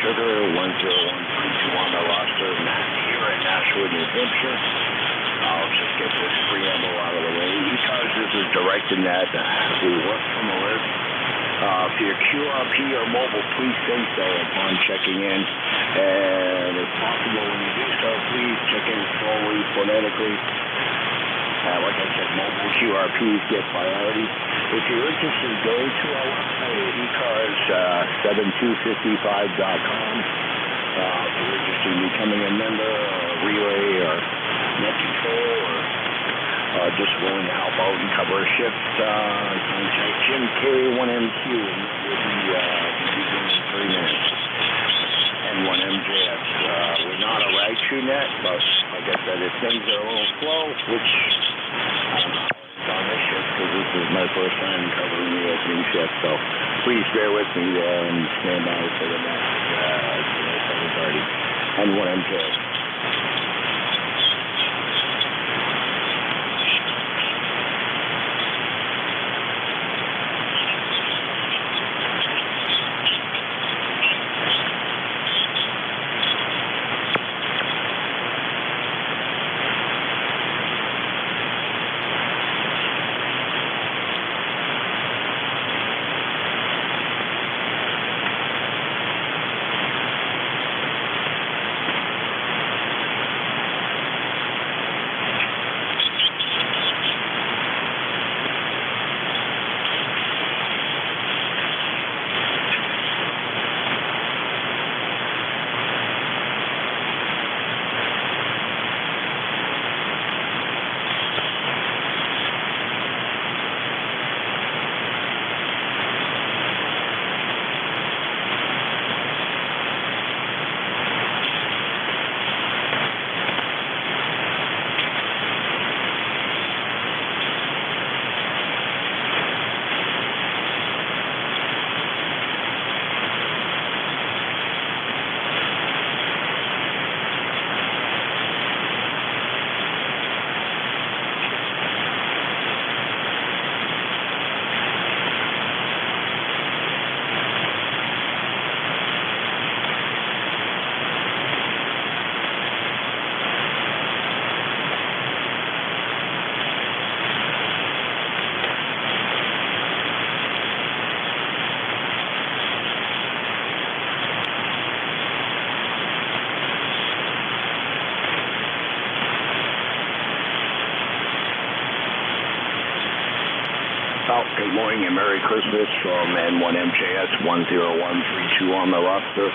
Sugar, 10132 on the roster. Matt here in Nashua, New Hampshire. I'll just get this preamble out of the way. ECARS is a directed net. We work from a list. For your QRP or mobile, please say so upon checking in. And if possible, when you do so, please check in slowly, phonetically. Like I said, mobile QRPs get priority. If you're interested, go to our website at ECARS7255.com. If you're interested in becoming a member, or a relay, or net control, or just willing to help out and cover a shift, contact Jim K1MQ and we'll be in 3 minutes. N1MJS. We're not a rag shoe net, but like I said, if things are a little slow, which I don't know how it's on this shift because this is my first time covering the opening shift, so please bear with me and stand by for the next 7:30. N1MJS. Good morning and Merry Christmas from N1MJS 10132 on the roster.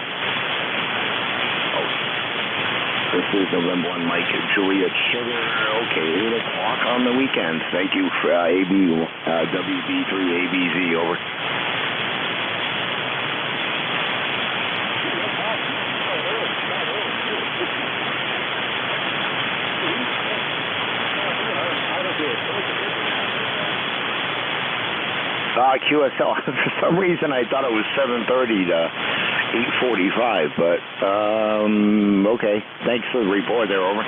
This is November 1 Mike and Juliet Sugar. Okay, 8 o'clock on the weekend. Thank you for WB3ABZ, over. QSL, for some reason I thought it was 7:30 to 8:45, but okay. Thanks for the report there, over.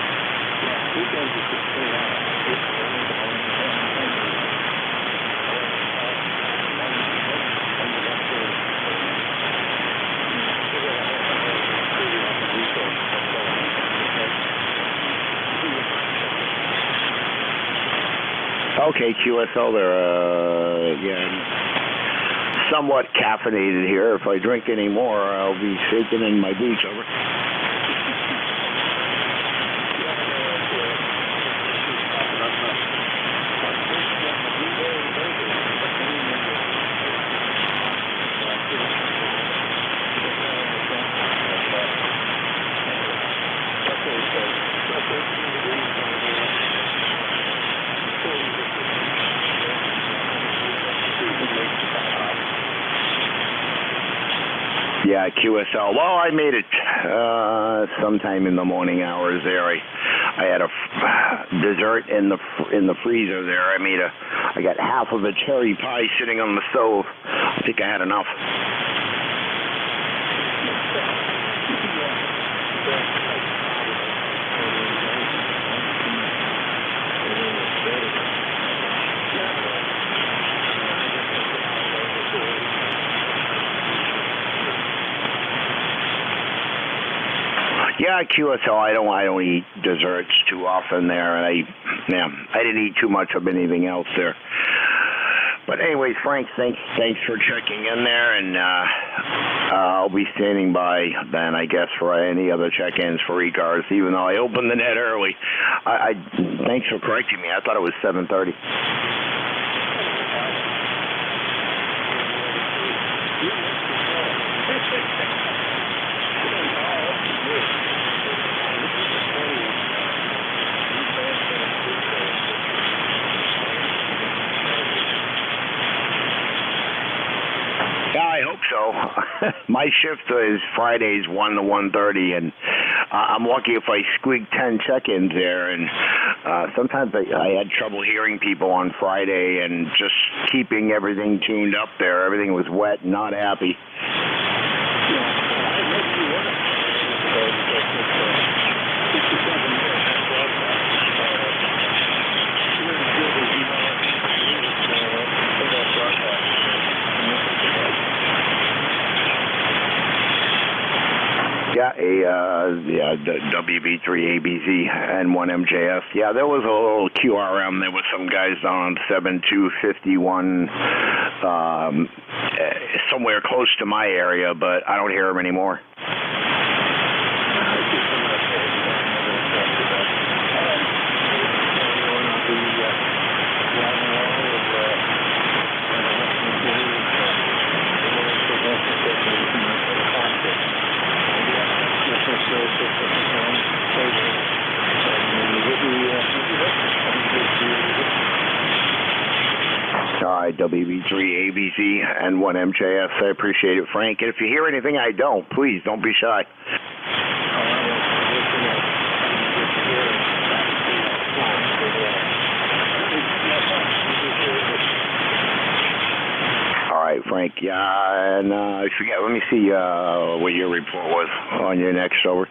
Okay, QSL, they're again somewhat caffeinated here. If I drink any more, I'll be shaking in my boots, over. Yeah, QSL. Well, I made it sometime in the morning hours there. I had a dessert in the freezer there. I got half of a cherry pie sitting on the stove. I think I had enough. Yeah, QSL. I don't eat desserts too often there, and I didn't eat too much of anything else there. But anyways, Frank, thanks for checking in there, and I'll be standing by then, I guess, for any other check-ins for ECARS. Even though I opened the net early, I thanks for correcting me. I thought it was 7:30. Yeah, I hope so. My shift is Fridays 1 to 1:30, and I'm lucky if I squeak 10 check-ins there. And sometimes I had trouble hearing people on Friday and just keeping everything tuned up there. Everything was wet and not happy. Yeah, WB3ABZ and 1MJF. Yeah, there was a little QRM. There was some guys down on 7251 somewhere close to my area, but I don't hear them anymore. All right, WB3ABZ and 1MJF. I appreciate it, Frank. And if you hear anything I don't, please don't be shy. All right, Frank. Yeah, and I forget. Let me see what your report was on your next over.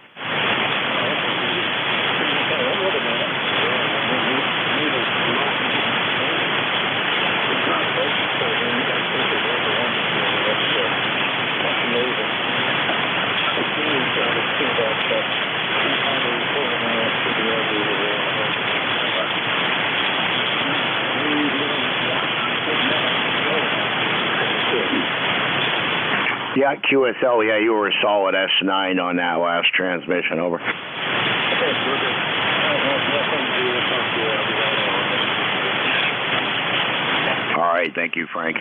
Yeah, QSL, yeah, you were a solid S9 on that last transmission, over. All right, thank you, Frank.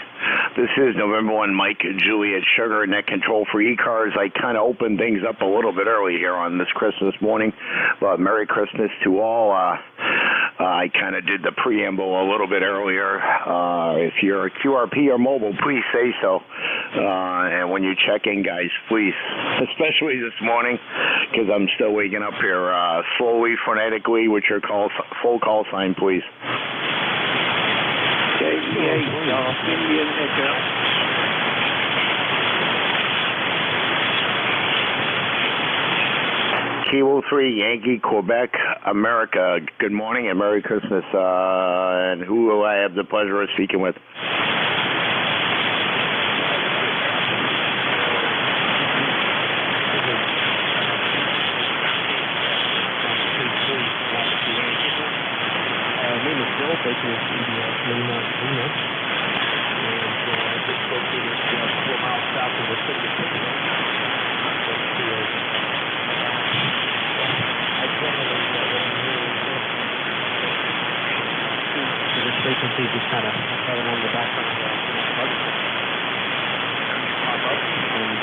This is November 1, Mike, Juliet, Sugar, Net Control for ECARS. I kind of opened things up a little bit early here on this Christmas morning, but Merry Christmas to all. I kind of did the preamble a little bit earlier. If you're a QRP or mobile, please say so. And when you check in, guys, please, especially this morning, because I'm still waking up here slowly, frenetically, with your full call sign, please. Kilo 3, Yankee, Quebec, America. Good morning and Merry Christmas. And who will I have the pleasure of speaking with? Frequency just kind of having on the background and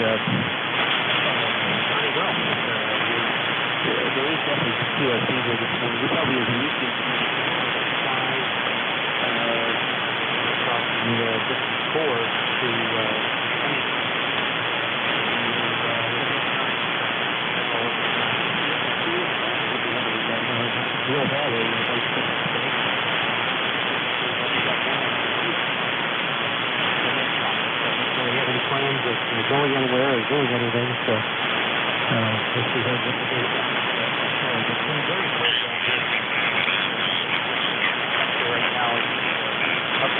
running well. There is definitely QRP here this morning. We probably have used it across the different cores to real valley. Plans of going anywhere or doing anything, so we'll see what to do. It's been very cold down here. Right now it's up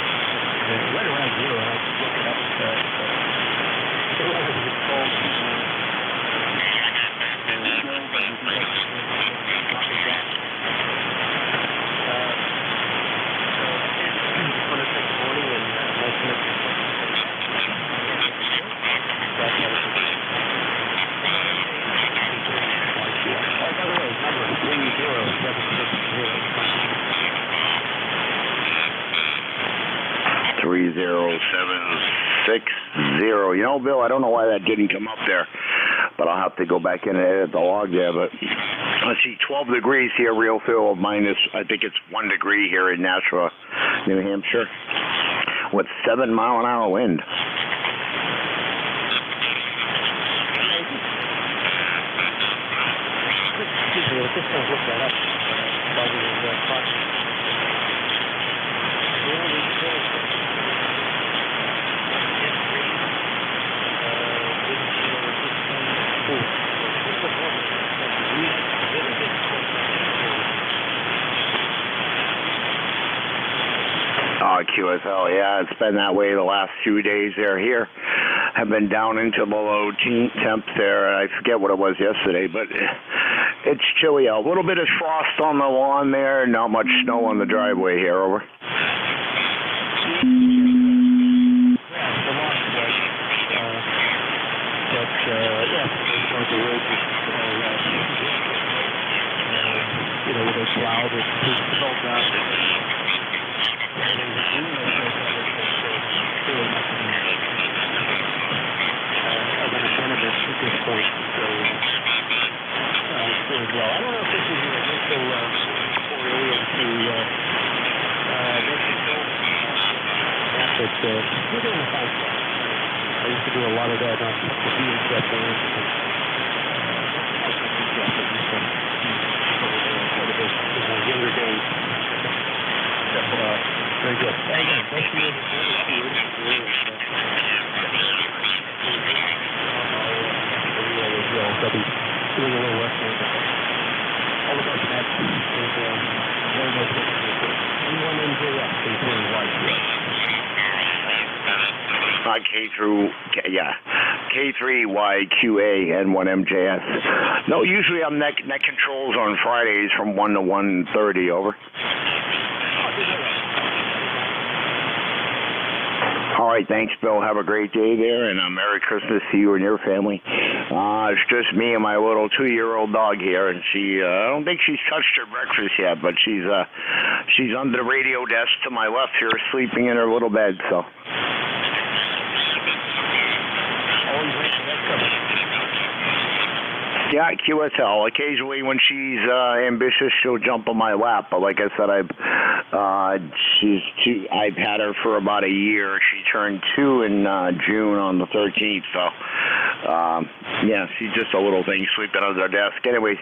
right around zero. I just looked it up. It's cold. You know, Bill, I don't know why that didn't come up there, but I'll have to go back in and edit the log there. But let's see, 12 degrees here, real feel, minus, I think it's 1 degree here in Nashua, New Hampshire, with 7-mile-an-hour wind. Just going to look that up. QSL, yeah, it's been that way the last few days there here. Have been down into below temps there. I forget what it was yesterday, but it's chilly out. A little bit of frost on the lawn there, not much snow on the driveway here, over. I used to do a lot of that on the younger days. Very good. Thanks for your They'll be doing a little work there. All of us have very much NJ2US, including K3YQA and 1MJS. No, usually I'm net controls on Fridays from 1 to 1:30, over. All right, thanks, Bill. Have a great day there, and Merry Christmas to you and your family. It's just me and my little 2-year-old dog here, and she, I don't think she's touched her breakfast yet, but she's under the radio desk to my left here, sleeping in her little bed, so. Yeah, QSL. Occasionally, when she's ambitious, she'll jump on my lap. But like I said, I've had her for about a year. She turned 2 in June on the 13th. So, yeah, she's just a little thing sleeping under the desk. Anyways,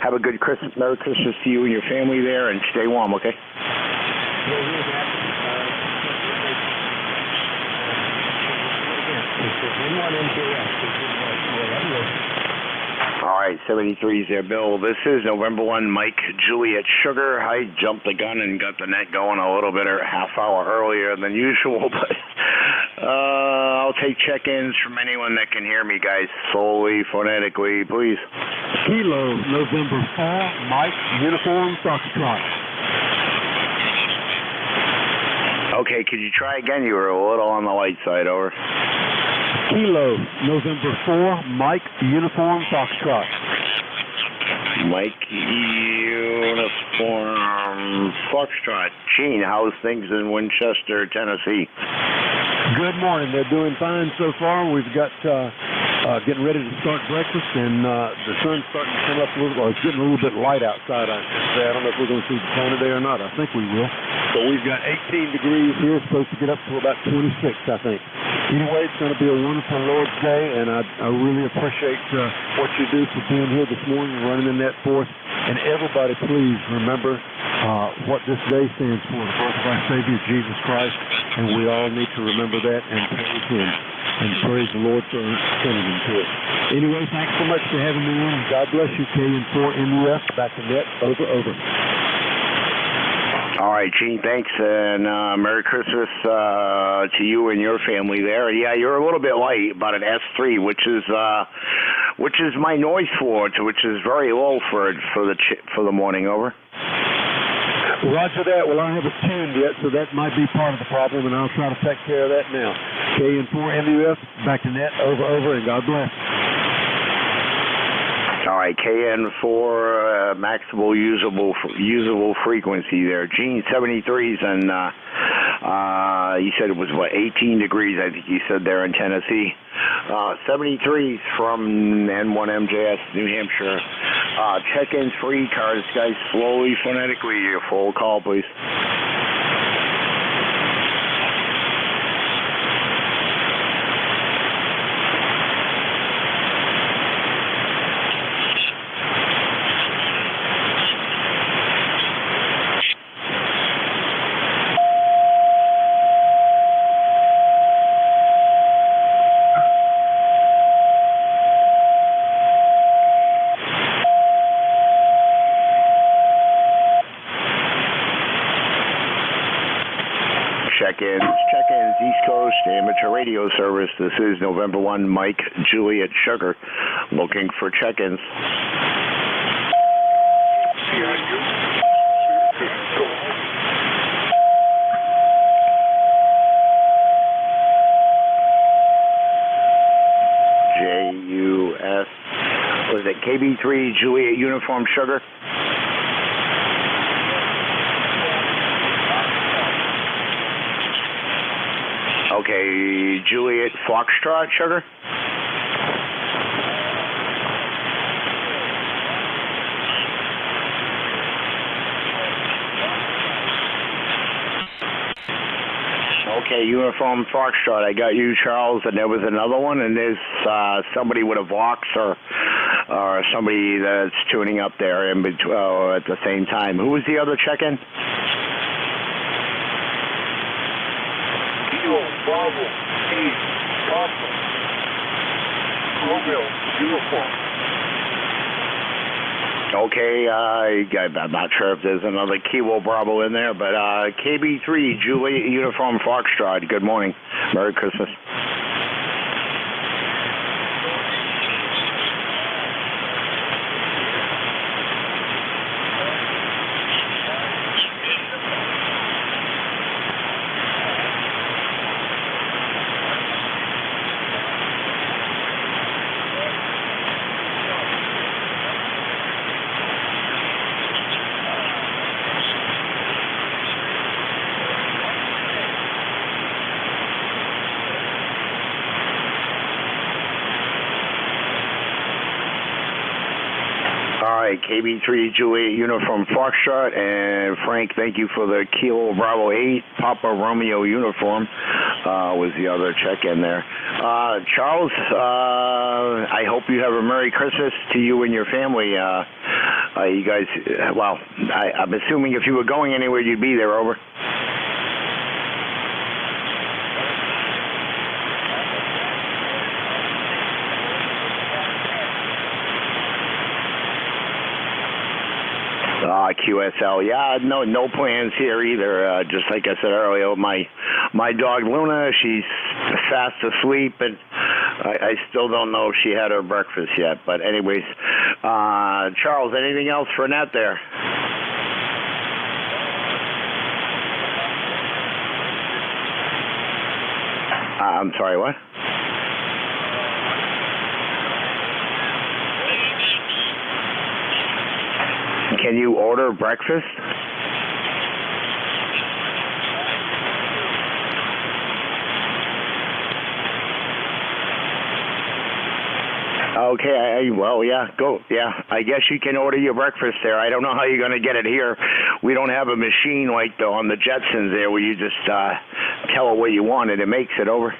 have a good Christmas, Merry Christmas to you and your family there, and stay warm. Okay. All right, 73's there, Bill. This is November 1, Mike, Juliet Sugar. I jumped the gun and got the net going a little bit, a half hour earlier than usual, but I'll take check-ins from anyone that can hear me, guys, slowly, phonetically, please. Kilo, November 4, Mike, Uniform, Foxtrot. Okay, could you try again? You were a little on the light side, over. Kilo, November 4, Mike, Uniform, Foxtrot. Mike, Uniform, Foxtrot. Gene, how's things in Winchester, Tennessee? Good morning. They're doing fine so far. We've got getting ready to start breakfast, and the sun's starting to come up a little. Well, it's getting a little bit light outside. I don't know if we're going to see the sun today or not. I think we will. So we've got 18 degrees here. It's supposed to get up to about 26, I think. Anyway, it's going to be a wonderful Lord's Day, and I really appreciate what you do for being here this morning and running the net for us. And everybody, please remember what this day stands for, the birth of our Savior, Jesus Christ, and we all need to remember that and praise Him and praise the Lord for sending Him to us. Anyway, thanks so much for having me on. God bless you, KN4NUS. Back to net. Over. All right, Gene, thanks, and Merry Christmas to you and your family there. And yeah, you're a little bit light, about an S3, which is my noise floor, which is very low for the morning, over. Roger that. Well, I haven't tuned yet, so that might be part of the problem, and I'll try to take care of that now. KN4NUS, back to net, over, and God bless. All right, KN4, maximal usable frequency there. Gene, 73s, and You said it was, what, 18 degrees, I think you said there in Tennessee. 73 from N1MJS, New Hampshire. Check-ins for ECARS, guys, slowly, phonetically, your full call, please. Check-ins, East Coast amateur radio service. This is November 1, Mike, Juliet, Sugar, looking for check-ins. JUS, was it KB3 Juliet Uniform Sugar? Okay, Juliet Foxtrot, Sugar? Okay, Uniform Foxtrot, I got you, Charles, and there was another one, and there's somebody with a Vox or somebody that's tuning up there in between, at the same time. Who was the other check-in? Bravo, 8, Alpha, Romeo, Uniform. Okay, I'm not sure if there's another Kilo Bravo in there, but KB3, Juliet Uniform Foxtrot, good morning. Merry Christmas. All right, KB3 Juliet Uniform Foxtrot, and Frank, thank you for the Kilo Bravo 8 Papa Romeo Uniform. Was the other check-in there. Charles, I hope you have a Merry Christmas to you and your family. You guys, well, I'm assuming if you were going anywhere, you'd be there, over. QSL, yeah, no plans here either. Just like I said earlier, my dog Luna, she's fast asleep, and I still don't know if she had her breakfast yet. But anyways, Charles, anything else for Annette there? I'm sorry, what? Can you order breakfast? Okay, well, yeah, go. Yeah, I guess you can order your breakfast there. I don't know how you're going to get it here. We don't have a machine like on the Jetsons there where you just tell it what you want and it makes it, over.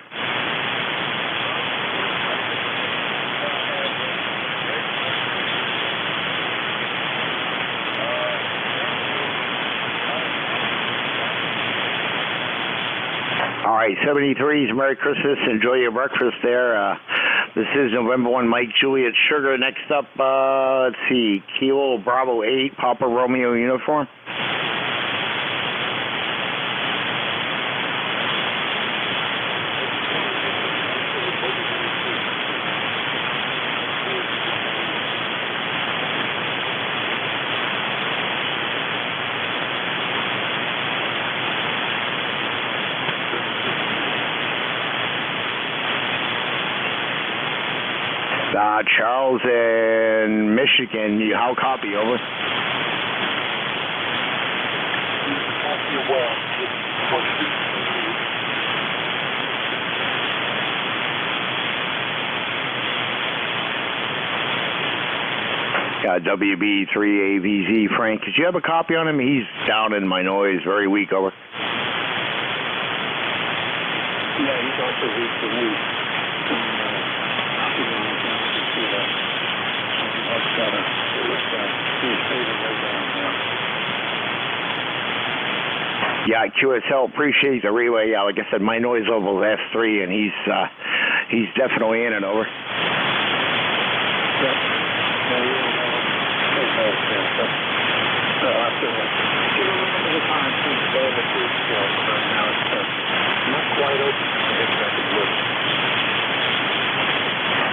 All right, 73s, Merry Christmas. Enjoy your breakfast there. This is November 1, Mike, Juliet, Sugar. Next up, let's see, Kilo Bravo 8, Papa Romeo Uniform. Charles in Michigan, how copy, over? Copy well. WB3AVZ. Frank, did you have a copy on him? He's down in my noise, very weak, over. Yeah, he's also weak for me. Yeah, QSL, appreciate the relay. Yeah, like I said, my noise level is S3, and he's definitely in it, over.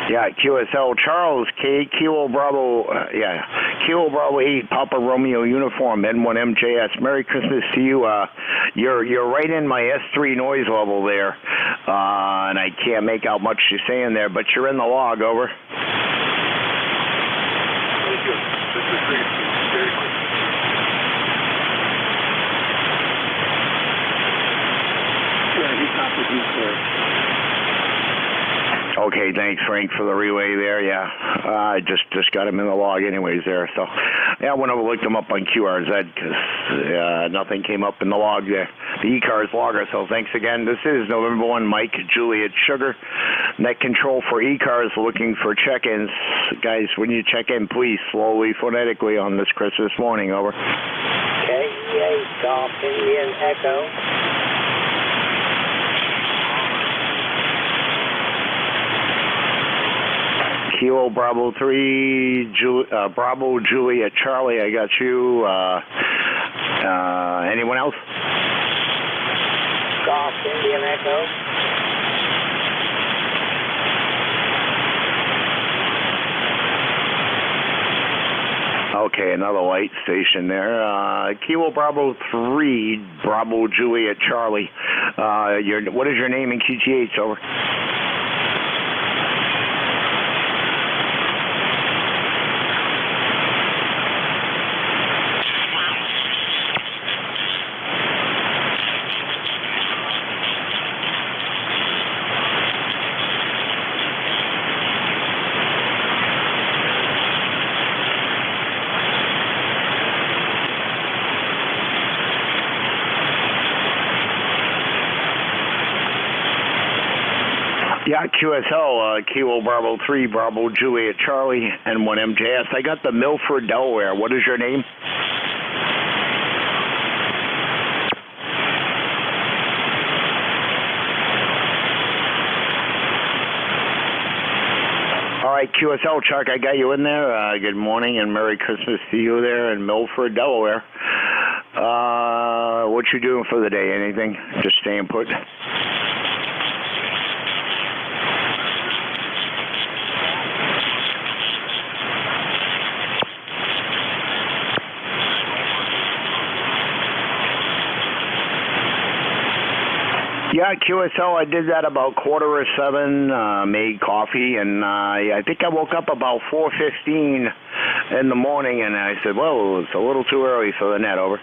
Yeah, QSL, Charles, Kilo Bravo, Kilo Bravo 8, Papa Romeo uniform, N1MJS. Merry Christmas to you. You're right in my S3 noise level there, and I can't make out much you're saying there, but you're in the log, over. Very good. This is great. Very good. Yeah, he copied you, sir. Okay, thanks, Frank, for the relay there. Yeah, I just got him in the log anyways there. So, yeah, I went over and looked him up on QRZ because nothing came up in the log there, the ECARS logger. So thanks again. This is November 1, Mike, Juliet, Sugar, net control for ECARS, looking for check-ins. Guys, when you check in, please, slowly, phonetically on this Christmas morning, over. KEA, Golf Indian Echo. Kilo Bravo 3, Bravo Juliet Charlie, I got you. Anyone else? Golf Indian Echo. Okay, another light station there. Kilo Bravo 3, Bravo Juliet Charlie. What is your name in QTH, over? Yeah, QSL, Kilo Bravo 3, Bravo Juliet Charlie, N1MJS. I got the Milford, Delaware. What is your name? All right, QSL, Chuck, I got you in there. Good morning and Merry Christmas to you there in Milford, Delaware. What you doing for the day? Anything? Just staying put? Yeah, QSL, I did that about 7:15, made coffee, and I think I woke up about 4:15 in the morning, and I said, well, it's a little too early for the net, over.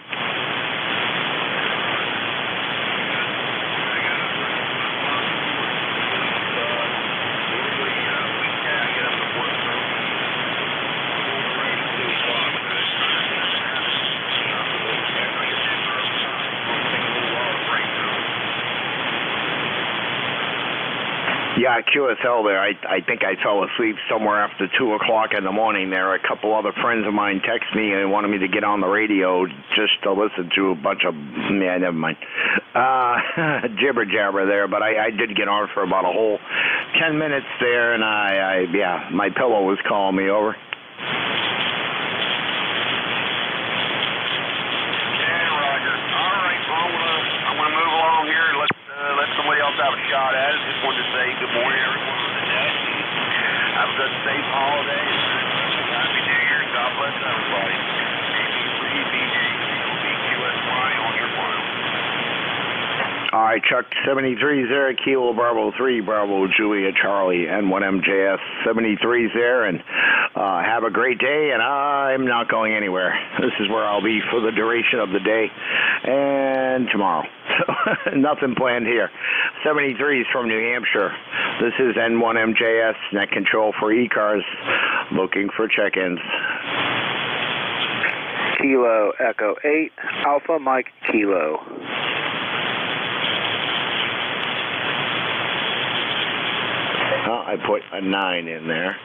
Yeah, QSL there. I think I fell asleep somewhere after 2 o'clock in the morning there. A couple other friends of mine texted me and wanted me to get on the radio just to listen to a bunch of, never mind, jibber jabber there. But I did get on for about a whole 10 minutes there, and yeah, my pillow was calling me, over. Somebody else have a shot at it. Just wanted to say good morning, everyone on the net. Have a good, safe holiday. Happy New Year. God bless everybody. BQSY on your phone. All right, Chuck, 73's there, Kilo Bravo 3, Bravo Juliet Charlie, N1MJS. 73's there, and have a great day, and I'm not going anywhere. This is where I'll be for the duration of the day and tomorrow. So nothing planned here. 73's from New Hampshire. This is N1MJS, net control for ECARS, looking for check-ins. Kilo Echo 8, Alpha Mike Kilo. I put a 9 in there.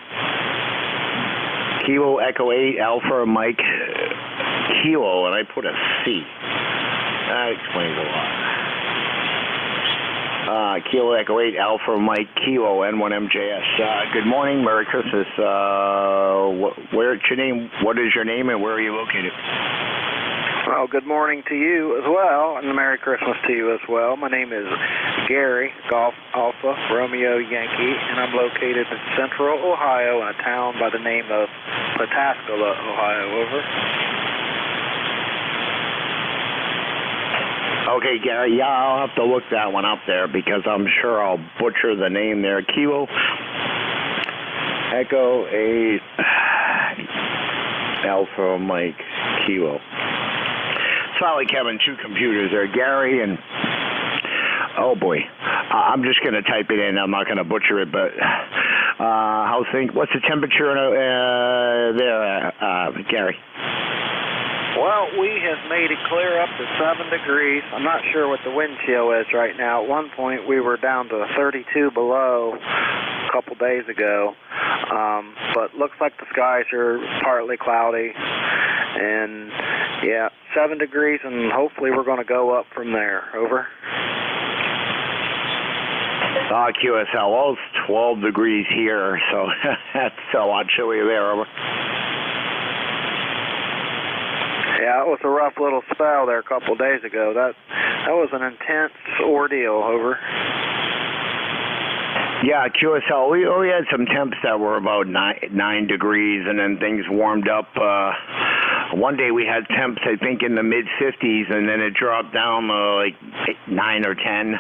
Kilo Echo 8, Alpha Mike Kilo, and I put a C. That explains a lot. Kilo Echo 8, Alpha Mike Kilo, N1MJS. Good morning, Merry Christmas. What's your name? What is your name, and where are you located? Well, good morning to you as well, and Merry Christmas to you as well. My name is Gary, Golf Alpha Romeo Yankee, and I'm located in central Ohio in a town by the name of Pataskala, Ohio. Over. Okay, Gary, yeah, I'll have to look that one up there because I'm sure I'll butcher the name there. Kilo Echo 8 Alpha Mike Kilo. Probably having two computers there, Gary, and oh boy, I'm just going to type it in. I'm not going to butcher it, but what's the temperature there, Gary? Well, we have made it clear up to 7 degrees. I'm not sure what the wind chill is right now. At one point, we were down to 32 below a couple days ago, but looks like the skies are partly cloudy. And, yeah, 7 degrees, and hopefully we're going to go up from there. Over. QSL, well, it's 12 degrees here, so that's a lot chillier there. Over. Yeah, it was a rough little spell there a couple days ago. That was an intense ordeal. Over. Yeah, QSL, we had some temps that were about 9 degrees, and then things warmed up. One day we had temps, I think, in the mid-50s, and then it dropped down like 9 or 10.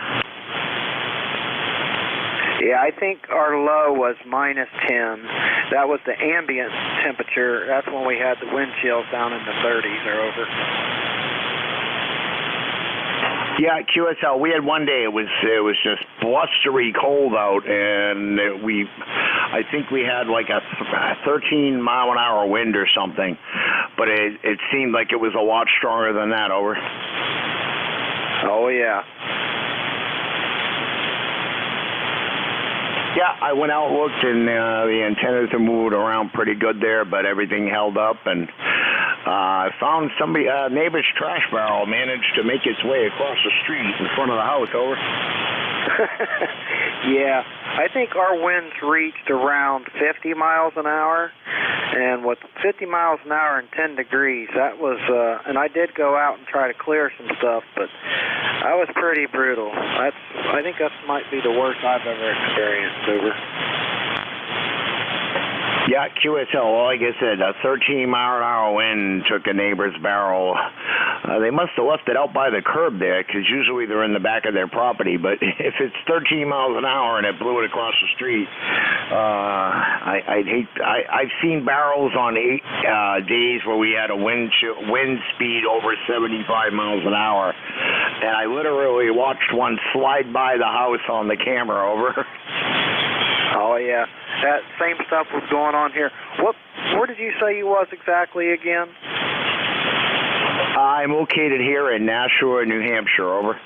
Yeah, I think our low was -10. That was the ambient temperature. That's when we had the wind chills down in the 30s or over. Yeah, QSL, we had one day it was just blustery cold out, and I think we had like a 13-mile-an-hour wind or something, but it seemed like it was a lot stronger than that. Over. Oh, yeah. Yeah, I went out and looked, and the antennas are moved around pretty good there, but everything held up, and I found somebody, neighbor's trash barrel managed to make its way across the street in front of the house. Over. Yeah, I think our winds reached around 50 miles an hour, and with 50 miles an hour and 10 degrees, that was, and I did go out and try to clear some stuff, but that was pretty brutal. I think that might be the worst I've ever experienced. Over. Yeah, QSL, well, like I said, a 13-mile-an-hour wind took a neighbor's barrel. They must have left it out by the curb there, because usually they're in the back of their property. But if it's 13 miles an hour and it blew it across the street, I've seen barrels on 8 days where we had a wind speed over 75 miles an hour, and I literally watched one slide by the house on the camera. Over. Oh, yeah. That same stuff was going on here. Where did you say you was exactly again? I'm located here in Nashua, New Hampshire. Over.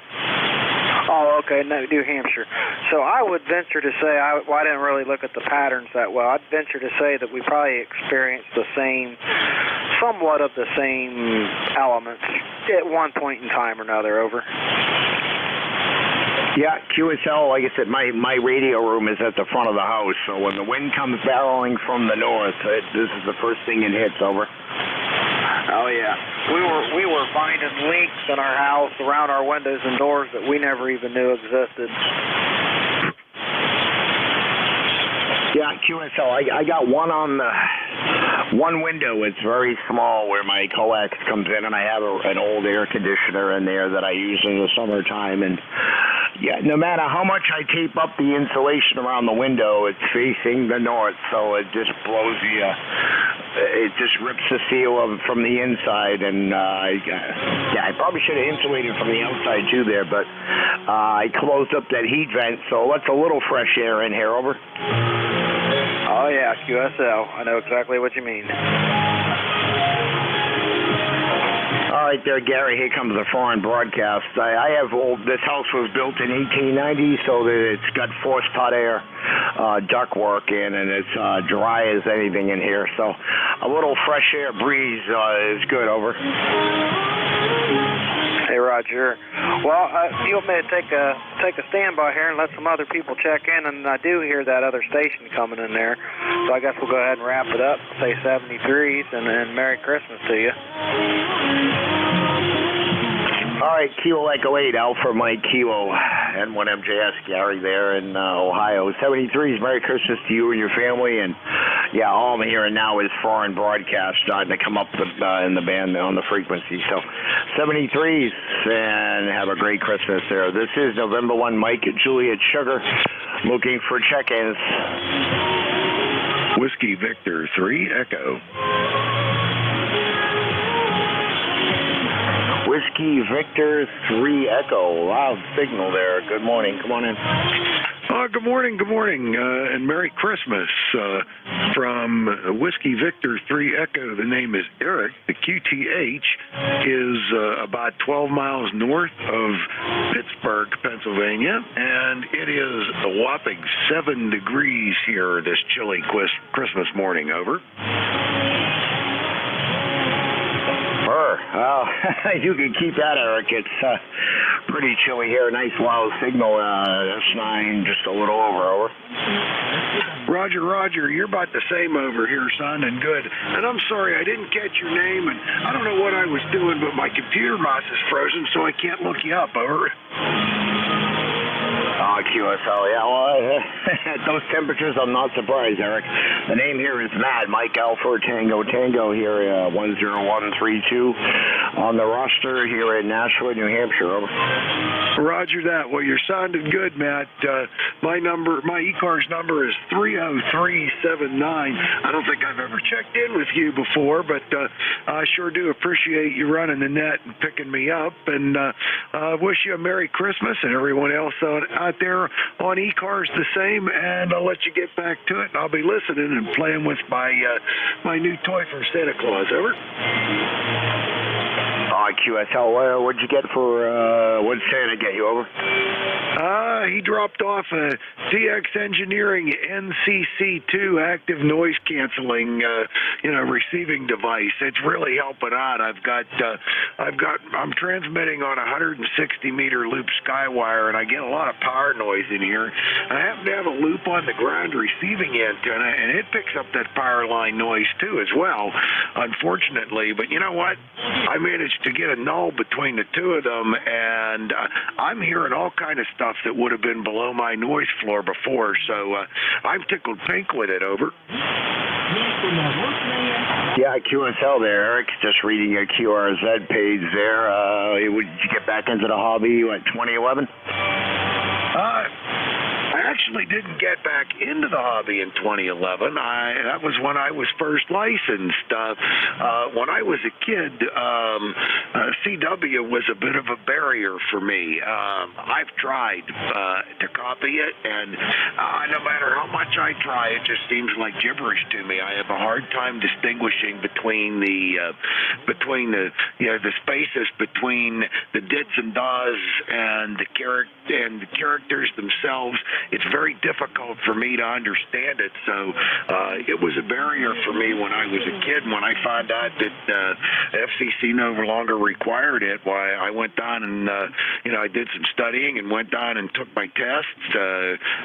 Oh, okay, New Hampshire. So I would venture to say, I didn't really look at the patterns that well. I'd venture to say that we probably experienced somewhat of the same elements at one point in time or another. Over. Yeah, QSL, like I said, my radio room is at the front of the house, so when the wind comes barreling from the north, this is the first thing it hits. Over. Oh, yeah. We were finding leaks in our house around our windows and doors that we never even knew existed. Yeah, QSL, I got one on the one window. It's very small where my coax comes in, and I have an old air conditioner in there that I use in the summertime, and yeah, no matter how much I tape up the insulation around the window, it's facing the north, so it just blows it just rips the seal from the inside, and I probably should have insulated from the outside too there, but I closed up that heat vent, so let's a little fresh air in here. Over. Oh, yeah, QSL. I know exactly what you mean. All right there, Gary. Here comes the foreign broadcast. I have this house was built in 1890, so that it's got forced hot air ductwork in, and it's dry as anything in here. So a little fresh air breeze is good. Over. Hey, Roger. Well, you want me to take a standby here and let some other people check in, and I do hear that other station coming in there. So I guess we'll go ahead and wrap it up. Say 73s, and then Merry Christmas to you. All right, Kilo Echo 8, Alpha Mike Kilo, N1MJS, Gary there in Ohio. 73s, Merry Christmas to you and your family. And yeah, all I'm hearing now is foreign broadcast starting to come up in the band on the frequency. So 73s, and have a great Christmas there. This is November 1, Mike at Juliet Sugar, looking for check-ins. Whiskey Victor 3 Echo. Whiskey Victor 3 Echo. Loud signal there. Good morning. Come on in. Good morning, and Merry Christmas from Whiskey Victor 3 Echo. The name is Eric. The QTH is about 12 miles north of Pittsburgh, Pennsylvania, and it is a whopping 7 degrees here this chilly Christmas morning. Over. Well, you can keep that, Eric. It's pretty chilly here. Nice loud signal. S9, just a little over. Roger. You're about the same over here, sounding good. And I'm sorry, I didn't catch your name, and I don't know what I was doing, but my computer mouse is frozen, so I can't look you up. Over. QSL, yeah, well, at those temperatures, I'm not surprised, Eric. The name here is Matt, Mike Alpha Tango here, 10132 on the roster here in Nashua, New Hampshire. Over. Roger that. Well, you're sounding good, Matt. My ECARS number is 30379. I don't think I've ever checked in with you before, but I sure do appreciate you running the net and picking me up, and wish you a Merry Christmas, and everyone else out there on ECARS the same, and I'll let you get back to it, and I'll be listening and playing with my new toy from Santa Claus. Over. QSL, what'd you get for, what'd Santa get you? Over. He dropped off a DX Engineering NCC2 active noise canceling, receiving device. It's really helping out. I'm transmitting on a 160 meter loop skywire, and I get a lot of power noise in here. I happen to have a loop on the ground receiving antenna, and it picks up that power line noise too as well, unfortunately. But you know what? I managed to get a null between the two of them, and I'm hearing all kind of stuff that would have been below my noise floor before, so I'm tickled pink with it. Over. Yeah, QSL there, Eric. Just reading your QRZ page there. Did you get back into the hobby at 2011? I actually didn't get back into the hobby in 2011. That was when I was first licensed. When I was a kid, CW was a bit of a barrier for me. I've tried to copy it, and no matter how much I try, it just seems like gibberish to me. I have a hard time distinguishing between the spaces between the dits and das and the characters themselves. It's very difficult for me to understand it, so it was a barrier for me when I was a kid. When I found out that FCC no longer required it, why I went down and I did some studying and went down and took my tests,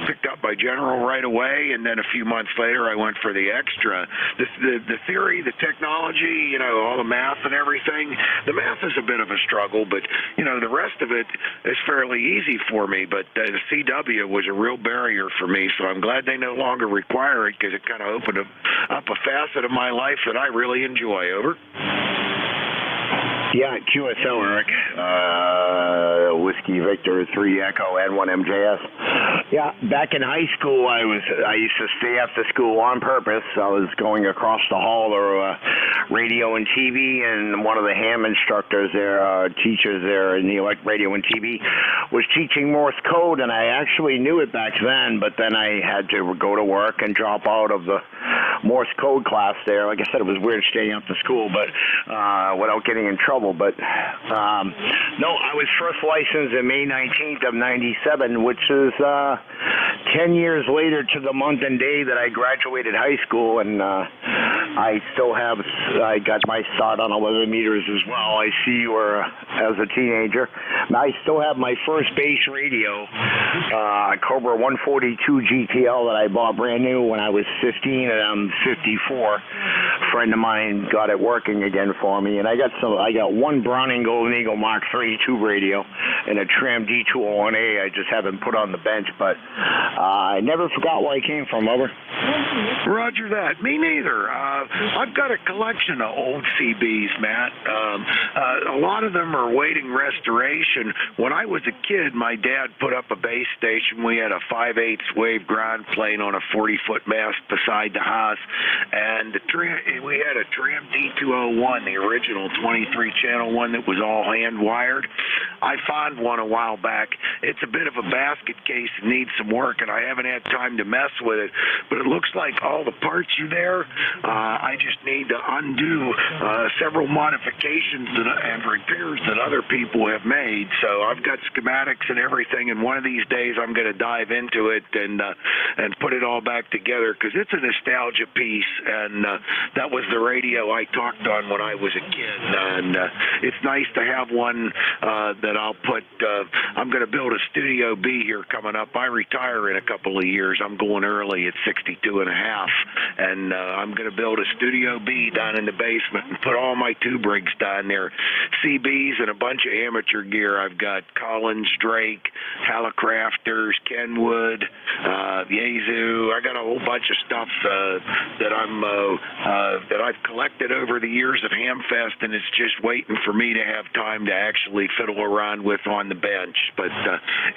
picked up my general right away, and then a few months later I went for the extra. The theory, the technology, all the math and everything. The math is a bit of a struggle, but the rest of it is fairly easy for me. But the CW was a real barrier for me, so I'm glad they no longer require it, because it kind of opened up a facet of my life that I really enjoy. Over. Yeah, QSL, Eric. Whiskey Victor 3 Echo N1MJS. Yeah, back in high school, I used to stay after school on purpose. I was going across the hall to radio and TV, and one of the ham instructors there, teachers there in the radio and TV, was teaching Morse code, and I actually knew it back then, but then I had to go to work and drop out of the Morse code class there. Like I said, it was weird staying after school, but without getting in trouble. But no, I was first licensed in May 19th of 97, which is 10 years later to the month and day that I graduated high school, and I got my start on 11 meters as well. I see you were as a teenager. I still have my first base radio, Cobra 142 GTL that I bought brand new when I was 15 and I'm 54. A friend of mine got it working again for me, and I got one Browning Golden Eagle Mark III tube radio and a Tram D201A I just haven't put on the bench, but I never forgot where I came from. Over. Roger that. Me neither. I've got a collection of old CBs, Matt. A lot of them are waiting restoration. When I was a kid, my dad put up a base station. We had a 5/8 wave ground plane on a 40-foot mast beside the house, and we had a Tram D201, the original 23-channel one that was all hand-wired. I found one a while back. It's a bit of a basket case and needs some work, and I haven't had time to mess with it, but it looks like all the parts are there. I just need to undo several modifications and repairs that other people have made. So I've got schematics and everything, and one of these days I'm going to dive into it and put it all back together, because it's a nostalgia piece, and that was the radio I talked on when I was a kid, and it's nice to have one that I'll put. I'm going to build a Studio B here coming up. I retire in a couple of years. I'm going early at 62 and a half, and I'm going to build a Studio B down in the basement and put all my tube rigs down there, CBs and a bunch of amateur gear. I've got Collins, Drake, Hallicrafters, Kenwood, Yaesu. I got a whole bunch of stuff that I've collected over the years of Hamfest, and it's just waiting for me to have time to actually fiddle around with on the bench. But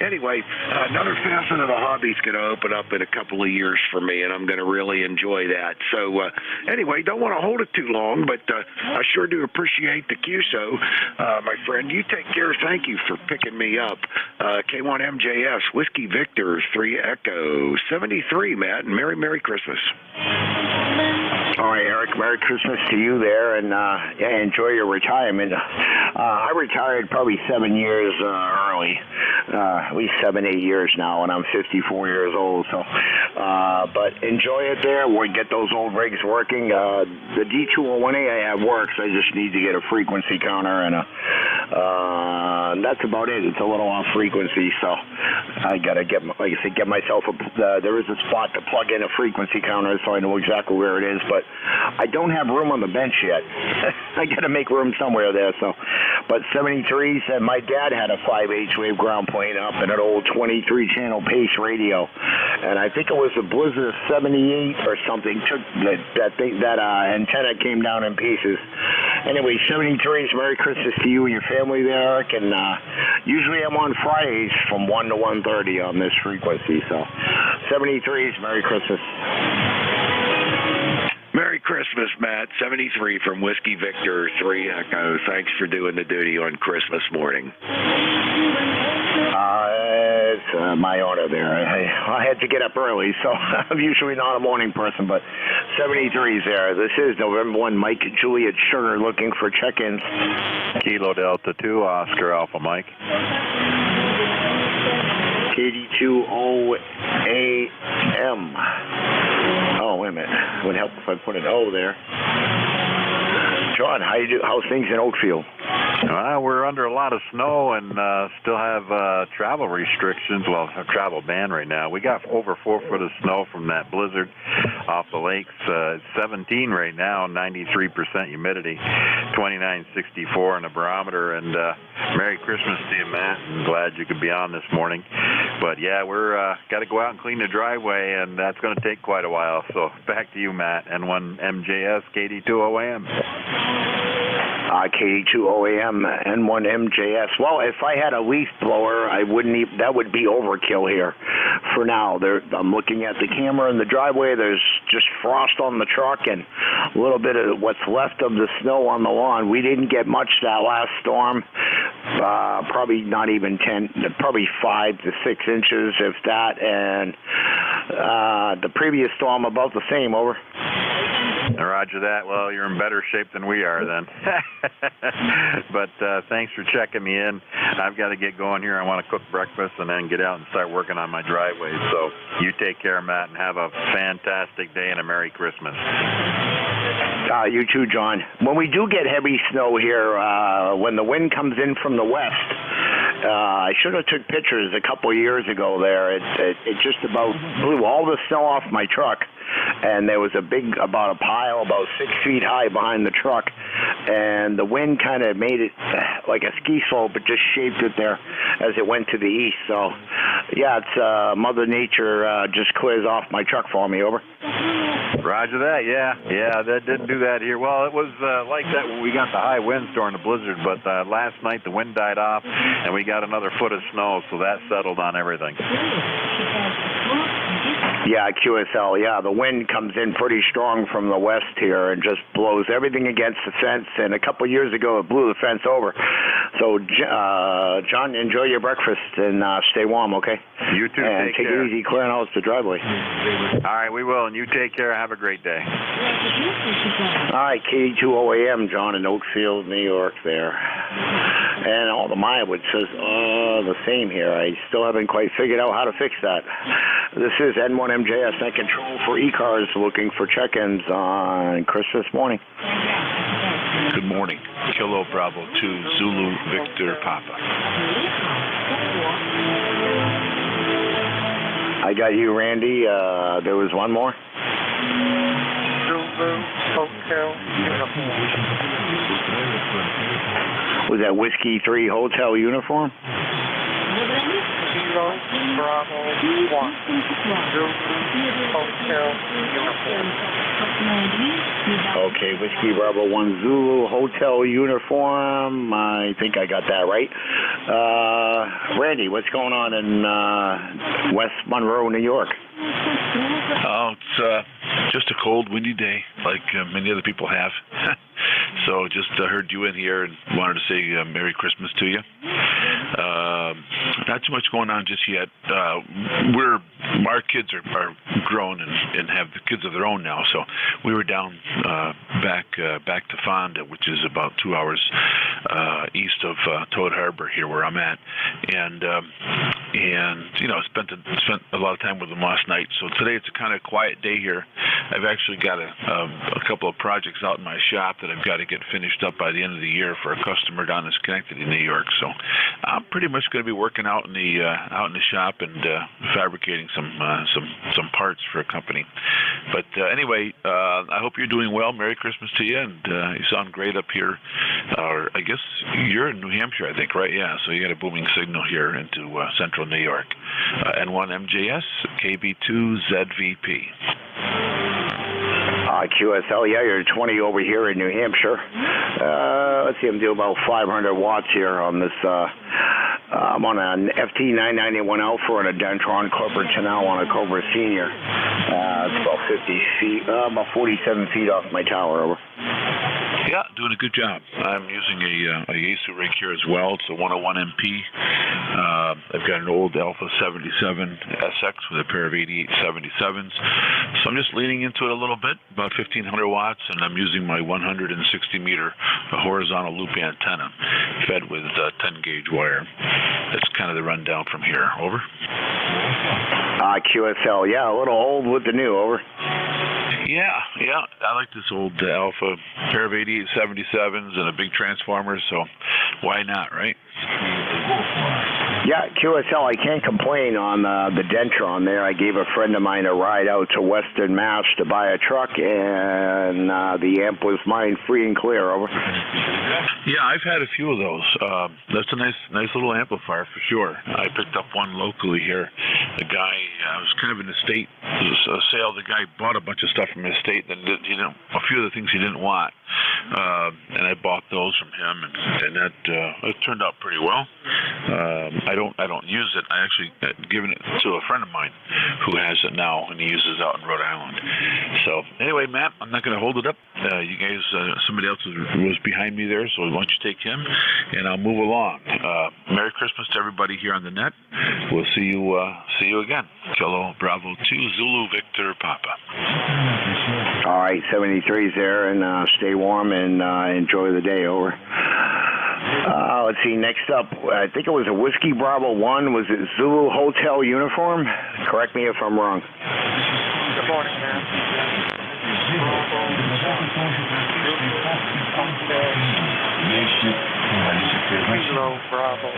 anyway, another facet of the hobby's going to open up in a couple of years for me, and I'm going to really enjoy that. So anyway, don't want to hold it too long, but I sure do appreciate the QSO, my friend. You take care. Thank you for picking me up. K1 MJS, Whiskey Victor, 3 Echo, 73, Matt, and Merry Christmas. All right, Eric, Merry Christmas to you there, and enjoy your retirement. I retired probably 7 years early, at least 7-8 years now, and I'm 54 years old. So, but enjoy it there. We'll get those old rigs working. The D201A I have works. I just need to get a frequency counter, and that's about it. It's a little off frequency, so I got to get myself there is a spot to plug in a frequency counter, so I know exactly where it is, but I don't have room on the bench yet. I got to make room somewhere there. So, but 73s, and my dad had a 5/8 wave ground plane up and an old 23-channel Pace radio, and I think it was a Blizzard 78 or something. Took that antenna came down in pieces. Anyway, 73s. Merry Christmas to you and your family there, Eric. And usually I'm on Fridays from 1 to 1:30 on this frequency. So, 73s. Merry Christmas. Merry Christmas, Matt. 73 from Whiskey Victor, 3 Echo. Thanks for doing the duty on Christmas morning. It's my honor there. I had to get up early, so I'm usually not a morning person, but 73's there. This is November 1, Mike Juliet Sugar looking for check-ins. Kilo Delta 2, Oscar Alpha Mike. KD2OAM. Oh, wait a minute. It would help if I put an O there. John, how's things in Oakfield? We're under a lot of snow and still have travel restrictions. Well, a travel ban right now. We got over 4 foot of snow from that blizzard off the lakes. It's 17 right now, 93% humidity, 2964 on the barometer. And Merry Christmas to you, Matt. I'm glad you could be on this morning. But yeah, we're got to go out and clean the driveway, and that's going to take quite a while. So back to you, Matt. N1 MJS, KD2OAM. KD2OAM, N1 MJS. Well, if I had a leaf blower, I wouldn't even, that would be overkill here for now. I'm looking at the camera in the driveway. There's just frost on the truck and a little bit of what's left of the snow on the lawn. We didn't get much that last storm. Probably not even 10, probably 5 to 6 inches, if that. And the previous storm, about the same. Over. Roger that. Well, you're in better shape than we are then. But thanks for checking me in. I've got to get going here. I want to cook breakfast and then get out and start working on my driveway. So you take care, Matt, and have a fantastic day and a Merry Christmas. You too, John. When we do get heavy snow here, when the wind comes in from the west, I should have took pictures a couple of years ago there. It just about blew all the snow off my truck, and there was about a pile about 6 feet high behind the truck, and the wind kind of made it like a ski slope, but just shaped it there as it went to the east. So, yeah, it's Mother Nature just clears off my truck for me, over. Roger that, yeah, that didn't do that here. Well, it was like that when we got the high winds during the blizzard, but last night the wind died off, and we got another foot of snow, so that settled on everything. Yeah, QSL, yeah, the wind comes in pretty strong from the west here and just blows everything against the fence, and a couple of years ago it blew the fence over. So, John, enjoy your breakfast and stay warm, okay? You too, and take care. it easy clearing out the driveway. All right, we will, and you take care. Have a great day. All right, K2OAM, John in Oakfield, New York there. And all the mileage says the same here. I still haven't quite figured out how to fix that. This is N1MJS Net Control for ECARS looking for check-ins on Christmas morning. Good morning. Kilo Bravo 2 Zulu Victor Papa. I got you, Randy. There was one more. Zulu Hotel Uniform. Was that Whiskey 3 Hotel Uniform? Kilo Bravo 1 Zulu Hotel Uniform. Okay, Whiskey Bravo 1 Zulu Hotel Uniform. I think I got that right. Randy, what's going on in West Monroe, New York? Oh, it's just a cold, windy day, like many other people have. So just heard you in here and wanted to say Merry Christmas to you. Not too much going on just yet. Our kids are grown and have the kids of their own now. So we were down back to Fonda, which is about 2 hours east of Toad Harbor here where I'm at, and you know spent a lot of time with them last night. So today it's a kind of quiet day here. I've actually got a couple of projects out in my shop that I've got to get finished up by the end of the year for a customer down in Schenectady, New York. So I'm pretty much going to be working out in the shop and fabricating some parts for a company. But anyway, I hope you're doing well. Merry Christmas to you, and you sound great up here. Or I guess you're in New Hampshire, I think, right? Yeah. So you got a booming signal here into central New York. N1MJS KB2ZVP. QSL, yeah, you're 20 over here in New Hampshire. Let's see, I'm doing about 500 watts here on this. I'm on an FT991 Alpha and a Dentron Corporate Chanel on a Cobra Senior. It's about 50 feet, about 47 feet off my tower. Over. Yeah, doing a good job. I'm using a Yaesu rig here as well. It's a 101 MP. I've got an old Alpha 77 SX with a pair of 8877s. So I'm just leaning into it a little bit, about 1500 watts, and I'm using my 160 meter horizontal loop antenna fed with 10 gauge wire. That's kind of the rundown from here. Over. QSL, yeah, a little old with the new. Over. Yeah, I like this old Alpha, pair of 8877s and a big transformer, so why not, right? Yeah, QSL, I can't complain on the Dentron there. I gave a friend of mine a ride out to Western Mass to buy a truck, and the amp was mine free and clear. Over. Yeah, I've had a few of those. That's a nice little amplifier for sure. I picked up one locally here. The guy was kind of an estate sale. The guy bought a bunch of stuff from his estate, and a few of the things he didn't want, and I bought those from him, and that it turned out pretty well. I don't use it. I actually given it to a friend of mine who has it now, and he uses it out in Rhode Island. So anyway, Matt, I'm not going to hold it up. You guys, somebody else was behind me there, so why don't you take him, and I'll move along. Merry Christmas to everybody here on the net. We'll see you again. Kilo Bravo 2 Zulu Victor Papa. All right, 73's there, and stay warm and enjoy the day. Over. Let's see, next up, I think it was a Whiskey Bravo 1. Was it Zulu Hotel uniform? Correct me if I'm wrong. Good morning, man. Kilo Bravo 1,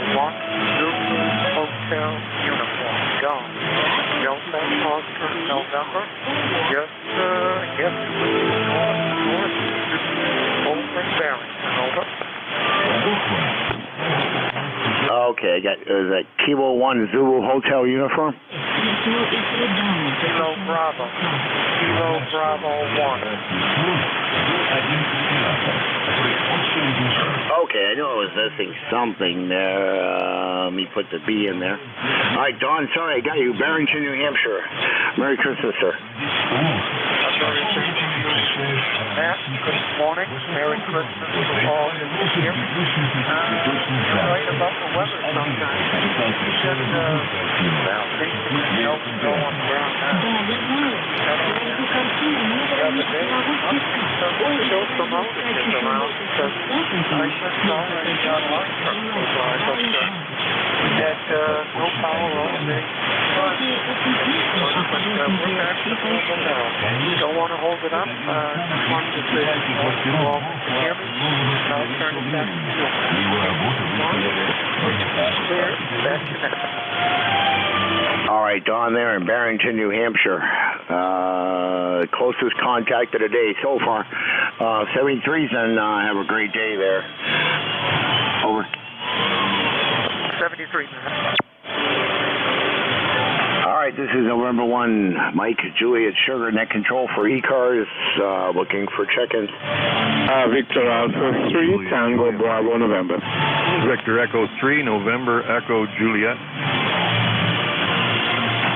Zulu Hotel uniform. Gone. Delta Oscar November. Yes, north, over Barrington, over. Okay, I got, is that Kilo 1 Zulu Hotel uniform? Kilo Bravo 1. Okay, I knew I was missing something there. Let me put the B in there. All right, Don, sorry, I got you. Barrington, New Hampshire. Merry Christmas, sir. Matt, good morning. Merry Christmas to all in here. You're right about the weather sometimes. You said, basically, no snow on the ground now. The other day, still some outages around because I just already got a lot of trucks go by, but we had no power all day. But we're back to normal now. Don't want to hold it up. Just wanted to say you all can hear me. I'll turn it back to you. Clear, back to that. All right, Don there in Barrington, New Hampshire. Closest contact of the day so far. 73's and have a great day there. Over. 73. All right, this is November 1, Mike, Juliet, Sugar, Net Control for ECARS, looking for check-ins. Victor Alpha 3, Tango Bravo, November. Victor Echo 3, November Echo Juliet.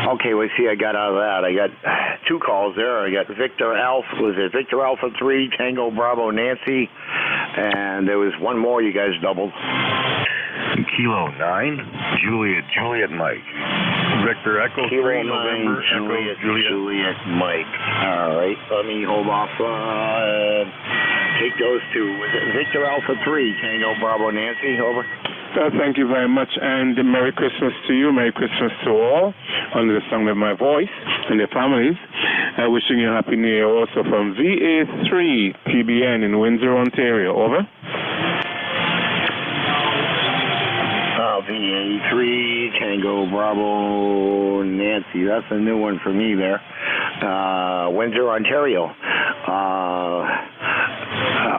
Okay, let's see, I got out of that. I got two calls there. I got Victor Alpha 3, Tango Bravo Nancy, and there was one more you guys doubled. Kilo 9, Juliet Mike. Victor Echo 3, November Echo Juliet Mike. All right, let me hold off. Take those two. Was it Victor Alpha 3, Tango Bravo Nancy? Over. Thank you very much, and Merry Christmas to you. Merry Christmas to all, under the sound of my voice and their families. Wishing you a Happy New Year also from VA3 PBN in Windsor, Ontario. Over. VA3 Tango Bravo Nancy. That's a new one for me there. Windsor, Ontario.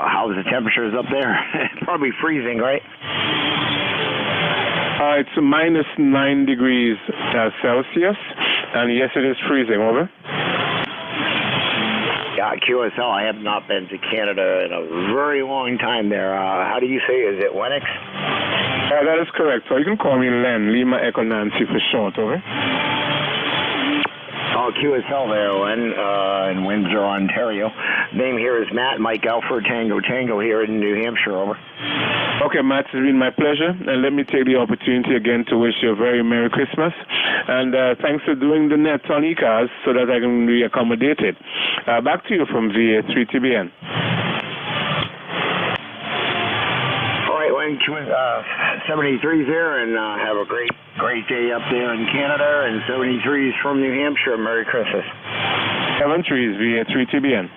How's the temperatures up there? Probably freezing, right? It's minus 9 degrees Celsius, and yes, it is freezing. Over. Yeah, QSL, I have not been to Canada in a very long time there. How do you say, is it Lennox? That is correct. So you can call me Len, Lima Echo Nancy for short. Over. Oh, QSL there, Len, in Windsor, Ontario. Name here is Matt, Mike Alfred, Tango here in New Hampshire. Over. Okay, Matt, it's been my pleasure, and let me take the opportunity again to wish you a very Merry Christmas, and thanks for doing the net on ECARS so that I can be accommodated. Back to you from VA3 TBN. All right, Wayne, 73's there, and have a great day up there in Canada, and 73's from New Hampshire. Merry Christmas. 73's VA3 TBN.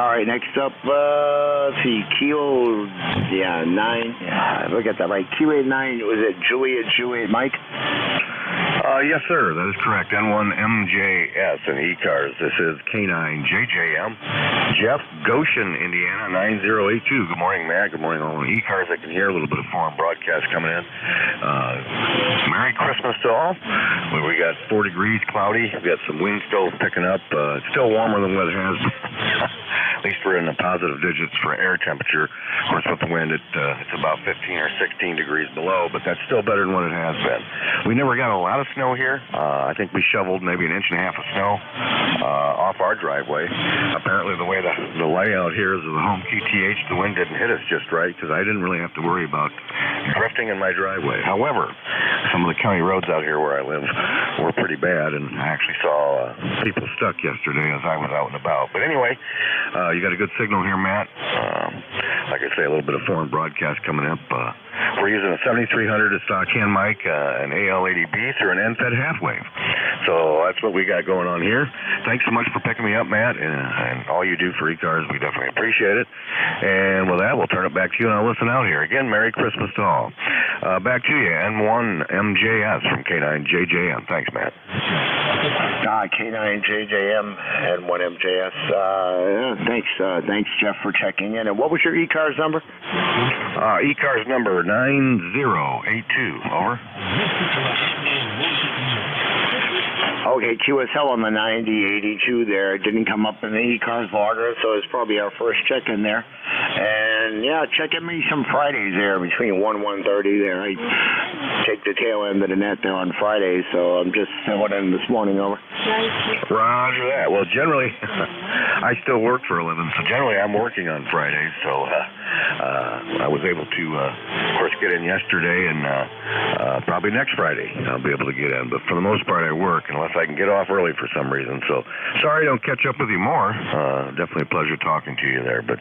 All right, next up, let's see, Kilo, 9. Yeah, look at that, right? Kilo 9, was it Juliet Mike? Yes, sir, that is correct. N1MJS and ECARS. This is K9JJM. Jeff, Goshen, Indiana, 9082. Good morning, Matt. Good morning, all. ECARS, I can hear a little bit of foreign broadcast coming in. Merry Christmas to all. We got 4 degrees, cloudy. We got some wind still picking up. It's still warmer than what it has. At least we're in the positive digits for air temperature. Of course, with the wind, it's about 15 or 16 degrees below, but that's still better than what it has been. We never got a lot of snow here. I think we shoveled maybe 1.5 inches of snow off our driveway. Apparently the way the layout here is of the home QTH, the wind didn't hit us just right because I didn't really have to worry about drifting in my driveway. However, some of the county roads out here where I live were pretty bad, and I actually saw people stuck yesterday as I was out and about. But anyway, you got a good signal here, Matt. Like I say, a little bit of foreign broadcast coming up. We're using a 7300 at stock hand mic, an AL80B through an NFED half wave. So that's what we got going on here. Thanks so much for picking me up, Matt, and all you do for ECARS. We definitely appreciate it. And with that, we'll turn it back to you, and I'll listen out here. Again, Merry Christmas to all. Back to you, N1MJS from K9JJM. Thanks, Matt. K9JJM, N1MJS. Thanks, Jeff, for checking in. And what was your ECARS number? ECARS number 9082. Over. Okay, QSL on the 9082 there. It didn't come up in the ECARS logger, so it's probably our first check in there. And yeah, check in me some Fridays there between 1 and 1:30 there. I take the tail end of the net there on Fridays, so I'm just filling in this morning. Over. Roger that. Well, generally, I still work for a living, so generally I'm working on Fridays, so I was able to, of course, get in yesterday, and probably next Friday I'll be able to get in. But for the most part, I work, unless I can get off early for some reason. So sorry I don't catch up with you more. Definitely a pleasure talking to you there, but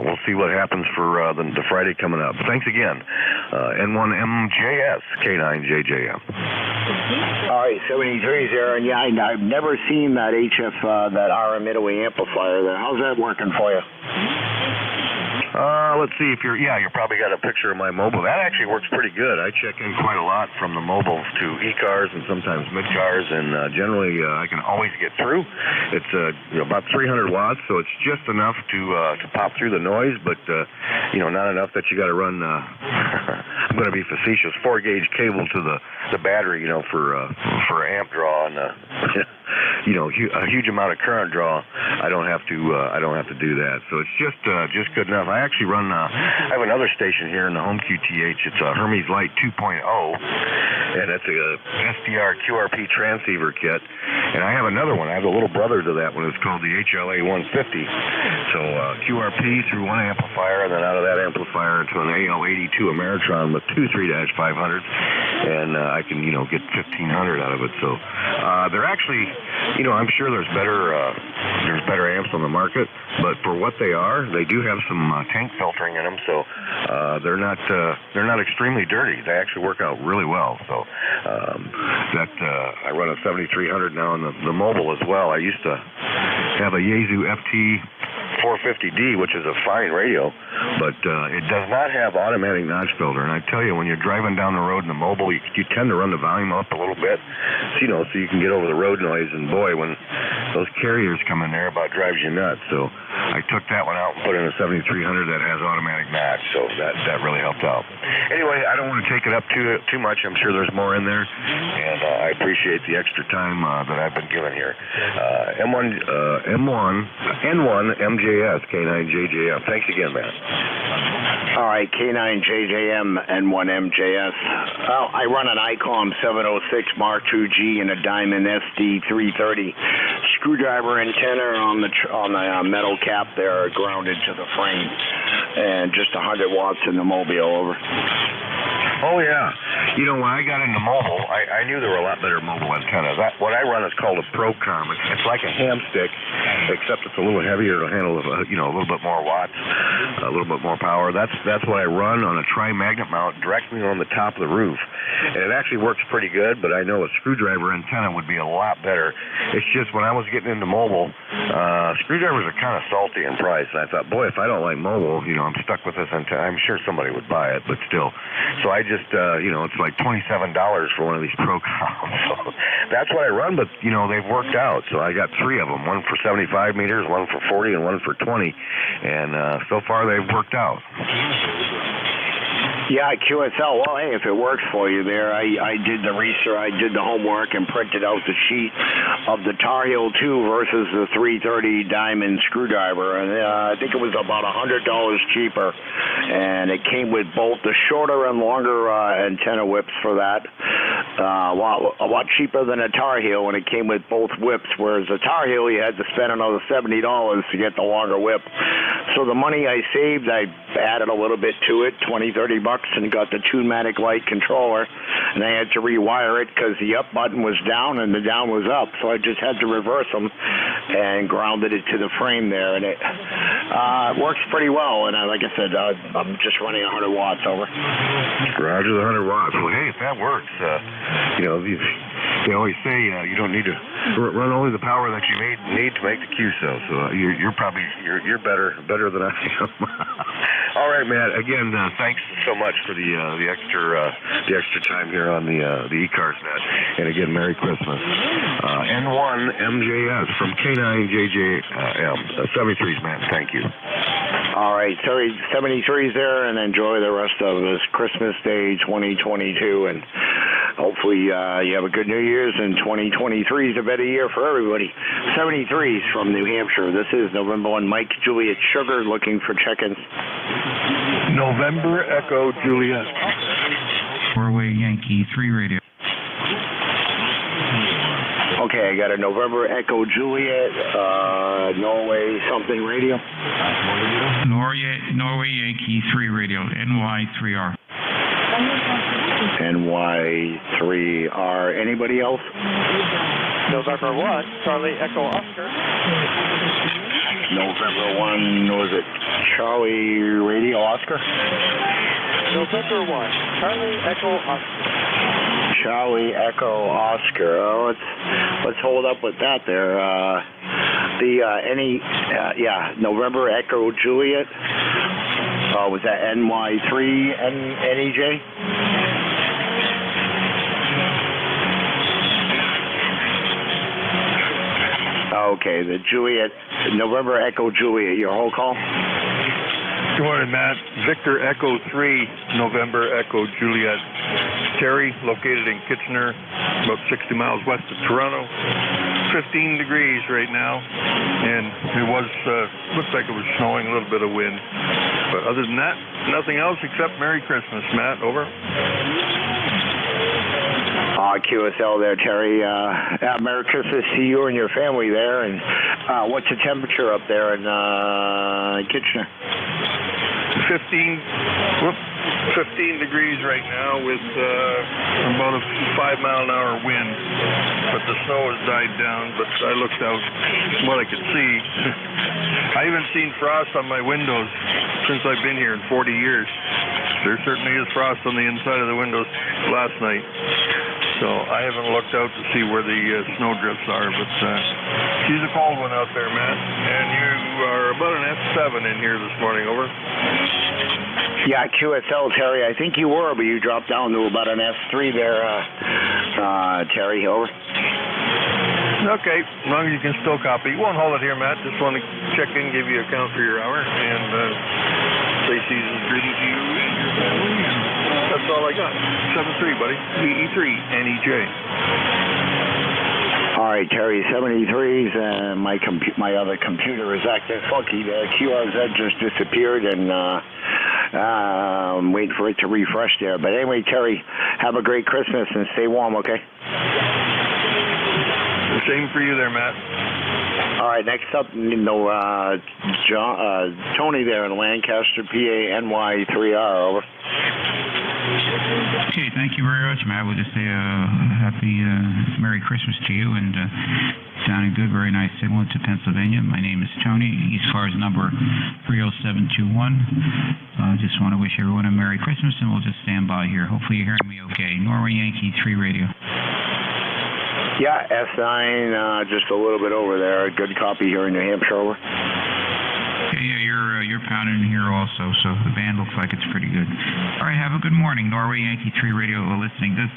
we'll see what happens for the Friday coming up. Thanks again. N1MJS, K9JJM. All right, 73 there, and yeah, I've never seen that HF, that RM Midway amplifier there. How's that working for you? Let's see if you probably got a picture of my mobile. That actually works pretty good. I check in quite a lot from the mobile to ECARS and sometimes mid-cars, and generally I can always get through. It's about 300 watts, so it's just enough to pop through the noise, but not enough that you got to run. I'm going to be facetious. 4-gauge cable to the battery, for amp draw and a huge amount of current draw. I don't have to do that. So it's just good enough. I actually run. I have another station here in the home QTH. It's a Hermes Light 2.0, and it's a SDR QRP transceiver kit. And I have another one. I have a little brother to that one. It's called the HLA 150. So QRP through one amplifier, and then out of that amplifier to an AL82 Ameritron with two 3-500s, and I can get 1500 out of it. So they're actually, I'm sure there's better amps on the market, but for what they are, they do have some tank filtering in them, so they're not extremely dirty. They actually work out really well. So I run a 7300 now on the mobile as well. I used to have a Yaesu FT 450D, which is a fine radio, but it does not have automatic notch filter. And I tell you, when you're driving down the road in the mobile, you tend to run the volume up a little bit, so you can get over the road noise. And boy, when those carriers come in there, about drives you nuts. So I took that one out and put in a 7300 that has automatic notch, so that really helped out. Anyway, I don't want to take it up too much. I'm sure there's more in there, and I appreciate the extra time that I've been given here. N1MJS, K9JJM. Thanks again, man. All right, K9JJM, N1MJS. Well, I run an ICOM 706 Mark II-G and a Diamond SD330 screwdriver antenna on the metal cap there, grounded to the frame, and just 100 watts in the mobile. Over. Oh, yeah. When I got into mobile, I knew there were a lot better mobile antennas. What I run is called a Procom. It's like a ham stick, except it's a little heavier to handle, a little bit more watts, a little bit more power. That's what I run on a tri-magnet mount directly on the top of the roof. And it actually works pretty good, but I know a screwdriver antenna would be a lot better. It's just when I was getting into mobile, screwdrivers are kind of salty in price. And I thought, boy, if I don't like mobile, I'm stuck with this antenna. I'm sure somebody would buy it, but still. So I just, it's like $27 for one of these Procoms. So that's what I run, but, they've worked out. So I got 3 of them, one for 75 meters, one for 40, and one for 20. And so far they've worked out. Yeah, QSL. Well, hey, if it works for you there, I did the research, I did the homework and printed out the sheet of the Tar Heel 2 versus the 330 Diamond screwdriver, and I think it was about $100 cheaper, and it came with both the shorter and longer antenna whips for that. A lot cheaper than a Tar Heel, and it came with both whips, whereas the Tar Heel you had to spend another $70 to get the longer whip. So the money I saved, I added a little bit to it, $20-30, and got the Tunematic Lite controller, and I had to rewire it because the up button was down and the down was up, so I just had to reverse them and grounded it to the frame there, and it works pretty well. And like I said, I'm just running 100 watts over. Roger the 100 watts. Well, hey, if that works, they always say you don't need to run only the power that you need to make the Q cell. So you're probably better than I am. All right, Matt. Again, thanks so much for the extra time here on the ECARS net. And again, Merry Christmas. N1MJS from K9JJM 73s, Matt. Thank you. All right, 73s there, and enjoy the rest of this Christmas Day 2022, and hopefully you have a good New Year's, and 2023 is a better year for everybody. 73s from New Hampshire. This is November 1 Mike Juliet Sugar looking for check-ins. November Echo Juliet. Norway Yankee 3 radio. Okay, I got a November Echo Juliet, Norway something radio. Norway Yankee 3 radio, NY3R. NY3R. Anybody else? November 1, Charlie Echo Oscar. November 1, was it Charlie Radio Oscar? November 1, Charlie Echo Oscar. Charlie Echo Oscar. Oh, let's hold up with that there. November Echo Juliet. Was that NY3 NEJ? Okay, the Juliet, November Echo Juliet, your whole call? Good morning, Matt. Victor Echo 3, November Echo Juliet. Terry, located in Kitchener, about 60 miles west of Toronto. 15 degrees right now, and it was, looks like it was snowing, a little bit of wind. But other than that, nothing else except Merry Christmas, Matt. Over. QSL there, Terry. Merry Christmas to you and your family there. And what's the temperature up there in Kitchener? 15 degrees right now with about a 5-mile-an-hour wind. But the snow has died down, but I looked out what I could see. I haven't seen frost on my windows since I've been here in 40 years. There certainly is frost on the inside of the windows last night. So I haven't looked out to see where the snow drifts are, but she's a cold one out there, Matt. And you are about an F7 in here this morning, over. Yeah, QSL, Terry, I think you were, but you dropped down to about an F3 there, Terry, over. Okay, as long as you can still copy. You won't hold it here, Matt. Just want to check in, give you a count for your hour, and say season's greeting to you and your family. That's all I got. 7-3, buddy. VE3, NEJ. All right, Terry, 73s, and my other computer is acting funky. The QRZ just disappeared, and I'm waiting for it to refresh there. But anyway, Terry, have a great Christmas and stay warm, okay? The same for you there, Matt. All right, next up, Tony there in Lancaster, PA, NY3R, over. Okay, thank you very much, Matt. We'll just say a happy Merry Christmas to you, and sounding good, very nice signal to Pennsylvania. My name is Tony, ECARS number 30721. Just want to wish everyone a Merry Christmas, and we'll just stand by here. Hopefully you're hearing me okay. Norway Yankee 3 radio. Yeah, S9, just a little bit over there. Good copy here in New Hampshire, over. Yeah, you're pounding here also, so the band looks like it's pretty good. All right, have a good morning. Norway Yankee 3 radio listening. Does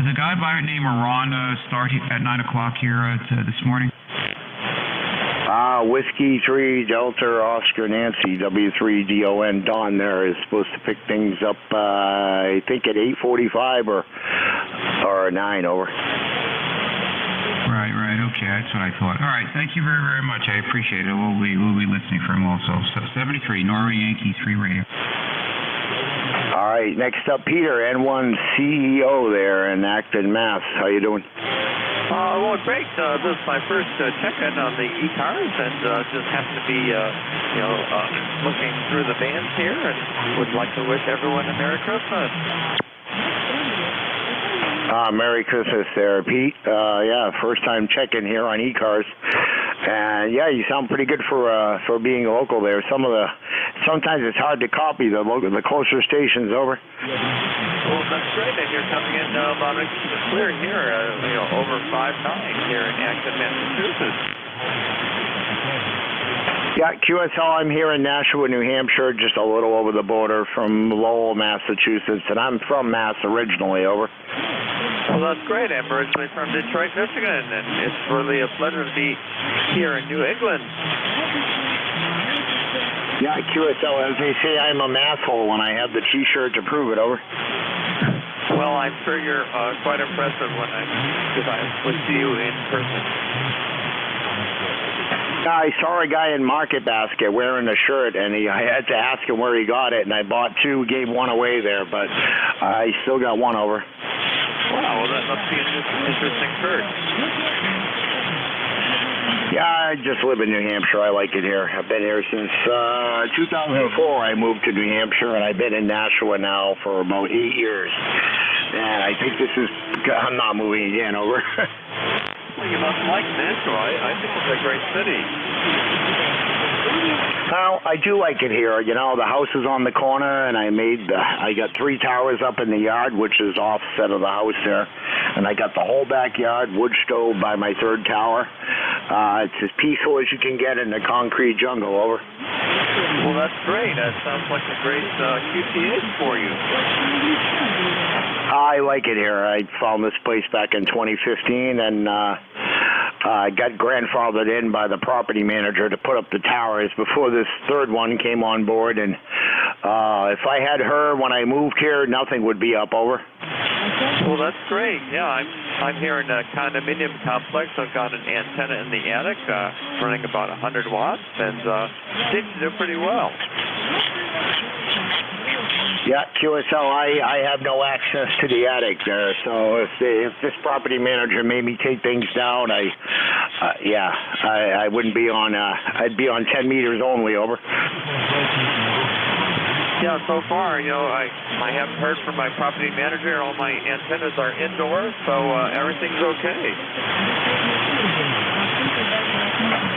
a guy by the name of Ron start at 9 o'clock here this morning? Whiskey 3 Delta Oscar Nancy W3DON Don there is supposed to pick things up, I think at 8:45 or 9 over. Right. Okay, that's what I thought. All right, thank you very, very much. I appreciate it. We'll be listening for him also. So 73 Norway Yankee 3 radio. All right, next up, Peter, N1 CEO there in Acton, Mass. How you doing? Well, great. This is my first check-in on the ECARS, and just happen to be, looking through the bands here, and would like to wish everyone a Merry Christmas. Merry Christmas there, Pete. Yeah, first time checking here on ECARS. And yeah, you sound pretty good for being local there. Sometimes it's hard to copy the closer stations over. Well, that's great, and you're coming in about clear here, over 5.9 here in Acton, Massachusetts. Yeah, QSL, I'm here in Nashua, New Hampshire, just a little over the border from Lowell, Massachusetts, and I'm from Mass originally, over. Well, that's great. I'm originally from Detroit, Michigan, and it's really a pleasure to be here in New England. Yeah, QSL, as they say, I'm a masshole when I have the T-shirt to prove it, over. Well, I'm sure you're quite impressive if I would see you in person. I saw a guy in Market Basket wearing a shirt, and I had to ask him where he got it, and I bought two, gave one away there, but I still got one, over. Wow, well, that must be an interesting shirt. Yeah, I just live in New Hampshire. I like it here. I've been here since 2004. I moved to New Hampshire, and I've been in Nashua now for about 8 years. And I think I'm not moving again, over. Well, you must like Nashua. I think it's a great city. Well, I do like it here. The house is on the corner, and I got 3 towers up in the yard, which is offset of the house there. And I got the whole backyard, wood stove by my 3rd tower. It's as peaceful as you can get in the concrete jungle, over. Well, that's great. That sounds like a great QTH for you. I like it here. I found this place back in 2015, and I got grandfathered in by the property manager to put up the towers before this 3rd one came on board. And if I had her when I moved here, nothing would be up, over. Well, that's great. Yeah, I'm here in a condominium complex. I've got an antenna in the attic running about 100 watts, and seems to do pretty well. Yeah, QSL, I have no access to the attic there, so if this property manager made me take things down, I wouldn't be on, I'd be on 10 meters only, over. Yeah, so far, I haven't heard from my property manager. All my antennas are indoors, so everything's okay.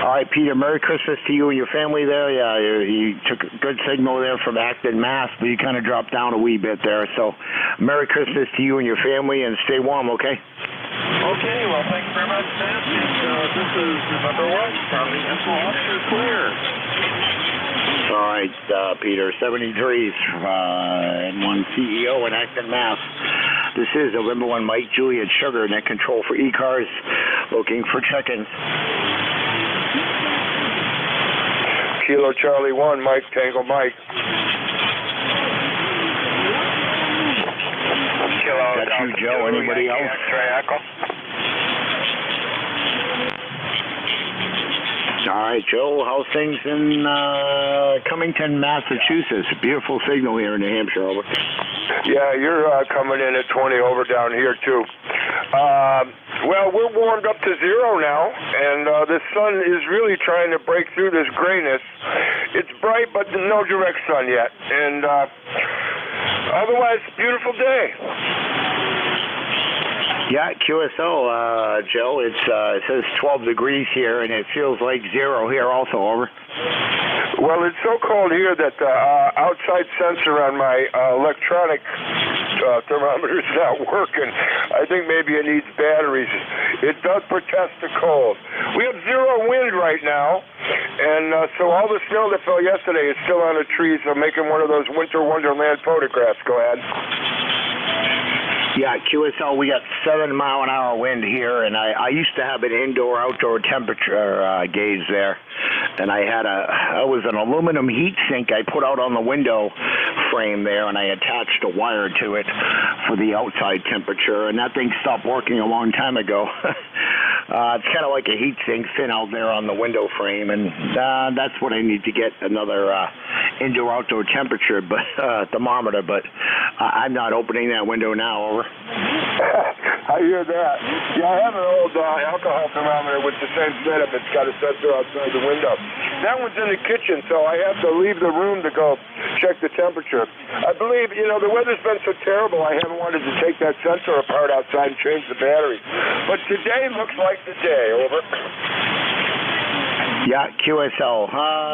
All right, Peter, Merry Christmas to you and your family there. Yeah, you took a good signal there from Acton, Mass, but you kind of dropped down a wee bit there. So Merry Christmas to you and your family, and stay warm, okay? Okay, well, thanks very much, Sam. And this is number 1 from the Info Officer Clear. All right, Peter, 73's N1 CEO in Acton, Mass. This is November 1 Mike Juliet Sugar, net control for ECARS, looking for check-ins. Kilo Charlie 1, Mike Tango Mike. Kilo Got you, Joe. Anybody else? All right, Joe, how's things in Cummington, Massachusetts? Beautiful signal here in New Hampshire, over. Yeah, you're coming in at 20 over down here, too. Well, we're warmed up to 0 now, and the sun is really trying to break through this grayness. It's bright, but no direct sun yet. And otherwise, beautiful day. Yeah, QSL, Joe, it says 12 degrees here, and it feels like 0 here also, over. Well, it's so cold here that the outside sensor on my electronic thermometer is not working. I think maybe it needs batteries. It does protest the cold. We have 0 wind right now, and so all the snow that fell yesterday is still on the trees, so making one of those winter wonderland photographs. Go ahead. Yeah, QSL, we got 7-mile-an-hour wind here, and I used to have an indoor-outdoor temperature gauge there, and it was an aluminum heat sink I put out on the window frame there, and I attached a wire to it for the outside temperature, and that thing stopped working a long time ago. It's kind of like a heat sink fin out there on the window frame, and that's what I need to get, another indoor-outdoor temperature thermometer, but I'm not opening that window now. Over. I hear that. Yeah, I have an old alcohol thermometer with the same setup. It's got a sensor outside the window. That one's in the kitchen, so I have to leave the room to go check the temperature. I believe, the weather's been so terrible, I haven't wanted to take that sensor apart outside and change the battery. But today looks like the day. Over. Yeah, QSL.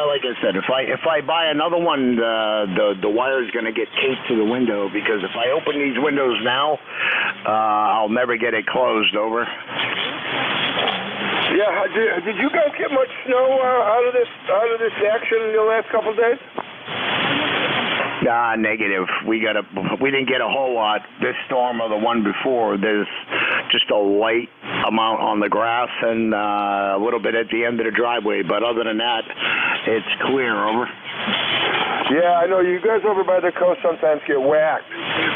Like I said, if I buy another one, the wire's going to get taped to the window, because if I open these windows now, I'll never get it closed. Over. Yeah. Did you guys get much snow out of this action in the last couple of days? Negative. We didn't get a whole lot. This storm or the one before, there's just a light amount on the grass and a little bit at the end of the driveway. But other than that, it's clear. Over. Yeah, I know you guys over by the coast sometimes get whacked,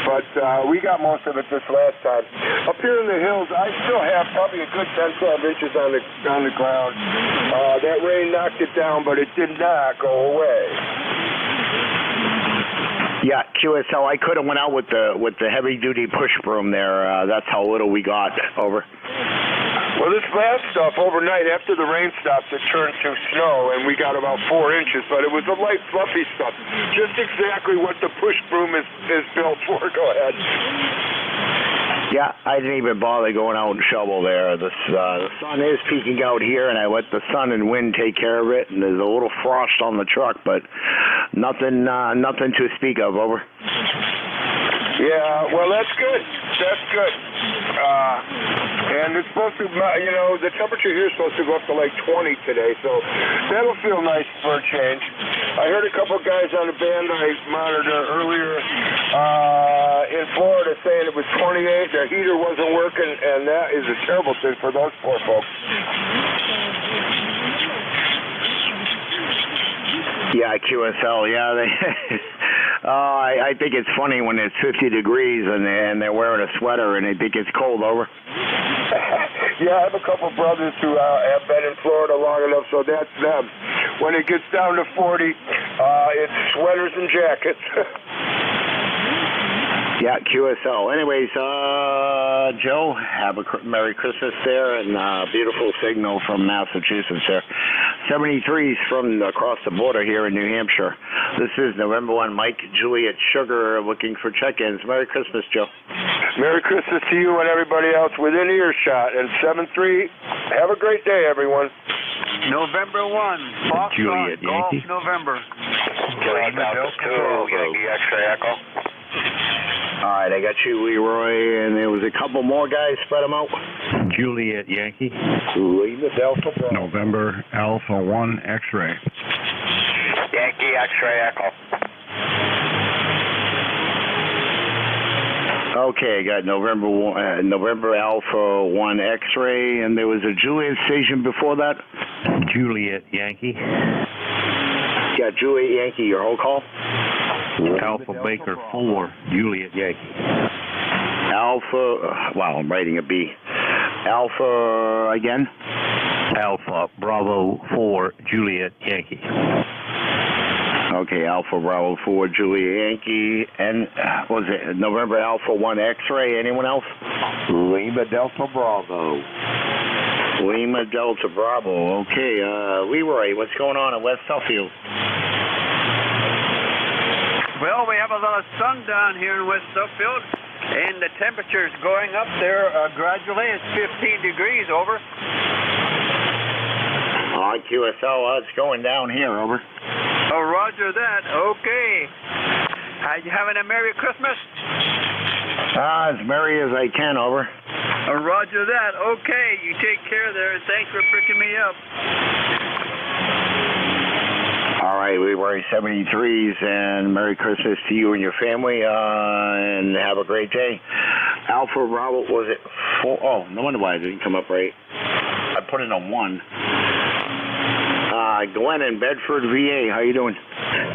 but we got most of it this last time. Up here in the hills, I still have probably a good 10, 12 inches on the ground. That rain knocked it down, but it did not go away. Yeah, QSL, I could have went out with the heavy-duty push broom there. That's how little we got. Over. Well, this last stuff overnight, after the rain stopped, it turned to snow, and we got about 4 inches, but it was a light, fluffy stuff. Just exactly what the push broom is built for. Go ahead. Yeah, I didn't even bother going out and shovel there. The sun is peeking out here, and I let the sun and wind take care of it, and there's a little frost on the truck, but nothing to speak of. Over. Yeah, well, that's good. That's good. And it's supposed to, the temperature here is supposed to go up to like 20 today, so that'll feel nice for a change. I heard a couple guys on the band I monitored earlier in Florida saying it was 28, their heater wasn't working, and that is a terrible thing for those poor folks. Yeah, QSL. Yeah, I think it's funny when it's 50 degrees and they're wearing a sweater and they think it's cold. Over. Yeah, I have a couple brothers who have been in Florida long enough, so that's them. When it gets down to 40, it's sweaters and jackets. Yeah, QSL. Anyways, Joe, have a Merry Christmas there, and beautiful signal from Massachusetts there. 73s from across the border here in New Hampshire. This is November 1, Mike, Juliet, Sugar, looking for check-ins. Merry Christmas, Joe. Merry Christmas to you and everybody else within earshot. And 73, have a great day, everyone. November 1, Foxtrot, Golf, Yankee. November. Yankee X-ray Echo. All right, I got you, Leroy, and there was a couple more guys. Spread them out. Juliet Yankee. Lima Delta Bravo. November Alpha 1 X-ray. Yankee X-ray Echo. Okay, I got November Alpha 1 X-ray, and there was a Juliet station before that. Juliet Yankee. Yeah, Juliet Yankee, your whole call? Alpha Baker 4, Juliet Yankee. Alpha, wow, I'm writing a B. Alpha again? Alpha Bravo 4, Juliet Yankee. Okay, Alpha Bravo 4, Juliet Yankee. And was it November Alpha 1 X-ray? Anyone else? Lima Delta Bravo. Lima Delta Bravo. Okay, Leroy, what's going on in West Suffield? Well, we have a lot of sun down here in West Suffield, and the temperature's going up there gradually. It's 15 degrees. Over. QSL, it's going down here. Over. Oh, roger that. Okay. Are you having a Merry Christmas? As merry as I can. Over. Roger that. Okay, you take care there, and thanks for picking me up. All right, we were 73s, and Merry Christmas to you and your family, and have a great day. Alpha Bravo, was it 4? Oh, no wonder why it didn't come up right. I put in a 1. Glenn in Bedford, VA. How you doing?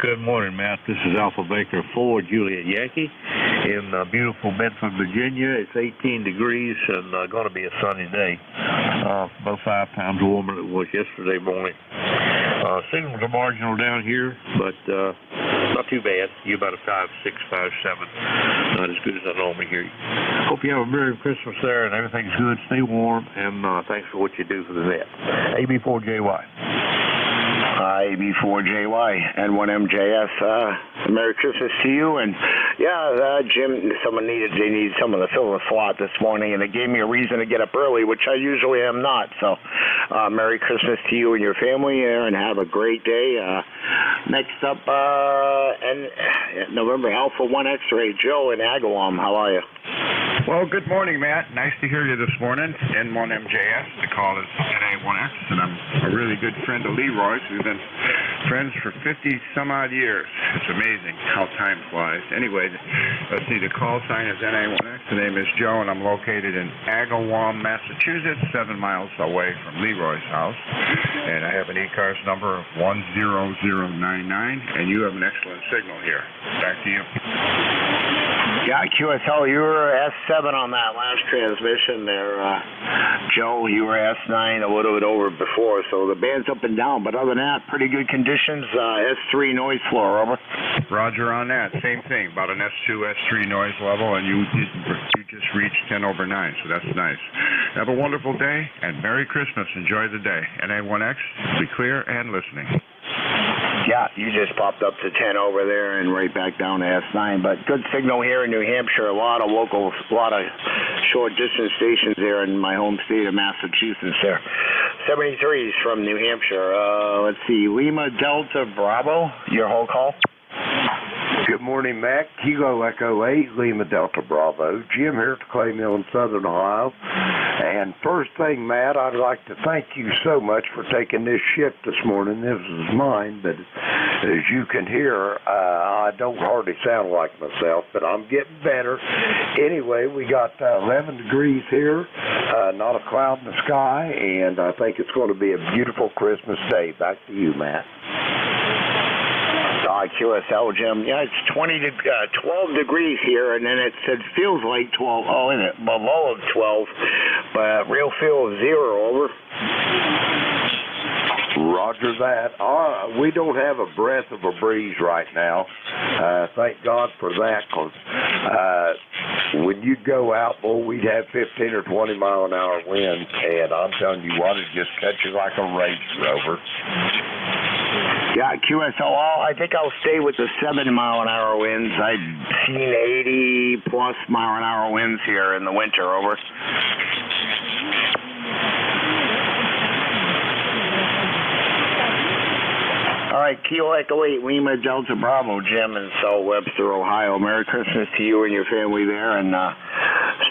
Good morning, Matt. This is Alpha Baker 4, Juliet Yankee, in beautiful Bedford, Virginia. It's 18 degrees and going to be a sunny day. About 5 times warmer than it was yesterday morning. Signals are marginal down here, but not too bad. You're about a 5, 6, 5, 7. Not as good as I normally hear you. Hope you have a Merry Christmas there and everything's good. Stay warm, and thanks for what you do for the vet. AB4JY. AB4JY, N1MJS. Merry Christmas to you. And yeah, Jim, they needed someone to fill the slot this morning, and they gave me a reason to get up early, which I usually am not. So, Merry Christmas to you and your family there, and have a great day. Next up, November Alpha 1 X-Ray, Joe in Agawam. How are you? Well, good morning, Matt. Nice to hear you this morning. N1MJS. The call is NA1X, and I'm a really good friend of Leroy's. We've been friends for 50-some-odd years. It's amazing how time flies. Anyway, let's see. The call sign is NA1X. The name is Joe, and I'm located in Agawam, Massachusetts, 7 miles away from Leroy's house. And I have an ECARS number of 10099, and you have an excellent signal here. Back to you. Yeah, QSL, you were S7 on that last transmission there. Joe, you were S9, a little bit over before, so the band's up and down. But other than that, pretty good conditions. S3 noise floor, over. Roger on that. Same thing, about an S2, S3 noise level, and you just reached 10 over 9, so that's nice. Have a wonderful day, and Merry Christmas. Enjoy the day. NA1X, be clear and listening. Yeah, you just popped up to 10 over there and right back down to S9. But good signal here in New Hampshire. A lot of locals, a lot of short distance stations there in my home state of Massachusetts there. 73s from New Hampshire. Let's see, Lima Delta Bravo, your whole call? Good morning, Mac. Kilo Echo 8, Lima Delta Bravo. Jim here at the Clay Mill in Southern Ohio. And first thing, Matt, I'd like to thank you so much for taking this shift this morning. This is mine, but as you can hear, I don't hardly sound like myself, but I'm getting better. Anyway, we got 11 degrees here, not a cloud in the sky, and I think it's going to be a beautiful Christmas day. Back to you, Matt. QSL, Jim. Yeah, it's 12 degrees here, and then it said feels like 12. Oh, isn't it? Below of 12, but real feel of 0, over. Roger that. We don't have a breath of a breeze right now. Thank God for that, because when you go out, boy, we'd have 15 or 20 mile an hour winds, and I'm telling you what, it just cuts you like a Range Rover. Yeah, QSL, I think I'll stay with the 7-mile-an-hour winds. I've seen 80-plus mile-an-hour winds here in the winter, over. All right, Kilo Echo 8, Lima Delta Bravo, Jim in South Webster, Ohio. Merry Christmas to you and your family there, and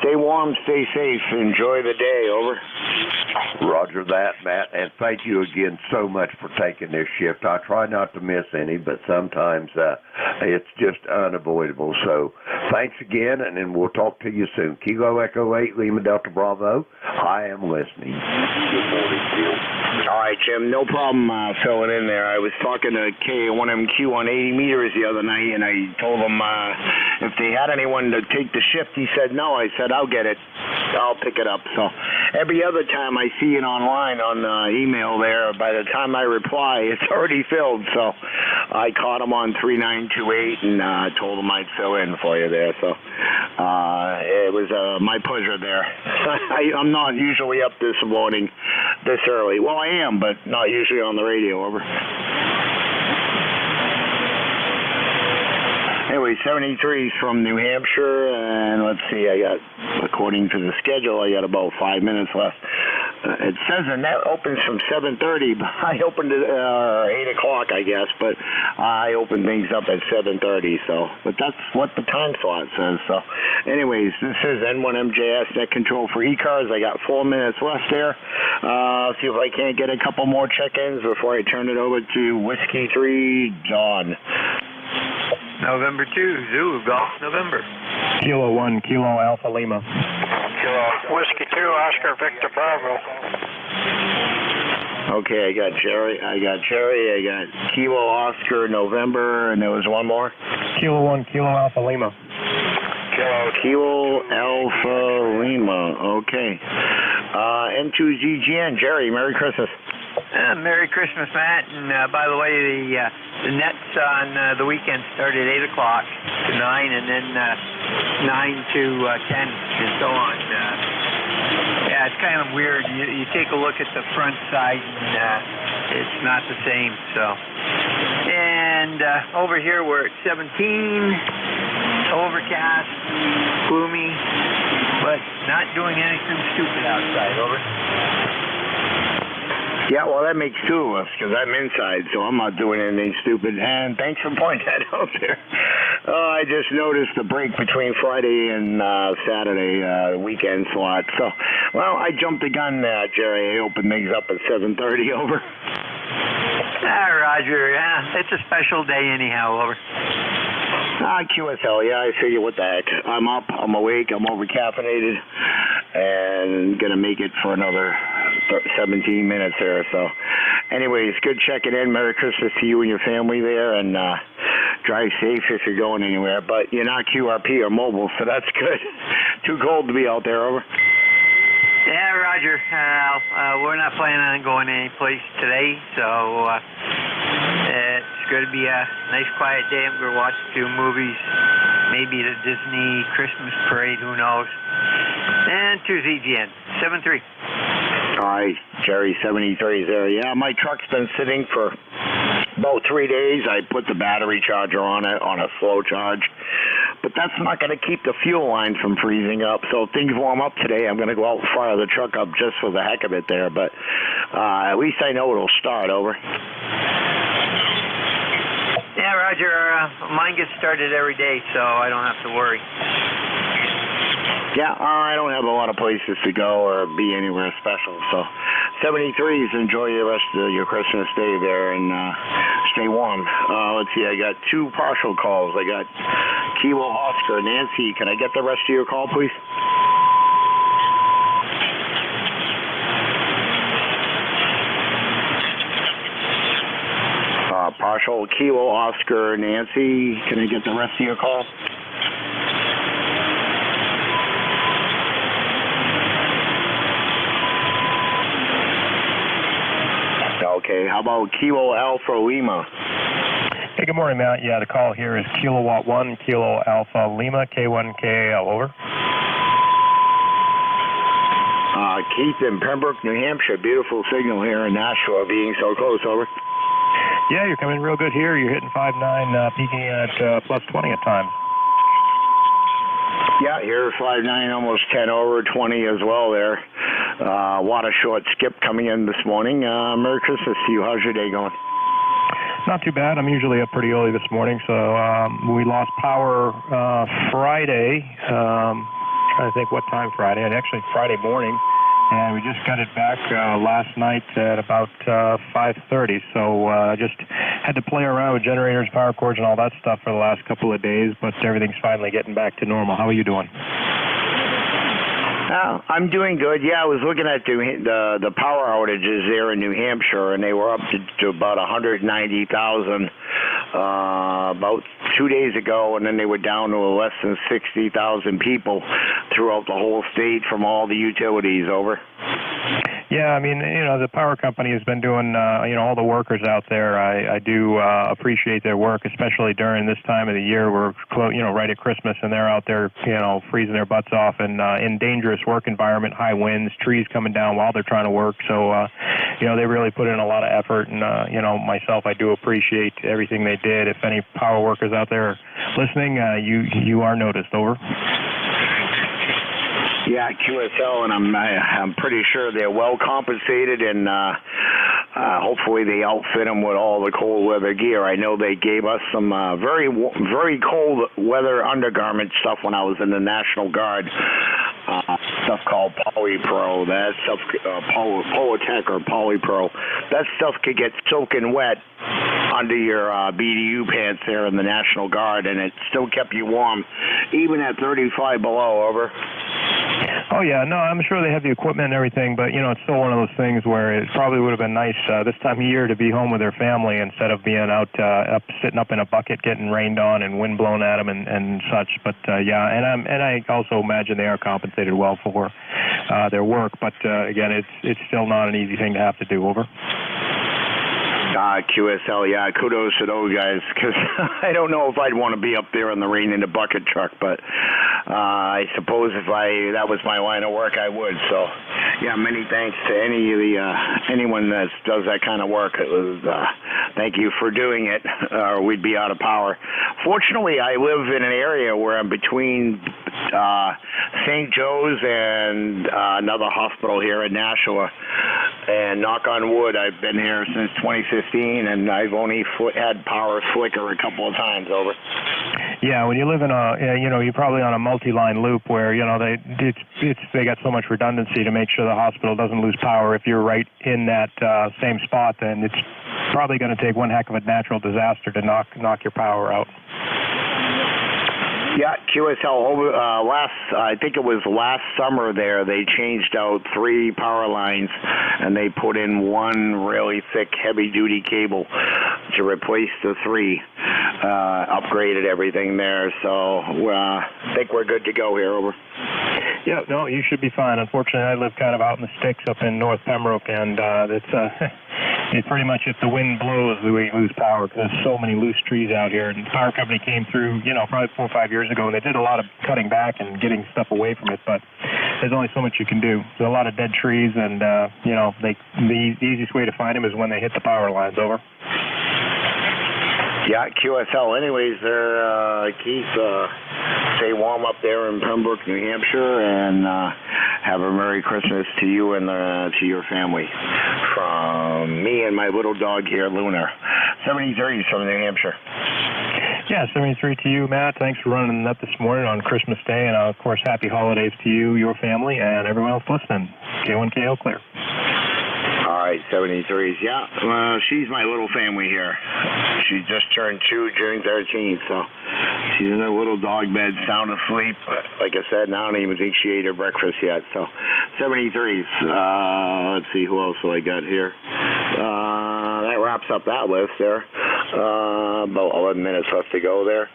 stay warm, stay safe, enjoy the day, over. Roger that, Matt, and thank you again so much for taking this shift. I try not to miss any, but sometimes it's just unavoidable. So thanks again, and then we'll talk to you soon. Kilo Echo 8, Lima Delta Bravo, I am listening. Good morning, Jim. All right, Jim, no problem filling in there. I was talking to K1MQ on 80 meters the other night, and I told him if they had anyone to take the shift. He said no. I said, I'll get it. I'll pick it up. So every other time I see it online on email there, by the time I reply, it's already filled. So I caught him on 3928 and told him I'd fill in for you there. So it was my pleasure there. I'm not usually up this morning, this early. Well, I am, but not usually on the radio, over. Anyway, 73s from New Hampshire, and let's see, I got, according to the schedule, I got about 5 minutes left. It says the net opens from 7:30, but I opened it 8 o'clock, I guess, but I opened things up at 7:30, so, but that's what the time slot says, so. Anyways, this is N1MJS Net Control for ECARS. I got 4 minutes left there. See if I can't get a couple more check-ins before I turn it over to Whiskey 3, Dawn. November 2, Zulu, Golf, November. Kilo 1, Kilo Alpha Lima. Kilo Whiskey 2, Oscar Victor Bravo. Okay, I got Jerry. I got Kilo Oscar November, and there was one more. Kilo 1, Kilo Alpha Lima. Kilo Alpha Lima. Okay. N2ZGN. Jerry, Merry Christmas. Merry Christmas, Matt. And by the way, the nets on the weekend started at 8 o'clock to 9, and then 9 to 10, and so on. Yeah, it's kind of weird. You take a look at the front side, and it's not the same. So, and over here we're at 17, overcast, gloomy, but not doing anything stupid outside. Over. Yeah, well, that makes two of us because I'm inside, so I'm not doing anything stupid. And thanks for pointing that out there. I just noticed the break between Friday and Saturday weekend slot. So, well, I jumped the gun, Jerry. I opened things up at 7:30. Over. Roger. Yeah, it's a special day anyhow. Over. QSL, yeah, I figure what the heck. I'm up, I'm awake, I'm over-caffeinated, and going to make it for another 17 minutes there. So, anyways, good checking in. Merry Christmas to you and your family there, and drive safe if you're going anywhere. But you're not QRP or mobile, so that's good. Too cold to be out there. Over. Yeah, Roger. We're not planning on going any place today, so it's going to be a nice quiet day. I'm going to watch a few movies, maybe the Disney Christmas parade, who knows. And 2ZGN, 7-3. All right, Jerry, 73 is there. Yeah, my truck's been sitting for about 3 days. I put the battery charger on it on a slow charge, but that's not going to keep the fuel line from freezing up. So if things warm up today, I'm going to go out and fire the truck up just for the heck of it there. But at least I know it'll start. Over. Yeah, Roger. Mine gets started every day, so I don't have to worry. Yeah, I don't have a lot of places to go or be anywhere special. So 73s, enjoy the rest of your Christmas day there and stay warm. Let's see, I got two partial calls. I got Kilo Oscar. Nancy, can I get the rest of your call, please? Partial Kilo Oscar. Nancy, can I get the rest of your call? Okay, how about Kilo Alpha Lima? Hey, good morning, Matt. Yeah, the call here is Kilowatt 1, Kilo Alpha Lima, K1KAL, over. Keith in Pembroke, New Hampshire. Beautiful signal here in Nashua, being so close, over. Yeah, you're coming real good here. You're hitting 5.9, peaking at plus 20 at times. Yeah, here 5.9, almost 10 over, 20 as well there. Water short skip coming in this morning. Merry Christmas to you. How's your day going? Not too bad. I'm usually up pretty early this morning, so we lost power Friday. Trying to think what time Friday. Actually, Friday morning. And we just got it back last night at about 5:30. So I just had to play around with generators, power cords, and all that stuff for the last couple of days. But everything's finally getting back to normal. How are you doing? I'm doing good. Yeah, I was looking at the power outages there in New Hampshire, and they were up to about 190,000 about 2 days ago, and then they were down to less than 60,000 people throughout the whole state from all the utilities. Over. Yeah, I mean, the power company has been doing, all the workers out there. I do appreciate their work, especially during this time of the year. We're, right at Christmas, and they're out there, freezing their butts off and in dangerous work environment, high winds, trees coming down while they're trying to work. So, they really put in a lot of effort. And, myself, I do appreciate everything they did. If any power workers out there are listening, you are noticed. Over. Yeah, QSL, and I'm pretty sure they're well compensated, and hopefully they outfit them with all the cold weather gear. I know they gave us some very cold weather undergarment stuff when I was in the National Guard. Stuff called Polypro. That stuff, Polytech or Polypro. That stuff could get soaking wet under your BDU pants there in the National Guard, and it still kept you warm, even at 35 below. Over. Oh, yeah. No, I'm sure they have the equipment and everything, but, you know, it's still one of those things where it probably would have been nice this time of year to be home with their family instead of being out sitting up in a bucket getting rained on and wind blown at them and such. But, yeah, and I also imagine they are compensated well for their work. But, again, it's still not an easy thing to have to do. Over. QSL, yeah, kudos to those guys, because I don't know if I'd want to be up there in the rain in the bucket truck, but I suppose if that was my line of work, I would. So, yeah, many thanks to anyone that does that kind of work. It was thank you for doing it, or we'd be out of power. Fortunately, I live in an area where I'm between St. Joe's and another hospital here in Nashua, and knock on wood, I've been here since 2015, and I've only had power flicker a couple of times. Over. Yeah, when you live in you're probably on a multi-line loop where, they got so much redundancy to make sure the hospital doesn't lose power. If you're right in that same spot, then it's probably going to take one heck of a natural disaster to knock your power out. Yeah, QSL, I think it was last summer there, they changed out 3 power lines, and they put in 1 really thick, heavy-duty cable to replace the 3. Upgraded everything there, so I think we're good to go here. Over. Yeah, no, you should be fine. Unfortunately, I live kind of out in the sticks up in North Pembroke, and it's pretty much if the wind blows, we lose power because there's so many loose trees out here. And the power company came through, probably 4 or 5 years ago, and they did a lot of cutting back and getting stuff away from it, but there's only so much you can do. There's a lot of dead trees, and, the easiest way to find them is when they hit the power lines. Over. Yeah, QSL. Anyways, Keith, stay warm up there in Pembroke, New Hampshire, and have a Merry Christmas to you and to your family. From me and my little dog here, Lunar. 73 from New Hampshire. Yeah, 73 to you, Matt. Thanks for running that this morning on Christmas Day, and of course, happy holidays to you, your family, and everyone else listening. K1KO clear. All right, 73s. Yeah, she's my little family here. She just turned 2 June 13th, so she's in her little dog bed, sound asleep. Like I said, I don't even think she ate her breakfast yet. So 73s. Let's see, who else do I got here? That wraps up that list there. About 11 minutes left to go there.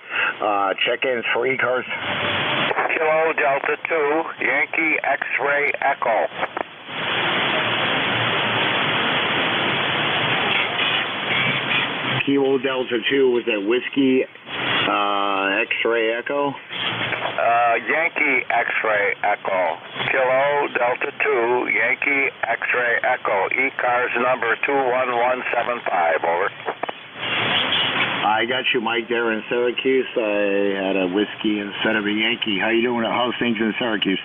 Check-ins for ECARS. Kilo Delta 2, Yankee X-Ray Echo. Kilo Delta 2, was that Whiskey X-Ray Echo? Yankee X-Ray Echo. Kilo Delta 2, Yankee X-Ray Echo. ECARS number 21175, over. I got you, Mike, there in Syracuse. I had a whiskey instead of a Yankee. How you doing? How's things in Syracuse?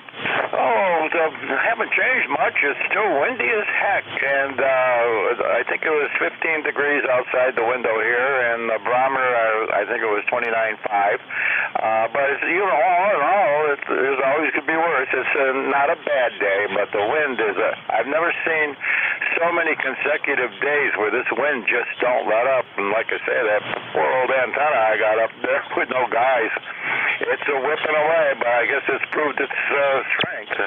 Oh, haven't changed much. It's still windy as heck, and I think it was 15 degrees outside the window here, and the barometer, I think it was 29.5. But it's, all in all, it always could be worse. It's not a bad day, but the wind is I've never seen so many consecutive days where this wind just don't let up. And like I say, that poor old antenna I got up there with no guys, it's a whipping away, but I guess it's proved its strength.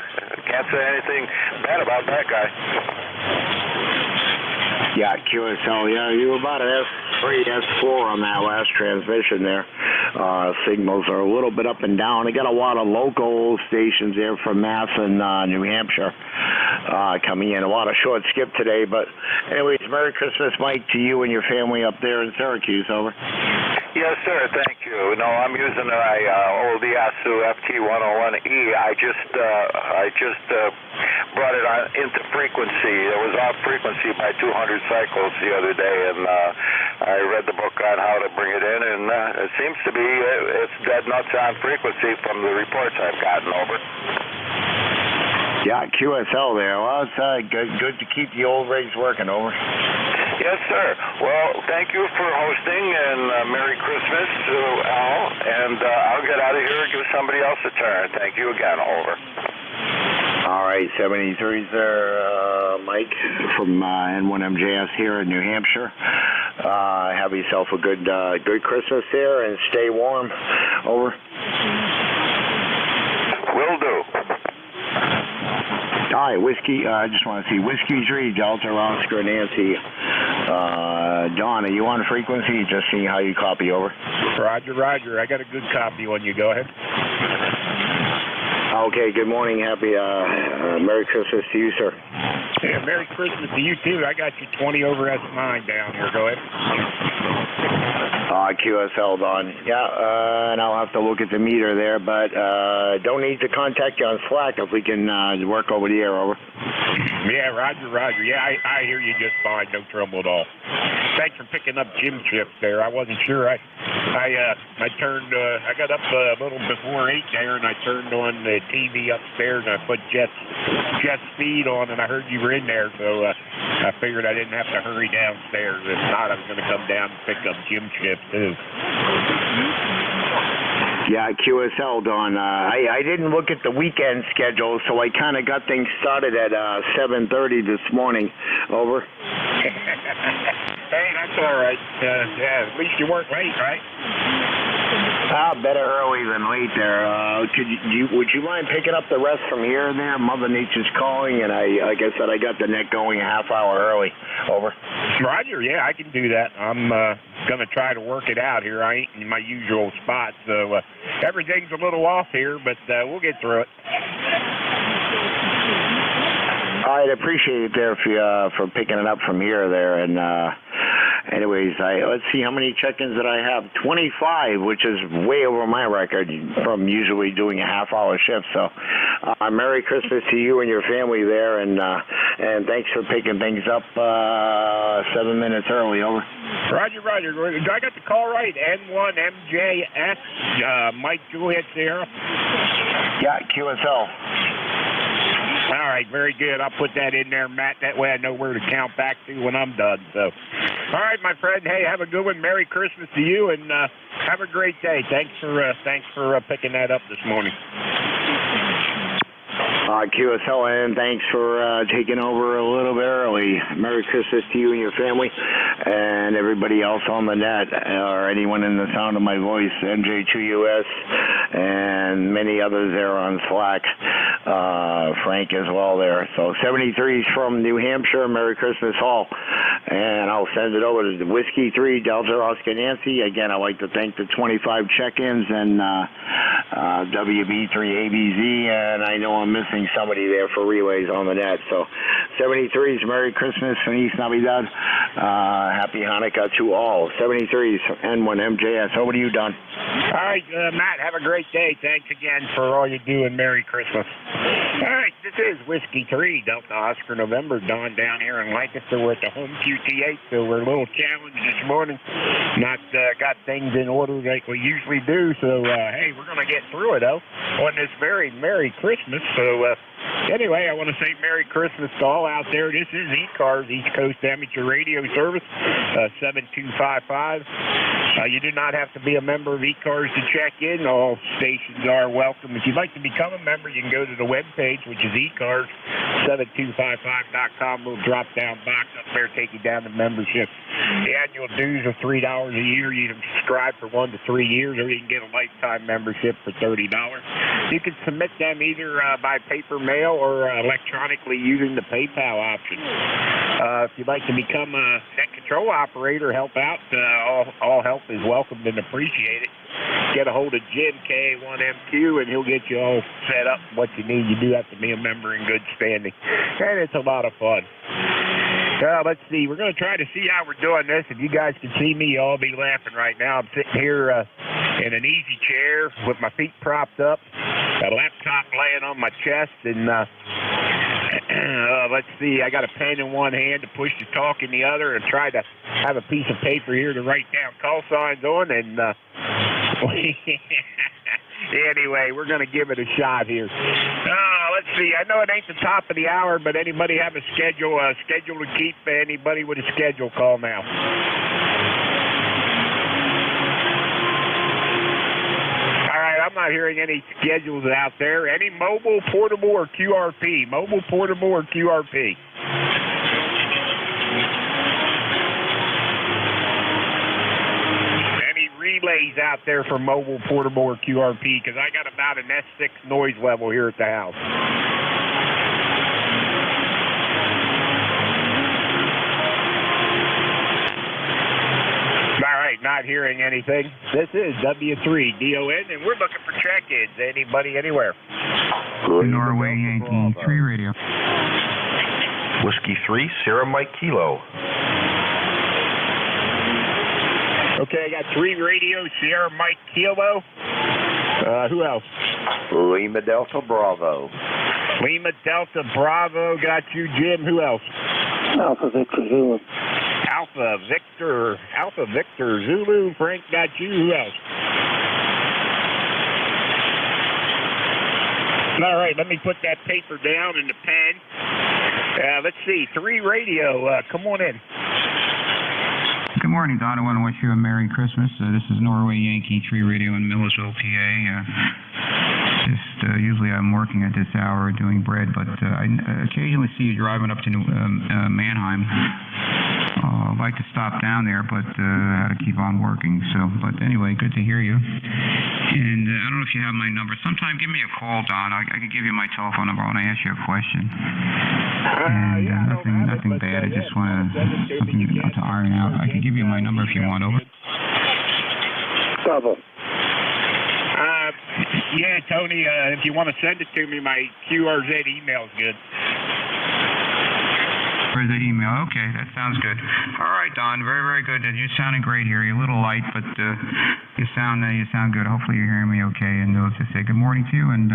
Can't say anything bad about that guy. Yeah, QSL. Yeah, you were about an S3, S4 on that last transmission there. Signals are a little bit up and down. I got a lot of local stations there from Mass and New Hampshire coming in. A lot of short skip today, but anyways, Merry Christmas, Mike, to you and your family up there in Syracuse. Over. Yes, sir. Thank you. No, I'm using my old Yasu FT101E. I just brought it into frequency. It was off frequency by 200 cycles the other day, and I read the book on how to bring it in, and it seems to be it's dead nuts on frequency from the reports I've gotten. Over. Yeah, QSL there. Well, it's good to keep the old rigs working. Over. Yes, sir. Well, thank you for hosting, and Merry Christmas to Al, and I'll get out of here and give somebody else a turn. Thank you again. Over. All right, 73's there, Mike from N1MJS here in New Hampshire. Have yourself a good Christmas there, and stay warm. Over. Will do. All right, Whiskey. I just want to see Whiskey 3, Delta, Oscar, Nancy. Don, are you on frequency? Just seeing how you copy. Over. Roger, Roger. I got a good copy when you go ahead. Okay, good morning. Happy Merry Christmas to you, sir. Yeah, Merry Christmas to you, too. I got you 20 over S9 down here. Go ahead. QSL, Don. Yeah, and I'll have to look at the meter there, but don't need to contact you on Slack if we can work over the air. Over. Yeah, Roger, Roger. Yeah, I hear you just fine. No trouble at all. Thanks for picking up Jim chips there. I wasn't sure. I turned. I got up a little before 8 there, and I turned on the TV upstairs, and I put Jet's feed on, and I heard you were in there, so I figured I didn't have to hurry downstairs. If not, I was going to come down and pick up Jim chips too. Yeah, QSL, Don. I didn't look at the weekend schedule, so I kind of got things started at 7:30 this morning. Over. Hey, that's all right. Yeah, at least you weren't late, right? Better early than late there. Would you mind picking up the rest from here and there? Mother Nature's calling, and like I said, I got the net going a half hour early. Over. Roger, yeah, I can do that. I'm going to try to work it out here. I ain't in my usual spot, so everything's a little off here, but we'll get through it. I'd appreciate it there for picking it up from here there. And anyways, let's see how many check-ins that I have. 25, which is way over my record from usually doing a half-hour shift. So Merry Christmas to you and your family there, and thanks for picking things up 7 minutes early. Over. Roger, Roger. Did I got the call right? N1MJS, Mike Juliet Sierra? Yeah, QSL. All right, very good. I'll put that in there, Matt. That way I know where to count back to when I'm done. So, all right, my friend. Hey, have a good one. Merry Christmas to you, and have a great day. Thanks for picking that up this morning. QSL, and thanks for taking over a little bit early. Merry Christmas to you and your family, and everybody else on the net, or anyone in the sound of my voice, NJ2US, and many others there on Slack, Frank as well there. So 73's from New Hampshire. Merry Christmas all. And I'll send it over to Whiskey 3, Delta Oscar Nancy. Again, I'd like to thank the 25 check-ins and WB3ABZ, and I know I'm missing somebody there for relays on the net. So 73's Merry Christmas, Feliz Navidad, Happy Hanukkah to all. 73's N1MJS. Over to you, Don. All right, Matt, have a great day. Thanks again for all you do, and Merry Christmas. All right, this is Whiskey 3, Delta Oscar November. Don down here in Lancaster. We're at the home QT8, so we're a little challenged this morning. Not got things in order like we usually do, so hey, we're going to get through it, though, on this very Merry Christmas. So anyway, I want to say Merry Christmas to all out there. This is ECARS, East Coast Amateur Radio Service, 7255. You do not have to be a member of ECARS to check in. All stations are welcome. If you'd like to become a member, you can go to the webpage, which is ECARS7255.com. Little drop-down box up there, take you down to membership. The annual dues are $3 a year. You can subscribe for 1 to 3 years, or you can get a lifetime membership for $30. You can submit them either by paper mail or electronically using the PayPal option. If you'd like to become a net control operator, help out, all help is welcomed and appreciated. Get a hold of Jim, K1MQ, and he'll get you all set up what you need. You do have to be a member in good standing, and it's a lot of fun. Let's see. We're going to try to see how we're doing this. If you guys can see me, you'll all be laughing right now. I'm sitting here in an easy chair with my feet propped up, a laptop laying on my chest, and let's see. I got a pen in one hand to push the talk in the other, and try to have a piece of paper here to write down call signs on. And anyway, we're going to give it a shot here. Let's see. I know it ain't the top of the hour, but anybody have a schedule to keep? Anybody with a schedule, call now. All right, I'm not hearing any schedules out there. Any mobile, portable, or QRP? Mobile, portable, or QRP? relays out there for mobile, portable, or QRP? Because I got about an S6 noise level here at the house. All right, not hearing anything. This is W3DON, and we're looking for check-ins. Anybody, anywhere? Norway Yankee 3 radio. Whiskey 3, Sierra Mike Kilo. Okay, I got 3 radio, Sierra Mike Kilo. Who else? Lima Delta Bravo. Lima Delta Bravo, got you, Jim. Who else? Alpha Victor Zulu. Alpha Victor Zulu. Frank, got you. Who else? All right, let me put that paper down in the pen. Let's see, 3 radio. Come on in. Good morning, Don. I want to wish you a Merry Christmas. This is Norway Yankee 3 radio in Millersville, PA. Usually I'm working at this hour doing bread, but I occasionally see you driving up to Mannheim. I'd like to stop down there, but I had to keep on working. But anyway, good to hear you. And I don't know if you have my number. Sometime give me a call, Don. I could give you my telephone number when I ask you a question. And nothing bad. I just want something to iron out. I can give you my number if you want. Over. Bravo. Yeah, Tony, if you want to send it to me, my QRZ email is good. Where's that email? Okay, that sounds good. All right, Don, very, very good. You're sounding great here. You're a little light, but you sound good. Hopefully you're hearing me okay. And I'll just say good morning to you and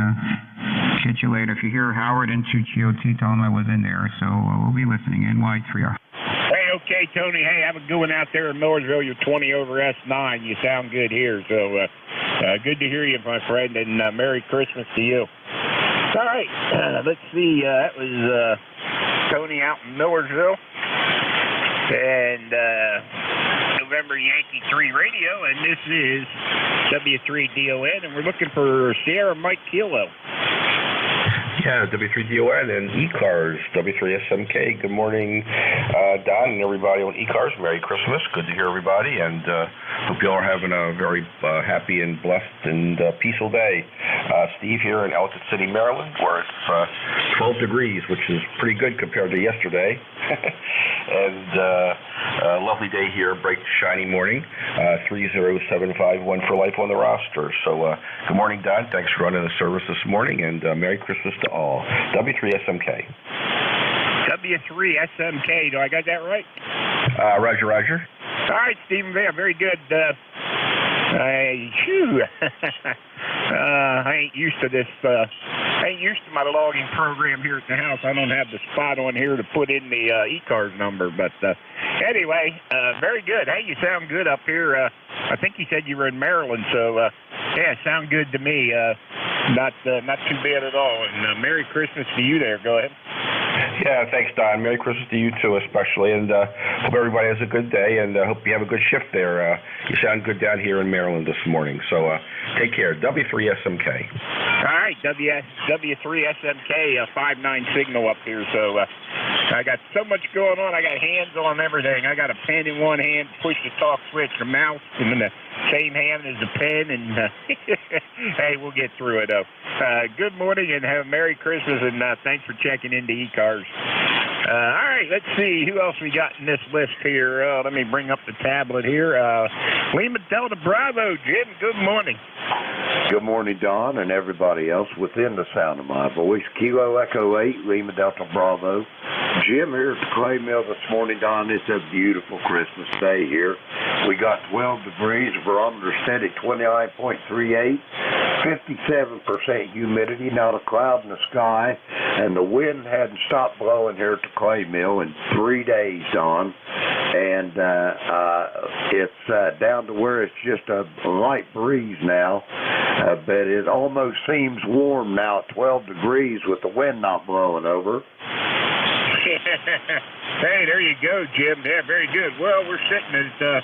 catch you later. If you hear Howard in GOT, tell him I was in there. So we'll be listening. NY3R. Hey, okay, Tony. Hey, have a good one out there in Millersville. You're 20 over S9. You sound good here. So good to hear you, my friend, and Merry Christmas to you. All right, let's see. That was Tony out in Millersville. And November Yankee 3 radio, and this is W3DON, and we're looking for Sierra Mike Kilo. Yeah, W3DON and ECARS, W3SMK. Good morning, Don and everybody on ECARS. Merry Christmas. Good to hear everybody, and hope you all are having a very happy and blessed and peaceful day. Steve here in Ellicott City, Maryland, where it's 12 degrees, which is pretty good compared to yesterday. And a lovely day here, bright, shiny morning. 30751 for life on the roster. So good morning, Don. Thanks for running the service this morning, and Merry Christmas to all. W3SMK. W3SMK. Do I got that right? Roger, Roger. All right, Stephen Van. Very good. I ain't used to this. I ain't used to my logging program here at the house. I don't have the spot on here to put in the ECARS number. But anyway, very good. Hey, you sound good up here. I think you said you were in Maryland, so yeah, sound good to me. Not too bad at all. And Merry Christmas to you there. Go ahead. Yeah, thanks, Don. Merry Christmas to you, too, especially. And hope everybody has a good day, and hope you have a good shift there. You sound good down here in Maryland this morning. So take care. W3SMK. All right, W3SMK, 5-9 signal up here. So I got so much going on. I got hands on everything. I got a pen in one hand, push the talk switch, the mouse, and then the same hand as the pen. And hey, we'll get through it, though. Good morning and have a Merry Christmas, and thanks for checking into ECARS. All right, let's see who else we got in this list here. Let me bring up the tablet here. Lima Delta Bravo, Jim, good morning. Good morning, Don, and everybody else within the sound of my voice. Kilo Echo 8, Lima Delta Bravo. Jim here at the clay mill this morning, Don. It's a beautiful Christmas day here. We got 12 degrees, barometer set at 29.38, 57% humidity, not a cloud in the sky, and the wind hadn't stopped blowing here at the clay mill in 3 days, Don. And it's down to where it's just a light breeze now, but it almost seems warm now at 12 degrees with the wind not blowing over. Hey, there you go, Jim. Yeah, very good. Well, we're sitting at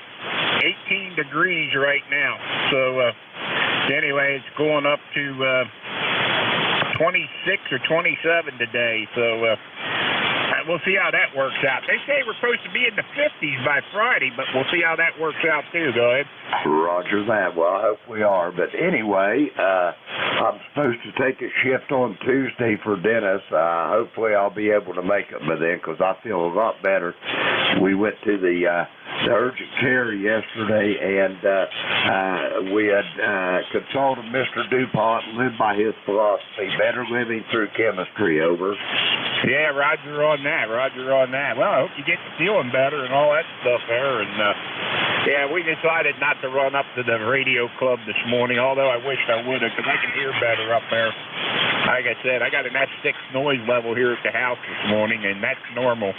18 degrees right now. So anyway, it's going up to 26 or 27 today. So we'll see how that works out. They say we're supposed to be in the 50s by Friday, but we'll see how that works out too. Go ahead. Roger that. Well, I hope we are. But anyway, I'm supposed to take a shift on Tuesday for Dennis. Hopefully I'll be able to make it by then because I feel a lot better. We went to the urgent care yesterday, and we had consulted Mr. DuPont and lived by his philosophy, better living through chemistry, over. Yeah, Roger on that. Well, I hope you get to feeling better and all that stuff there. And, yeah, we decided not to run up to the radio club this morning, although I wished I would have because I can hear better up there. Like I said, I got an S6 noise level here at the house this morning, and that's normal.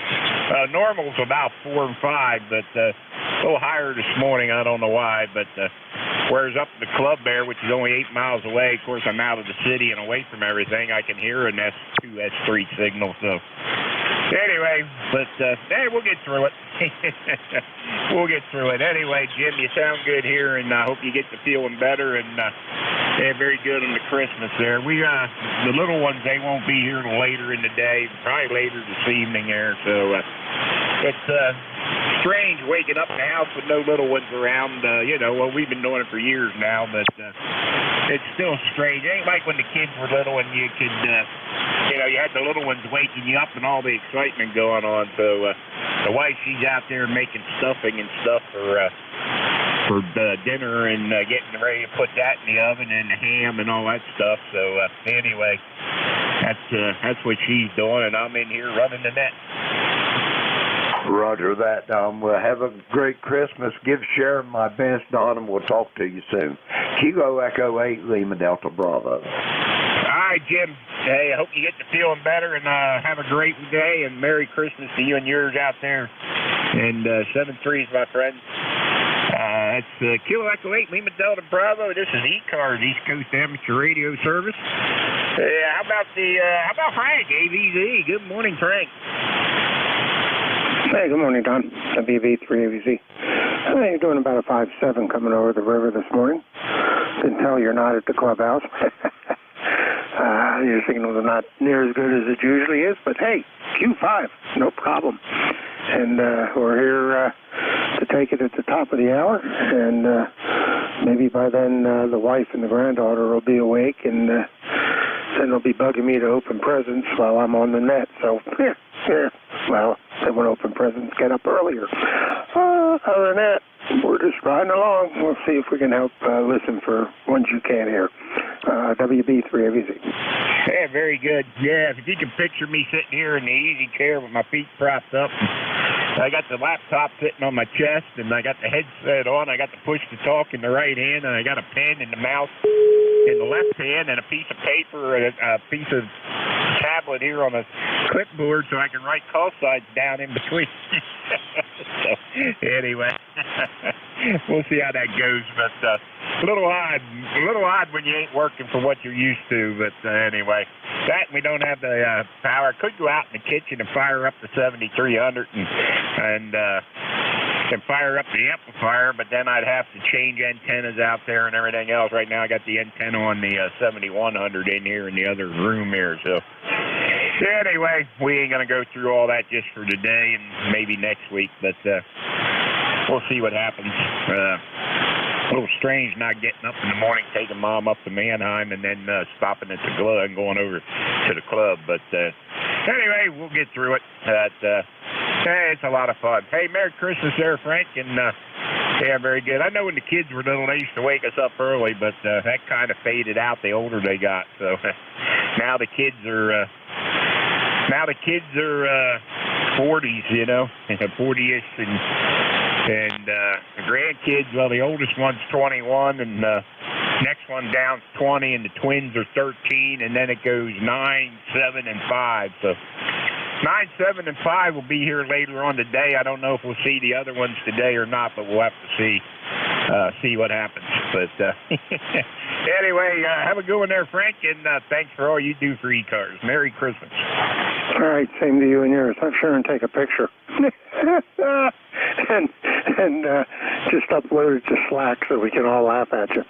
Normal's about 4 and 5, but a little higher this morning. I don't know why, but whereas up at the club there, which is only 8 miles away, of course, I'm out of the city and away from everything, I can hear an S2, S3 signal. So anyway, but hey, we'll get through it. We'll get through it. Anyway, Jim, you sound good here, and I hope you get to feeling better, and yeah, very good on the Christmas there. We the little ones, they won't be here till later in the day, probably later this evening there, so it's strange waking up in the house with no little ones around. You know, well, we've been doing it for years now, but it's still strange. It ain't like when the kids were little and you could, you know, you had the little ones waking you up and all the excitement going on. So the wife, she's out there making stuffing and stuff for dinner and getting ready to put that in the oven and the ham and all that stuff. So anyway, that's what she's doing, and I'm in here running the net. Roger that, Don. Well, have a great Christmas. Give Sharon my best, Don, and we'll talk to you soon. Kilo Echo 8, Lima Delta Bravo. All right, Jim. Hey, I hope you get to feeling better, and have a great day, and Merry Christmas to you and yours out there. And 7-3s, my friend. That's Kilo Echo 8, Lima Delta Bravo. This is ECARS, East Coast Amateur Radio Service. How about Frank, AVZ? Good morning, Frank. Hey, good morning, Don. WV3AVZ. You're doing about a 5-7 coming over the river this morning. Can tell you're not at the clubhouse. Your signals are not near as good as it usually is, but hey, Q5, no problem. And we're here to take it at the top of the hour, and maybe by then the wife and the granddaughter will be awake, and then they'll be bugging me to open presents while I'm on the net. So, yeah. Well, they want to open presents, get up earlier. Other than that, we're just riding along. We'll see if we can help listen for ones you can't hear. WB3AVZ. Yeah, very good. Yeah, if you can picture me sitting here in the easy chair with my feet propped up, I got the laptop sitting on my chest, and I got the headset on. I got the push-to-talk in the right hand, and I got a pen in the mouse in the left hand, and a piece of paper and a piece of tablet here on a clipboard so I can write call signs down in between. So, anyway, we'll see how that goes. But a little odd when you ain't working for what you're used to. But anyway, that we don't have the power. Could go out in the kitchen and fire up the 7300 and fire up the amplifier, but then I'd have to change antennas out there and everything else. Right now I got the antenna on the 7100 in here in the other room here. So anyway, we ain't going to go through all that just for today and maybe next week, but we'll see what happens. A little strange not getting up in the morning, taking Mom up to Mannheim, and then stopping at the club and going over to the club. But anyway, we'll get through it. Hey, it's a lot of fun. Hey, Merry Christmas there, Frank, and yeah, very good. I know when the kids were little, they used to wake us up early, but that kind of faded out the older they got. So now the kids are 40s, you know, 40ish, and the grandkids, well, the oldest one's 21, and next one down's 20, and the twins are 13, and then it goes 9, 7, and 5. So 9, 7, and 5 will be here later on today. I don't know if we'll see the other ones today or not, but we'll have to see what happens. But anyway, have a good one there, Frank, and thanks for all you do for ECARS. Merry Christmas. All right, same to you and yours. I'm sure and take a picture. and just upload it to Slack so we can all laugh at you.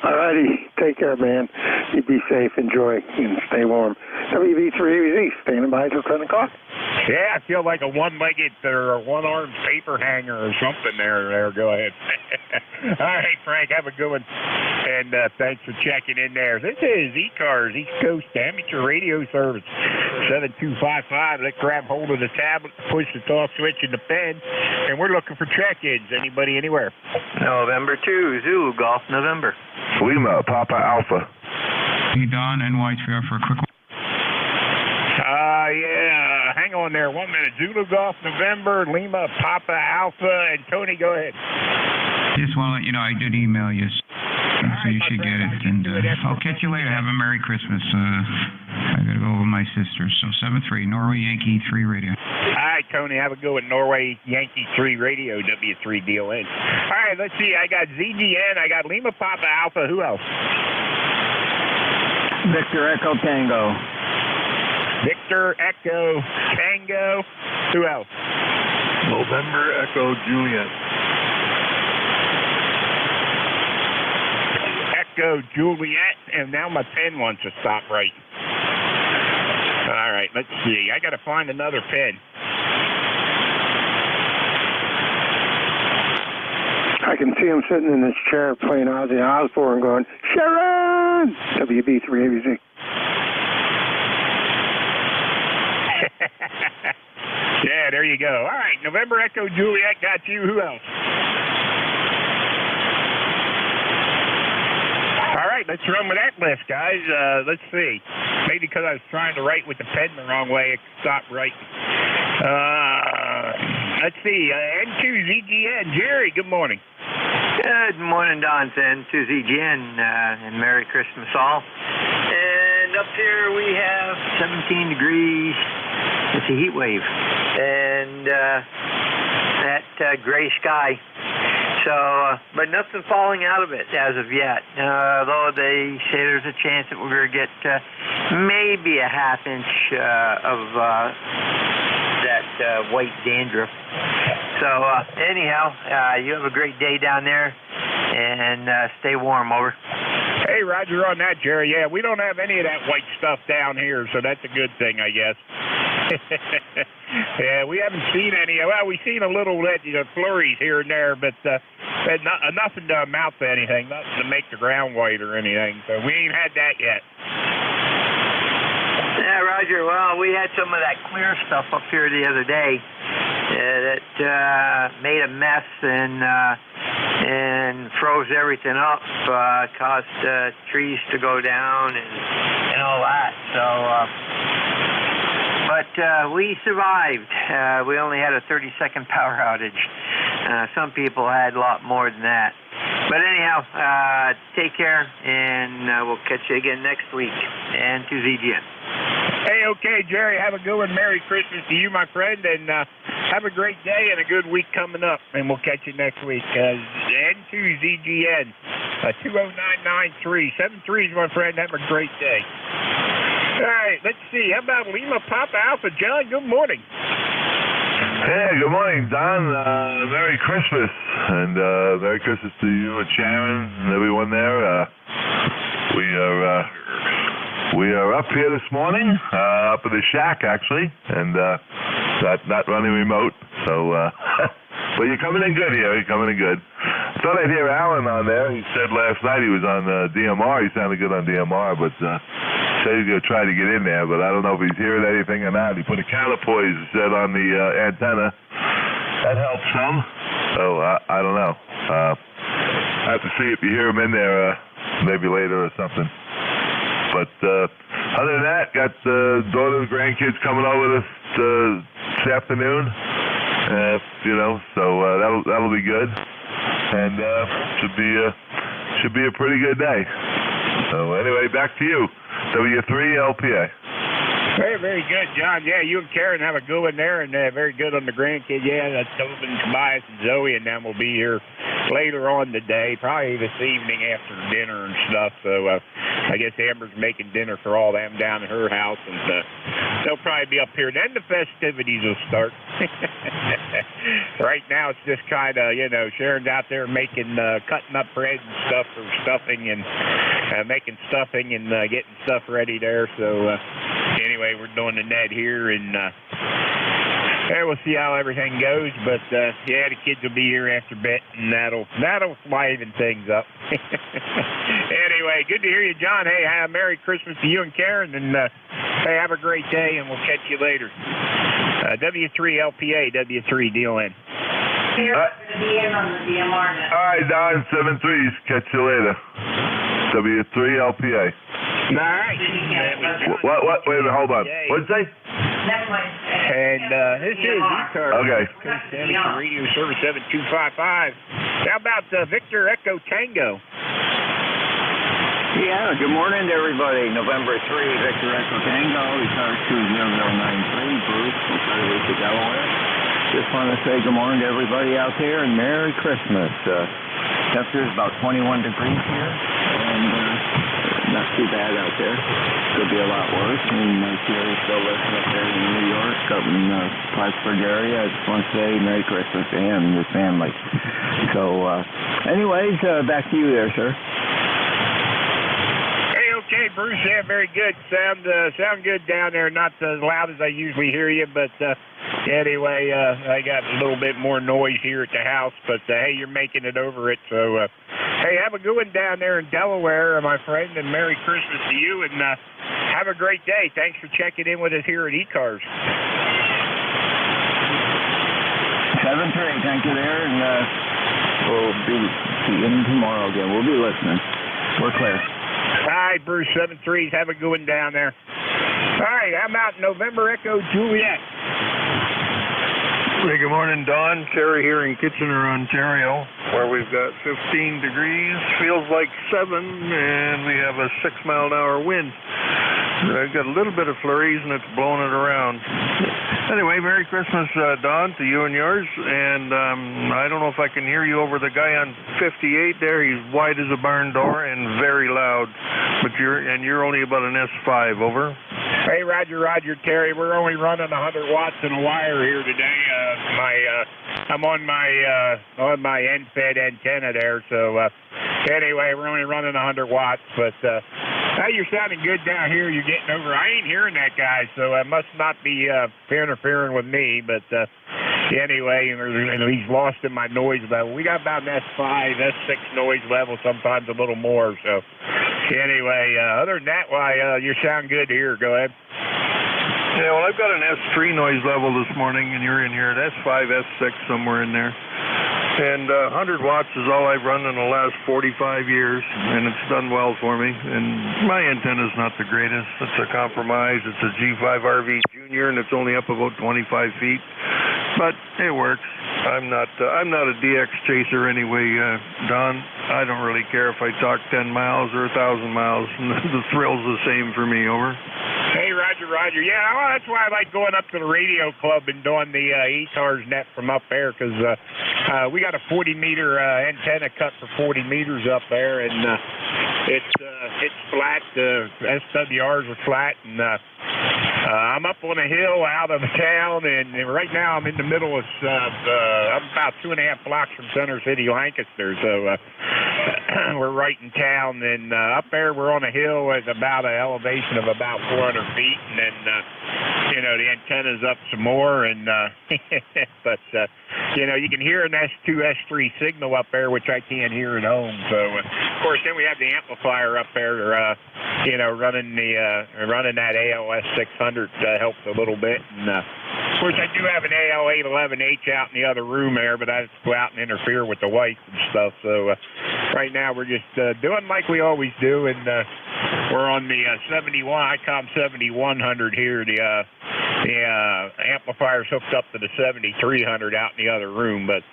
All righty. Take care, man. You be safe, enjoy, and stay warm. WB3ABZ, standing by till 10 o'clock. Yeah, I feel like a one-legged or a one-armed paper hanger or something there. Go ahead. All right, Frank, have a good one. And thanks for checking in there. This is ECARS, East Coast Amateur Radio Service, 7255. Let's grab hold of the tablet, push the talk switch in the pen, and we're looking for check-ins. Anybody, anywhere? November 2, Zulu Golf, November. Lima, Papa Alpha. Hey, Don and Whitefield for a quick one. Yeah, hang on there 1 minute. Zulu Golf, November, Lima, Papa Alpha, and Tony, go ahead. Just want to let you know I did email you, so you should get it. And I'll catch you later. Have a Merry Christmas. I got to go over my sister. So 7-3, Norway Yankee 3 Radio. All right, Tony, have a good one. Norway Yankee 3 Radio, W3DON. All right, let's see. I got ZGN. I got Lima, Papa Alpha. Who else? Victor Echo Tango. Victor Echo Tango. Who else? November Echo Juliet. Echo Juliet, and now my pen wants to stop right. All right, let's see. I got to find another pen. I can see him sitting in his chair playing Ozzy Osbourne going, Sharon! WB3ABZ. Yeah, there you go. All right, November Echo Juliet got you. Who else? All right, let's run with that list, guys. Let's see. Maybe because I was trying to write with the pen the wrong way, it stopped writing. Let's see. N2ZGN. Jerry, good morning. Good morning, Don. It's N2ZGN, and Merry Christmas all. And up here we have 17 degrees. It's a heat wave. And that gray sky. So, but nothing falling out of it as of yet. Though they say there's a chance that we're going to get maybe a ½ inch of that white dandruff. So, anyhow, you have a great day down there, and stay warm, over. Hey, Roger on that, Jerry. Yeah, we don't have any of that white stuff down here, so that's a good thing, I guess. Yeah, we haven't seen any. Well, we've seen a little flurries here and there, but nothing to amount to anything, nothing to make the ground white or anything. So we ain't had that yet. Yeah, Roger. Well, we had some of that clear stuff up here the other day that made a mess and froze everything up, caused trees to go down and all that. So. But we survived. We only had a 30-second power outage. Some people had a lot more than that. But anyhow, take care, and we'll catch you again next week. And to ZGN. Hey, okay, Jerry, have a good one. Merry Christmas to you, my friend, and have a great day and a good week coming up. And we'll catch you next week. N2ZGN, 20993. 73s, my friend. Have a great day. All right, let's see. How about Lima Papa Alpha? John, good morning. Hey, good morning, Don. Merry Christmas. And Merry Christmas to you and Sharon and everyone there. We are up here this morning, up at the shack, actually, and not running remote. So, but you're coming in good here. You're coming in good. Thought I'd hear Alan on there. He said last night he was on DMR. He sounded good on DMR, but said he's going to try to get in there, but I don't know if he's hearing anything or not. He put a counterpoise, he said, on the antenna. That helps some. So I don't know. I have to see if you hear him in there maybe later or something. But other than that, got the daughter and grandkids coming over this afternoon. So that'll be good, and should be a pretty good day. So anyway, back to you, W3LPA. Very, very good, John. Yeah, you and Karen have a good one there, and very good on the grandkids. Yeah, that's Tobin, Tobias, and Zoe, and them will be here later on today, probably this evening after dinner and stuff. So I guess Amber's making dinner for all them down at her house, and they'll probably be up here. Then the festivities will start. right now it's just kind of, Sharon's out there making, cutting up bread and stuff for stuffing and making stuffing and getting stuff ready there. So anyway, we're doing the net here, and we'll see how everything goes. But the kids will be here after bit, and that'll liven things up. Anyway, good to hear you, John. Hey, Merry Christmas to you and Karen, and hey, have a great day, and we'll catch you later. W3LPA, W3DLN. Here for the DM on the DMR net. All right, Don, 7-3s. Catch you later. W3LPA. All right. What? Wait a minute, hold on. What'd you say? And this is ECARS. Okay. Radio Service 7255. How about Victor Echo Tango? Yeah, good morning to everybody. November 3, Victor Echo Tango, ECARS 20093, Bruce from Fredericia, Delaware. Just want to say good morning to everybody out there and Merry Christmas. Temperature is about 21 degrees here, and not too bad out there. Could be a lot worse. And Jerry's still listening up there in New York, up in Plattsburgh area. I just want to say Merry Christmas to him and his family. So, anyways, back to you there, sir. Okay, Bruce, yeah, very good. Sound good down there. Not as loud as I usually hear you, but anyway, I got a little bit more noise here at the house, but hey, you're making it over it. So, hey, have a good one down there in Delaware, my friend, and Merry Christmas to you, and have a great day. Thanks for checking in with us here at ECARS. 7-3, thank you there, and we'll be in tomorrow again. We'll be listening. We're clear. All right, Bruce, 7-3s. Have a good one down there. All right, how about November Echo Juliet? Hey, good morning, Don. Terry here in Kitchener, Ontario, where we've got 15 degrees. Feels like 7, and we have a 6-mile-an-hour wind. I've got a little bit of flurries, and it's blowing it around. Anyway, Merry Christmas, Don, to you and yours. And I don't know if I can hear you over the guy on 58 there. He's wide as a barn door and very loud. But you're only about an S5, over. Hey, Roger, Terry. We're only running 100 watts in a wire here today. I'm on my end-fed antenna there. So anyway, we're only running 100 watts, but. Hey, you're sounding good down here. You're getting over. I ain't hearing that guy, so it must not be interfering with me. But anyway, he's lost in my noise level. We got about an S5, S6 noise level, sometimes a little more. So anyway, other than that, you sound good here. Go ahead. Yeah, well, I've got an S3 noise level this morning, and you're in here at S5, S6, somewhere in there. And 100 watts is all I've run in the last 45 years, and it's done well for me. And my antenna's not the greatest. It's a compromise. It's a G5RV Junior, and it's only up about 25 feet. But it works. I'm not a DX chaser anyway, Don. I don't really care if I talk 10 miles or 1,000 miles. The thrill's the same for me, over. Hey, Roger. Yeah, well, that's why I like going up to the radio club and doing the ECARS net from up there, because we got a 40-meter antenna cut for 40 meters up there, and it's flat. SWRs are flat, and I'm up on a hill out of town, and right now I'm in the middle of, I'm about 2.5 blocks from Center City, Lancaster, so we're right in town, and up there we're on a hill at about an elevation of about 400 feet, and then, the antenna's up some more, and but, you can hear an S2, S3 signal up there, which I can't hear at home, so, of course, then we have the amplifier up there, running that ALS 600 helps a little bit, and, of course, I do have an AL811H out in the other room there, but I just go out and interfere with the wife and stuff, so right now we're just doing like we always do, and we're on the ICOM 7100 here. The amplifier's hooked up to the 7300 out in the other room. But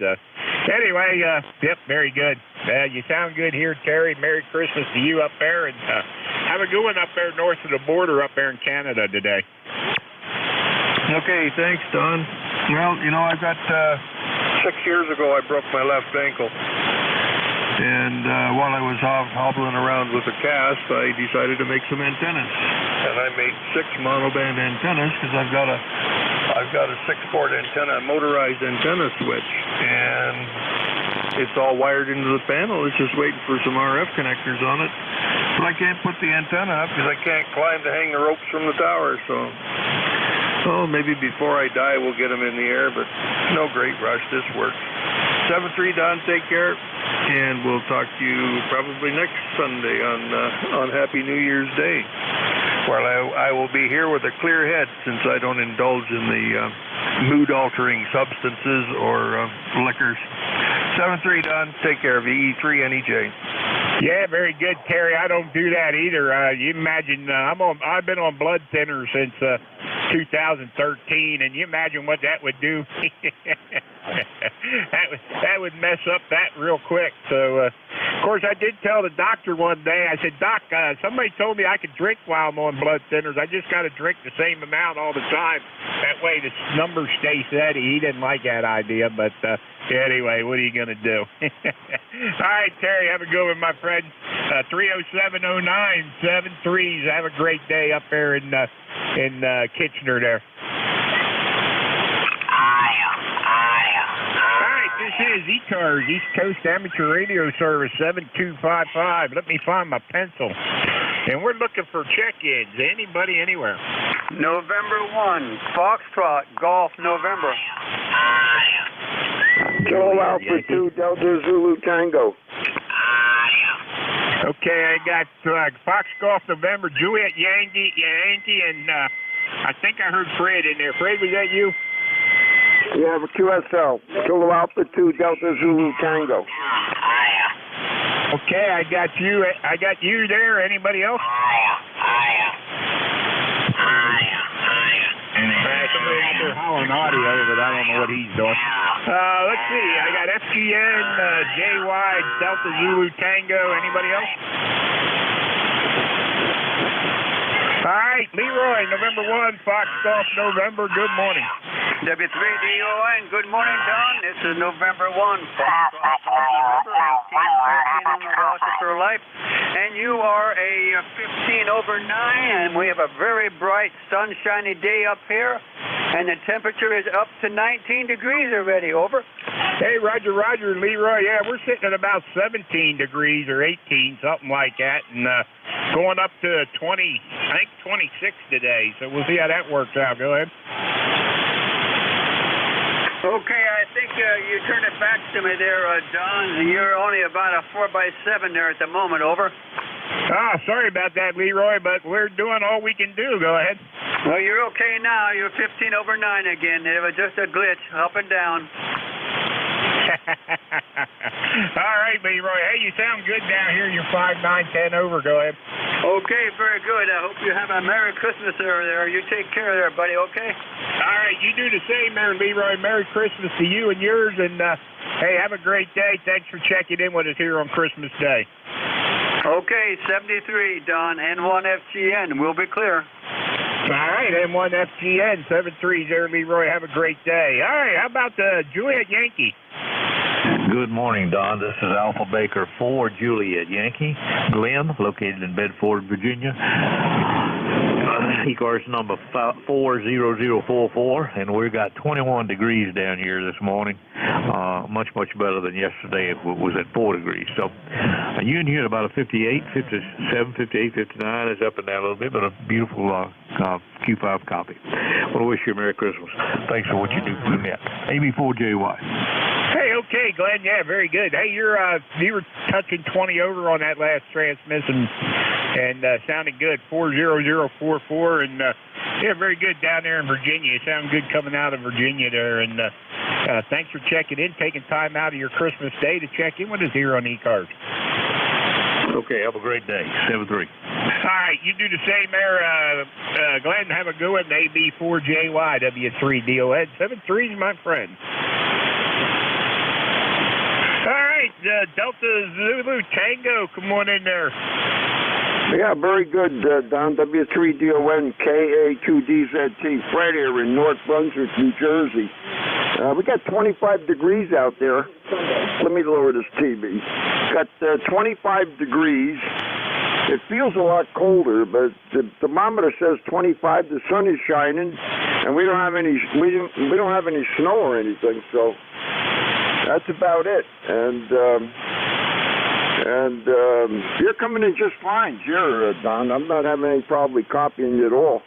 anyway, yep, very good. You sound good here, Terry. Merry Christmas to you up there, and have a good one up there north of the border up there in Canada today. Okay, thanks, Don. Well, I've got 6 years ago I broke my left ankle. And while I was hobbling around with a cast, I decided to make some antennas. And I made 6 monoband antennas because I've got a I've got a 6-port antenna, motorized antenna switch, and it's all wired into the panel. It's just waiting for some RF connectors on it. But I can't put the antenna up because I can't climb to hang the ropes from the tower. So, maybe before I die we'll get them in the air, but no great rush. This works. 7-3, Don, take care, and we'll talk to you probably next Sunday on Happy New Year's Day. Well, I will be here with a clear head since I don't indulge in the mood-altering substances or liquors. 7-3, Don, take care. VE3NEJ. Yeah, very good, Terry. I don't do that either. You imagine I've been on blood thinners since 2013, and you imagine what that would do. that would mess up that real quick. So, of course, I did tell the doctor one day. I said, Doc, somebody told me I could drink while I'm on blood thinners. I just got to drink the same amount all the time. That way the numbers stay steady. He didn't like that idea, but anyway, what are you going to do? All right, Terry, have a good one, my friend. 3070973s. Have a great day up there in Kitchener there. This is ECARS, East Coast Amateur Radio Service 7255. Let me find my pencil. And we're looking for check-ins. Anybody, anywhere. November 1, Foxtrot, Golf, November. Kilo Alpha 2, Delta Zulu Tango. Okay, I got Fox Golf, November, Juliet Yankee, and I think I heard Fred in there. Fred, was that you? You have a QSL, Kilo Alpha 2, Delta Zulu Tango. Okay, I got you there. Anybody else? Somebody out there hollering audio, but I don't know what he's doing. Let's see. I got FGN, JY, Delta Zulu Tango. Anybody else? All right, Leroy, November 1, Fox Golf, November. Good morning. W3DON, good morning, Don. This is November 1, Fox Golf, November, 1813 on the Rochester Life. And you are a 15 over 9, and we have a very bright, sunshiny day up here. And the temperature is up to 19 degrees already. Over. Hey, Roger, Leroy. Yeah, we're sitting at about 17 degrees or 18, something like that, and going up to 20, I think 26 today. So we'll see how that works out. Go ahead. Okay, I think you turn it back to me there, Don. You're only about a 4x7 there at the moment. Over. Sorry about that, Leroy, but we're doing all we can do. Go ahead. Well, you're okay now. You're 15 over 9 again. It was just a glitch, up and down. All right, Leroy. Hey, you sound good down here. You're 5, 9, 10 over. Go ahead. Okay, very good. I hope you have a Merry Christmas there. You take care there, buddy, okay? All right, you do the same there, Leroy. Merry Christmas to you and yours, and hey, have a great day. Thanks for checking in with us here on Christmas Day. Okay, 73, Don, N1FGN. We'll be clear. All right, N1FGN, 73 there, Leroy. Have a great day. All right, how about Juliet Yankee? Good morning, Don. This is Alpha Baker 4, Juliet Yankee. Glenn, located in Bedford, Virginia. ECARS number 40044, and we got 21 degrees down here this morning. Much better than yesterday. It was at 4 degrees. So you can hear about a 58, 57, 58, 59. It's up and down a little bit, but a beautiful Q5 copy. I want to wish you a Merry Christmas. Thanks for what you do for me. AB4JY. Hey, okay, Glenn. Yeah, very good. Hey, you were touching 20 over on that last transmission and sounding good. 40044, and yeah, very good down there in Virginia. You sound good coming out of Virginia there, and thanks for checking in, taking time out of your Christmas day to check in with us here on ECARS. Okay, have a great day. 7-3. All right, you do the same there, Glenn. Have a good one. AB4JY, W3DON. 7-3 is my friend. All right, Delta Zulu Tango, come on in there. Yeah, very good, Don. W3DON KA2DZT. Fred here in North Brunswick, New Jersey. We got 25 degrees out there. Let me lower this TV. Got 25 degrees. It feels a lot colder, but the thermometer says 25. The sun is shining. and we don't have any snow or anything, so that's about it. And you're coming in just fine here, Don. I'm not having any problem copying you at all.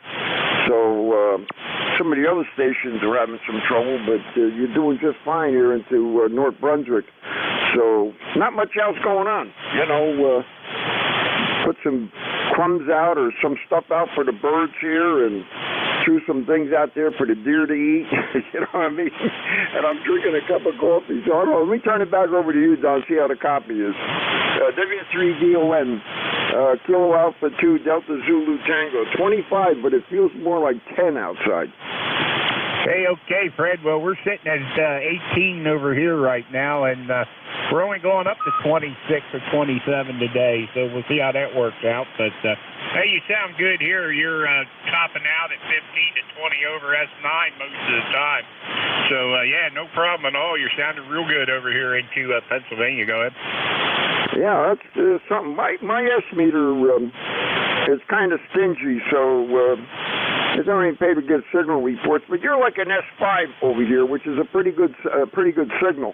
So some of the other stations are having some trouble, but you're doing just fine here into North Brunswick. So not much else going on. You know, put some crumbs out or some stuff out for the birds here, and threw some things out there for the deer to eat. You know what I mean? And I'm drinking a cup of coffee. So I don't know. Let me turn it back over to you, Don, see how the copy is. W3DON, Kilo Alpha 2, Delta Zulu Tango. 25, but it feels more like 10 outside. Hey, okay, Fred. Well, we're sitting at 18 over here right now, and we're only going up to 26 or 27 today, so we'll see how that works out. But, hey, you sound good here. You're topping out at 15 to 20 over S9 most of the time. So, yeah, no problem at all. You're sounding real good over here into Pennsylvania. Go ahead. Yeah, that's something. My S-meter is kind of stingy, so I don't even pay to get signal reports. But you're like an S5 over here, which is a pretty good signal,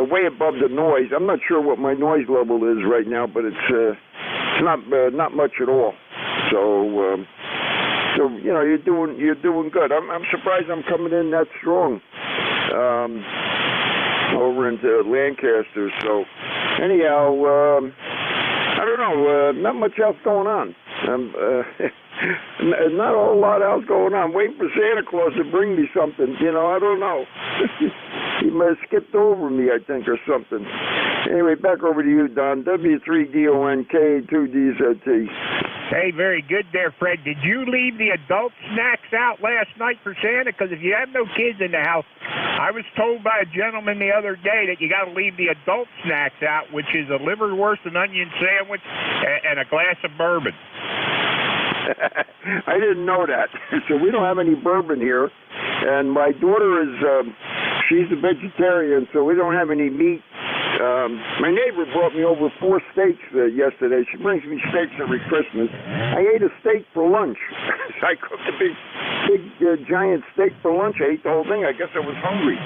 way above the noise. I'm not sure what my noise level is right now, but it's not much at all. So you know, you're doing good. I'm surprised I'm coming in that strong over into Lancaster. So anyhow, I don't know. Not much else going on. Not a whole lot else going on. Waiting for Santa Claus to bring me something. You know, I don't know. He might have skipped over me, I think, or something. Anyway, back over to you, Don. W3DON K2DZT. Hey, very good there, Fred. Did you leave the adult snacks out last night for Santa? Because if you have no kids in the house, I was told by a gentleman the other day that you got to leave the adult snacks out, which is a liverwurst and onion sandwich and a glass of bourbon. I didn't know that. So we don't have any bourbon here. And my daughter is, she's a vegetarian, so we don't have any meat. My neighbor brought me over 4 steaks yesterday. She brings me steaks every Christmas. I ate a steak for lunch. I cooked a big giant steak for lunch. I ate the whole thing. I guess I was hungry.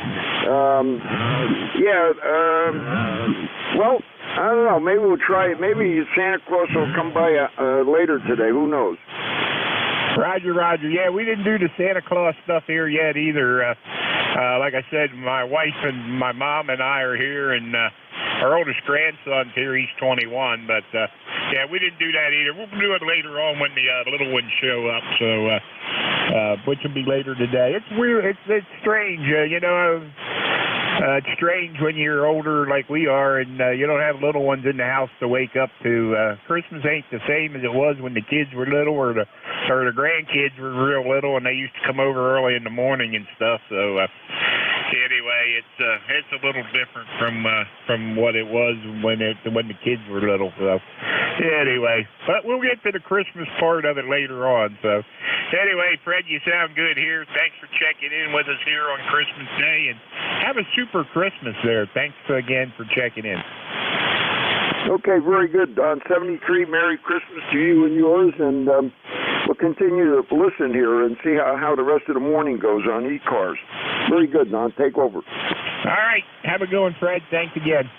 Well, I don't know. Maybe we'll try it. Maybe Santa Claus will come by later today. Who knows? Roger, Roger. Yeah, we didn't do the Santa Claus stuff here yet either. Like I said, my wife and my mom and I are here, and our oldest grandson's here. He's 21, but yeah, we didn't do that either. We'll do it later on when the little ones show up, so which will be later today. It's weird. It's strange, you know. It's strange when you're older like we are and you don't have little ones in the house to wake up to. Christmas ain't the same as it was when the kids were little or the grandkids were real little and they used to come over early in the morning and stuff. So anyway, it's a little different from what it was when the kids were little. So anyway, but we'll get to the Christmas part of it later on. So anyway, Fred, you sound good here. Thanks for checking in with us here on Christmas Day, and have a super Christmas there. Thanks again for checking in. Okay, very good, Don. 73, Merry Christmas to you and yours, and we'll continue to listen here and see how the rest of the morning goes on ECARS. Very good, Don. Take over. All right. Have a good one, Fred. Thanks again.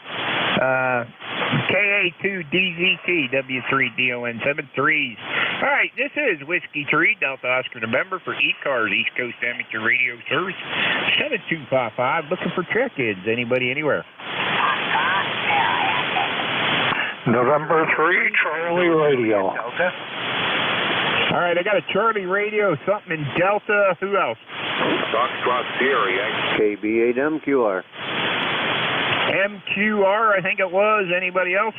KA2DZT, W3DON 73s. All right, this is Whiskey 3, Delta Oscar November for ECARS, East Coast Amateur Radio Service, 7255, looking for check-ins. Anybody, anywhere? November 3, Charlie Radio. Delta. All right, I got a Charlie Radio, something in Delta. Who else? Foxtrot Sierra, KB8MQR. MQR, I think it was. Anybody else?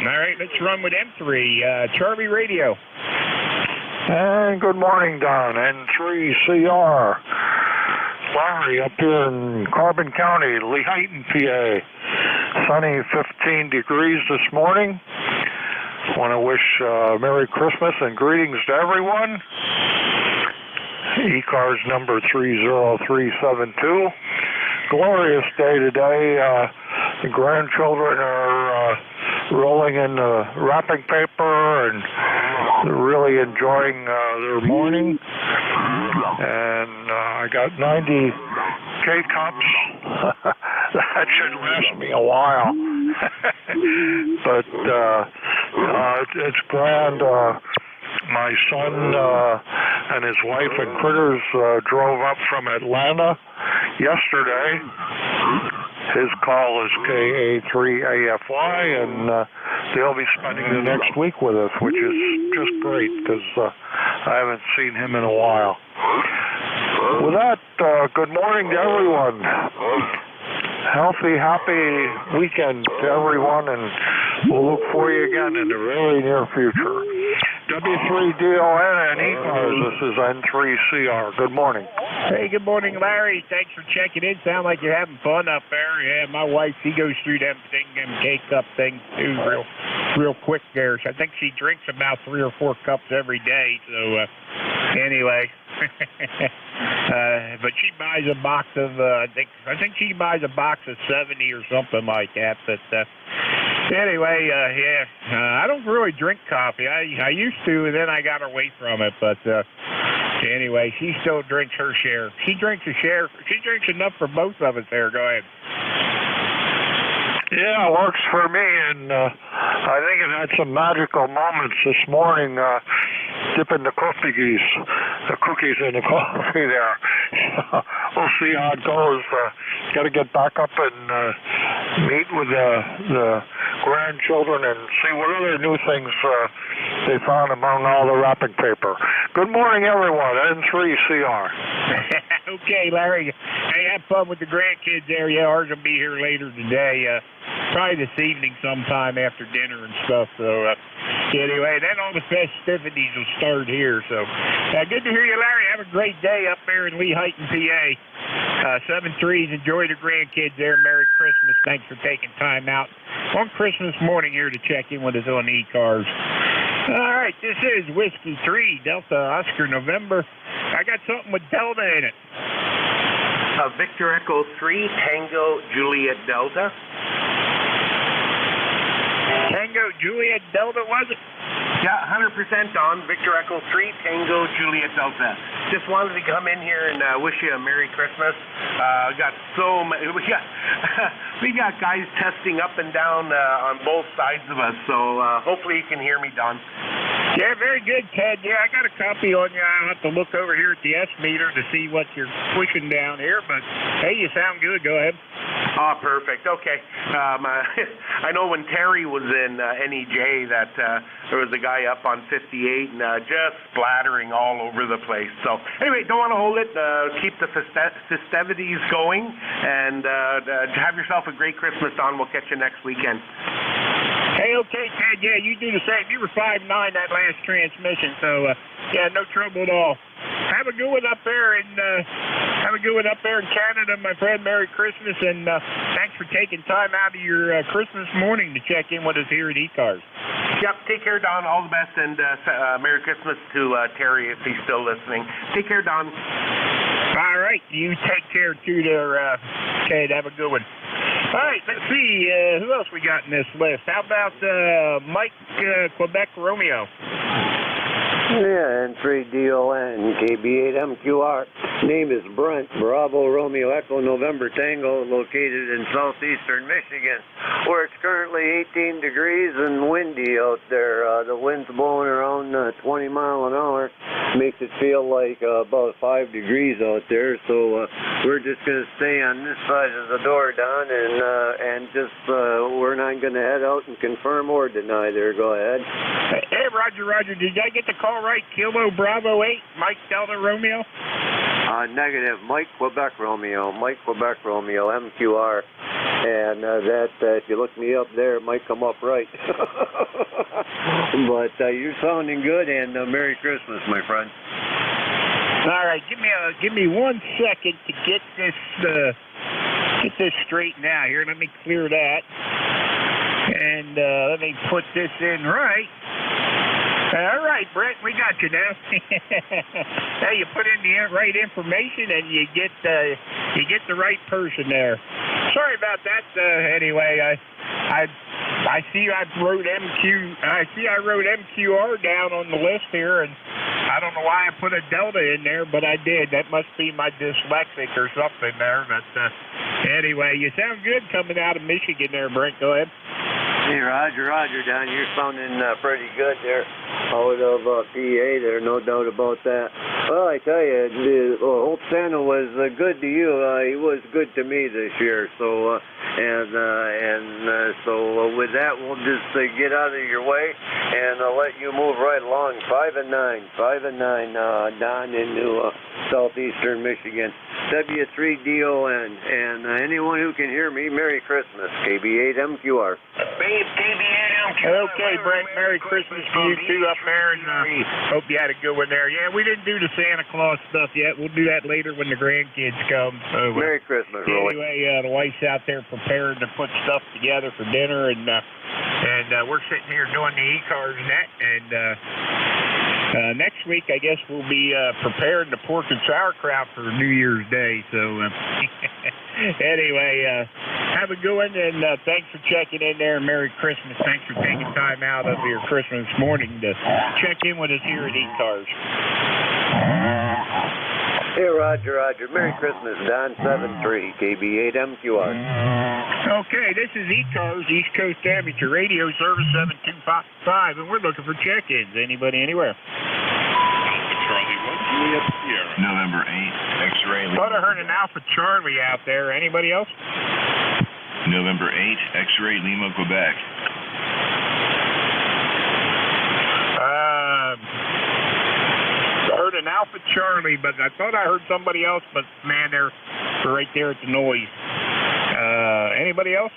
All right, let's run with M3. Charlie Radio. And good morning, Don. N3CR. Larry up here in Carbon County, Lehighton, PA. Sunny, 15 degrees this morning. Want to wish Merry Christmas and greetings to everyone. ECARS number 30372. Glorious day today. The grandchildren are rolling in the wrapping paper and really enjoying their morning. And I got 90 K-Cups. That should last me a while. But it's grand. My son and his wife and critters drove up from Atlanta yesterday. His call is KA3AFY, and they'll be spending the next week with us, which is just great because I haven't seen him in a while. With that, good morning to everyone. Healthy, happy weekend to everyone, and we'll look for you again in the very near future. W3DON and ECARS, this is N3CR. Good morning. Hey, good morning, Larry. Thanks for checking in. Sound like you're having fun up there. Yeah, my wife, she goes through them K-Cup things too real quick there. So I think she drinks about 3 or 4 cups every day. So anyway, but she buys a box of I think she buys a box of 70 or something like that. But anyway, I don't really drink coffee. I used to, and then I got away from it. But anyway, she still drinks her share. She drinks a share. She drinks enough for both of us there. Go ahead. Yeah, it works for me, and I think it had some magical moments this morning, dipping the cookies in the coffee there. We'll see how it goes. Got to get back up and meet with the grandchildren and see what other new things they found among all the wrapping paper. Good morning, everyone. N3CR. Okay, Larry. Hey, have fun with the grandkids there. Yeah, ours will be here later today. Probably this evening sometime after dinner and stuff. So anyway, then all the festivities will start here. So good to hear you, Larry. Have a great day up there in Lehighton, PA. 7-3s. Enjoy the grandkids there. Merry Christmas. Thanks for taking time out on Christmas morning here to check in with us on ECARS. All right, this is Whiskey 3, Delta Oscar November. I got something with Delta in it. Victor Echo 3, Tango Juliet Delta. Tango Juliet Delta, was it? Yeah, 100% on Victor Echo 3, Tango Juliet Delta. Just wanted to come in here and wish you a Merry Christmas. We got guys testing up and down on both sides of us, so hopefully you can hear me, Don. Yeah, very good, Ted. Yeah, I got a copy on you. I'll have to look over here at the S meter to see what you're pushing down here, but hey, you sound good. Go ahead. Oh, perfect. Okay. I know when Terry was in NEJ that there was a guy up on 58 and just splattering all over the place. So anyway, don't want to hold it. Keep the festivities going and have yourself a great Christmas, Don. We'll catch you next weekend. Hey, okay, Ted. Yeah, you do the same. You were 5'9" that last transmission, so yeah, no trouble at all. Have a good one up there in Canada, my friend. Merry Christmas, and thanks for taking time out of your Christmas morning to check in with us here at ECARS. Yep, take care, Don. All the best, and Merry Christmas to Terry if he's still listening. Take care, Don. All right, you take care too there, Ted. Have a good one. All right, let's see who else we got in this list. How about Mike, Quebec Romeo? Yeah, N3DON, KB8MQR. Name is Brent, Bravo Romeo Echo November Tango, located in southeastern Michigan, where it's currently 18 degrees and windy out there. The wind's blowing around 20 miles an hour. Makes it feel like about 5 degrees out there, so we're just going to stay on this side of the door, Don, and just we're not going to head out and confirm or deny there. Go ahead. Hey, Roger, did I get the call right? Kilo Bravo 8, Mike Delta Romeo? Negative. Mike Quebec Romeo, MQR. And that, if you look me up there, it might come up right. But you're sounding good, and Merry Christmas, my friend. All right, give me 1 second to get this straightened out here. Let me clear that, and let me put this in right. All right, Brent, we got you now. Hey, you put in the right information, and you get the right person there. Sorry about that. Anyway, I I see I wrote MQR down on the list here, and I don't know why I put a delta in there, but I did. That must be my dyslexic or something there. But anyway, you sound good coming out of Michigan there, Brent. Go ahead. Hey, Roger, down. You're sounding pretty good there out of PA there, no doubt about that. Well, I tell you, Hope Santa was good to you. He was good to me this year. So, so with that, we'll just get out of your way and let you move right along. 5 and 9, down into southeastern Michigan. W3DON. And anyone who can hear me, Merry Christmas. KB8MQR. Okay, Brent, Merry Christmas to you too up there, and hope you had a good one there. Yeah, we didn't do the Santa Claus stuff yet. We'll do that later when the grandkids come. So, Merry Christmas, Roy. Anyway, the wife's out there preparing to put stuff together for dinner, and we're sitting here doing the ECARS net, and next week, I guess, we'll be preparing the pork and sauerkraut for New Year's Day. So, anyway, have a good one, and thanks for checking in there. Merry Christmas. Thanks for taking time out of your Christmas morning to check in with us here at ECARS. Hey, Roger. Merry Christmas, Don 73, KB8MQR. Okay, this is ECARS, East Coast Amateur Radio Service 7255, and we're looking for check-ins. Anybody, anywhere? Alpha Charlie 1, Juliet Sierra. November 8, X-Ray. Thought I heard an Alpha Charlie out there. Anybody else? November 8, X-Ray Lima, Quebec. I heard an Alpha Charlie, but I thought I heard somebody else, but man, they're right there at the noise. Anybody else?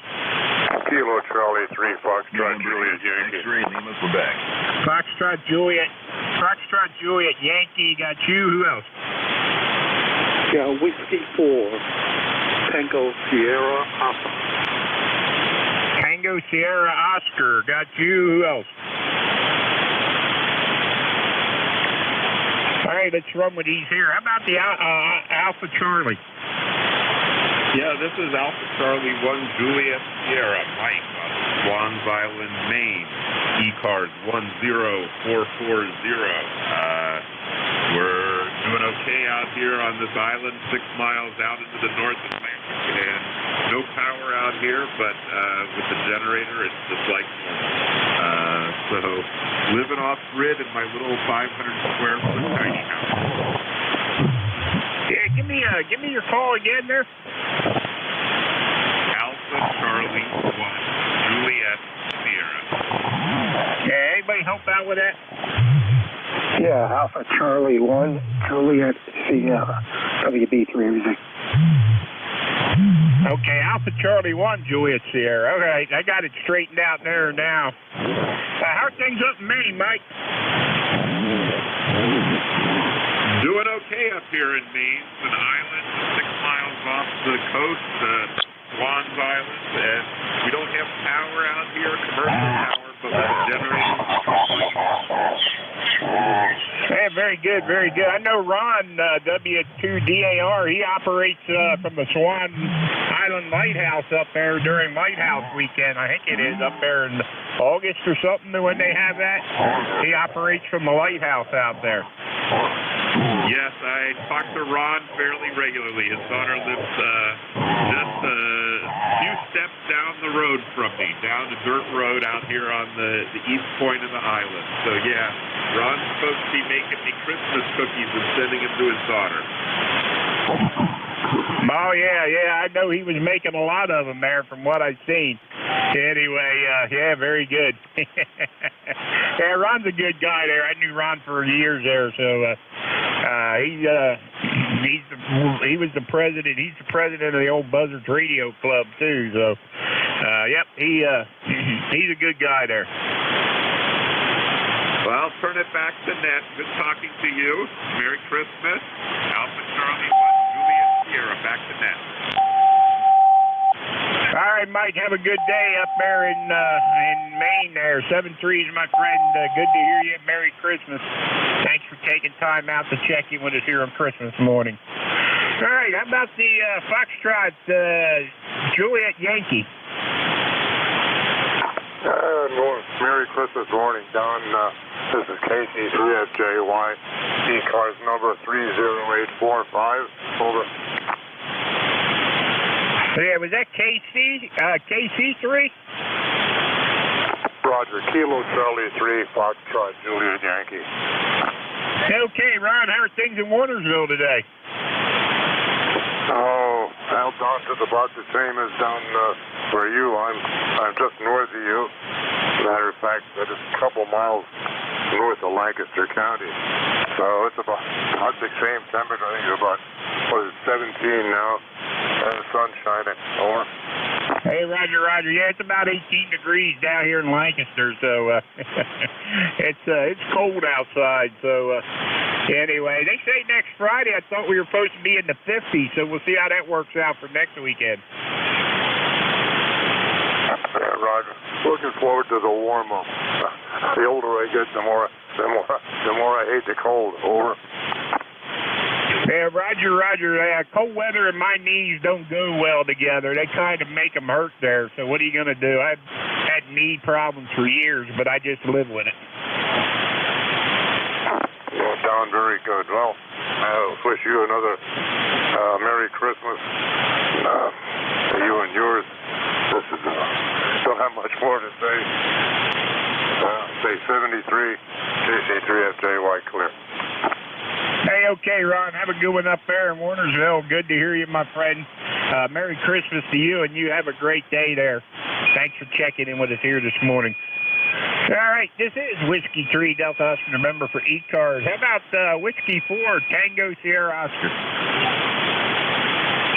Kilo Charlie 3, Foxtrot Juliet Yankee. X-Ray Lima, Quebec. Foxtrot Juliet Yankee, got you. Who else? Yeah, Whiskey 4, Tango Sierra Oscar. Tango Sierra Oscar, got you. Who else? All right, let's run with these here. How about the Alpha Charlie? Yeah, this is Alpha Charlie 1 Juliet Sierra, Mike, on Swans Island, Maine. ECARS 10440. We're doing okay out here on this island, 6 miles out into the North Atlantic, and no power out here, but with the generator, it's just like normal. So living off grid in my little 500 square foot tiny house. Yeah, give me your call again there. Alpha Charlie 1 Juliet Sierra. Yeah, anybody help out with that? Yeah, Alpha Charlie 1 Juliet Sierra. WB3 everything. Okay, Alpha Charlie 1 Juliet Sierra. All right, I got it straightened out there now. How are things up in Maine, Mike? Doing okay up here in Maine. It's an island 6 miles off the coast, Swans Island, and we don't have power out here, commercial power, but with the generator. Yeah, very good, very good. I know Ron, W2DAR, he operates from the Swan Island Lighthouse up there during Lighthouse weekend. I think it is up there in August or something when they have that. He operates from the lighthouse out there. Yes, I talk to Ron fairly regularly. His daughter lives just a few steps down the road from me, down the dirt road out here on the east point of the island. So yeah, Ron's supposed to be making me Christmas cookies and sending them to his daughter. Oh, yeah, I know he was making a lot of them there from what I've seen. Anyway, yeah, very good. Yeah, Ron's a good guy there. I knew Ron for years there, so he was the president. He's the president of the old Buzzards Radio Club, too, so, yep, he's a good guy there. Well, I'll turn it back to Ned. Good talking to you. Merry Christmas. Alpha Charlie 1, Juliet Sierra, back to Ned. All right, Mike, have a good day up there in Maine there. 7-3's my friend. Good to hear you. Merry Christmas. Thanks for taking time out to check in with us here on Christmas morning. All right, how about the Foxtrot Juliet Yankee? Merry Christmas morning, Don. This is Casey, 3FJY, ECARS number 30845. Over. Yeah, was that KC3? Roger, Kilo Charlie 3, Foxtrot, Juliet Yankee. Okay, Ron, how are things in Warnersville today? Oh, out down to about the same as down where you. I'm just north of you. Matter of fact, just a couple miles north of Lancaster County. So it's about the same temperature. I think it's about 17 now, and the sun's shining. Over. Hey, Roger. Yeah, it's about 18 degrees down here in Lancaster, so it's cold outside. So anyway, they say next Friday. I thought we were supposed to be in the 50s, so we'll see how that works out for next weekend. Yeah, Roger. Looking forward to the warm up. The older I get, the more I hate the cold. Over. Yeah, Roger. Cold weather and my knees don't go well together. They kind of make them hurt there. So what are you going to do? I've had knee problems for years, but I just live with it. Well, Don, very good. Well, I wish you another Merry Christmas. You and yours. This is, don't have much more to say. Say 73, CC3FJY clear. Hey, okay, Ron. Have a good one up there in Warnersville. Good to hear you, my friend. Merry Christmas to you, and you have a great day there. Thanks for checking in with us here this morning. All right, this is Whiskey 3 Delta Oscar, remember, for ECARS. How about Whiskey 4 Tango Sierra Oscar?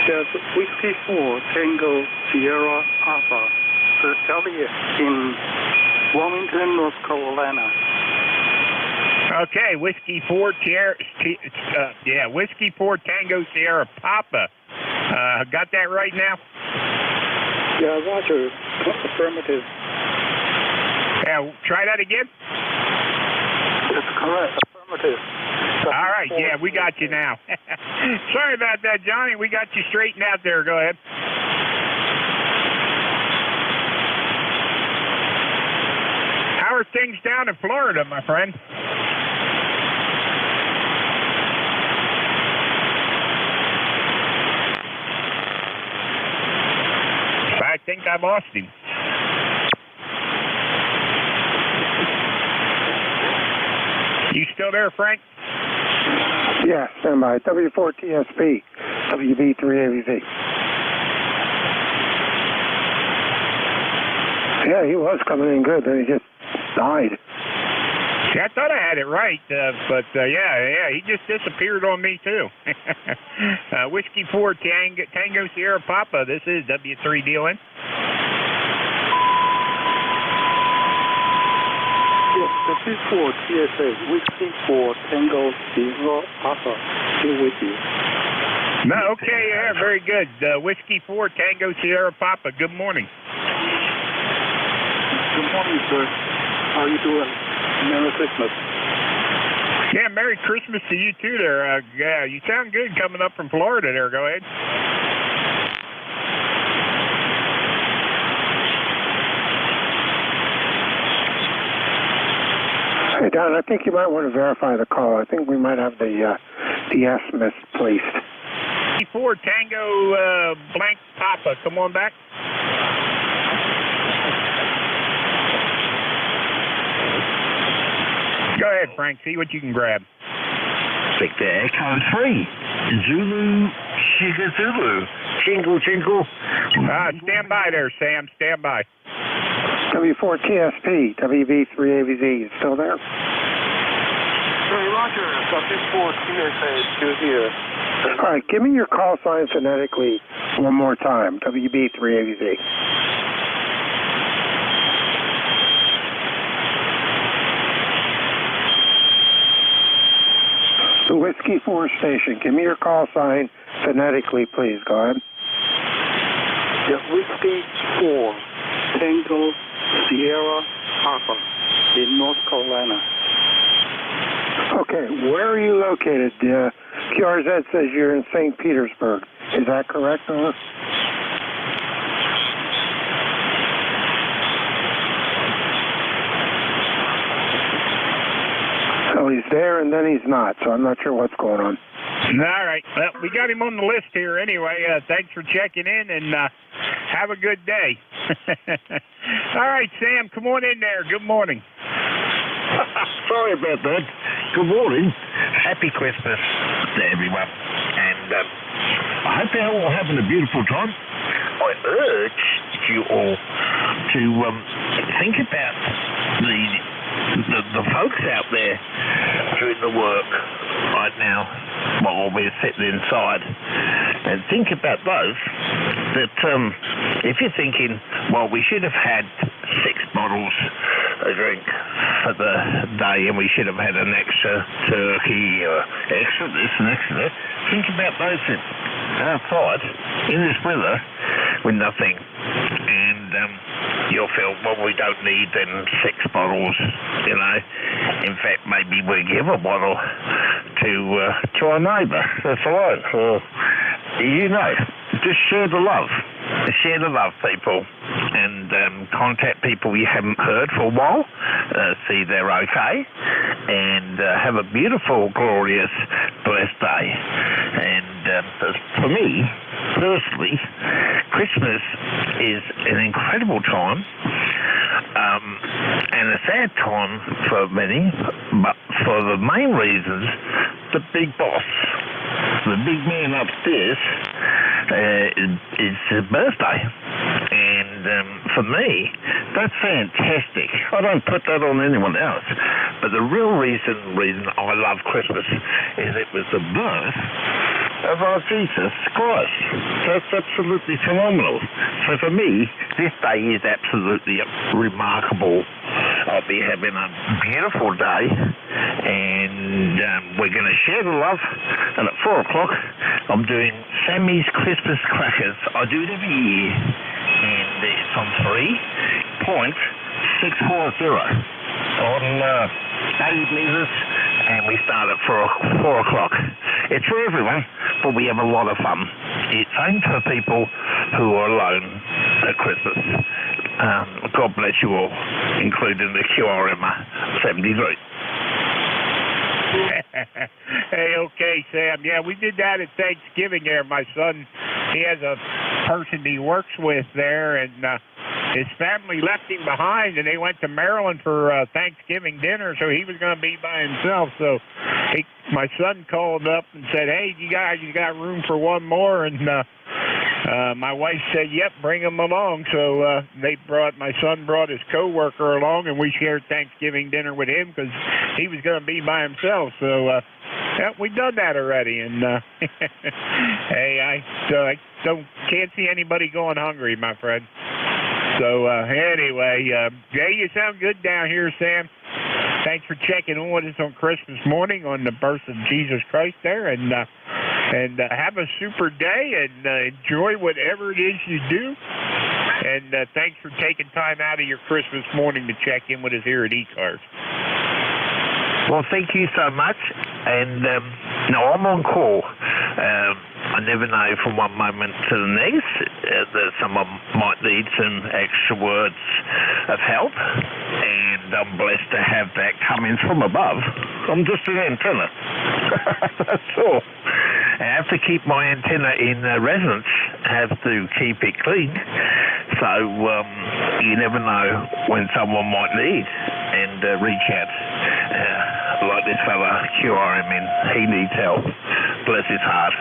Yes, Whiskey 4 Tango Sierra Alpha, Elliot in Wilmington, North Carolina. Okay, Whiskey 4 Whiskey 4 Tango Sierra Papa. Got that right now? Yeah, Roger. Affirmative. Yeah, try that again. That's correct. Affirmative. All right, yeah, we got you now. Sorry about that, Johnny. We got you straightened out there. Go ahead. How are things down in Florida, my friend? I think I lost him. You still there, Frank? Yeah, stand by. W4TSP, WB3AVZ. Yeah, he was coming in good, then he just died. Yeah, I thought I had it right, but he just disappeared on me too. Whiskey 4 Tango Sierra Papa. This is W3 dealing. Yes, W4 TSA, Whiskey 4 Tango Sierra Papa. Still with you. No, okay, yeah, very good. Whiskey 4 Tango Sierra Papa. Good morning. Good morning, sir. How are you doing? Merry Christmas. Yeah, Merry Christmas to you too there. Yeah, you sound good coming up from Florida there. Go ahead. Hey, Don, I think you might want to verify the call. I think we might have the S misplaced. 4 Tango blank Papa. Come on back. Go ahead, Frank. See what you can grab. Victor Echo 3. Zulu, Sugar Zulu. Jingle, jingle. Stand by there, Sam. Stand by. W4TSP, WB3AVZ. You still there? Hey, Roger. W4TSA, still here. All right, give me your call sign phonetically one more time. WB3AVZ. The Whiskey 4 station. Give me your call sign phonetically, please. Go ahead. The Whiskey 4 Tango Sierra Alpha in North Carolina. Okay, where are you located? QRZ says you're in St. Petersburg. Is that correct, Noah? know he's there and then he's not, so I'm not sure what's going on. All right. Well, we got him on the list here anyway. Thanks for checking in, and have a good day. All right, Sam, come on in there. Good morning. Sorry about that. Good morning. Happy Christmas to everyone. And I hope you're all having a beautiful time. I urge you all to think about the folks out there doing the work right now while we're sitting inside, and think about those that if you're thinking, well, we should have had 6 bottles of drink for the day and we should have had an extra turkey or extra this and extra that, think about those outside in this weather with nothing, and you'll feel, well, we don't need them 6 bottles, you know. In fact, maybe we give a bottle to our neighbour that's alone, or, you know, just share the love. Share the love, people, and contact people you haven't heard for a while, see they're okay, and have a beautiful, glorious, blessed day. And for me, personally, Christmas is an incredible time, and a sad time for many, but for the main reasons, the big boss, the big man upstairs, it's his birthday, and for me, that's fantastic. I don't put that on anyone else, but the real reason I love Christmas is it was the birth of our Jesus Christ. That's absolutely phenomenal. So for me, this day is absolutely remarkable. I'll be having a beautiful day, and we're going to share the love, and at 4 o'clock, I'm doing Sammy's Christmas crackers. I do it every year, and it's on 3.640 on 80 metres, and we start at 4 o'clock. It's for everyone, but we have a lot of fun. It's aimed for people who are alone at Christmas. God bless you all, including the QRM 73. Hey, okay, Sam. Yeah, we did that at Thanksgiving there. My son, he has a person he works with there, and his family left him behind, and they went to Maryland for Thanksgiving dinner, so he was going to be by himself. So my son called up and said, hey, you got room for one more? And my wife said, yep, bring him along. So my son brought his coworker along, and we shared Thanksgiving dinner with him because he was going to be by himself. So yeah, we've done that already. And hey, I can't see anybody going hungry, my friend. So anyway, Jay, you sound good down here, Sam. Thanks for checking in with us on Christmas morning on the birth of Jesus Christ there, and have a super day, and enjoy whatever it is you do. And thanks for taking time out of your Christmas morning to check in with us here at ECARS. Well, thank you so much. And no, I'm on call. I never know from one moment to the next that someone might need some extra words of help, and I'm blessed to have that coming from above. I'm just an antenna. That's all. I have to keep my antenna in residence. I have to keep it clean. So you never know when someone might need, and reach out. Like this fella, QRM, he needs help. Bless his heart.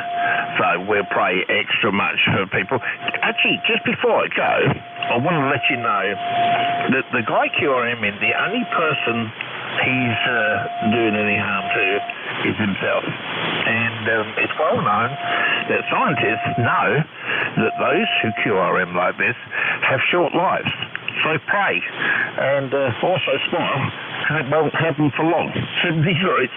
So we'll pray extra much for people. Actually, just before I go, I want to let you know that the guy QRM, the only person he's doing any harm to is himself. And it's well known that scientists know that those who QRM like this have short lives. So pray, and also smile, because it won't happen for long. 73.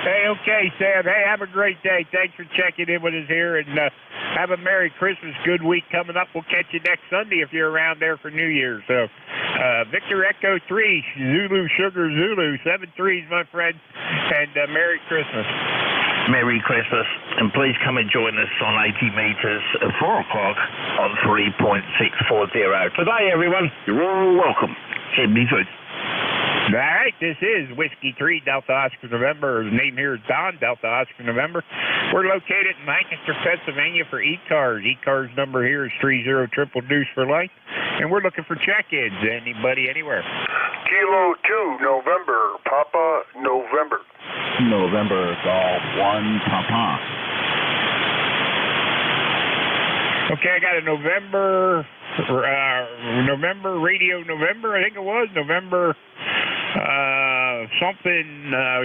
Hey, okay, Sam. Hey, have a great day. Thanks for checking in with us here, and have a Merry Christmas. Good week coming up. We'll catch you next Sunday if you're around there for New Year's. So, Victor Echo 3, Zulu Sugar Zulu, 73s, my friend, and Merry Christmas. Merry Christmas, and please come and join us on 80 metres at 4 o'clock on 3.640. Today, everyone, you're all welcome. Hey, Beeford. All right, this is Whiskey 3 Delta Oscar November. The name here is Don Delta Oscar November. We're located in Lancaster, Pennsylvania for ECARS. ECARS number here is 30 triple deuce for life. And we're looking for check-ins. Anybody, anywhere. Kilo 2, November, Papa, November. November, Golf 1, Papa. Okay, I got a November Radio November, I think it was. November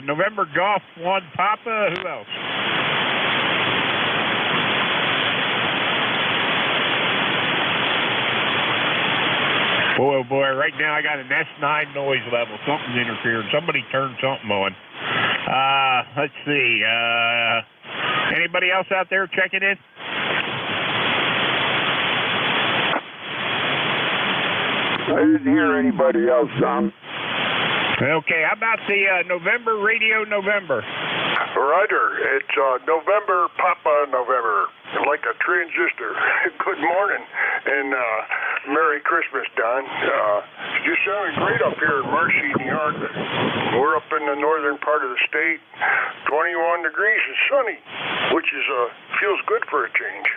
November Golf 1 Papa. Who else? Boy, oh boy, right now I got an S9 noise level. Something's interfering. Somebody turned something on. Let's see. Anybody else out there checking in? I didn't hear anybody else, Tom. Okay, how about the November Radio November? Roger, it's November, Papa, November, like a transistor. Good morning, and Merry Christmas, Don. You sounding great up here in Marcy, New York. We're up in the northern part of the state, 21 degrees and sunny, which is feels good for a change.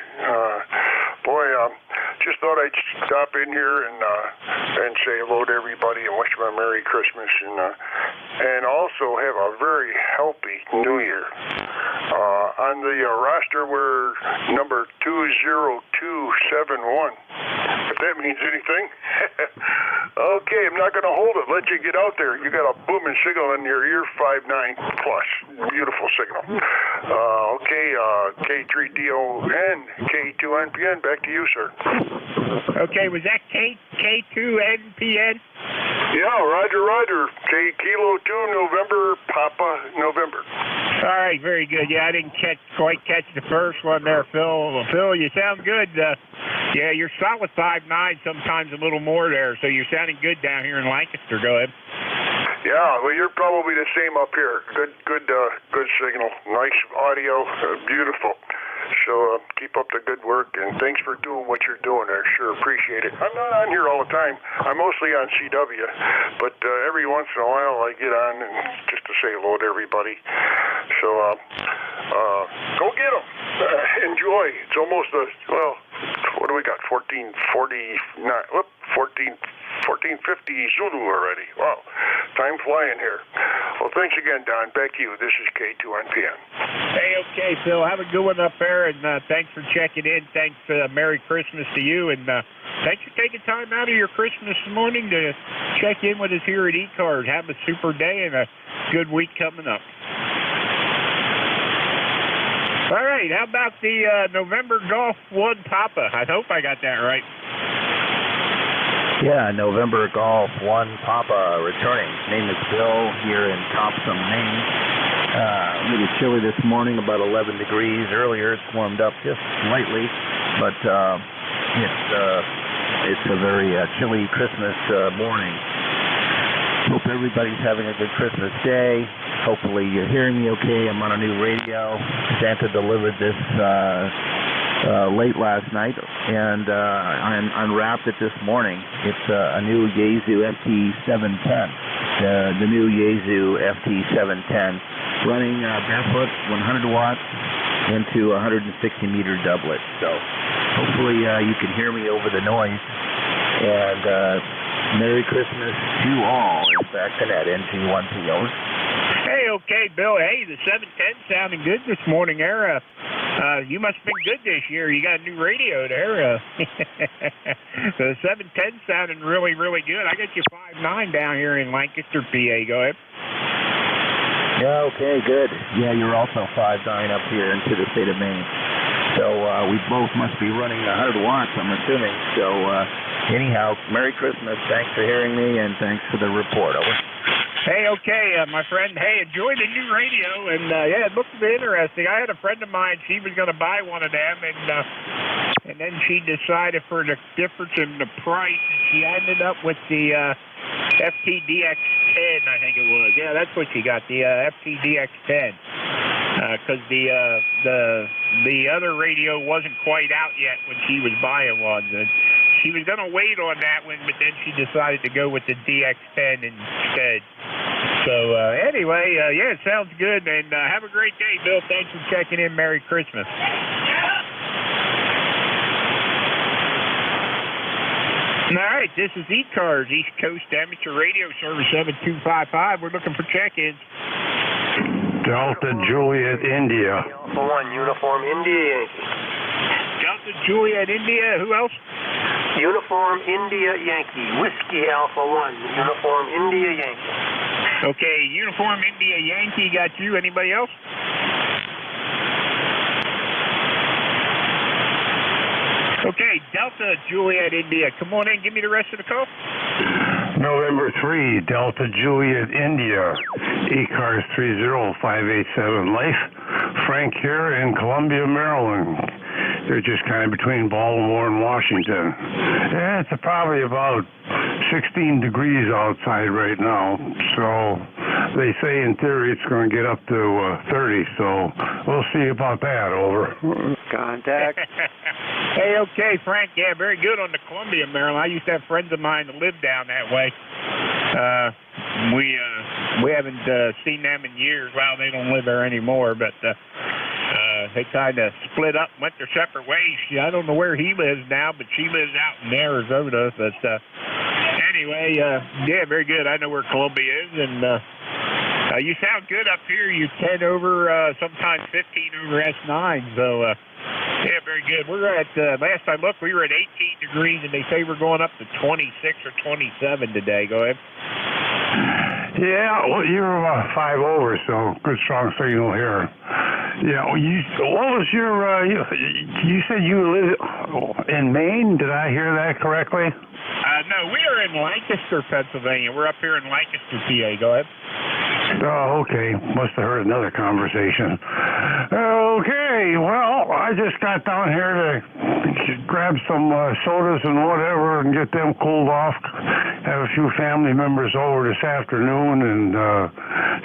Just thought I'd stop in here and say hello to everybody and wish them a Merry Christmas and also have a very healthy New Year. On the roster, we're number 20271. If that means anything. Okay, I'm not going to hold it. Let you get out there. You got a booming signal in your ear, 5.9 plus. Beautiful signal. K3DON, K2NPN. Back to you, sir. Okay, was that K2NPN? Yeah, Roger. Kilo 2, November, Papa, November. All right, very good. Yeah, I didn't quite catch the first one there, Phil. Phil, you sound good. Yeah, you're solid 5.9, sometimes a little more there, so you're sounding good down here in Lancaster. Go ahead. Yeah, well, you're probably the same up here. Good signal. Nice audio. Beautiful. So keep up the good work, and thanks for doing what you're doing there. Sure, appreciate it. I'm not on here all the time. I'm mostly on CW, but every once in a while I get on and just to say hello to everybody. So go get them. Enjoy. It's almost what do we got? 1450 Zulu already. Wow, time flying here. Well, thanks again, Don. Back to you. This is K2NPN. Hey, okay, Phil. Have a good one up there, and thanks for checking in. Thanks. Merry Christmas to you, and thanks for taking time out of your Christmas morning to check in with us here at ECARS. Have a super day and a good week coming up. All right, how about the November Golf 1 Papa? I hope I got that right. Yeah, November Golf 1 Papa returning. Name is Bill here in Thompson, Maine. A little chilly this morning, about 11 degrees. Earlier it's warmed up just slightly, but it's a very chilly Christmas morning. Hope everybody's having a good Christmas day. Hopefully you're hearing me okay. I'm on a new radio. Santa delivered this late last night, and I unwrapped it this morning. It's a new Yaesu FT710. The new Yaesu FT710 running barefoot 100 watts into 160 meter doublet. So hopefully you can hear me over the noise. And Merry Christmas to all. In fact, at NJ2US. Hey, okay, Bill. Hey, the 710 sounding good this morning there. You must have been good this year. You got a new radio there. The 710 sounding really, really good. I got you 5.9 down here in Lancaster, PA. Go ahead. Yeah, okay, good. Yeah, you're also 5.9 up here into the state of Maine. So we both must be running 100 watts, I'm assuming. So anyhow, Merry Christmas. Thanks for hearing me, and thanks for the report. Over. Hey, okay, my friend. Hey, enjoy the new radio, and yeah, it looks interesting. I had a friend of mine. She was going to buy one of them, and then she decided for the difference in the price, she ended up with the FTDX10, I think it was. Yeah, that's what she got, the FTDX10, because the other radio wasn't quite out yet when she was buying one. And she was going to wait on that one, but then she decided to go with the DX10 instead. So anyway, yeah, it sounds good, and have a great day, Bill. Thanks for checking in. Merry Christmas. All right, this is ECARS, East Coast Amateur Radio Service 7255. We're looking for check-ins. Delta Juliet India. Alpha 1, Uniform India Yankee. Delta Juliet India, who else? Uniform India Yankee. Whiskey Alpha 1, Uniform India Yankee. Okay, Uniform India Yankee got you. Anybody else? Okay, Delta Juliet India. Come on in, give me the rest of the call. November 3, Delta Juliet India, ECARS 30587 Life. Frank here in Columbia, Maryland. They're just kind of between Baltimore and Washington. Yeah, it's probably about 16 degrees outside right now. So they say in theory it's going to get up to 30. So we'll see about that. Over. Contact. Hey, okay, Frank. Yeah, very good on the Columbia, Maryland. I used to have friends of mine that lived down that way. We haven't seen them in years. Well, they don't live there anymore, but they kind of split up, went their separate ways. I don't know where he lives now, but she lives out in Arizona. But anyway, yeah, very good. I know where Columbia is, and you sound good up here. You 10 over, sometimes 15 over S9. So, yeah, very good. We're at, last I looked, we were at 18 degrees, and they say we're going up to 26 or 27 today. Go ahead. Yeah, well, you're 5 over, so good strong signal here. Yeah, what was your, you said you live in Maine? Did I hear that correctly? No, we are in Lancaster, Pennsylvania. We're up here in Lancaster, PA. Go ahead. Oh, okay. Must have heard another conversation. Okay, well, I just got down here to grab some sodas and whatever and get them cooled off. Have a few family members over this afternoon and a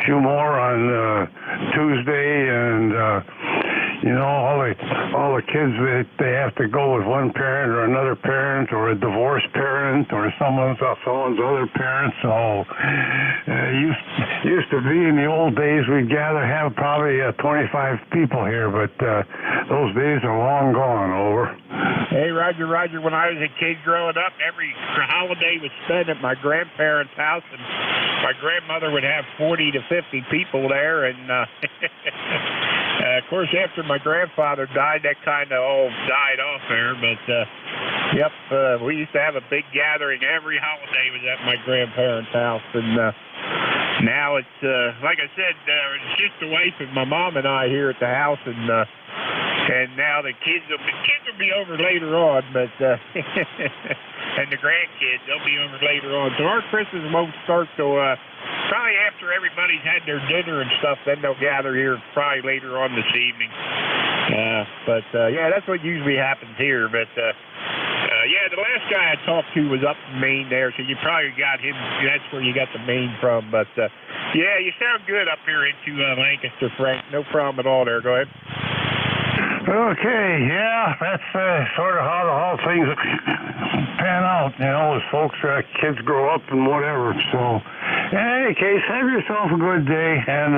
few more on Tuesday, and you know, all the kids, they have to go with one parent or another parent or a divorced parent or someone's other parent. So used to be in the old days we'd have probably 25 people here, but those days are long gone. Over. Hey, Roger. When I was a kid growing up, every holiday was spent at my grandparents' house, and my grandmother would have 40 to 50 people there, and of course, after my grandfather died, that kind of all died off there. But, yep, we used to have a big gathering. Every holiday was at my grandparents' house. And now it's, like I said, it's just the wife and my mom and I here at the house. And now the kids will be over later on. But and the grandkids, they'll be over later on. So our Christmas won't start till probably after everybody's had their dinner and stuff. Then they'll gather here probably later on this evening. But yeah, that's what usually happens here. But yeah, the last guy I talked to was up in Maine there, so you probably got him. That's where you got the Maine from. But yeah, you sound good up here into Lancaster, Frank. No problem at all there. Go ahead. Okay, yeah, that's sort of how the whole things pan out, you know, as folks, kids grow up and whatever. So, in any case, have yourself a good day, and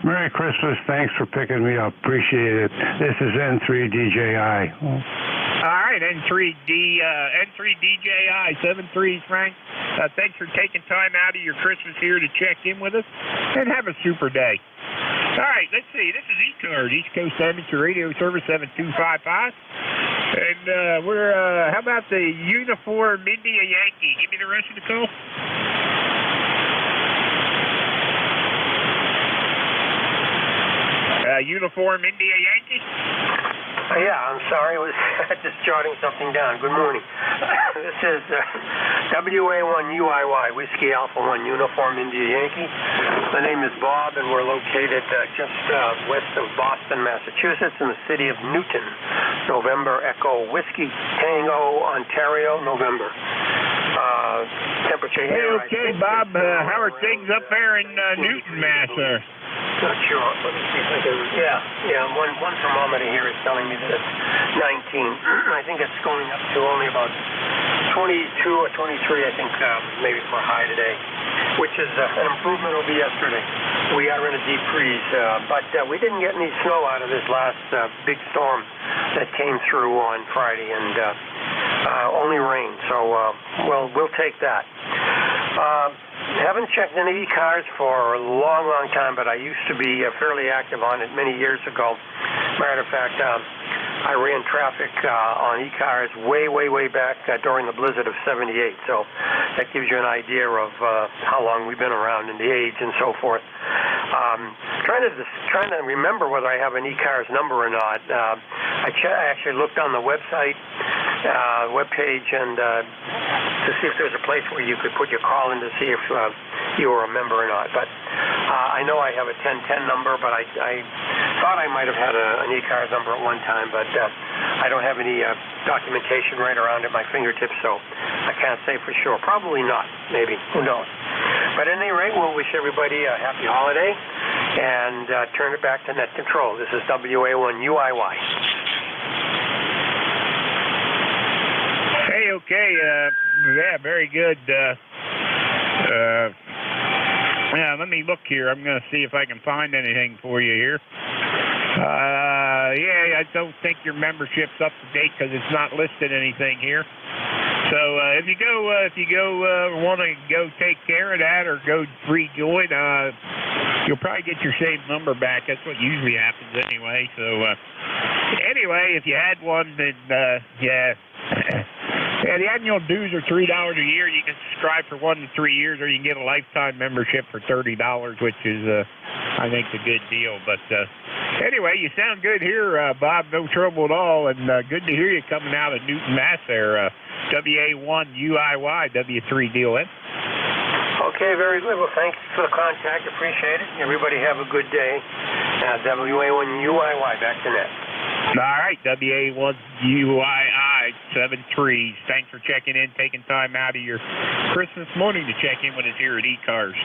Merry Christmas. Thanks for picking me up. Appreciate it. This is N3DJI. All right, N3DJI, 73, Frank. Thanks for taking time out of your Christmas here to check in with us, and have a super day. All right, let's see. This is ECARS, East Coast Amateur Radio Service 7255. And we're, how about the Uniform India Yankee? Give me the rest of the call. Uniform India Yankee? Yeah, I'm sorry. I was just jotting something down. Good morning. This is WA1UIY, Whiskey Alpha 1, Uniform India Yankee. My name is Bob, and we're located just west of Boston, Massachusetts, in the city of Newton. November Echo Whiskey Tango, Ontario, November. Temperature here. Hey, okay, Bob. How are things up there in Newton, Mass? Not sure. Let me see if I can. Yeah. One thermometer here is telling me that it's 19. I think it's going up to only about 22 or 23, I think, maybe for a high today, which is an improvement over yesterday. We are in a deep freeze, but we didn't get any snow out of this last big storm that came through on Friday, and only rain. So, we'll take that. Haven't checked into ECARS for a long, long time, but I used to be fairly active on it many years ago. Matter of fact, I ran traffic on ECARS way back during the blizzard of '78. So that gives you an idea of how long we've been around and the age and so forth. Trying to remember whether I have an ECARS number or not. I actually looked on the website, webpage, and to see if there's a place where you could put your call in to see if you were a member or not. But I know I have a 1010 number, but I thought I might have had an ECARS number at one time, but I don't have any documentation right around at my fingertips, so I can't say for sure. Probably not, maybe. Who knows? But at any rate, we'll wish everybody a happy holiday and turn it back to net control. This is WA1UIY. Hey, okay. Yeah, very good. Yeah, let me look here. I'm going to see if I can find anything for you here. Yeah, I don't think your membership's up to date because it's not listed anything here. So if you want to go take care of that or go rejoin, you'll probably get your same number back. That's what usually happens anyway. So anyway, if you had one, then yeah. Yeah, the annual dues are $3 a year. You can subscribe for 1 to 3 years, or you can get a lifetime membership for $30, which is, I think, a good deal. But anyway, you sound good here, Bob. No trouble at all, and good to hear you coming out of Newton, Mass. There, WA1UIY, W3DON. Okay, very good. Well, thanks for the contact. Appreciate it. Everybody have a good day. WA1UIY, back to net. All right, WA1UII 73. Thanks for checking in, taking time out of your Christmas morning to check in with us here at ECARS.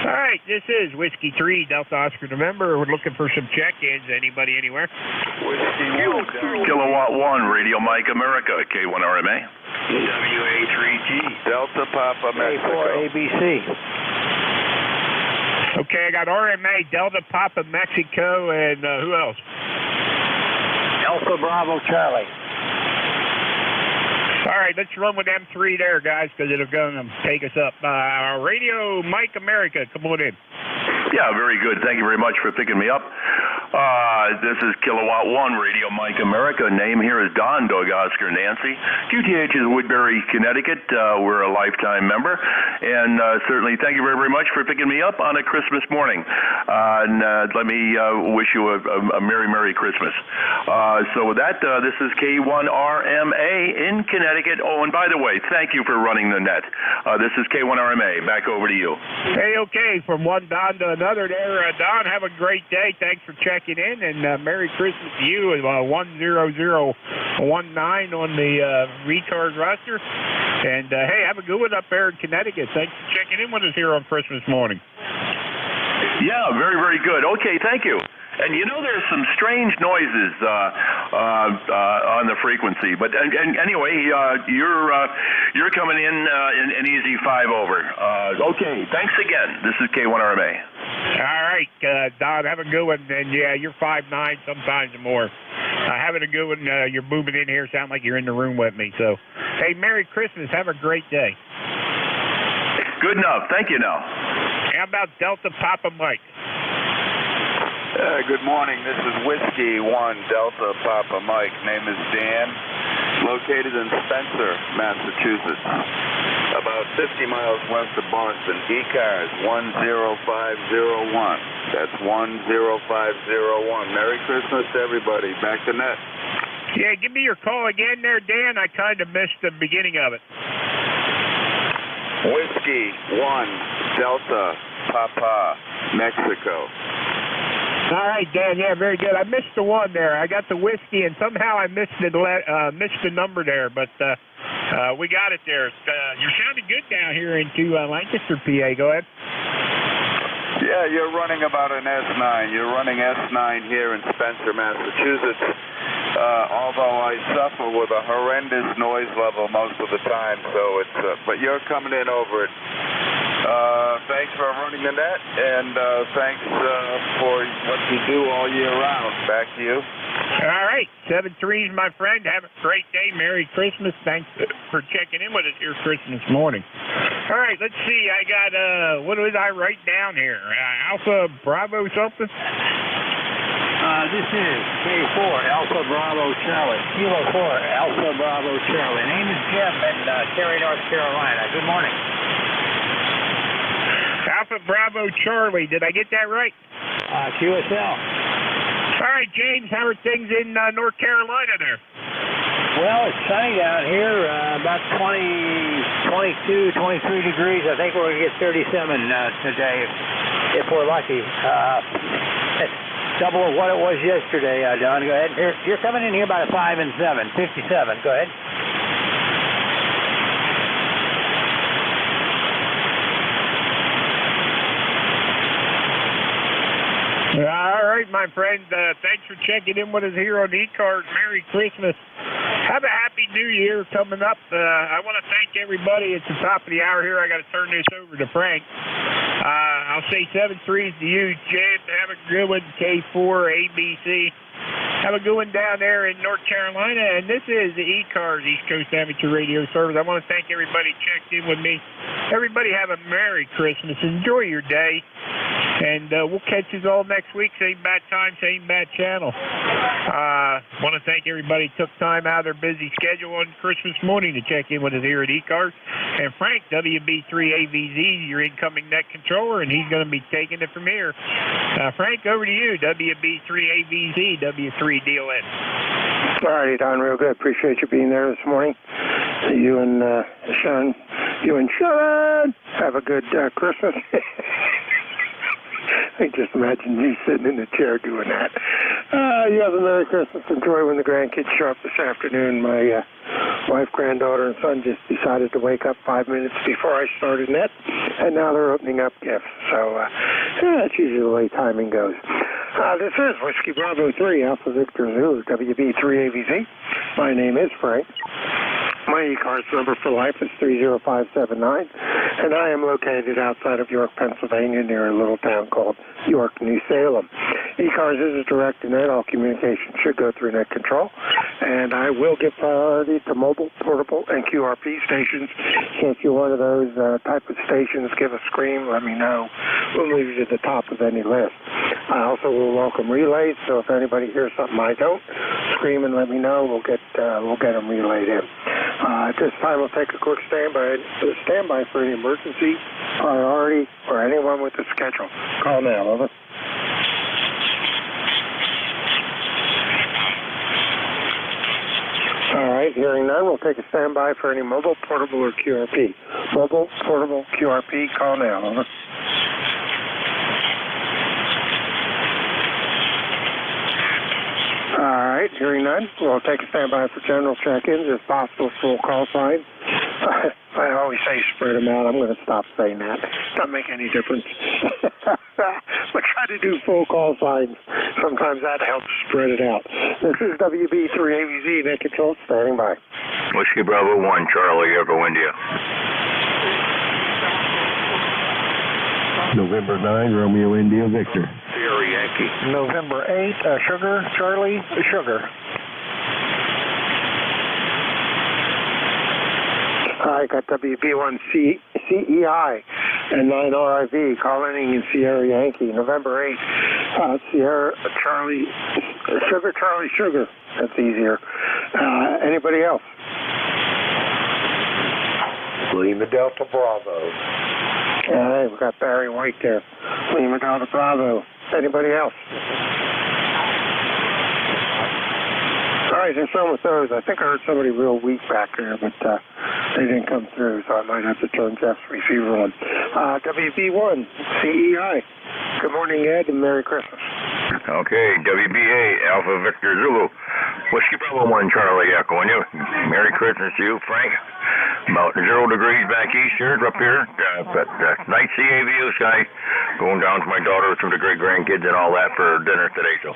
All right, this is Whiskey 3, Delta Oscar November. We're looking for some check-ins. Anybody, anywhere? Kilowatt 1, Radio Mike America, K1RMA. WA3G, Delta Papa Mexico. ABC. Okay, I got RMA, Delta Papa Mexico, and who else? Alpha Bravo Charlie. All right, let's run with them 3 there, guys, because it'll go and take us up. Radio Mike America, come on in. Yeah, very good. Thank you very much for picking me up. This is Kilowatt 1, Radio Mike America. Name here is Don, Dog Oscar Nancy. QTH is Woodbury, Connecticut. We're a lifetime member. And certainly thank you very, very much for picking me up on a Christmas morning. And let me wish you a Merry, Merry Christmas. So with that, this is K1RMA in Connecticut. Oh, and by the way, thank you for running the net. This is K1RMA. Back over to you. Hey, okay. From one Don to another there. Don, have a great day. Thanks for checking in, and Merry Christmas to you. 10019 on the ECARS roster. And, hey, have a good one up there in Connecticut. Thanks for checking in with us here on Christmas morning. Yeah, very, very good. Okay, thank you. And you know, there's some strange noises on the frequency, but anyway, you're coming in an easy 5 over. Okay, thanks again. This is K1RMA. All right, Don, have a good one. And yeah, you're 5'9", sometimes more. Having a good one. You're moving in here. Sound like you're in the room with me. So, hey, Merry Christmas. Have a great day. Good enough. Thank you. Now. How about Delta Papa Mike? Good morning. This is Whiskey 1, Delta Papa Mike. Name is Dan. Located in Spencer, Massachusetts. About 50 miles west of Boston. ECARS 10501. That's 10501. Merry Christmas to everybody. Back to net. Yeah, give me your call again there, Dan. I kind of missed the beginning of it. Whiskey 1, Delta Papa, Mexico. All right, Dan. Yeah, very good. I missed the one there. I got the whiskey, and somehow I missed the number there, but we got it there. You're sounding good down here into Lancaster, PA. Go ahead. Yeah, you're running about an S9. You're running S9 here in Spencer, Massachusetts. although I suffer with a horrendous noise level most of the time, so it's, but you're coming in over it. Thanks for running the net, and thanks for what you do all year round. Back to you. All right, 7-3s, my friend. Have a great day. Merry Christmas. Thanks for checking in with us here Christmas morning. All right, let's see. I got, what did I write down here? Alpha Bravo something? This is K4 Alpha Bravo Charlie. Kilo 4 Alpha Bravo Charlie. Name is Jim in Cary, North Carolina. Good morning. Alpha Bravo Charlie. Did I get that right? QSL. All right, James, how are things in North Carolina there? Well, it's sunny down here, about 22, 23 degrees. I think we're going to get 37 today if we're lucky. It's double of what it was yesterday, Don. Go ahead. You're coming in here about 5 and 7, 57. Go ahead. All right, my friend. Thanks for checking in with us here on ECARS. Merry Christmas. Have a happy New Year coming up. I want to thank everybody at the top of the hour here. I got to turn this over to Frank. I'll say 7-3s to you, Jim. Have a good one, K4, ABC. Have a good one down there in North Carolina. And this is the ECARS, East Coast Amateur Radio Service. I want to thank everybody who checked in with me. Everybody have a Merry Christmas. Enjoy your day. And we'll catch you all next week. Same bad time, same bad channel. Want to thank everybody who took time out of their busy schedule on Christmas morning to check in with us here at ECARS. And Frank, WB3AVZ, your incoming net controller, and he's going to be taking it from here. Frank, over to you, WB3AVZ, W3DON. All righty, Don, real good. Appreciate you being there this morning. You and Sean, have a good Christmas. I just imagine you sitting in the chair doing that. You have a Merry Christmas. Enjoy when the grandkids show up this afternoon. My wife, granddaughter, and son just decided to wake up 5 minutes before I started net, and now they're opening up gifts. So that's usually the way timing goes. This is Whiskey Bravo 3, Alpha Victor Zulu, WB3AVZ. My name is Frank. My ECARS number for life is 30579, and I am located outside of York, Pennsylvania, near a little town called York, New Salem. ECARS is a direct-to-net. All communication should go through net control, and I will give priority to mobile, portable, and QRP stations. So if you're one of those type of stations, give a scream, let me know. We'll move you to the top of any list. I also will welcome relays, so if anybody hears something I don't, scream and let me know. We'll get them relayed in. At this time, we'll take a quick standby for any emergency, priority, or anyone with a schedule. Call now, over. All right, hearing none, we'll take a standby for any mobile, portable, or QRP. Mobile, portable, QRP, call now, over. All right, hearing none, we'll take a standby for general check-ins, if possible, full call sign. I always say spread them out. I'm going to stop saying that. Doesn't make any difference. But try to do full call signs. Sometimes that helps spread it out. This is WB3AVZ, net control, standing by. Whiskey Bravo 1, Charlie, Echo India. November 9, Romeo India, Victor. Sierra Yankee. November 8, Sugar, Charlie, Sugar. I got WB1C CEI and 9RIV, calling in Sierra Yankee, November 8, Sierra Charlie, Sugar, Charlie, Sugar. That's easier. Anybody else? Lima Delta Bravo. All right, we've got Barry White there. Lima Delta Bravo. Anybody else? All right, there's some with those. I think I heard somebody real weak back there, but they didn't come through, so I might have to turn Jeff's receiver on. WB1, CEI. Good morning, Ed, and Merry Christmas. Okay, WBA, Alpha Victor Zulu. Whiskey Bravo 1, Charlie, echoing you. Merry Christmas to you, Frank. About 0 degrees back east here, up here. But nice CA view, sky. Going down to my daughter with some of the great grandkids and all that for dinner today. So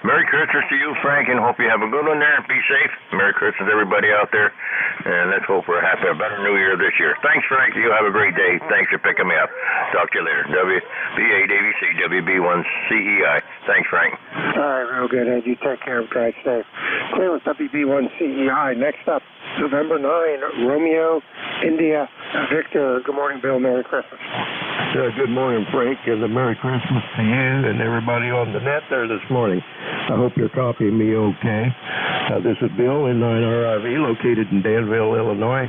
Merry Christmas to you, Frank, and hope you have a good one there and be safe. Merry Christmas, everybody out there, and let's hope for a better New Year this year. Thanks, Frank. You have a great day. Thanks for picking me up. Talk to you later. WBA-DVC, WB1CEI. Thanks, Frank. All right, real good, Ed. You take care of drive safe. Clear with WB1CEI. Next up, November 9, Romeo, India, Victor. Good morning, Bill. Merry Christmas. Good morning, Frank, and a Merry Christmas to you and everybody on the net there this morning. I hope you're copying me okay. This is Bill in 9RIV, located in Danville, Illinois.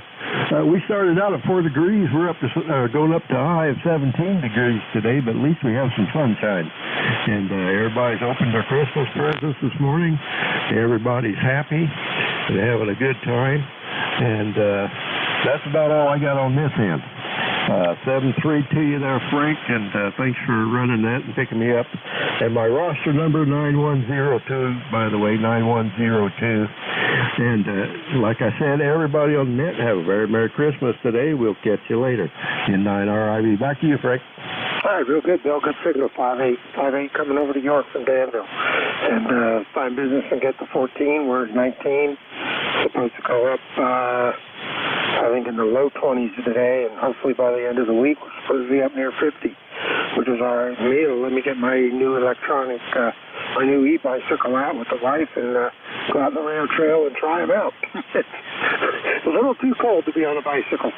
We started out at 4 degrees. We're up to going up to a high of 17 degrees today, but at least we have some sunshine. And everybody's opened their Christmas presents this morning. Everybody's happy and having a good time. And that's about all I got on this end. 7-3 to you there, Frank, and thanks for running that and picking me up. And my roster number, 9102, by the way, 9102. And like I said, everybody on the net, have a very Merry Christmas today. We'll catch you later in 9RIV. Back to you, Frank. All right, real good, Bill. Good signal, 5-8. 5-8 coming over to York from Danville. And find business and get to 14. We're at 19. Supposed to go up, I think, in the low 20s today, and hopefully by the end of the week, we're supposed to be up near 50, which is all right. Let me get my new electronic, my new e-bicycle out with the wife and go out on the rail trail and try them out. It's a little too cold to be on a bicycle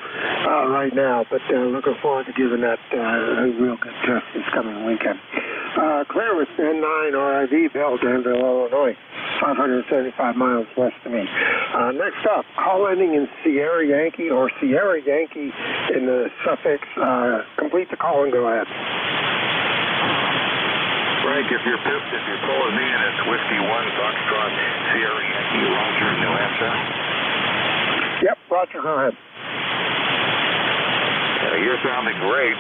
right now, but looking forward to giving that a real good test this coming weekend. Clear with N9 RIV, Bell, Danville, Illinois, 575 miles west of me. Next up, call ending in Sierra Yankee or Sierra Yankee in the suffix. Complete the call and go ahead. Frank, if you're pulling me in, it's Whiskey 1, Foxtrot, Sierra Yankee, Roger, New Hampshire. Yep, Roger, go ahead. You're sounding great.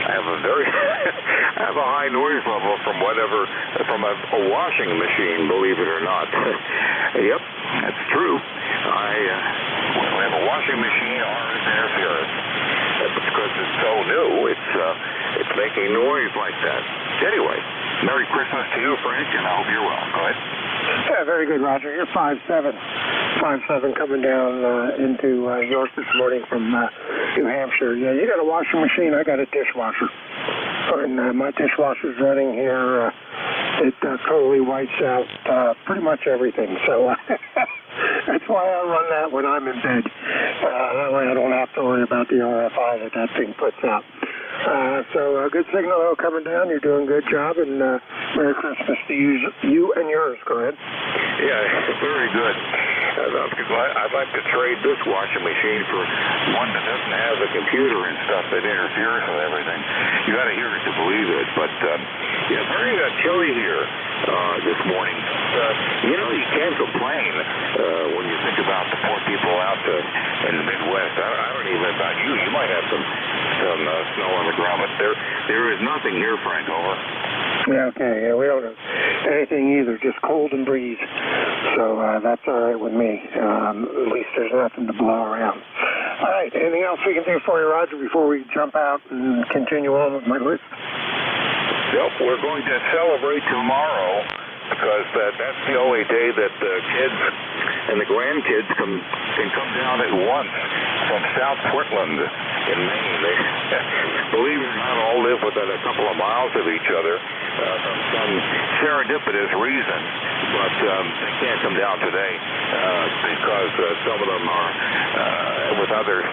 I have a high noise level from a washing machine, believe it or not. Yep, that's true. I have a washing machine, ours interferes. Because it's so new, it's making noise like that. Anyway, Merry Christmas to you, Frank, and I hope you're well. Go ahead. Yeah, very good, Roger. You're 5-7. 5-7 coming down into York this morning from New Hampshire. Yeah, you got a washing machine. I got a dishwasher. And my dishwasher's running here. It totally wipes out pretty much everything. So that's why I run that when I'm in bed. That way I don't have to worry about the RFI that thing puts out. So good signal though coming down. You're doing a good job, and Merry Christmas to you and yours. Go ahead. Yeah, very good. I'd like to trade this washing machine for one that doesn't have the computer and stuff that interferes with everything. You got to hear it to believe it. But yeah, very chilly here this morning. You can't complain when you think about the poor people out in the Midwest. I don't even know about you. You might have some snow on the ground, but there is nothing here, Frank. Over. Yeah, okay. Yeah, we don't have anything either. Just cold and breeze. So that's all right with me. At least there's nothing to blow around. All right. Anything else we can do for you, Roger, before we jump out and continue on with my list? Nope. We're going to celebrate tomorrow because that's the only day that the kids and the grandkids can come down at once from South Portland in Maine. They, believe it or not, all live within a couple of miles of each other from some serendipitous reason, but they can't come down today because some of them are with other.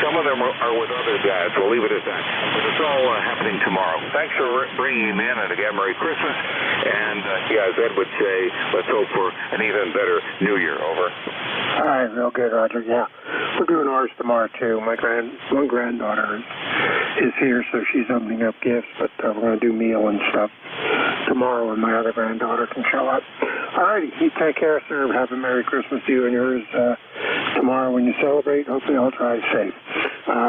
Some of them are with other dads. We'll leave it at that. But it's all happening tomorrow. Thanks for bringing him in, and again, Merry Christmas. And yeah, as Ed would say, let's hope for an even better New Year. Over. All right, real good, Roger. Yeah, we're doing ours tomorrow too. One granddaughter is here, so she's opening up gifts. But we're going to do meal and stuff tomorrow, and my other granddaughter can show up. All righty, you take care, sir. Have a Merry Christmas to you and yours tomorrow when you celebrate. Hopefully, I'll drive safe.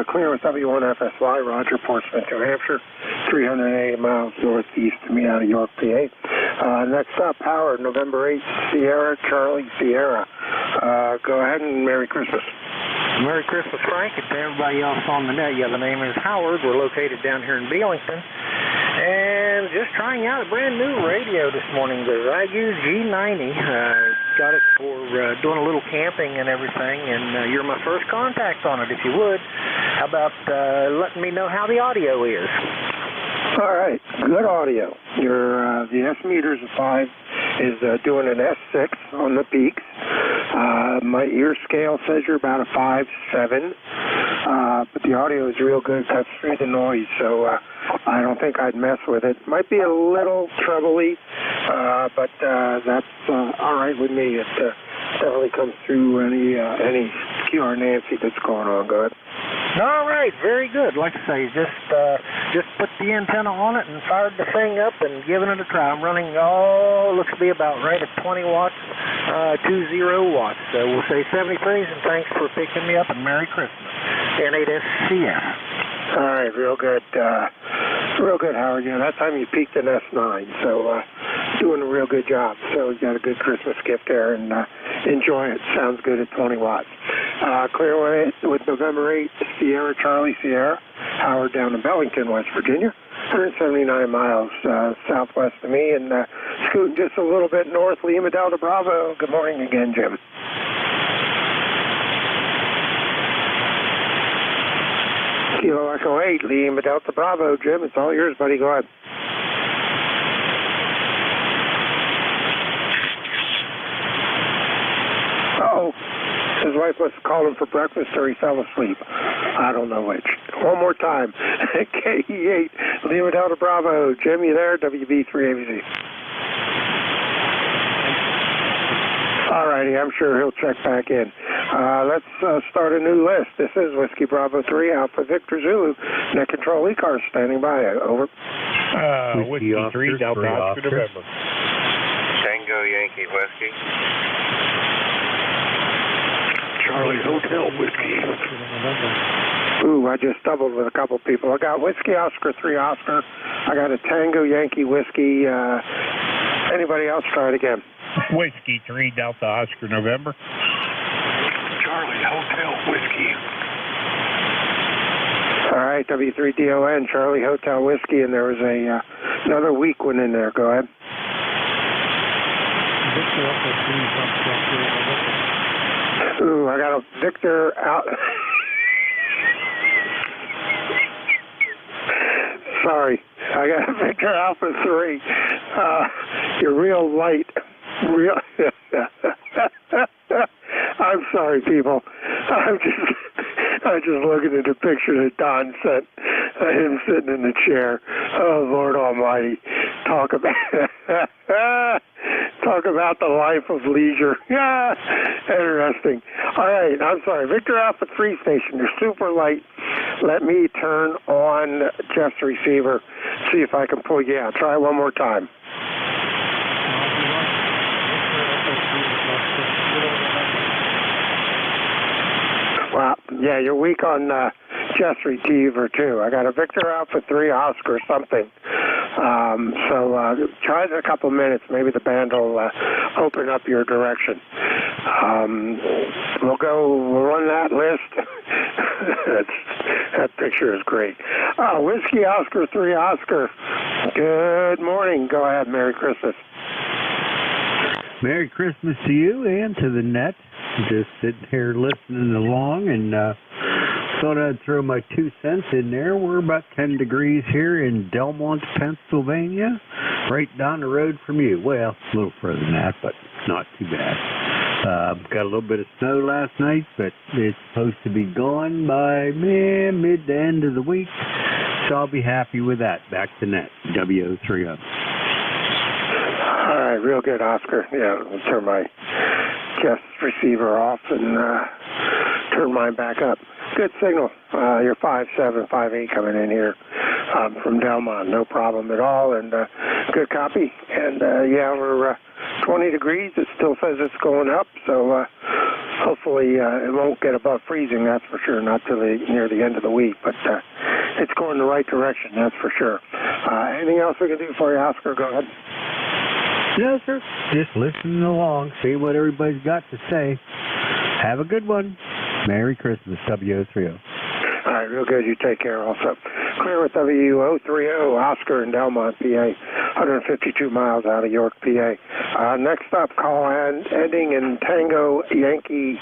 Clear with W1FSY, Roger, Portsmouth, New Hampshire, 380 miles northeast of me out of York, PA. Next up, Howard, November 8th, Sierra, Charlie, Sierra. Go ahead and Merry Christmas. Merry Christmas, Frank, and to everybody else on the net. Yeah, the name is Howard. We're located down here in Belington. And was just trying out a brand new radio this morning, the Ragu G90. Got it for doing a little camping and everything, and you're my first contact on it, if you would. How about letting me know how the audio is? All right, good audio. Your the S meters of 5 is doing an S6 on the peaks. My ear scale says you're about a 5.7, but the audio is real good, cuts through the noise, so I don't think I'd mess with it. Might be a little trebly, but that's all right with me. It definitely comes through any QR Nancy that's going on. Go ahead. All right, very good. Like I say, just put the antenna on it and fired the thing up and giving it a try. I'm running, looks to be about right at 20 watts, 20 watts. So we'll say 70 praise and thanks for picking me up, and Merry Christmas. N8SCS. All right, real good, Howard. Yeah, that time you peaked in S9, so doing a real good job. So you got a good Christmas gift there, and enjoy it. Sounds good at 20 watts. Clear with November 8th, Sierra Charlie Sierra, Howard down in Bellington, West Virginia, 179 miles southwest of me, and scooting just a little bit north, Lima Delta Bravo. Good morning again, Jim. Kilo Echo 8, Lima Delta Bravo. Jim, it's all yours, buddy. Go ahead. Uh-oh. His wife must have called him for breakfast or he fell asleep. I don't know which. One more time. KE8, Lima Delta Bravo. Jim, you there? WB3ABC. All righty, I'm sure he'll check back in. Let's start a new list. This is Whiskey Bravo 3, Alpha Victor Zulu. Net Control ECARS standing by. Over. Whiskey 3, Delta Oscar November. Tango Yankee Whiskey. Charlie Hotel Whiskey. Ooh, I just doubled with a couple people. I got Whiskey Oscar 3 Oscar. I got a Tango Yankee Whiskey. Anybody else? Try it again. Whiskey 3, Delta Oscar November. Charlie Hotel Whiskey. All right, W3DON, Charlie Hotel Whiskey, and there was another weak one in there. Go ahead. Ooh, I got a Victor out. Sorry, I got a Victor Alpha 3. You're real light. I'm sorry, people. I'm just looking at the picture that Don sent. Him sitting in the chair. Oh, Lord Almighty. Talk about the life of leisure. Yeah, interesting. All right, I'm sorry. Victor Alpha 3 station, you're super light. Let me turn on Jeff's receiver, see if I can pull you out. Try one more time. Well, yeah, you're weak on Jeff's receiver, too. I got a Victor Alpha 3 Oscar something. So try it in a couple minutes. Maybe the band will open up your direction. We'll run that list. That picture is great. Whiskey Oscar 3 Oscar. Good morning. Go ahead. Merry Christmas. Merry Christmas to you and to the net. Just sitting here listening along and thought I'd throw my 2 cents in there. We're about 10 degrees here in Delmont, Pennsylvania, right down the road from you. Well, a little further than that, but not too bad. Got a little bit of snow last night, but it's supposed to be gone by mid to end of the week, so I'll be happy with that. Back to net, W030. All right, real good, Oscar. Yeah, I'll turn my chest receiver off and turn mine back up. Good signal. You're 5.7, 5.8 coming in here from Delmont. No problem at all, and good copy. And yeah, we're 20 degrees. It still says it's going up, so hopefully it won't get above freezing, that's for sure, not till near the end of the week, but it's going the right direction, that's for sure. Anything else we can do for you, Oscar? Go ahead. No, sir. Just listening along, see what everybody's got to say. Have a good one. Merry Christmas, W030. All right, real good. You take care also. Clear with WU030, Oscar in Delmont, PA, 152 miles out of York, PA. Next up, call ending in Tango Yankee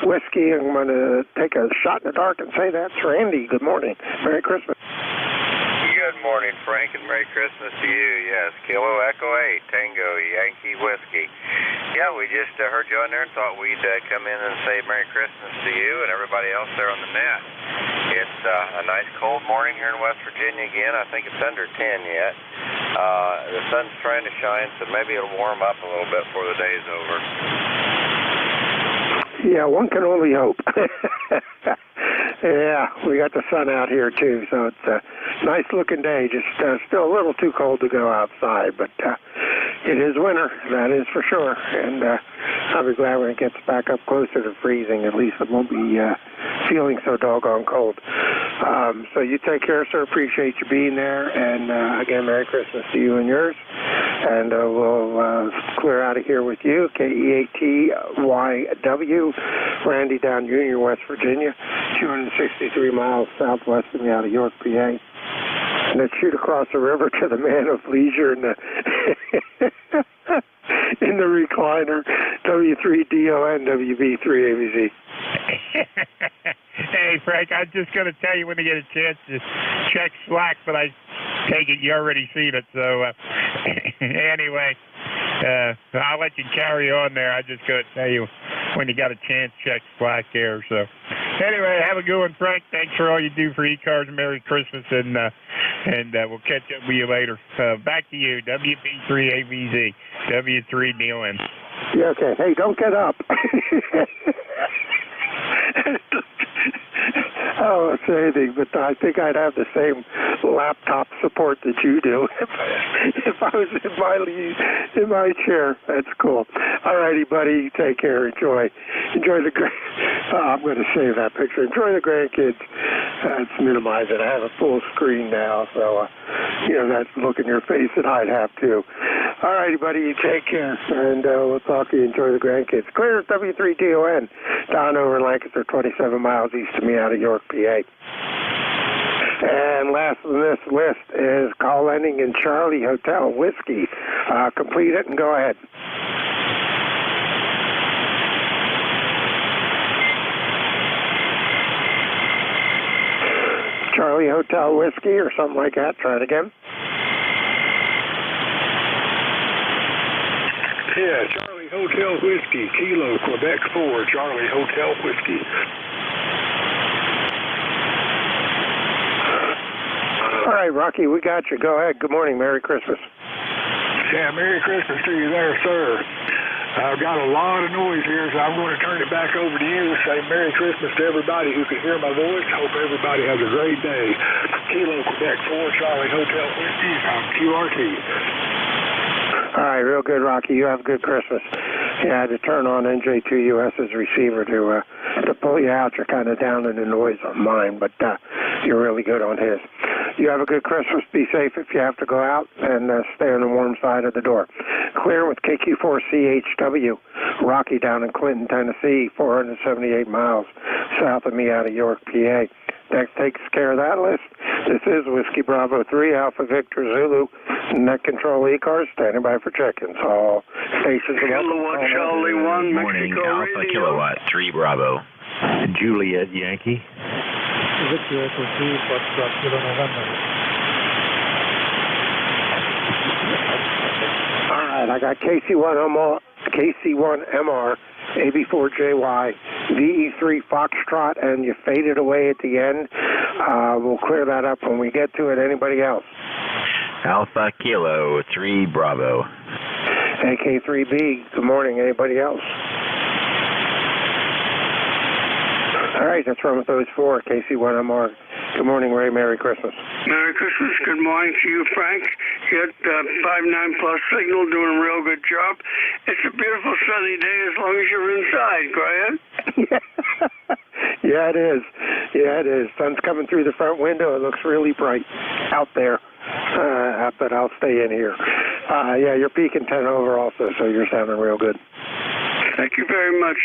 Whiskey. I'm going to take a shot in the dark and say that's Randy. Good morning. Merry Christmas. Good morning, Frank, and Merry Christmas to you. Yes, Kilo Echo 8, Tango Yankee Whiskey. Yeah, we just heard you on there and thought we'd come in and say Merry Christmas to you and everybody else there on the net. It's a nice cold morning here in West Virginia again. I think it's under 10 yet. The sun's trying to shine, so maybe it'll warm up a little bit before the day's over. Yeah, one can only hope. Yeah, we got the sun out here too, so it's a nice looking day. Just still a little too cold to go outside, but it is winter, that is for sure. And I'll be glad when it gets back up closer to freezing. At least it won't be feeling so doggone cold. So you take care, sir. Appreciate you being there. And again, Merry Christmas to you and yours. And we'll clear out of here with you. KEATYW, Randy Down Jr., West Virginia, 263 miles southwest of me out of York, PA. And then shoot across the river to the man of leisure in the in the recliner, W3DON, WB3ABZ. Hey, Frank, I'm just going to tell you when to get a chance to check Slack, but I take it you already seen it. So anyway, I'll let you carry on there. I just going to tell you when you got a chance, check Slack there. So anyway, have a good one, Frank. Thanks for all you do for ECARS. Merry Christmas, and we'll catch up with you later. Back to you, WB3ABZ, W3DON. Yeah, okay. Hey, don't get up. I don't want to say anything, but I think I'd have the same laptop support that you do if I was in my chair. That's cool. All righty, buddy. Take care. Enjoy the. I'm going to save that picture. Enjoy the grandkids. Let's minimize it. I have a full screen now, so that's the look in your face that I'd have too. All righty, buddy. You take care, and we'll talk to you. Enjoy the grandkids. Clear as W3DON. Down over in Lancaster, 27 miles east of me out of York, PA. And last on this list is call ending in Charlie Hotel Whiskey. Complete it and go ahead. Charlie Hotel Whiskey or something like that. Try it again. Yeah, Charlie Hotel Whiskey, Kilo, Quebec 4, Charlie Hotel Whiskey. All right, Rocky, we got you. Go ahead. Good morning. Merry Christmas. Yeah, Merry Christmas to you there, sir. I've got a lot of noise here, so I'm going to turn it back over to you. Say Merry Christmas to everybody who can hear my voice. Hope everybody has a great day. Kilo, Quebec 4, Charlie Hotel Whiskey on QRT. All right, real good, Rocky. You have a good Christmas. Yeah, I had to turn on NJ2US's receiver to pull you out. You're kind of down in the noise on mine, but you're really good on his. You have a good Christmas. Be safe if you have to go out, and stay on the warm side of the door. Clear with KQ4CHW, Rocky down in Clinton, Tennessee, 478 miles south of me out of York, PA. Next takes care of that list. This is Whiskey Bravo 3, Alpha Victor Zulu, Net Control ECARS, standing by for check-ins. All stations are Kilowatt Charlie 1, Morning, Mexico Alpha Radio. Kilowatt 3 Bravo. Juliet Yankee. Victor Echo 2, Foxtrot Kilo November. All right, I got KC1MR, AB4JY, VE3 Foxtrot, and you faded away at the end. We'll clear that up when we get to it. Anybody else? Alpha Kilo 3 Bravo. AK3B, good morning. Anybody else? All right, let's run with those four. KC1MR. Good morning, Ray. Merry Christmas. Merry Christmas. Good morning to you, Frank. You got 5-9 plus signal, doing a real good job. It's a beautiful sunny day as long as you're inside. Go ahead. Yeah, it is. Yeah, it is. Sun's coming through the front window. It looks really bright out there. But I'll stay in here. Yeah, you're peaking 10 over also, so you're sounding real good. Thank you very much.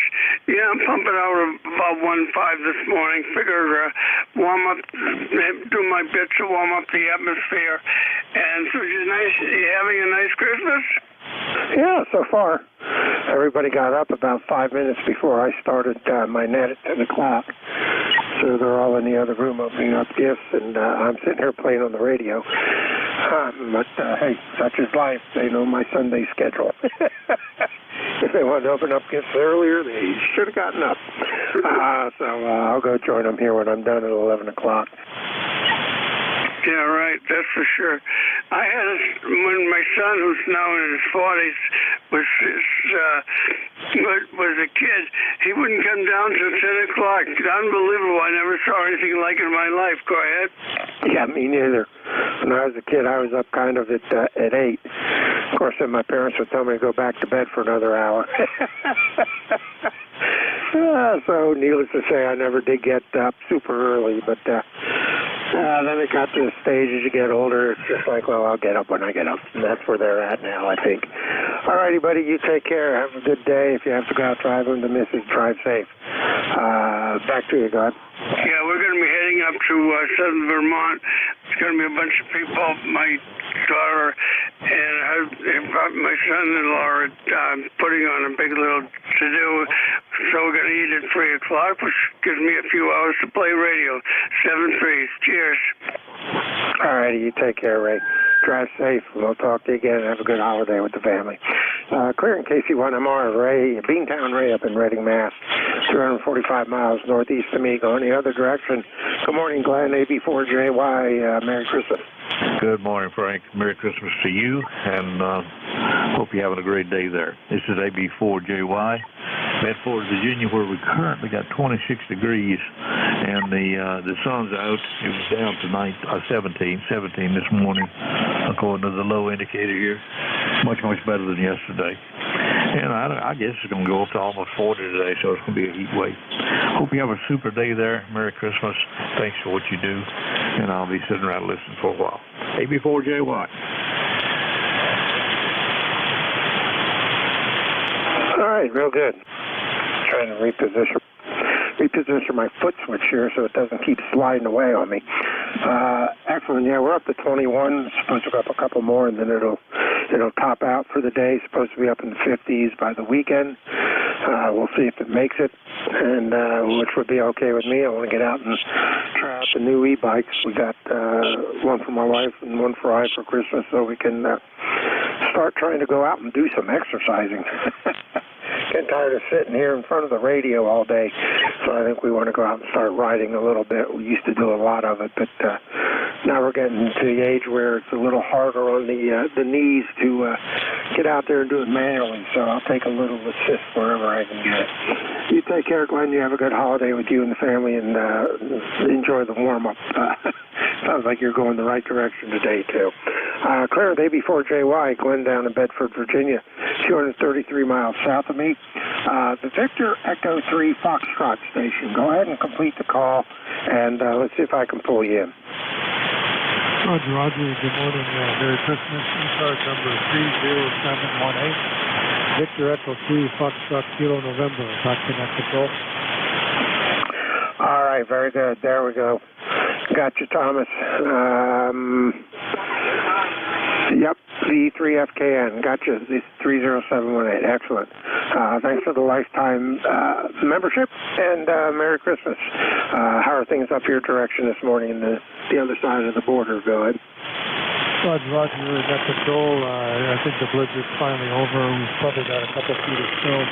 Yeah, I'm pumping out about 1.5 this morning. Figure warm up, do my bit to warm up the atmosphere. And so you having a nice Christmas? Yeah, so far. Everybody got up about 5 minutes before I started my net at 10 o'clock. So they're all in the other room opening up gifts, and I'm sitting here playing on the radio. But, hey, such is life. They know my Sunday schedule. If they wanted to open up gifts earlier, they should have gotten up. So I'll go join them here when I'm done at 11 o'clock. Yeah, right. That's for sure. I had when my son, who's now in his 40s, was a kid. He wouldn't come down till 10 o'clock. Unbelievable. I never saw anything like it in my life. Go ahead. Yeah, me neither. When I was a kid, I was up kind of at 8. Of course, then my parents would tell me to go back to bed for another hour. So, needless to say, I never did get up super early, but then it got to the stage as you get older, it's just like, well, I'll get up when I get up. And that's where they're at now, I think. All righty, buddy, you take care. Have a good day. If you have to go out driving, the missus, drive safe. Back to you, God. Yeah, we're going to be heading up to southern Vermont. It's going to be a bunch of people. My daughter and my son-in-law are putting on a big little to-do. So we're going to eat at 3 o'clock, which gives me a few hours to play radio. 7-3. Cheers. All righty, you take care, Ray. Drive safe. We'll talk to you again. Have a good holiday with the family. Clear in KC1MR, Ray, Beantown Ray up in Reading, Mass. 245 miles northeast of me, going the other direction. Good morning, Glenn, AB4JY. Merry Christmas. Good morning, Frank. Merry Christmas to you, and hope you're having a great day there. This is AB4JY, Medford, Virginia, where we currently got 26 degrees, and the sun's out. It was down to 17 this morning, according to the low indicator here. Much better than yesterday. And I guess it's going to go up to almost 40 today, so it's going to be a heat wave. Hope you have a super day there. Merry Christmas. Thanks for what you do. And I'll be sitting around listening for a while. AB4JY. All right, real good. Trying to reposition my foot switch here so it doesn't keep sliding away on me. Excellent. Yeah, we're up to 21. Supposed to go up a couple more, and then it'll top out for the day. Supposed to be up in the 50s by the weekend. We'll see if it makes it, and which would be okay with me. I want to get out and try out the new e-bikes. We got one for my wife and one for I for Christmas, so we can start trying to go out and do some exercising. Getting tired of sitting here in front of the radio all day, so I think we want to go out and start riding a little bit. We used to do a lot of it, but now we're getting to the age where it's a little harder on the knees to get out there and do it manually, so I'll take a little assist wherever I can get. You take care, Glenn. You have a good holiday with you and the family, and enjoy the warm-up. Sounds like you're going the right direction today, too. Clear with AB4JY, Glenn down in Bedford, Virginia, 233 miles south of me. The Victor Echo 3 Foxtrot station. Go ahead and complete the call, and let's see if I can pull you in. Roger. Good morning. Merry Christmas. ECARS number 30718. Victor Echo 3 Foxtrot Kilo November. Document control. All right, very good. There we go. Got you, Thomas. Yep, V3FKN. Got you. This 30718. Excellent. Thanks for the lifetime membership, and Merry Christmas. How are things up your direction this morning in the other side of the border? Go ahead. Roger, we got control. I think the blizzard's finally over. We've probably got a couple feet of snow.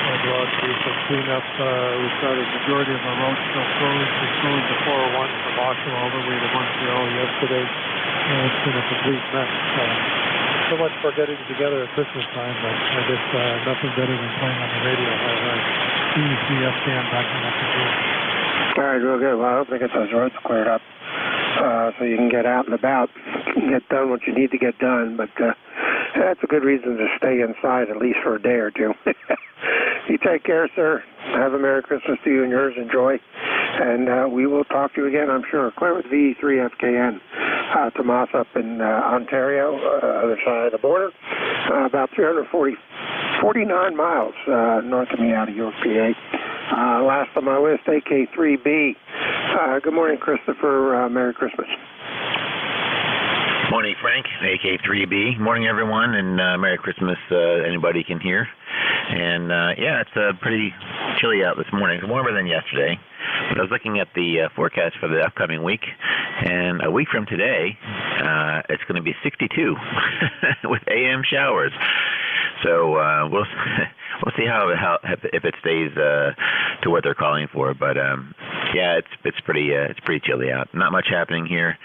We'll do some cleanup. We've got a majority of our roads still closed. We closed the 401 from Oshawa all the way to Montreal yesterday. It's been a complete mess. So much for getting together at Christmas time, but I guess nothing better than playing on the radio. ECFCN back in that control. All right, real good. Well, I hope they get those roads cleared up so you can get out and about and get done what you need to get done. But that's a good reason to stay inside at least for a day or two. You take care, sir. Have a Merry Christmas to you and yours. Enjoy. And we will talk to you again, I'm sure. Clear with V3FKN. Tomas up in Ontario, other side of the border. About 340 49 miles north of me out of York, PA. Last on my list, AK3B. Good morning, Christopher. Merry Christmas. Morning, Frank. AK3B. Morning, everyone, and Merry Christmas. Anybody can hear. And yeah, it's pretty chilly out this morning. It's warmer than yesterday. But I was looking at the forecast for the upcoming week, and a week from today, it's going to be 62 with AM showers. So we'll see how if it stays to what they're calling for. But yeah, it's pretty chilly out. Not much happening here.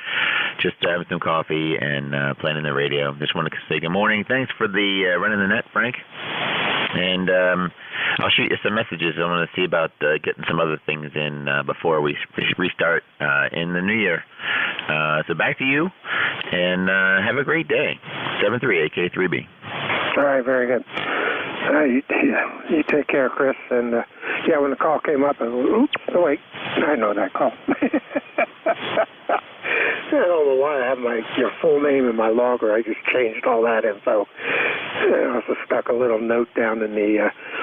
Just having some coffee and playing the radio. Just wanted to say good morning. Thanks for the running the net, Frank. And I'll shoot you some messages. I want to see about getting some other things in before we restart in the new year. So back to you, and have a great day. 73 AK3B. All right, very good. You take care, Chris. And yeah, when the call came up, I went, oops, oh, wait, I know that call. I don't know why I have your full name in my logger. I just changed all that info. I also stuck a little note down in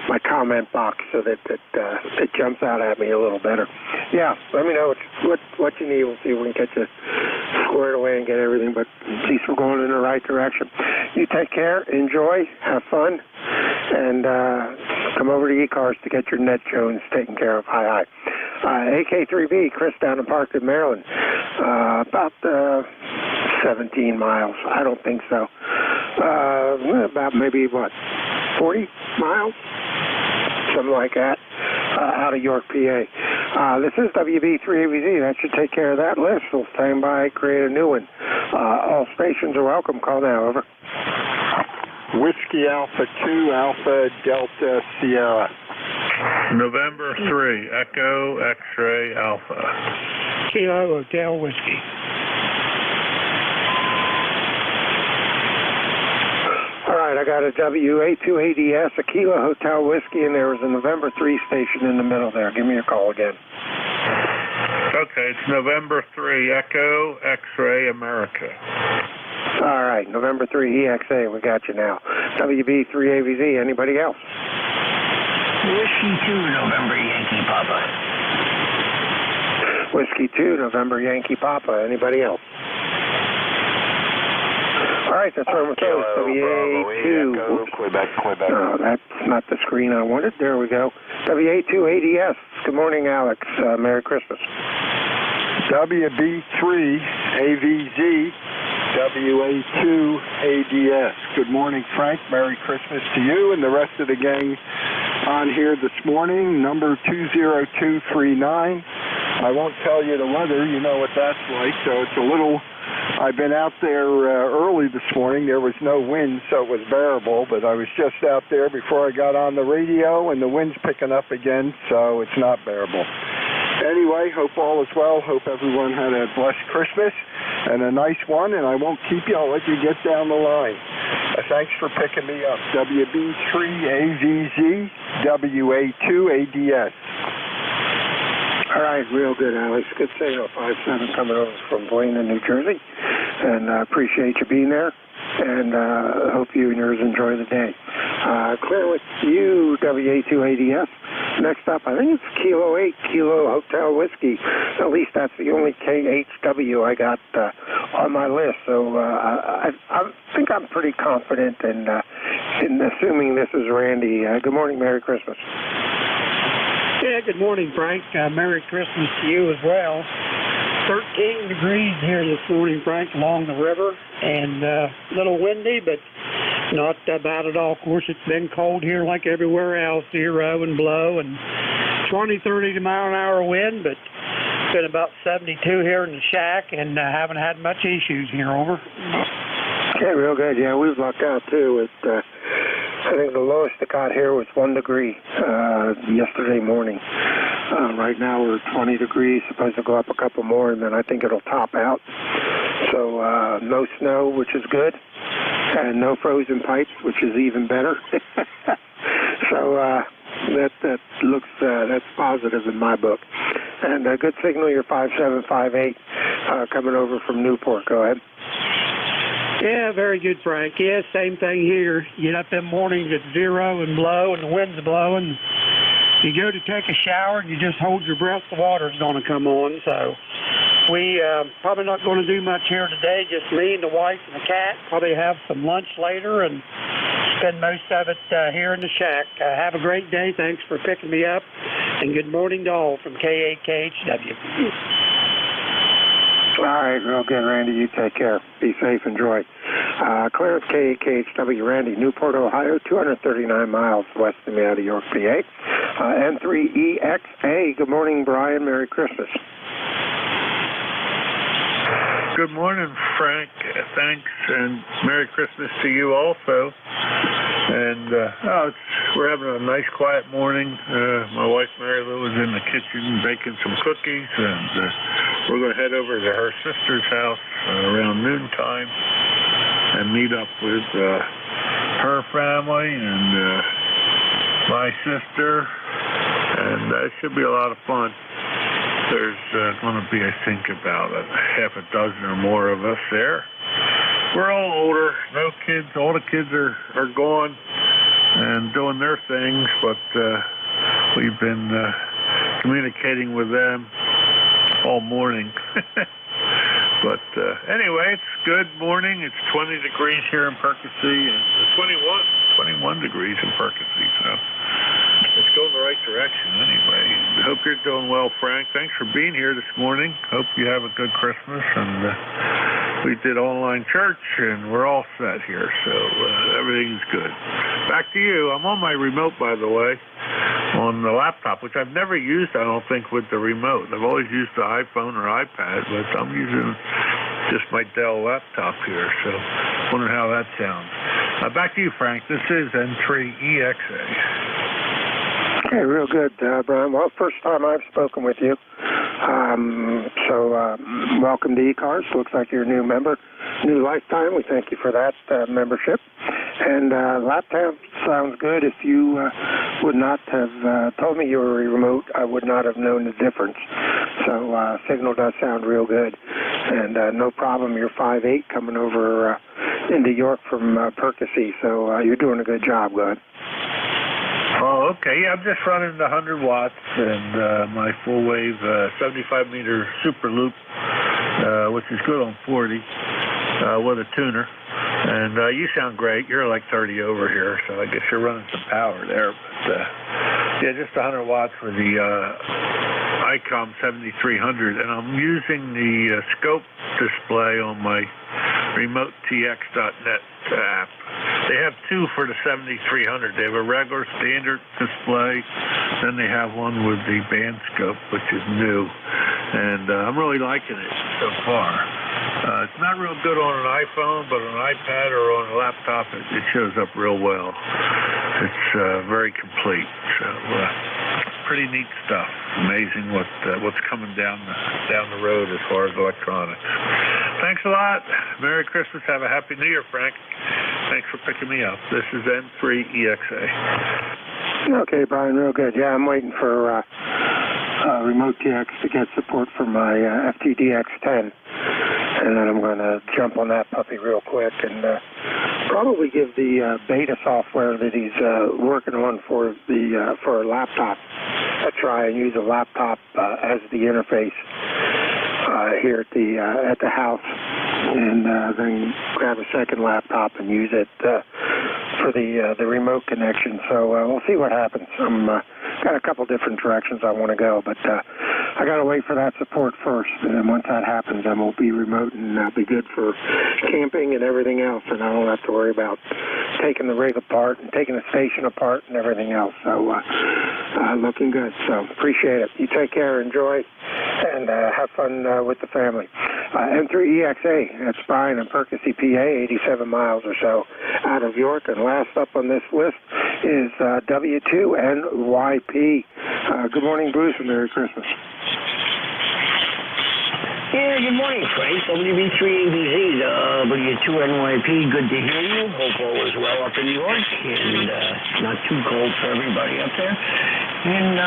my comment box so that it jumps out at me a little better. Yeah, let me know what you need. We'll see if we can get you squared away and get everything, but at least we're going in the right direction. You take care, enjoy, have fun, and come over to ECARS to get your net Jones taken care of. Hi. AK3B, Chris down in Parkton, Maryland. About 17 miles. I don't think so. About maybe, 40 miles? Something like that. Out of York, PA. This is WB3AVZ. That should take care of that list. We'll stand by, create a new one. All stations are welcome. Call now, over. Whiskey Alpha 2, Alpha Delta Sierra. November 3, Echo X-Ray Alpha. Kilo Hotel Whiskey. All right, I got a WA2ADS, a Kilo Hotel Whiskey, and there was a November 3 station in the middle there. Give me a call again. Okay, it's November 3, Echo X-Ray America. All right, November 3, EXA, we got you now. WB3AVZ, anybody else? Whiskey 2, November Yankee Papa. Whiskey 2, November Yankee Papa. Anybody else? All right, that's where we're going. WA2. Quebec. No, that's not the screen I wanted. There we go. WA2ADS. Good morning, Alex. Merry Christmas. WB3 AVZ. WA2ADS. Good morning, Frank. Merry Christmas to you and the rest of the gang on here this morning. Number 20239. I won't tell you the weather. You know what that's like. So it's a little... I've been out there early this morning. There was no wind, so it was bearable. But I was just out there before I got on the radio, and the wind's picking up again, so it's not bearable. Anyway, hope all is well. Hope everyone had a blessed Christmas and a nice one, and I won't keep you. I'll let you get down the line. Thanks for picking me up. WB3AVZ, WA2ADS. All right, real good, Alex. Good signal, 5-7 coming over from Blaine, New Jersey, and I appreciate you being there, and hope you and yours enjoy the day. Clear with you, WA2ADS. Next up, I think it's Kilo 8, Kilo Hotel Whiskey. At least that's the only KHW I got on my list, so I think I'm pretty confident in assuming this is Randy. Good morning, Merry Christmas. Yeah, good morning, Frank. Merry Christmas to you as well. 13 degrees here this morning, Frank, along the river, and a little windy, but not bad at all. Of course, it's been cold here like everywhere else, 0 and blow, and 20, 30 mile an hour wind, but it's been about 72 here in the shack, and haven't had much issues here, over. Okay, real good. Yeah, we've lucked out, too. I think the lowest it got here was 1 degree yesterday morning. Right now we're 20 degrees, supposed to go up a couple more, and then I think it'll top out. So no snow, which is good, and no frozen pipes, which is even better. So that looks that's positive in my book. And a good signal, you're 5758 coming over from Newport. Go ahead. Yeah, very good, Frank. Yeah, same thing here. You get up them mornings at 0 and blow, and the wind's blowing. You go to take a shower, and you just hold your breath. The water's going to come on. So we probably not going to do much here today. Just me and the wife and the cat. Probably have some lunch later and spend most of it here in the shack. Have a great day. Thanks for picking me up. And good morning to all from K8KHW. All right, real good, Randy. You take care. Be safe. Enjoy. Clarence, K8KHW, Randy, Newport, Ohio, 239 miles west of me out of York, PA. N3EXA. Good morning, Brian. Merry Christmas. Good morning, Frank. Thanks, and Merry Christmas to you also. And we're having a nice, quiet morning. My wife, Mary Lou, is in the kitchen baking some cookies, and we're going to head over to her sister's house around noontime and meet up with her family and my sister, and it should be a lot of fun. There's going to be, I think, about half a dozen or more of us there. We're all older, no kids. All the kids are gone and doing their things, but we've been communicating with them all morning. But anyway, it's good morning. It's 20 degrees here in Percy, and 21 degrees in Percy, so it's going the right direction anyway. I hope you're doing well, Frank. Thanks for being here this morning. Hope you have a good Christmas, and we did online church, and we're all set here, so everything's good. Back to you. I'm on my remote, by the way, on the laptop, which I've never used, I don't think, with the remote. I've always used the iPhone or iPad, but I'm using just my Dell laptop here, so wondering how that sounds. Back to you, Frank. This is N3EXA. Okay, real good, Brian. Well, first time I've spoken with you. Welcome to ECARS. Looks like you're a new member, new lifetime. We thank you for that membership. And laptop sounds good. If you would not have told me you were remote, I would not have known the difference. So signal does sound real good. And no problem, you're 5'8", coming over into York from Percy. So you're doing a good job, good. Oh, okay. Yeah, I'm just running the 100 watts and my full wave 75-meter super loop, which is good on 40 with a tuner. And you sound great. You're like 30 over here, so I guess you're running some power there. But yeah, just 100 watts for the ICOM 7300, and I'm using the scope display on my remotetx.net app. They have two for the 7300. They have a regular standard display, then they have one with the band scope, which is new, and I'm really liking it so far. It's not real good on an iPhone, but on an iPad or on a laptop, it shows up real well. It's very complete. So pretty neat stuff. Amazing what's coming down the road as far as electronics. Thanks a lot. Merry Christmas. Have a Happy New Year, Frank. Thanks for picking me up. This is N3EXA. Okay, Brian, real good. Yeah, I'm waiting for Remote TX to get support for my FTDX10. And then I'm going to jump on that puppy real quick and probably give the beta software that he's working on for a laptop a try and use a laptop as the interface here at the house, and then grab a second laptop and use it for the remote connection. So we'll see what happens. I'm got a couple different directions I want to go, but I got to wait for that support first, and then once that happens, then we'll be remote and be good for camping and everything else, and I don't have to worry about taking the rig apart and taking the station apart and everything else. So looking good. So appreciate it. You take care, enjoy, and have fun with the family. N3EXA, that's Brian in Percy, PA, 87 miles or so out of York. And last up on this list is W2NYP. Good morning, Bruce, and Merry Christmas. Yeah, good morning, Frank. WB3ABZ, W2NYP, good to hear you. Hope all is well up in New York and not too cold for everybody up there. And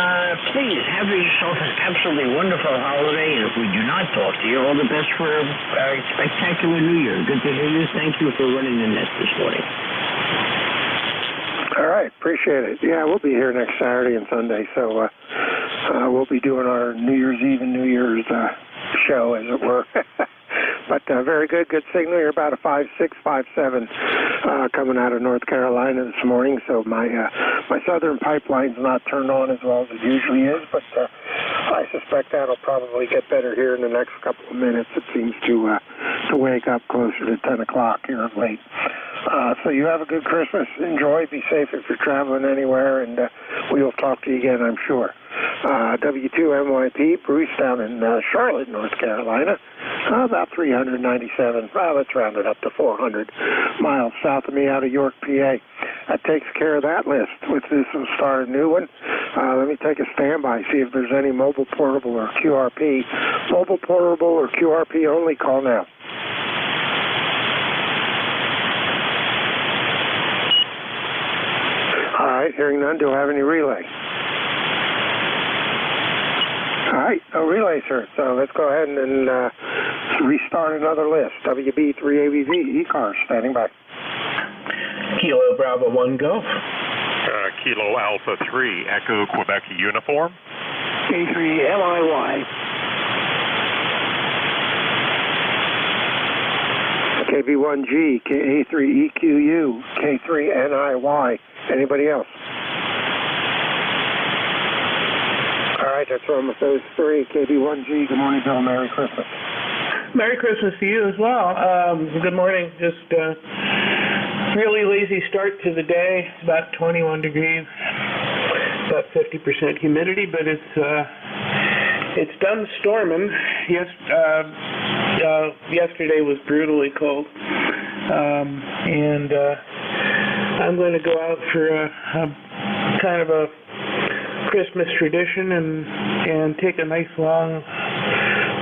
please have yourself an absolutely wonderful holiday. And if we do not talk to you, all the best for a spectacular New Year. Good to hear you. Thank you for running the net this morning. All right, appreciate it. Yeah, we'll be here next Saturday and Sunday, so we'll be doing our New Year's Eve and New Year's show, as it were. But very good signal. You're about a 5.6, 5.7 coming out of North Carolina this morning. So my southern pipeline's not turned on as well as it usually is, but I suspect that'll probably get better here in the next couple of minutes. It seems to wake up closer to 10 o'clock here of late. So you have a good Christmas. Enjoy. Be safe if you're traveling anywhere, and we will talk to you again, I'm sure. W2NYP, Bruce down in Charlotte, North Carolina, about 397, let's round it up to 400 miles south of me out of York, PA. That takes care of that list. With this, we'll start a new one. Let me take a standby, see if there's any mobile, portable, or QRP. Mobile, portable, or QRP only, call now. All right, hearing none, do I have any relay? All right, no relay, sir. So let's go ahead and restart another list. WB3ABV, ECARS, standing by. Kilo Bravo 1, go. Kilo Alpha 3, Echo Quebec Uniform. K3LIY. KB1G, KA3EQU, K3NIY. Anybody else? All right, that's one with those three. KB1G, good morning, Bill. Merry Christmas. Merry Christmas to you as well. Good morning. Just really lazy start to the day. It's about 21 degrees, about 50% humidity, but it's done storming. Yesterday was brutally cold, and I'm going to go out for a kind of a Christmas tradition and take a nice long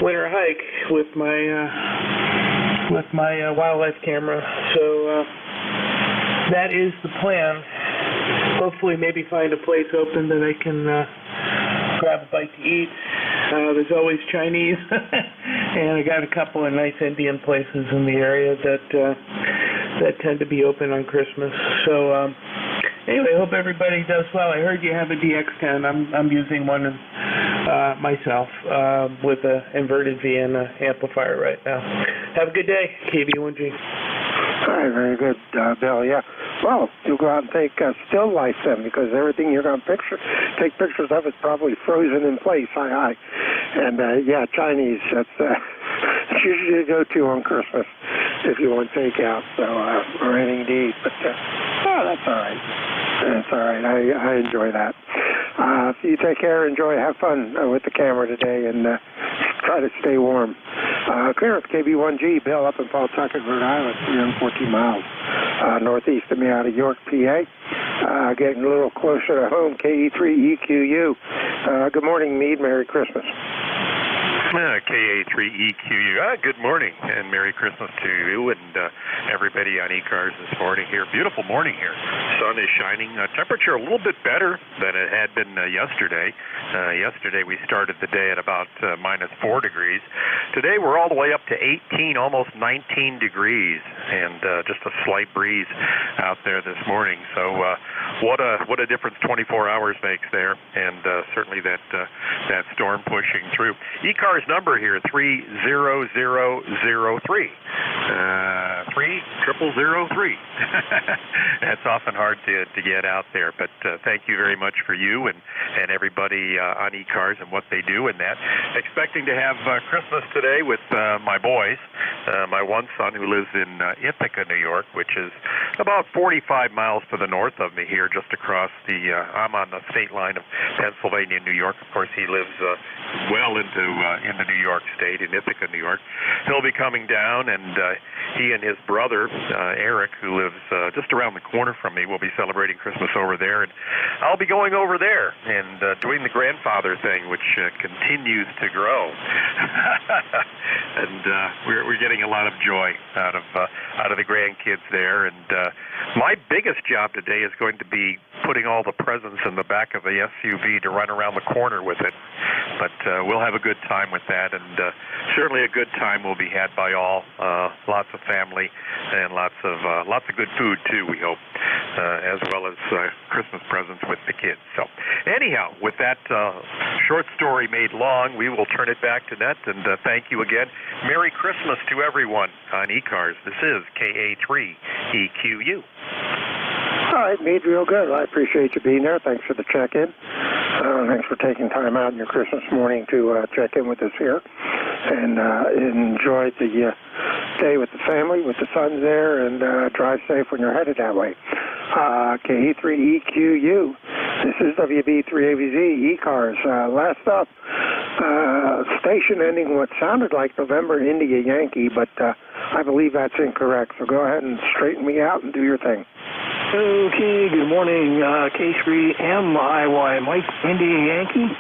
winter hike with my wildlife camera. So that is the plan. Hopefully, maybe find a place open that I can grab a bite to eat. There's always Chinese, and I got a couple of nice Indian places in the area that tend to be open on Christmas. So anyway, I hope everybody does well. I heard you have a DX10. I'm using one myself with an inverted Vienna amplifier right now. Have a good day, KB1G. All right, very good, Bill. Yeah. Well, you'll go out and take still life then, because everything you're going to take pictures of is probably frozen in place. Hi. And yeah, Chinese. That's usually a go-to on Christmas if you want takeout. So or anything to eat. But that's all right. That's all right. I enjoy that. So you take care, enjoy, have fun with the camera today, and try to stay warm. Clearance KB1G, Bill up in Pawtucket, Rhode Island, 314 miles northeast of me out of York, PA. Getting a little closer to home, KE3EQU. Good morning, Meade. Merry Christmas. KA3EQU. Good morning and Merry Christmas to you and everybody on ECARS this morning here. Beautiful morning here. Sun is shining. Temperature a little bit better than it had been yesterday. Yesterday we started the day at about -4 degrees. Today we're all the way up to 18, almost 19 degrees, and just a slight breeze out there this morning. So what a difference 24 hours makes there, and certainly that storm pushing through. ECARS number here, 30003. 30003. That's often hard to get out there, but thank you very much for you and everybody on ECARS and what they do and that. Expecting to have Christmas today with my boys. My one son who lives in Ithaca, New York, which is about 45 miles to the north of me here, just across I'm on the state line of Pennsylvania and New York. Of course, he lives well into New York State, in Ithaca, New York. He'll be coming down, and he and his brother, Eric, who lives just around the corner from me, will be celebrating Christmas over there, and I'll be going over there and doing the grandfather thing, which continues to grow. And we're getting a lot of joy out of the grandkids there, and my biggest job today is going to be putting all the presents in the back of the SUV to run around the corner with it. But we'll have a good time with that, and certainly a good time will be had by all. Lots of family and lots of good food too, we hope, as well as Christmas presents with the kids. So anyhow, with that short story made long, we will turn it back to Ned, and thank you again. Merry Christmas to everyone on ECARS. This is KA3EQU. All right, made real good. I appreciate you being there. Thanks for the check-in. Thanks for taking time out in your Christmas morning to check in with us here. And enjoy the day with the family, with the sons there, and drive safe when you're headed that way. KA3EQU. This is WB3AVZ, ECARS. Last up, station ending what sounded like November India Yankee, but I believe that's incorrect. So go ahead and straighten me out and do your thing. Okay, good morning, K3MIY, Mike India Yankee,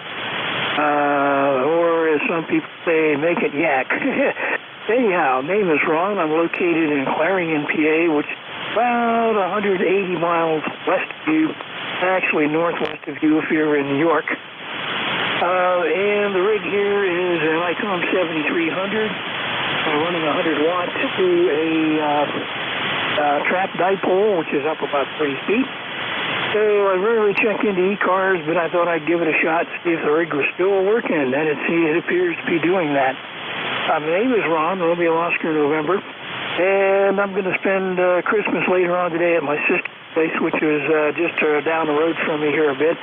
or as some people say, make it yak. Anyhow, name is Ron. I'm located in Clarion, PA, which is about 180 miles west of you, actually northwest of you if you're in New York. And the rig here is an ICOM 7300, running 100 watts to a trap dipole, which is up about 3 feet. So I rarely check into ECARS, but I thought I'd give it a shot to see if the rig was still working, and it appears to be doing that. My name is Ron, Romeo Oscar November, and I'm going to spend Christmas later on today at my sister's place, which is just down the road from me here a bit.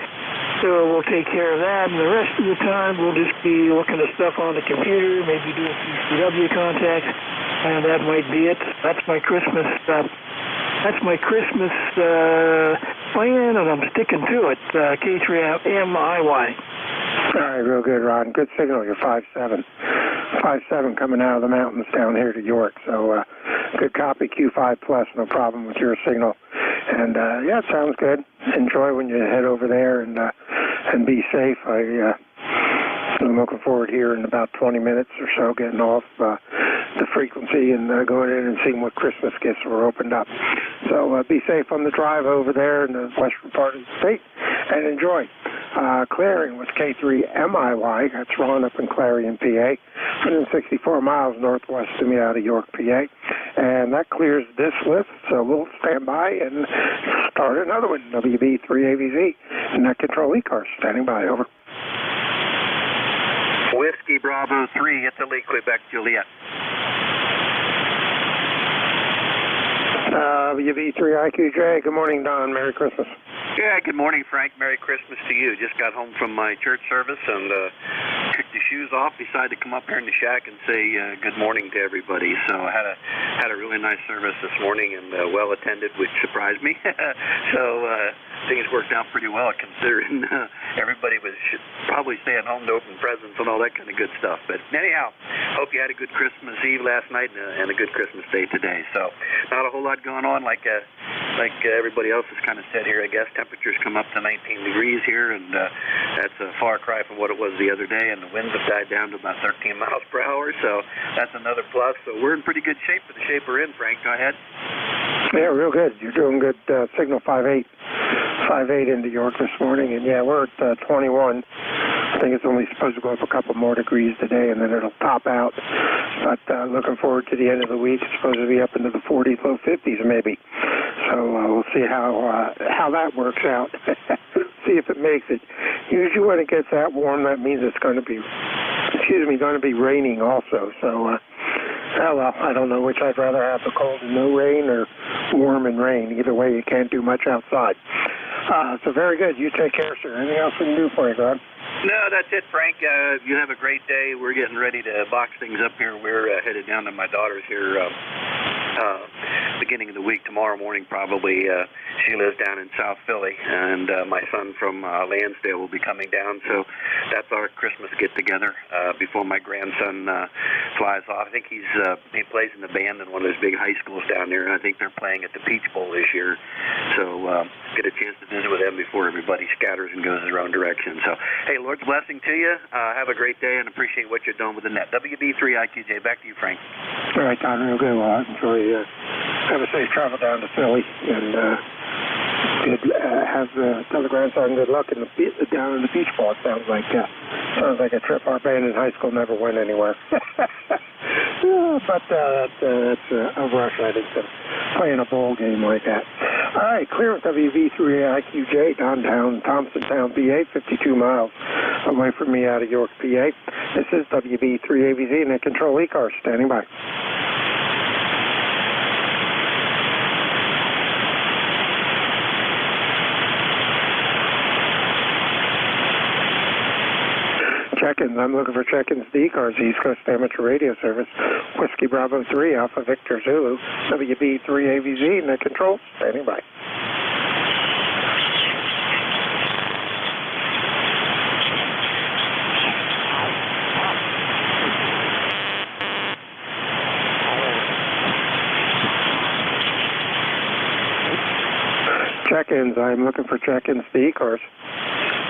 So we'll take care of that, and the rest of the time we'll just be looking at stuff on the computer, maybe do a few CW contacts, and that might be it. That's my Christmas plan, and I'm sticking to it. K3MIY. All right, real good, Ron. Good signal. You're 5.7. 5.7 coming out of the mountains down here to York. So good copy, Q5 plus, no problem with your signal. And yeah, it sounds good. Enjoy when you head over there and be safe. I'm looking forward here in about 20 minutes or so, getting off the frequency and going in and seeing what Christmas gifts were opened up. So be safe on the drive over there in the western part of the state, and enjoy. Clarion was K3MIY. That's Ron up in Clarion, PA. 164 miles northwest of me out of York, PA. And that clears this list, so we'll stand by and start another one. WB3AVZ, Net Control ECARS, standing by. Over. Whiskey Bravo 3, Italy, Quebec, Juliet. WB3IQJ, good morning, Don. Merry Christmas. Yeah, good morning, Frank. Merry Christmas to you. Just got home from my church service and took the shoes off. Decided to come up here in the shack and say good morning to everybody. So I had a really nice service this morning and well attended, which surprised me. So things worked out pretty well considering everybody was probably staying home to open presents and all that kind of good stuff. But anyhow, hope you had a good Christmas Eve last night and a good Christmas Day today. So not a whole lot going on like everybody else has kind of said here, I guess. Temperatures come up to 19 degrees here, and that's a far cry from what it was the other day, and the winds have died down to about 13 miles per hour, so that's another plus. So we're in pretty good shape for the shape we're in, Frank. Go ahead. Yeah, real good. You're doing good. Signal 5.8 into York this morning, and yeah, we're at 21. I think it's only supposed to go up a couple more degrees today, and then it'll top out. But looking forward to the end of the week. It's supposed to be up into the 40s, low 50s maybe. So we'll see how that works out. See if it makes it. Usually when it gets that warm, that means it's going to be, going to be raining also. So, well, I don't know which I'd rather have, the cold and no rain or warm and rain. Either way, you can't do much outside. So very good. You take care, sir. Anything else we can do for you, Rod? No, that's it, Frank. You have a great day. We're getting ready to box things up here. We're headed down to my daughter's here beginning of the week, tomorrow morning probably. She lives down in South Philly, and my son from Lansdale will be coming down. So that's our Christmas get-together before my grandson flies off. I think he plays in the band in one of those big high schools down there, and I think they're playing at the Peach Bowl this year. So get a chance to visit with them before everybody scatters and goes their own direction. So, hey, Lord's blessing to you. Have a great day and appreciate what you're doing with the net. WB3IQJ, back to you, Frank. All right, Don, real good. Well, enjoy. Have a safe travel down to Philly and good. Tell the grandson good luck in down in the beach ball. It sounds like a trip our band in high school never went anywhere. But that's a rush, I think, to playing a bowl game like that. All right, clear with WV3IQJ, downtown Thompsontown, PA, 52 miles away from me out of York, PA. This is WV3AVZ and the Control ECARS standing by. Check-ins. I'm looking for check-ins to ECARS, East Coast Amateur Radio Service. Whiskey Bravo 3, Alpha Victor Zulu, WB3AVZ, and the Control standing by. Check-ins. I'm looking for check-ins to ECARS.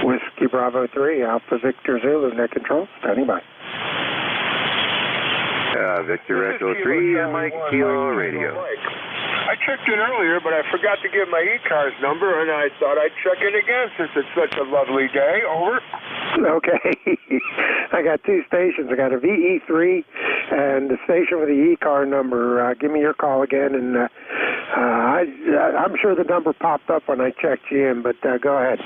Whiskey Bravo 3, Alpha Victor Zulu, net control, standing by. Victor Echo 3, Mike Kilo Radio. I checked in earlier, but I forgot to give my ECARS number, and I thought I'd check in again since it's such a lovely day. Over. Okay. I got two stations. I got a VE3 and the station with the ECAR number. Give me your call again, and I'm sure the number popped up when I checked you in, but go ahead.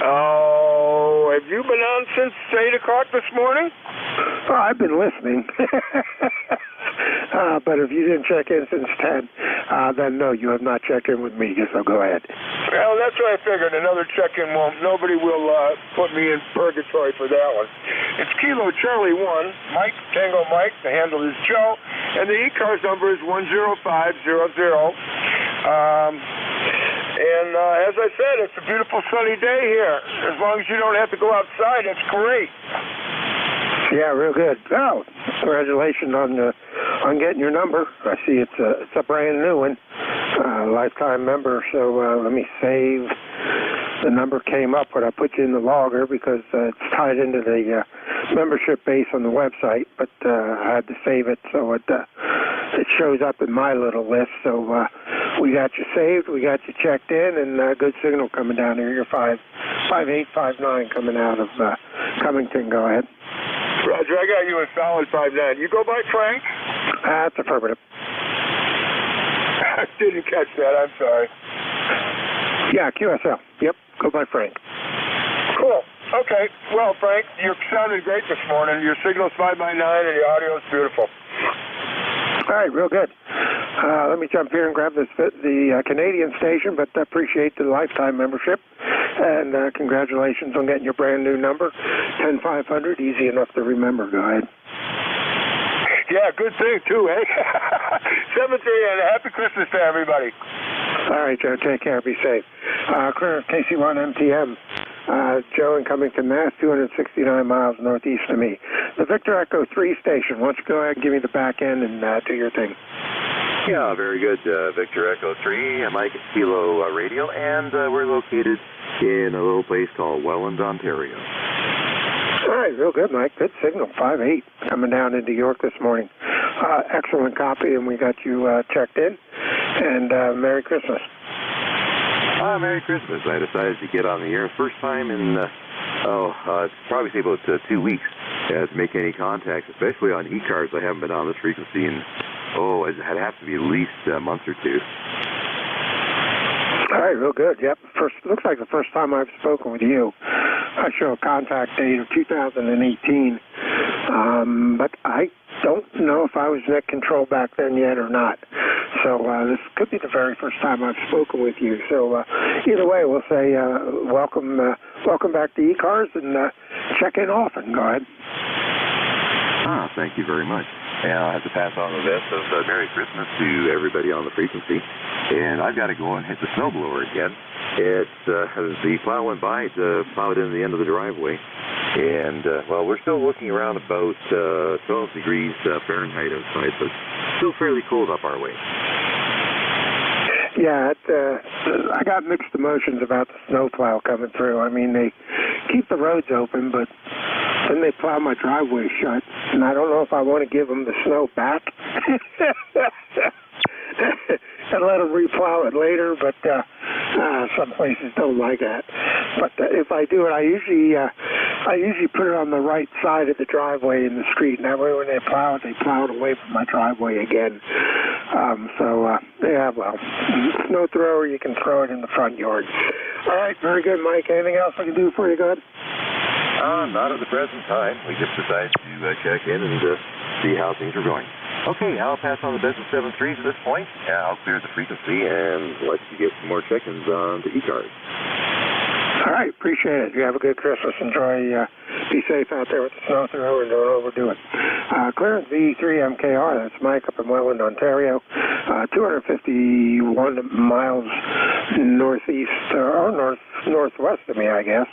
Oh, have you been on since 8 o'clock this morning? Oh, I've been listening. But if you didn't check in since 10, then no, you have not checked in with me, so go ahead. Well, that's what I figured. Another check-in nobody will put me in purgatory for that one. It's Kilo Charlie 1, Mike, Tango Mike, the handle is Joe, and the ECARS number is 10500. And as I said, it's a beautiful sunny day here. As long as you don't have to go outside, it's great. Yeah, real good. Oh, congratulations on getting your number. I see it's a brand new one, lifetime member. So let me save. The number came up when I put you in the logger because it's tied into the membership base on the website. But I had to save it so it shows up in my little list. So we got you saved, we got you checked in, and good signal coming down here. You're 5859 coming out of Cummington. Go ahead. Roger, I got you a solid 5'9". You go by Frank? That's affirmative. I didn't catch that, I'm sorry. Yeah, QSL. Yep, go by Frank. Cool. Okay. Well, Frank, you're sounding great this morning. Your signal's 5x9 and your audio is beautiful. All right, real good. Let me jump here and grab the Canadian station, but appreciate the lifetime membership. And congratulations on getting your brand new number, 10500, easy enough to remember. Go ahead. Yeah, good thing too, eh? 7-3 and happy Christmas to everybody. All right, Joe, take care, be safe. Clear KC1 MTM. Joe in Cummington, Mass, 269 miles northeast of me. The Victor Echo 3 station. Why don't you go ahead and give me the back end and do your thing. Yeah, very good. Victor Echo 3, Mike Kilo Radio, and we're located in a little place called Welland, Ontario. All right, real good, Mike. Good signal, 5'8", coming down into York this morning. Excellent copy, and we got you checked in. And Merry Christmas. Merry Christmas. I decided to get on the air. First time in, probably say about 2 weeks to make any contacts, especially on ECARS. I haven't been on this frequency in, it has to be at least a month or two. All right, real good. Yep. Looks like the first time I've spoken with you. I show a contact date of 2018, but I don't know if I was net control back then yet or not. So this could be the very first time I've spoken with you. So either way, we'll say welcome back to ECARS and check in often. Go ahead. Thank you very much. And I'll have to pass on the best of Merry Christmas to everybody on the frequency. And I've got to go and hit the snowblower again. As the plow went by, it plowed in the end of the driveway. And, we're still looking around about 12 degrees Fahrenheit outside, so it's still fairly cold up our way. Yeah, I got mixed emotions about the snowplow coming through. I mean, they keep the roads open, but then they plow my driveway shut, and I don't know if I want to give them the snow back and let them replow it later, but Some places don't like that. But if I do it, I usually put it on the right side of the driveway in the street, and that way when they plow it away from my driveway again. Yeah, well, snow thrower, you can throw it in the front yard. All right, very good, Mike. Anything else I can do for you, good? Not at the present time. We just decided to check in and see how things are going. Okay, I'll pass on the business 7-3 at this point. I'll clear the frequency and let you get some more check-ins on the ECARS. All right, appreciate it. You have a good Christmas. Enjoy. Be safe out there with the snow thrower and don't overdo it. Clearance V3MKR, that's Mike up in Welland, Ontario. 251 miles northeast, or northwest of me, I guess,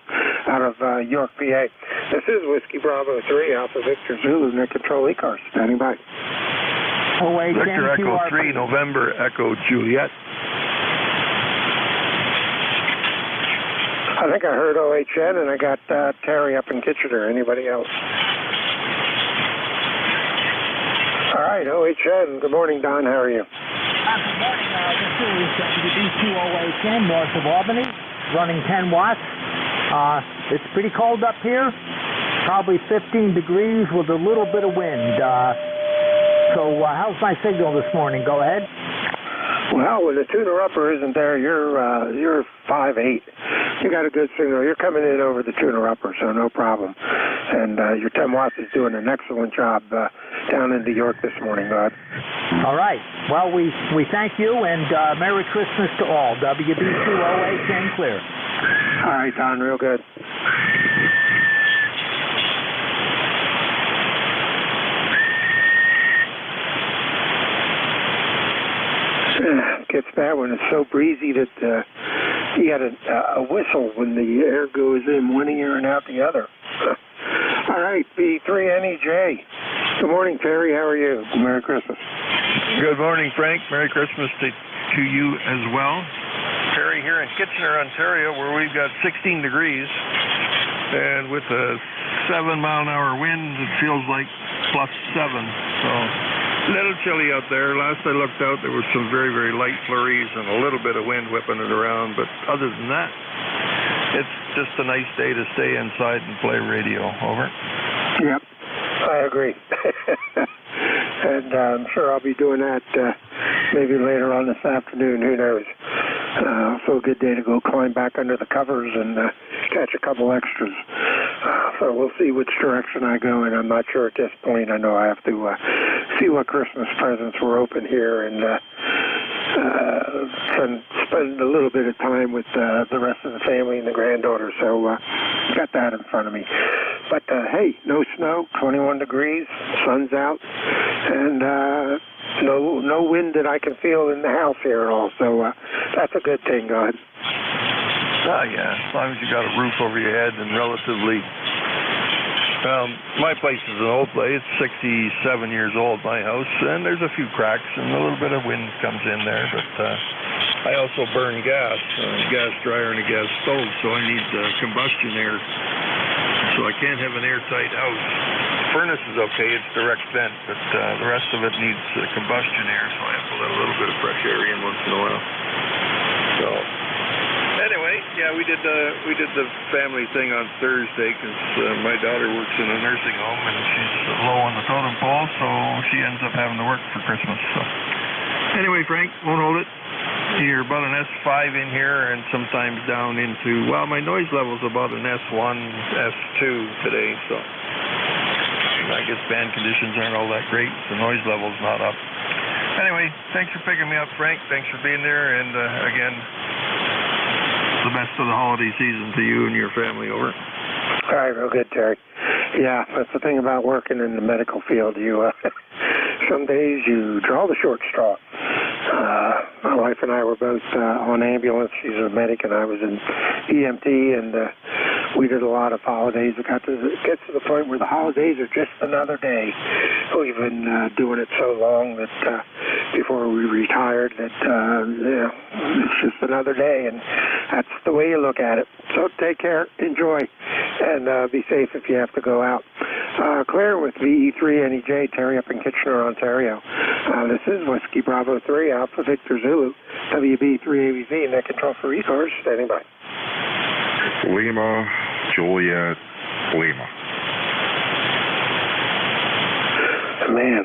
out of York, PA. This is Whiskey Bravo 3, Alpha Victor Zulu, Net Control ECARS. Standing by. Victor Echo 3, November Echo Juliet. I think I heard OHN, and I got Terry up in Kitchener. Anybody else? All right, OHN. Good morning, Don. How are you? Good morning. This is WB2OHN, north of Albany, running 10 watts. It's pretty cold up here, probably 15 degrees with a little bit of wind. So how's my signal this morning? Go ahead. Well, when the tuner-upper isn't there, you're 5'8". You got a good signal. You're coming in over the tuner-upper, so no problem. And your 10 watts is doing an excellent job down into York this morning, bud. All right. Well, we thank you, and Merry Christmas to all. WB2OHN clear. All right, Don, real good. Gets bad when it's so breezy that you got a whistle when the air goes in one ear and out the other. All right, B3NEJ. Good morning, Terry. How are you? Merry Christmas. Good morning, Frank. Merry Christmas to you as well. Terry here in Kitchener, Ontario, where we've got 16 degrees. And with a 7-mile-an-hour wind, it feels like +7. So a little chilly out there. Last I looked out, there was some very, very light flurries and a little bit of wind whipping it around. But other than that, it's just a nice day to stay inside and play radio. Over. Yep, I agree. And I'm sure I'll be doing that maybe later on this afternoon. Who knows? So a good day to go climb back under the covers and catch a couple extras. So we'll see which direction I go, and I'm not sure at this point. I know I have to see what Christmas presents were open here and spend a little bit of time with the rest of the family and the granddaughter. So got that in front of me. But hey, no snow, 21 degrees, sun's out, and no wind that I can feel in the house here at all. So that's a good thing, God. Oh, yeah, as long as you got a roof over your head and relatively... my place is an old place, 67 years old, my house, and there's a few cracks and a little bit of wind comes in there, but I also burn gas dryer and a gas stove, so I need combustion air, so I can't have an airtight house. The furnace is okay, it's direct vent, but the rest of it needs combustion air, so I have to let a little bit of fresh air in once in a while. So... Anyway, yeah, we did the family thing on Thursday because my daughter works in a nursing home and she's low on the totem pole, so she ends up having to work for Christmas. So anyway, Frank, won't hold it. You're about an S5 in here and sometimes down into, well, my noise level's about an S1, S2 today, so I guess band conditions aren't all that great. The noise level's not up. Anyway, thanks for picking me up, Frank. Thanks for being there, and again, the best of the holiday season to you and your family. Over. All right, real good, Terry. Yeah, that's the thing about working in the medical field. You some days you draw the short straw. My wife and I were both on ambulance. She's a medic, and I was in EMT, and we did a lot of holidays. It gets to the point where the holidays are just another day. We've been doing it so long that before we retired that it's just another day, and that's the way you look at it. So take care, enjoy, and be safe if you have to go out. Claire with VE3NEJ, Terry up in Kitchener, Ontario. This is Whiskey Bravo 3, Alpha Victor Zulu, WB3ABV, net control for ECARS, standing by. Lima, Juliet, Lima. Man,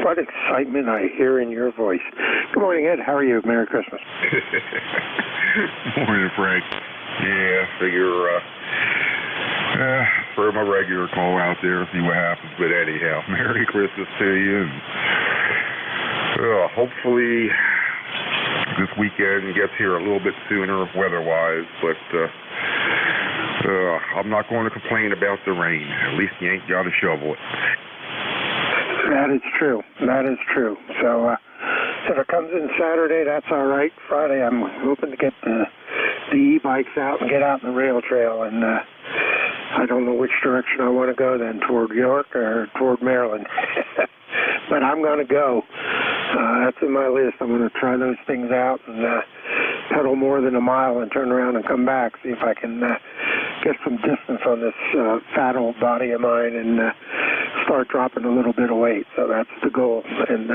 what excitement I hear in your voice. Good morning, Ed. How are you? Merry Christmas. Morning, Frank. Yeah, figure throw my regular call out there and see what happens. But anyhow, Merry Christmas to you. And, hopefully this weekend gets here a little bit sooner weather-wise, but I'm not going to complain about the rain. At least you ain't got to shovel it. That is true. That is true. So if it comes in Saturday, that's all right. Friday, I'm hoping to get the e-bikes out and get out on the rail trail. And I don't know which direction I want to go then, toward York or toward Maryland. But I'm going to go. That's in my list. I'm going to try those things out and pedal more than a mile and turn around and come back, see if I can get some distance on this fat old body of mine and start dropping a little bit of weight. So that's the goal. And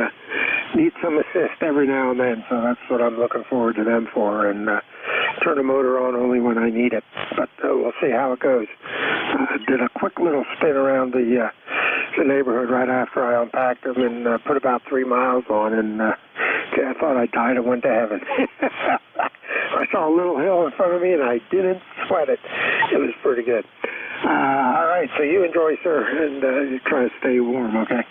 need some assist every now and then, so that's what I'm looking forward to them for. And turn the motor on only when I need it. But we'll see how it goes. Did a quick little spin around the neighborhood right after I unpacked them and put about 3 miles on, and I thought I died and went to heaven. I saw a little hill in front of me and I didn't sweat it. It was pretty good. All right, so you enjoy, sir, and try to stay warm, okay?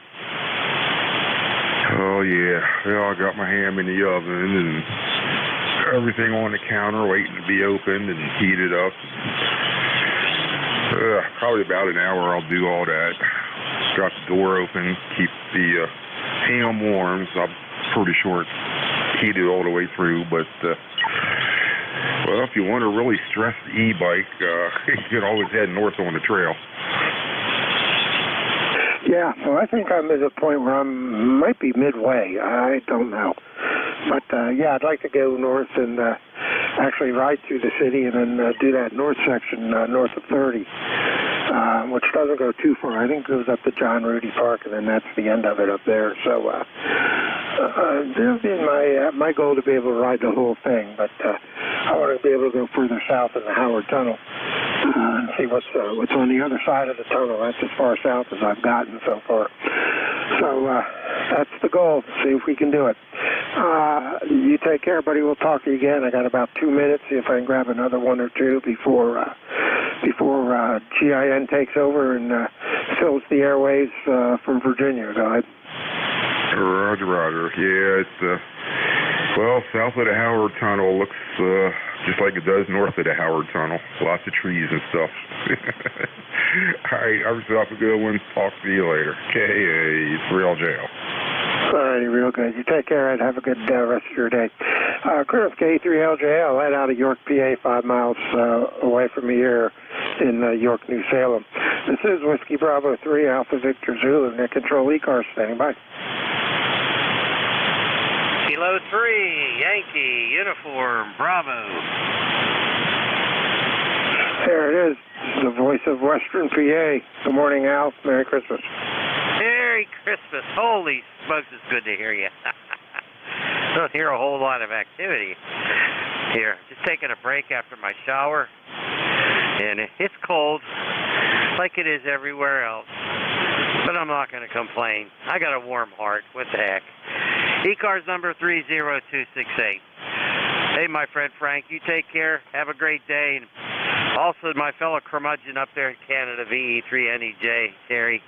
Oh, yeah. Well, I got my ham in the oven and everything on the counter waiting to be opened and heated up. Probably about an hour I'll do all that. Got the door open, keep the ham warm, so I'm pretty sure it's heated all the way through. But, well, if you want to really stress the e-bike, you can always head north on the trail. Yeah, well, I think I'm at a point where I might be midway. I don't know. But, yeah, I'd like to go north and actually ride through the city and then do that north section north of 30, which doesn't go too far. I think it goes up to John Rudy Park, and then that's the end of it up there. So there's been my goal to be able to ride the whole thing, but I want to be able to go further south in the Howard Tunnel and see what's on the other side of the tunnel. That's as far south as I've gotten so far. So that's the goal. See if we can do it. You take care, buddy. We'll talk to you again. I got about 2 minutes. See if I can grab another one or two before GIN takes over and fills the airways from Virginia. Go ahead. Roger, Roger. Yeah, it's well, south of the Howard Tunnel looks just like it does north of the Howard Tunnel. Lots of trees and stuff. All right, have yourself a good one. Talk to you later. Okay, it's Real Jail. All righty, real good. You take care and have a good rest of your day. Chris, K3LJ, I'll head out of York, PA, 5 miles away from me here in York, New Salem. This is Whiskey Bravo 3, Alpha Victor Zulu, net control ECARS, standing by. Kilo 3, Yankee, uniform, Bravo. There it is, the voice of Western PA. Good morning, Al. Merry Christmas. Merry Christmas. Holy smokes, it's good to hear you. Don't hear a whole lot of activity here. Just taking a break after my shower. And it's cold, like it is everywhere else. But I'm not going to complain. I got a warm heart. What the heck? ECARS number 30268. Hey, my friend Frank, you take care. Have a great day. And also, my fellow curmudgeon up there in Canada, VE3NEJ, Terry.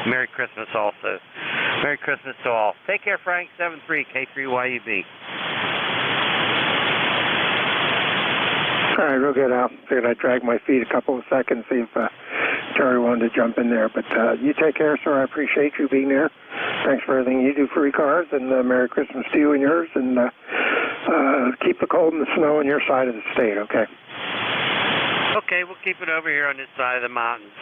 Merry Christmas also. Merry Christmas to all. Take care, Frank. 73K3YUB. All right, real good, Al. Figured I'd drag my feet a couple of seconds, see if Terry wanted to jump in there. But you take care, sir. I appreciate you being there. Thanks for everything you do for ECARS, and Merry Christmas to you and yours. And keep the cold and the snow on your side of the state, okay? Okay, we'll keep it over here on this side of the mountains.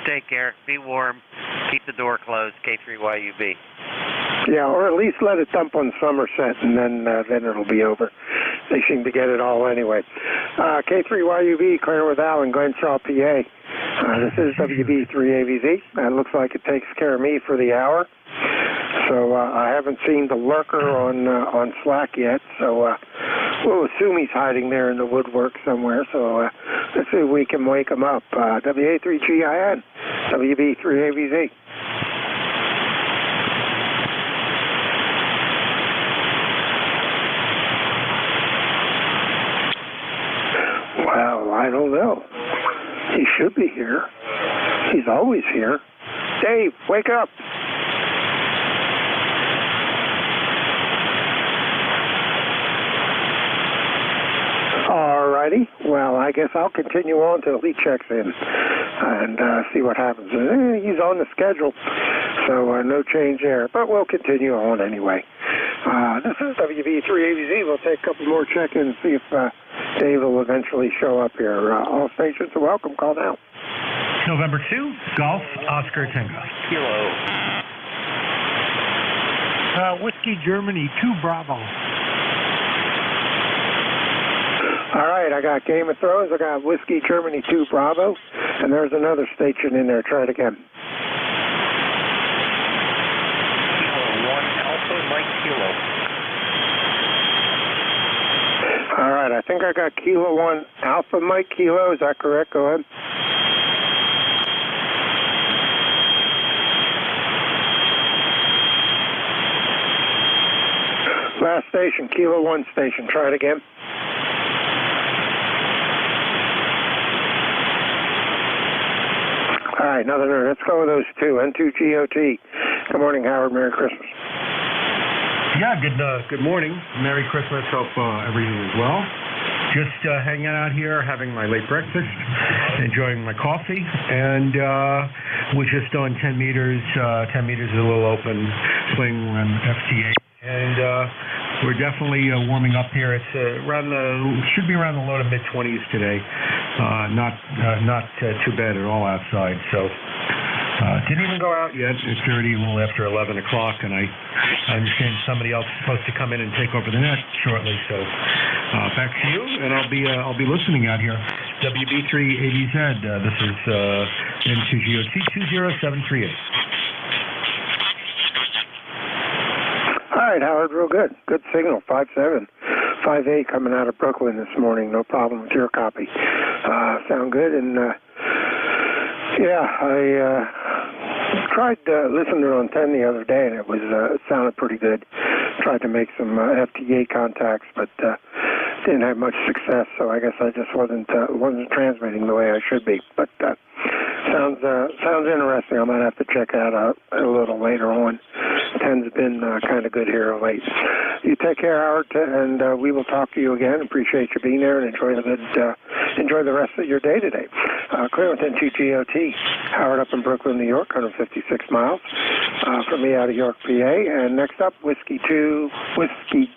Take care. Be warm. Keep the door closed. K3YUB. Yeah, or at least let it dump on Somerset, and then it'll be over. They seem to get it all anyway. K3YUB, clear with Al in Glenshaw, PA. This is WB3AVZ. That looks like it takes care of me for the hour. So I haven't seen the lurker on Slack yet, so we'll assume he's hiding there in the woodwork somewhere. So let's see if we can wake him up. WA3GIN, WB3AVZ. Well, I don't know. He should be here. He's always here. Dave, wake up. Alrighty. Well, I guess I'll continue on till he checks in and see what happens. He's on the schedule, so no change there. But we'll continue on anyway. This is WB3AVZ. We'll take a couple more check-ins and see if Dave will eventually show up here. All stations are welcome. Call now. November 2, Golf, Oscar Tango. Kilo. Whiskey Germany 2 Bravo. All right, I got Game of Thrones. I got Whiskey Germany 2 Bravo. And there's another station in there. Try it again. Kilo 1 Alpha Mike Kilo. All right, I think I got Kilo 1 Alpha Mike Kilo. Is that correct? Go ahead. Last station, Kilo 1 station. Try it again. All right, nothing there. Let's go with those two. N2GOT. Good morning, Howard. Merry Christmas. Yeah, good morning. Merry Christmas. Hope everything is well. Just hanging out here, having my late breakfast, enjoying my coffee, and was just on 10 meters. 10 meters is a little open swing on FT8, and we're definitely warming up here. It's should be around the low to mid 20s today. Not too bad at all outside. So didn't even go out yet. It's already a little after 11 o'clock, and I understand somebody else is supposed to come in and take over the net shortly. So back to you, and I'll be listening out here. WB3AVZ. This is N2GOT 20738. All right, Howard, real good. Good signal, 5.7. 5.8 coming out of Brooklyn this morning. No problem with your copy. Sound good. And, yeah, I tried listening on 10 the other day, and it sounded pretty good. Tried to make some FTA contacts, but didn't have much success, so I guess I just wasn't transmitting the way I should be. But sounds interesting. I might have to check that out a little later on. 10's been kind of good here of late. You take care, Howard, and we will talk to you again. Appreciate you being there, and enjoy the rest of your day today. Clear with N2GOT. Howard up in Brooklyn, New York, 156 miles. From me out of York, PA. And next up, Whiskey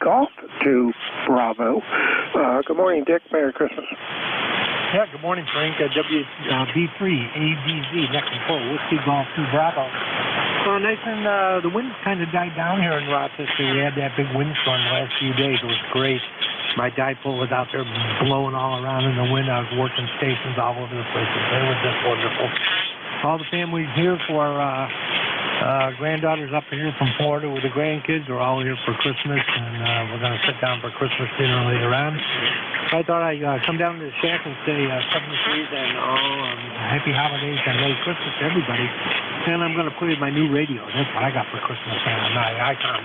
Golf 2 Bravo. Good morning, Dick. Merry Christmas. Yeah, good morning, Frank. WB3AVZ, next control, Whiskey Golf 2 Bravo. Well, Nathan, the wind kind of died down here in Rochester. We had that big windstorm the last few days. It was great. My dipole was out there blowing all around in the wind. I was working stations all over the place. It was just wonderful. All the families here for granddaughters up here from Florida with the grandkids are all here for Christmas, and we're going to sit down for Christmas dinner later on. So I thought I'd come down to the shack and say 73s and happy holidays and Merry Christmas to everybody. And I'm going to put in my new radio. That's what I got for Christmas. My Icon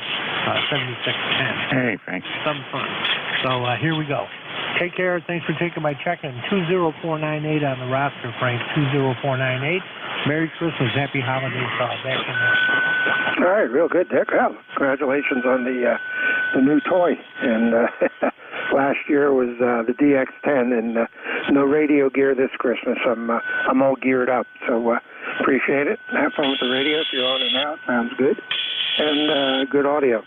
7610. Hey, Frank. Some fun. So here we go. Take care. Thanks for taking my check-in. 20498 on the roster, Frank. 20498. Merry Christmas. Happy holidays. Back in there. All right, real good, Dick. Well, congratulations on the new toy. And last year was the DX10, and no radio gear this Christmas. I'm all geared up, so appreciate it. Have fun with the radio if you're on and out. Sounds good. And good audio.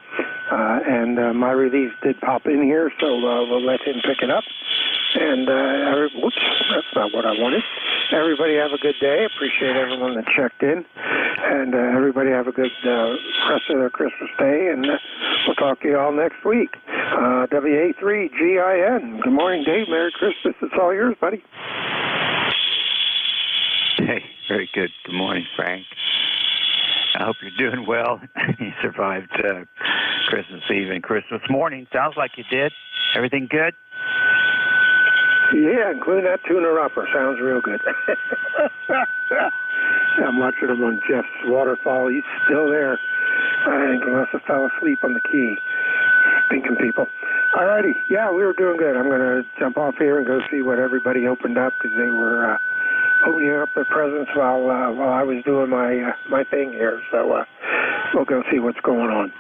And my release did pop in here, so we'll let him pick it up. And, whoops, that's not what I wanted. Everybody have a good day. Appreciate everyone that checked in. And everybody have a good rest of their Christmas day. And we'll talk to you all next week. WA3GIN. Good morning, Dave. Merry Christmas. It's all yours, buddy. Hey, very good. Good morning, Frank. I hope you're doing well. You survived Christmas Eve and Christmas morning. Sounds like you did. Everything good? Yeah, including that tuna upper. Sounds real good. I'm watching him on Jeff's waterfall. He's still there. I think he must have fell asleep on the key. Thinking people. All righty. Yeah, we were doing good. I'm going to jump off here and go see what everybody opened up because they were opening up their presents while I was doing my thing here. So we'll go see what's going on.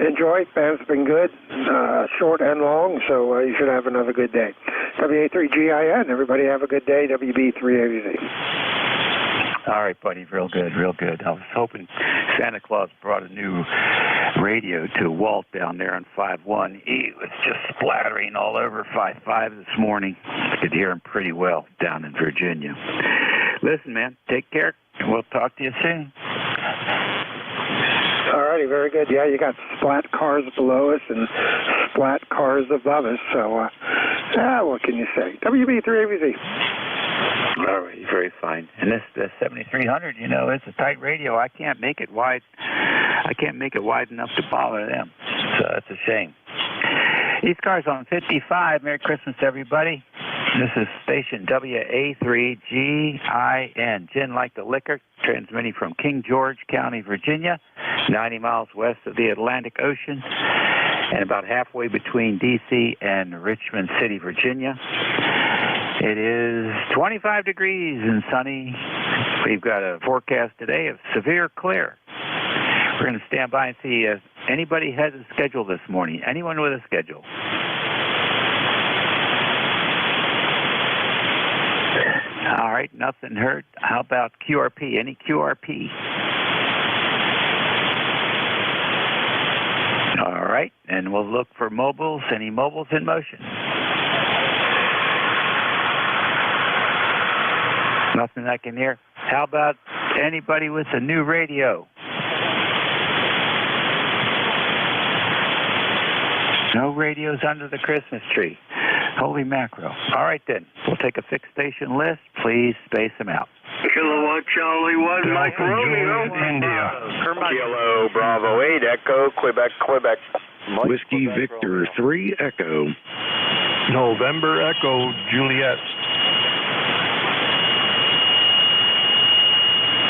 Enjoy. Band's been good, short and long, so you should have another good day. WA3GIN. Everybody have a good day. WB3AZ. All right, buddy. Real good, real good. I was hoping Santa Claus brought a new radio to Walt down there on 5.1. He was just splattering all over 5.5 this morning. I could hear him pretty well down in Virginia. Listen, man, take care, and we'll talk to you soon. All righty, very good. Yeah, you got splat cars below us and splat cars above us, so what can you say? WB3ABZ. All right, very fine. And this 7300, you know, it's a tight radio. I can't make it wide. I can't make it wide enough to bother them. So that's a shame. ECARS on 55. Merry Christmas, everybody. This is station WA3GIN. Gin like the liquor, transmitting from King George County, Virginia, 90 miles west of the Atlantic Ocean, and about halfway between D.C. and Richmond City, Virginia. It is 25 degrees and sunny. We've got a forecast today of severe clear. We're going to stand by and see if anybody has a schedule this morning. Anyone with a schedule? All right, nothing heard. How about QRP? Any QRP? All right, and we'll look for mobiles. Any mobiles in motion? Nothing I can hear. How about anybody with a new radio? No radios under the Christmas tree. Holy mackerel. All right, then. We'll take a fixed station list. Please space them out. Kilowatt Charlie 1, Mike Romeo. India. Kilo Bravo 8, Echo, Quebec. Mike, Whiskey Quebec, Victor 3, Echo. November Echo, Juliet.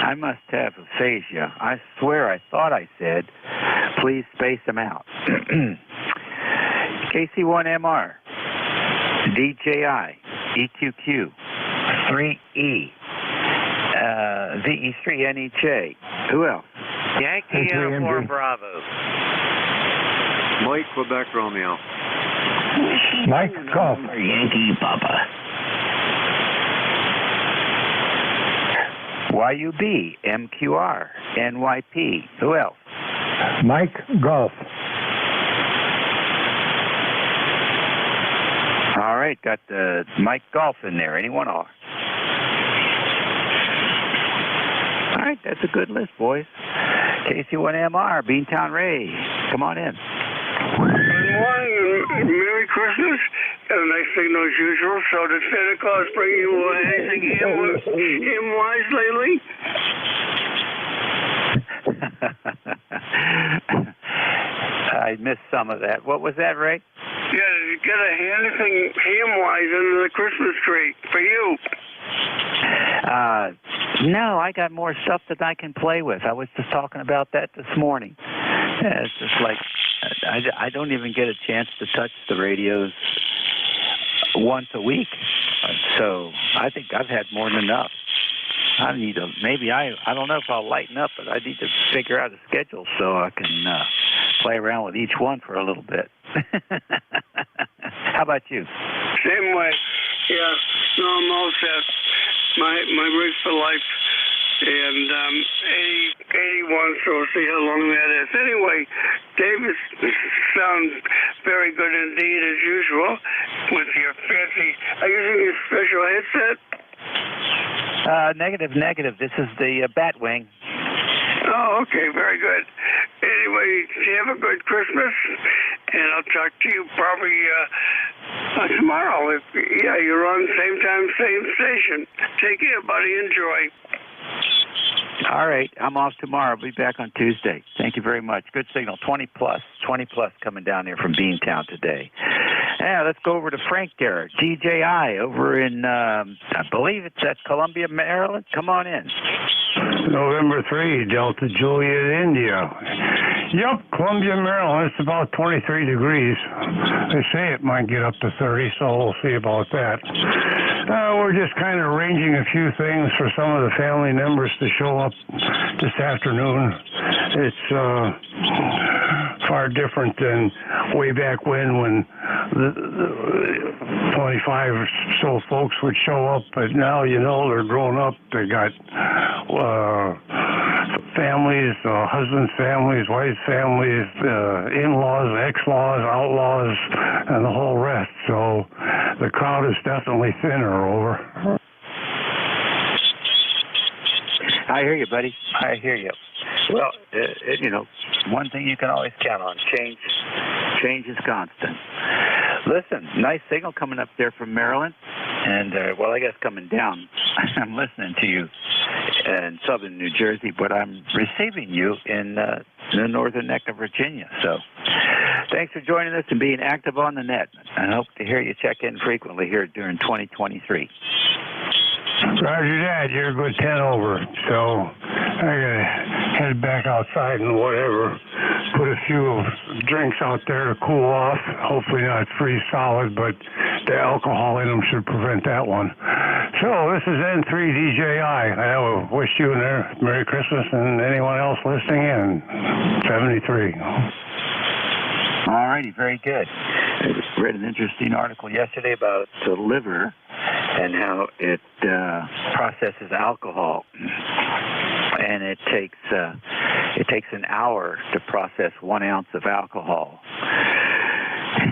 I must have aphasia. I swear I thought I said, please space them out. KC1MR, DJI, EQQ, 3E, VE3 NEJ. Who else? Yankee Uniform Bravo. Mike, Quebec Romeo. Mike Golf. Yankee Papa. YUB, MQR, NYP. Who else? Mike Golf. All right, got Mike Golf in there. Anyone else? All right, that's a good list, boys. KC1MR, Beantown Ray. Come on in. Good morning, Merry Christmas. Got a nice signal as usual. So did Santa Claus bring you anything him-wise lately? I missed some of that. What was that, Ray? Yeah, did you get anything ham-wise under the Christmas tree for you? No, I got more stuff that I can play with. I was just talking about that this morning. It's just like I don't even get a chance to touch the radios once a week. So I think I've had more than enough. I need to, maybe I don't know if I'll lighten up, but I need to figure out a schedule so I can play around with each one for a little bit. How about you? Same way. Yeah, no, I'm all set. My rig for life, and 81, so we'll see how long that is. Anyway, Davis sounds very good indeed, as usual, with your fancy, are you using your special headset? Negative. This is the Batwing. Oh, okay, very good. Anyway, you have a good Christmas, and I'll talk to you probably Tomorrow. Yeah, you're on same time, same station. Take care, buddy. Enjoy. All right, I'm off tomorrow. I'll be back on Tuesday. Thank you very much. Good signal. 20 plus coming down there from Beantown today. Yeah, let's go over to Frank there, DJI, over in, I believe it's at Columbia, Maryland. Come on in. November 3, Delta Juliet, India. Yep, Columbia, Maryland. It's about 23 degrees. They say it might get up to 30, so we'll see about that. We're just kind of arranging a few things for some of the family members to show up this afternoon. It's far different than way back when the 25 or so folks would show up, but now, you know, they're grown up. They got families, husbands' families, wives' families, in-laws, ex-laws, outlaws, and the whole rest. So the crowd is definitely thinner over. I hear you, buddy. I hear you. Well, you know, one thing you can always count on, change is constant. Listen, nice signal coming up there from Maryland. And, well, I guess coming down, I'm listening to you in southern New Jersey, but I'm receiving you in the northern neck of Virginia. So thanks for joining us and being active on the net. I hope to hear you check in frequently here during 2023. Roger that. You're a good 10 over. So I gotta head back outside and whatever. Put a few drinks out there to cool off. Hopefully not freeze solid, but the alcohol in them should prevent that one. So this is N3DJI. I will wish you a Merry Christmas and anyone else listening in. 73. All righty, very good. I read an interesting article yesterday about the liver and how it processes alcohol, and it takes an hour to process 1 ounce of alcohol.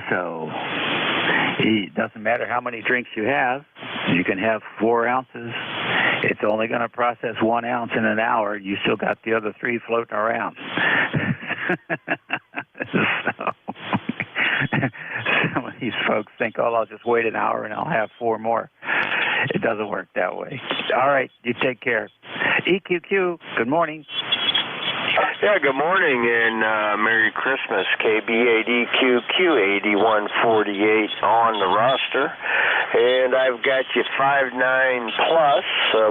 So it doesn't matter how many drinks you have. You can have 4 ounces. It's only going to process 1 ounce in an hour. You still got the other 3 floating around. So some of these folks think, oh, I'll just wait an hour and I'll have 4 more. It doesn't work that way. All right, you take care. EQQ, good morning. Yeah, good morning and Merry Christmas. KBADQQ 8148 on the roster. And I've got you 5.9 plus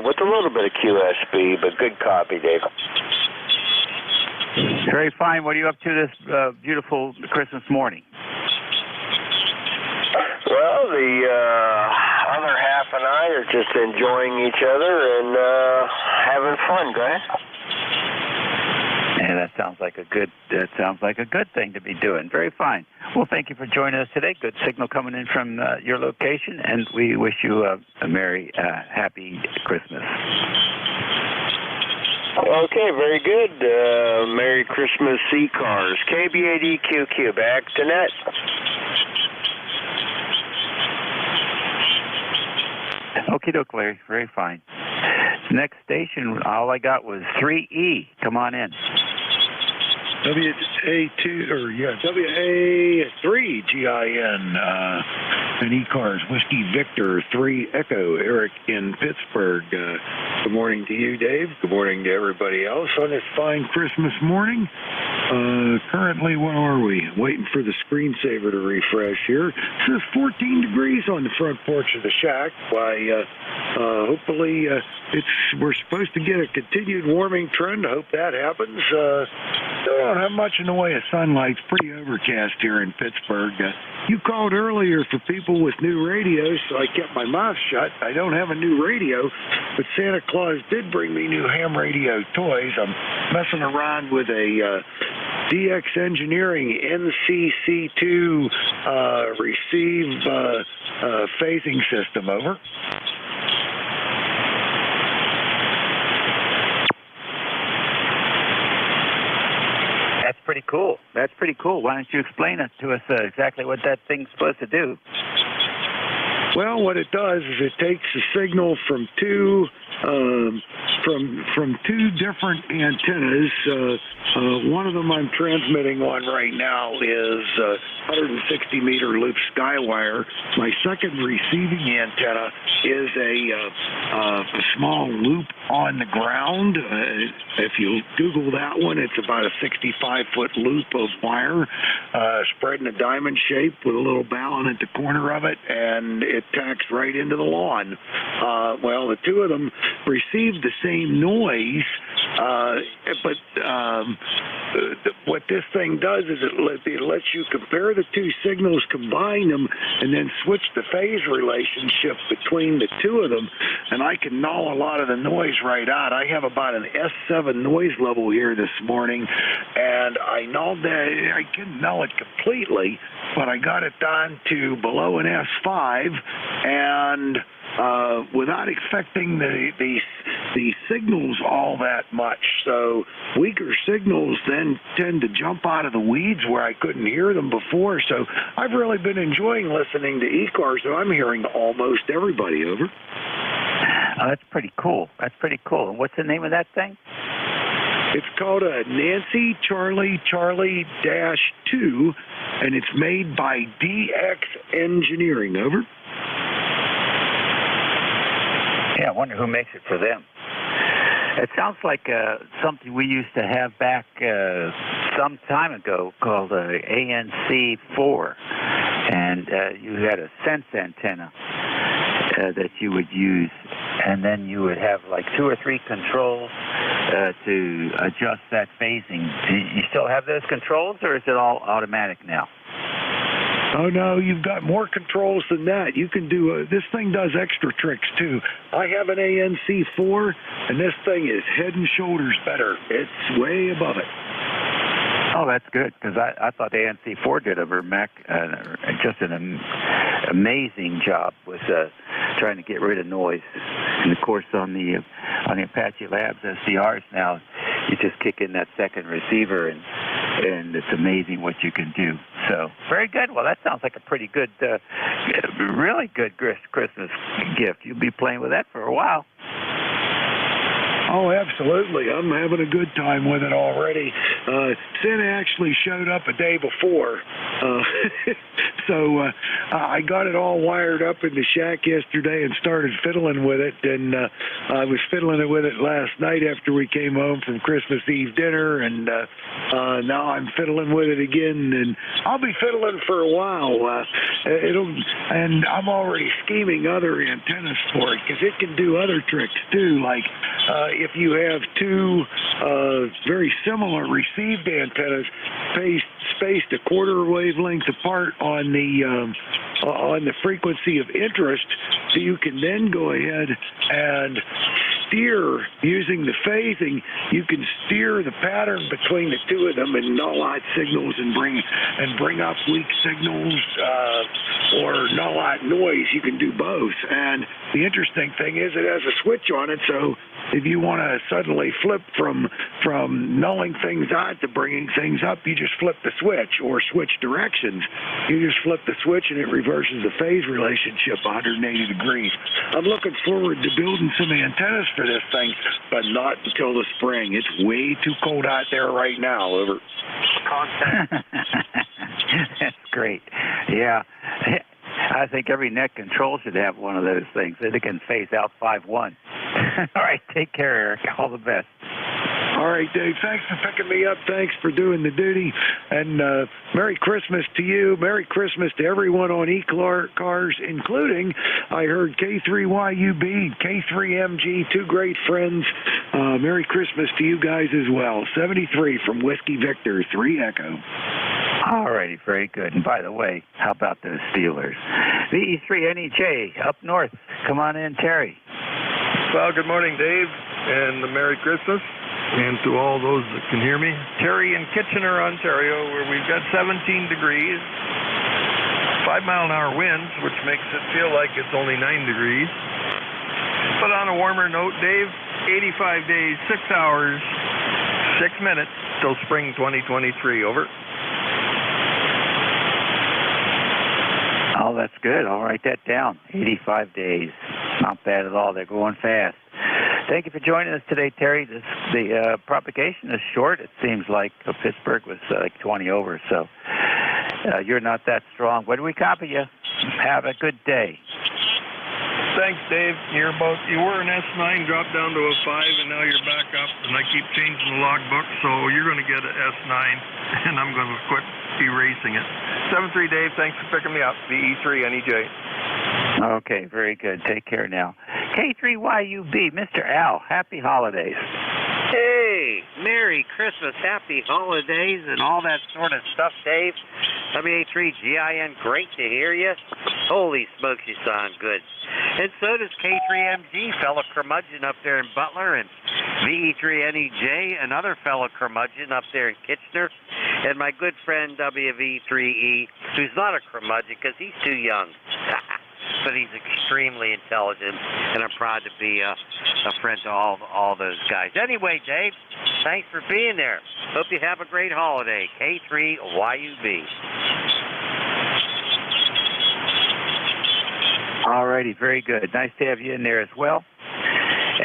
with a little bit of QSB, but good copy, Dave. Very fine. What are you up to this beautiful Christmas morning? Well, the other half and I are just enjoying each other and having fun, guys. Yeah, that sounds like a good thing to be doing. Very fine. Well, thank you for joining us today. Good signal coming in from your location, and we wish you a merry, happy Christmas. Okay, very good. Merry Christmas, ECARS. KBADQQ, back to net. Okie doke, Larry. Very fine. Next station, all I got was 3E. Come on in. WA3GIN, and ECARS, Whiskey Victor 3 Echo, Eric in Pittsburgh. Good morning to you, Dave. Good morning to everybody else on this fine Christmas morning. Currently, where are we? Waiting for the screensaver to refresh here. It says 14 degrees on the front porch of the shack. Why, hopefully, we're supposed to get a continued warming trend. I hope that happens. Don't have much in the way of sunlight. It's pretty overcast here in Pittsburgh. You called earlier for people with new radios, so I kept my mouth shut. I don't have a new radio, but Santa Claus did bring me new ham radio toys. I'm messing around with a DX Engineering NCC2 receive phasing system. Over. Pretty cool. That's pretty cool. Why don't you explain it to us exactly what that thing's supposed to do? Well, what it does is it takes a signal from two from two different antennas. One of them I'm transmitting on right now is 160 meter loop skywire. My second receiving antenna is a small loop on the ground. If you Google that one, it's about a 65-foot loop of wire spread in a diamond shape with a little ballon at the corner of it, and it tacks right into the lawn. Well, the two of them receive the same noise, but what this thing does is it lets you compare the two signals, combine them, and then switch the phase relationship between the two of them, and I can null a lot of the noise right out. I have about an S7 noise level here this morning, and I nulled that. I couldn't null it completely, but I got it down to below an S5, and without affecting the signals all that much. So weaker signals then tend to jump out of the weeds where I couldn't hear them before. So I've really been enjoying listening to ECARS, so I'm hearing almost everybody. Over. Oh, that's pretty cool. That's pretty cool. And what's the name of that thing? It's called a Nancy Charlie Charlie -2, and it's made by DX Engineering. Over. Yeah, I wonder who makes it for them. It sounds like something we used to have back some time ago called ANC4, and you had a sense antenna that you would use, and then you would have like 2 or 3 controls to adjust that phasing. Do you still have those controls, or is it all automatic now? Oh, no, you've got more controls than that. You can do, this thing does extra tricks, too. I have an ANC4, and this thing is head and shoulders better. It's way above it. Oh, that's good, because I thought the ANC4 did just an amazing job with trying to get rid of noise. And, of course, on the Apache Labs SDRs now, you just kick in that second receiver, and it's amazing what you can do. So, very good. Well, that sounds like a pretty good, really good Christmas gift. You'll be playing with that for a while. Oh, absolutely. I'm having a good time with it already. Santa actually showed up a day before. So I got it all wired up in the shack yesterday and started fiddling with it. And I was fiddling with it last night after we came home from Christmas Eve dinner. And now I'm fiddling with it again. And I'll be fiddling for a while. And I'm already scheming other antennas for it because it can do other tricks too. Like if you have two very similar received antennas spaced a quarter wavelength apart on the frequency of interest, so you can then go ahead and steer using the phasing. You can steer the pattern between the two of them and null out signals and bring up weak signals or null out noise. You can do both. And the interesting thing is it has a switch on it, so if you want to suddenly flip from nulling things out to bringing things up, you just flip the switch, or switch directions. You just flip the switch and it reverses the phase relationship 180 degrees. I'm looking forward to building some antennas for this thing, but not until the spring. It's way too cold out there right now. Over. That's great. Yeah. I think every net control should have one of those things that it can phase out 5-1. All right, take care, Eric. All the best. All right, Dave. Thanks for picking me up. Thanks for doing the duty. And Merry Christmas to you. Merry Christmas to everyone on ECARS, including, I heard, K3YUB, K3MG, two great friends. Merry Christmas to you guys as well. 73 from Whiskey Victor, 3 Echo. All righty, very good. And by the way, how about those Steelers? VE3NEJ up north. Come on in, Terry. Well, good morning, Dave, and Merry Christmas. And to all those that can hear me, Terry in Kitchener, Ontario, where we've got 17 degrees, 5-mile-an-hour winds, which makes it feel like it's only 9 degrees. But on a warmer note, Dave, 85 days, 6 hours, 6 minutes till spring 2023. Over. Oh, that's good. I'll write that down. 85 days. Not bad at all. They're going fast. Thank you for joining us today, Terry. The propagation is short. It seems like Pittsburgh was like 20 over, so you're not that strong. But we copy you. Have a good day. Thanks, Dave. You were an S9, dropped down to a 5, and now you're back up. And I keep changing the logbook, so you're going to get an S9, and I'm going to quit erasing it. 7-3, Dave. Thanks for picking me up. VE3 NEJ. Okay, very good. Take care now. K3YUB, Mr. Al, happy holidays. Hey, Merry Christmas, Happy Holidays, and all that sort of stuff, Dave. WA3GIN, great to hear you. Holy smokes, you sound good. And so does K3MG, fellow curmudgeon up there in Butler, and VE3NEJ, another fellow curmudgeon up there in Kitchener, and my good friend WV3E, who's not a curmudgeon because he's too young. But he's extremely intelligent, and I'm proud to be a friend to all those guys. Anyway, Dave, thanks for being there. Hope you have a great holiday. K3YUB. All righty, very good. Nice to have you in there as well.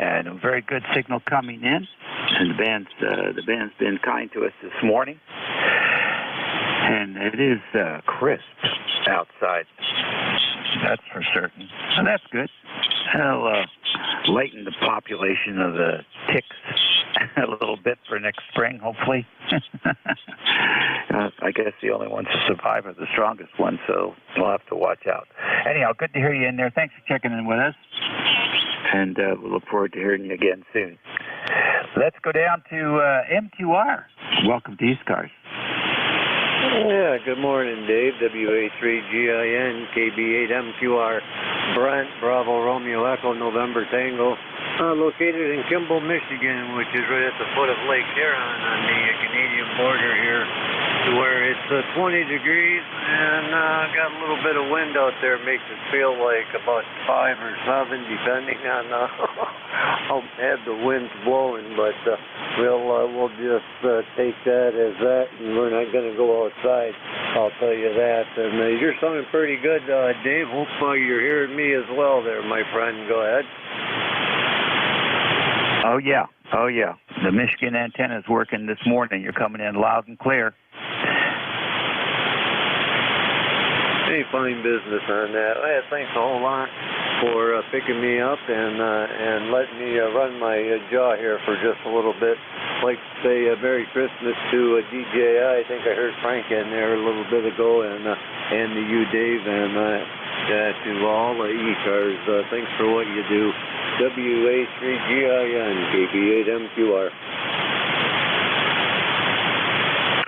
And a very good signal coming in. And the band's been kind to us this morning. And it is crisp outside. That's for certain. So that's good. It'll lighten the population of the ticks a little bit for next spring, hopefully. I guess the only ones to survive are the strongest ones, so we'll have to watch out. Anyhow, good to hear you in there. Thanks for checking in with us. And we'll look forward to hearing you again soon. Let's go down to M2R. Welcome to ECARS. Yeah, good morning, Dave. WA3GIN, KB8MQR, Brent, Bravo, Romeo, Echo, November, Tango. Located in Kimball, Michigan, which is right at the foot of Lake Huron on the Canadian border here, to where it's 20 degrees and got a little bit of wind out there. Makes it feel like about 5 or 7, depending on how bad the wind's blowing. But we'll just take that as that, and we're not going to go outside. I'll tell you that. And you're sounding pretty good, Dave. Hope you're hearing me as well there, my friend. Go ahead. Oh, yeah. The Michigan antenna is working this morning. You're coming in loud and clear. Hey, fine business on that. Thanks a whole lot for picking me up and letting me run my jaw here for just a little bit. Like to say Merry Christmas to DJI. I think I heard Frank in there a little bit ago, and to you, Dave, and to all ECARS. Thanks for what you do. WA3GIN, KB8MQR.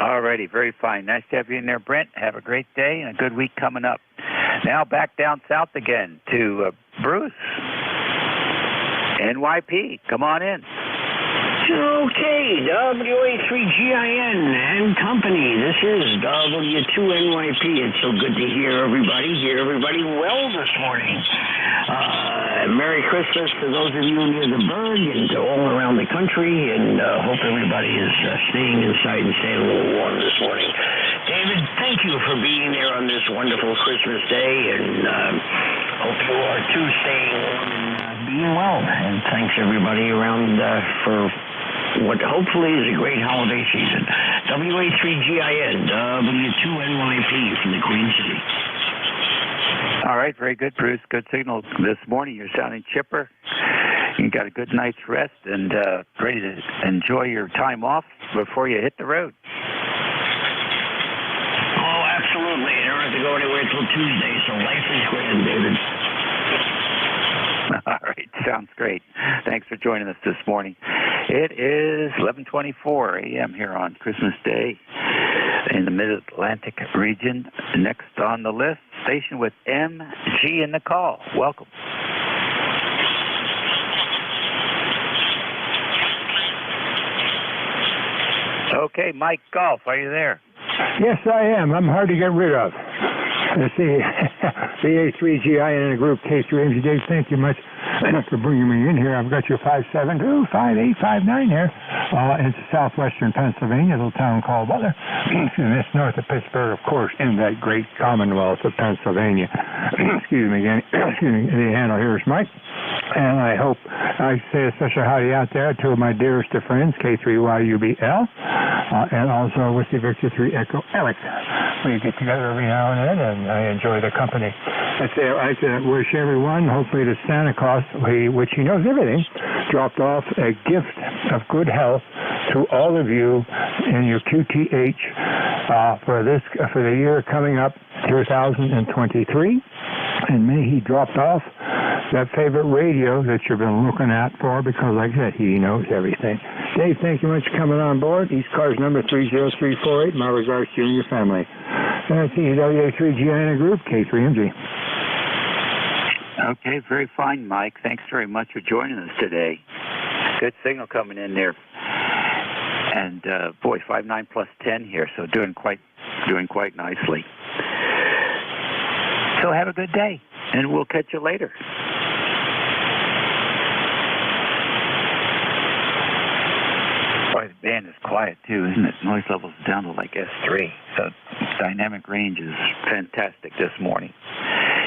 All righty, very fine. Nice to have you in there, Brent. Have a great day and a good week coming up. Now back down south again to Bruce. NYP, come on in. Okay, WA3GIN and company. This is W2NYP. It's so good to hear everybody well this morning. Merry Christmas to those of you near the Berg and to all around the country, and hope everybody is staying inside and staying a little warm this morning. David, thank you for being there on this wonderful Christmas day, and hope you are too staying warm and being well. And thanks everybody around for what hopefully is a great holiday season. WA3GIN, W2NYP from the Queen City. All right, very good, Bruce. Good signal this morning. You're sounding chipper. You got a good night's rest and ready to enjoy your time off before you hit the road. Oh, absolutely. I don't have to go anywhere till Tuesday, so life is grand, David. All right, sounds great. Thanks for joining us this morning. It is 11:24 a.m. here on Christmas Day in the Mid-Atlantic region. Next on the list, station with MG in the call. Welcome. Okay, Mike Golf, are you there? Yes, I am. I'm hard to get rid of. Let's see. VA3GIN in a group, K3MG. Dave, thank you much for bringing me in here. I've got your 572-5859 here. It's southwestern Pennsylvania, a little town called Butler. It's north of Pittsburgh, of course, in that great Commonwealth of Pennsylvania. Excuse me again. The handle here is Mike. And I hope I say a special howdy out there to my dearest of friends, K3YUBL, and also Whiskey Victor 3 Echo Alex. We get together every now and then, and I enjoy the company. I'd wish everyone, hopefully the Santa Claus, which he knows everything, dropped off a gift of good health to all of you in your QTH for the year coming up, 2023. And may he drop off that favorite radio that you've been looking at for, because like I said, he knows everything. Dave, thank you much for coming on board. ECARS number 30348. My regards to you and your family. And CWA3GIN Group, K3MG. Okay, very fine, Mike. Thanks very much for joining us today. Good signal coming in there. And, 5.9 plus 10 here, so doing quite nicely. So have a good day, and we'll catch you later. Boy, the band is quiet, too, isn't it? Noise level's down to like S3, so dynamic range is fantastic this morning.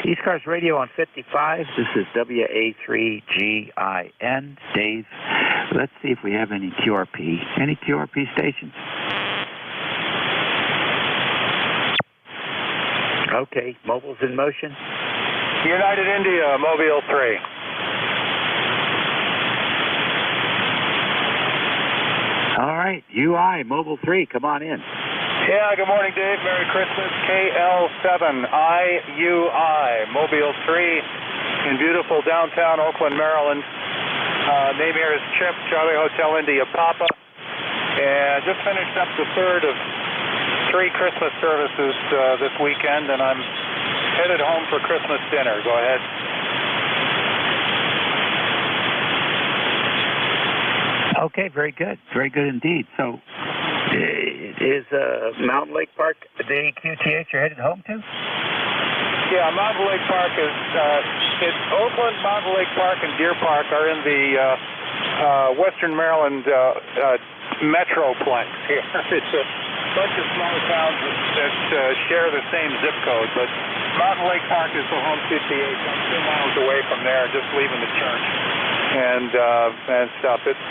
ECARS Radio on 55. This is WA3GIN. Dave, let's see if we have any QRP. Any QRP stations? Okay, mobile's in motion. United India, Mobile 3. All right, UI, Mobile 3, come on in. Yeah, good morning, Dave. Merry Christmas. KL7IUI, Mobile 3 in beautiful downtown Oakland, Maryland. Name here is Chip, Charlie Hotel India Papa. And just finished up the third of 3 Christmas services this weekend, and I'm headed home for Christmas dinner. Go ahead. Okay, very good. Very good indeed. So, is Mountain Lake Park the QTH you're headed home to? Yeah, Mountain Lake Park is, it's Oakland, Mountain Lake Park, and Deer Park are in the Western Maryland metroplex here. It's a bunch of small towns that share the same zip code, but Mountain Lake Park is the home QTH. I'm 2 miles away from there, just leaving the church and stuff. It's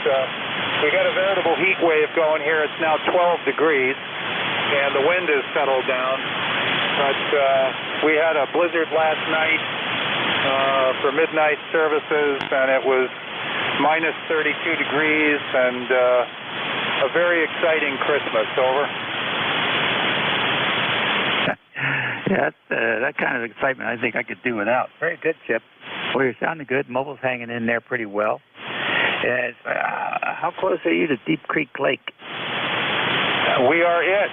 we got a veritable heat wave going here. It's now 12 degrees, and the wind has settled down. But we had a blizzard last night for midnight services, and it was minus 32 degrees, and a very exciting Christmas. Over. Yeah, that kind of excitement I think I could do without. Very good, Chip. Well, you're sounding good. Mobile's hanging in there pretty well. And, how close are you to Deep Creek Lake? We are it.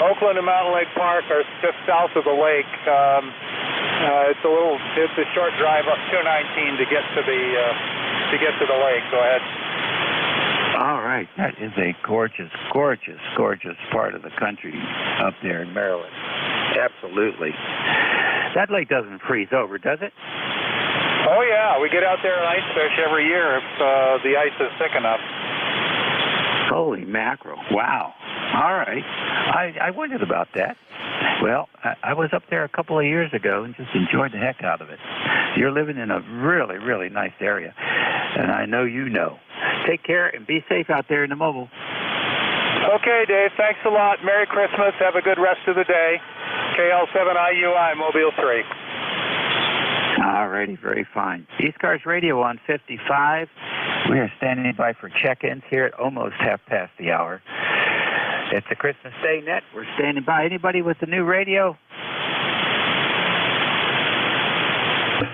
Oakland and Mountain Lake Park are just south of the lake. It's a short drive up 219 to get to the lake. Go ahead. All right, that is a gorgeous, gorgeous, gorgeous part of the country up there in Maryland. Absolutely. That lake doesn't freeze over, does it? Oh yeah, we get out there and ice fish every year if the ice is thick enough. Holy mackerel! Wow. All right, I wondered about that. Well, I was up there a couple of years ago and just enjoyed the heck out of it. You're living in a really, really nice area, and I know you know. Take care and be safe out there in the mobile. Okay, Dave. Thanks a lot. Merry Christmas. Have a good rest of the day. KL7IUI, Mobile 3. All righty, very fine. ECARS Radio on 55. We are standing by for check-ins here at almost half past the hour. It's a Christmas Day net. We're standing by. Anybody with the new radio?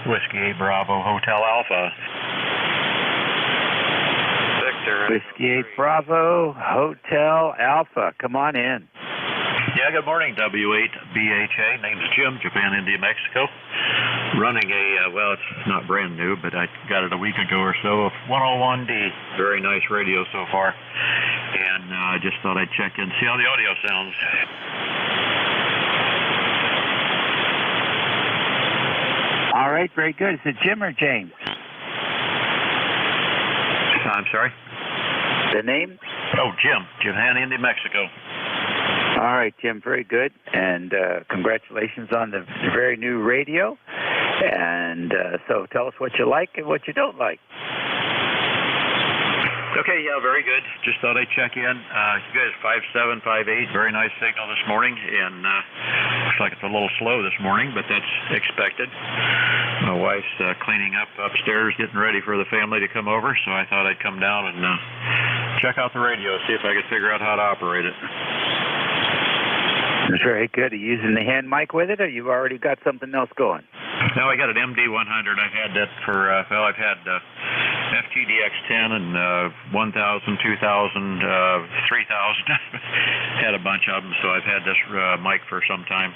Whiskey 8 Bravo, Hotel Alpha. Victor. Whiskey 8 Bravo, Hotel Alpha. Come on in. Yeah, good morning, W8BHA. Name's Jim, Japan, India, Mexico. Running it's not brand new, but I got it a week ago or so, a 101D. Very nice radio so far. And I just thought I'd check in, see how the audio sounds. All right, very good. Is it Jim or James? I'm sorry? The name? Oh, Jim, Japan, India, Mexico. All right, Jim, very good. And congratulations on the very new radio. And so tell us what you like and what you don't like. Okay, yeah, very good. Just thought I'd check in. You guys 5.7, 5.8, very nice signal this morning, and looks like it's a little slow this morning, but that's expected. My wife's cleaning up upstairs, getting ready for the family to come over, so I thought I'd come down and check out the radio, see if I could figure out how to operate it. That's very good. Are you using the hand mic with it, or you've already got something else going? No, I got an MD100. I've had that for, I've had FTDX10 and 1000, 2000, 3000. Had a bunch of them, so I've had this mic for some time.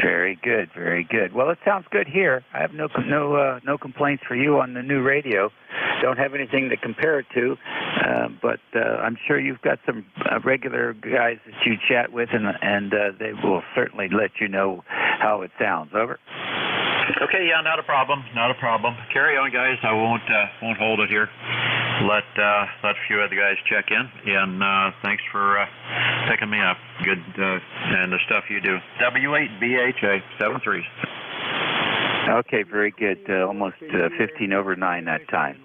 Very good, very good. Well, it sounds good here. I have no complaints for you on the new radio. Don't have anything to compare it to, but I'm sure you've got some regular guys that you chat with, and they will certainly let you know how it sounds. Over. Okay, yeah, not a problem, not a problem. Carry on, guys. I won't hold it here. Let a few other guys check in, and thanks for picking me up. Good, and the stuff you do. W8BHA 73. Okay, very good. Almost 15 over 9 that time.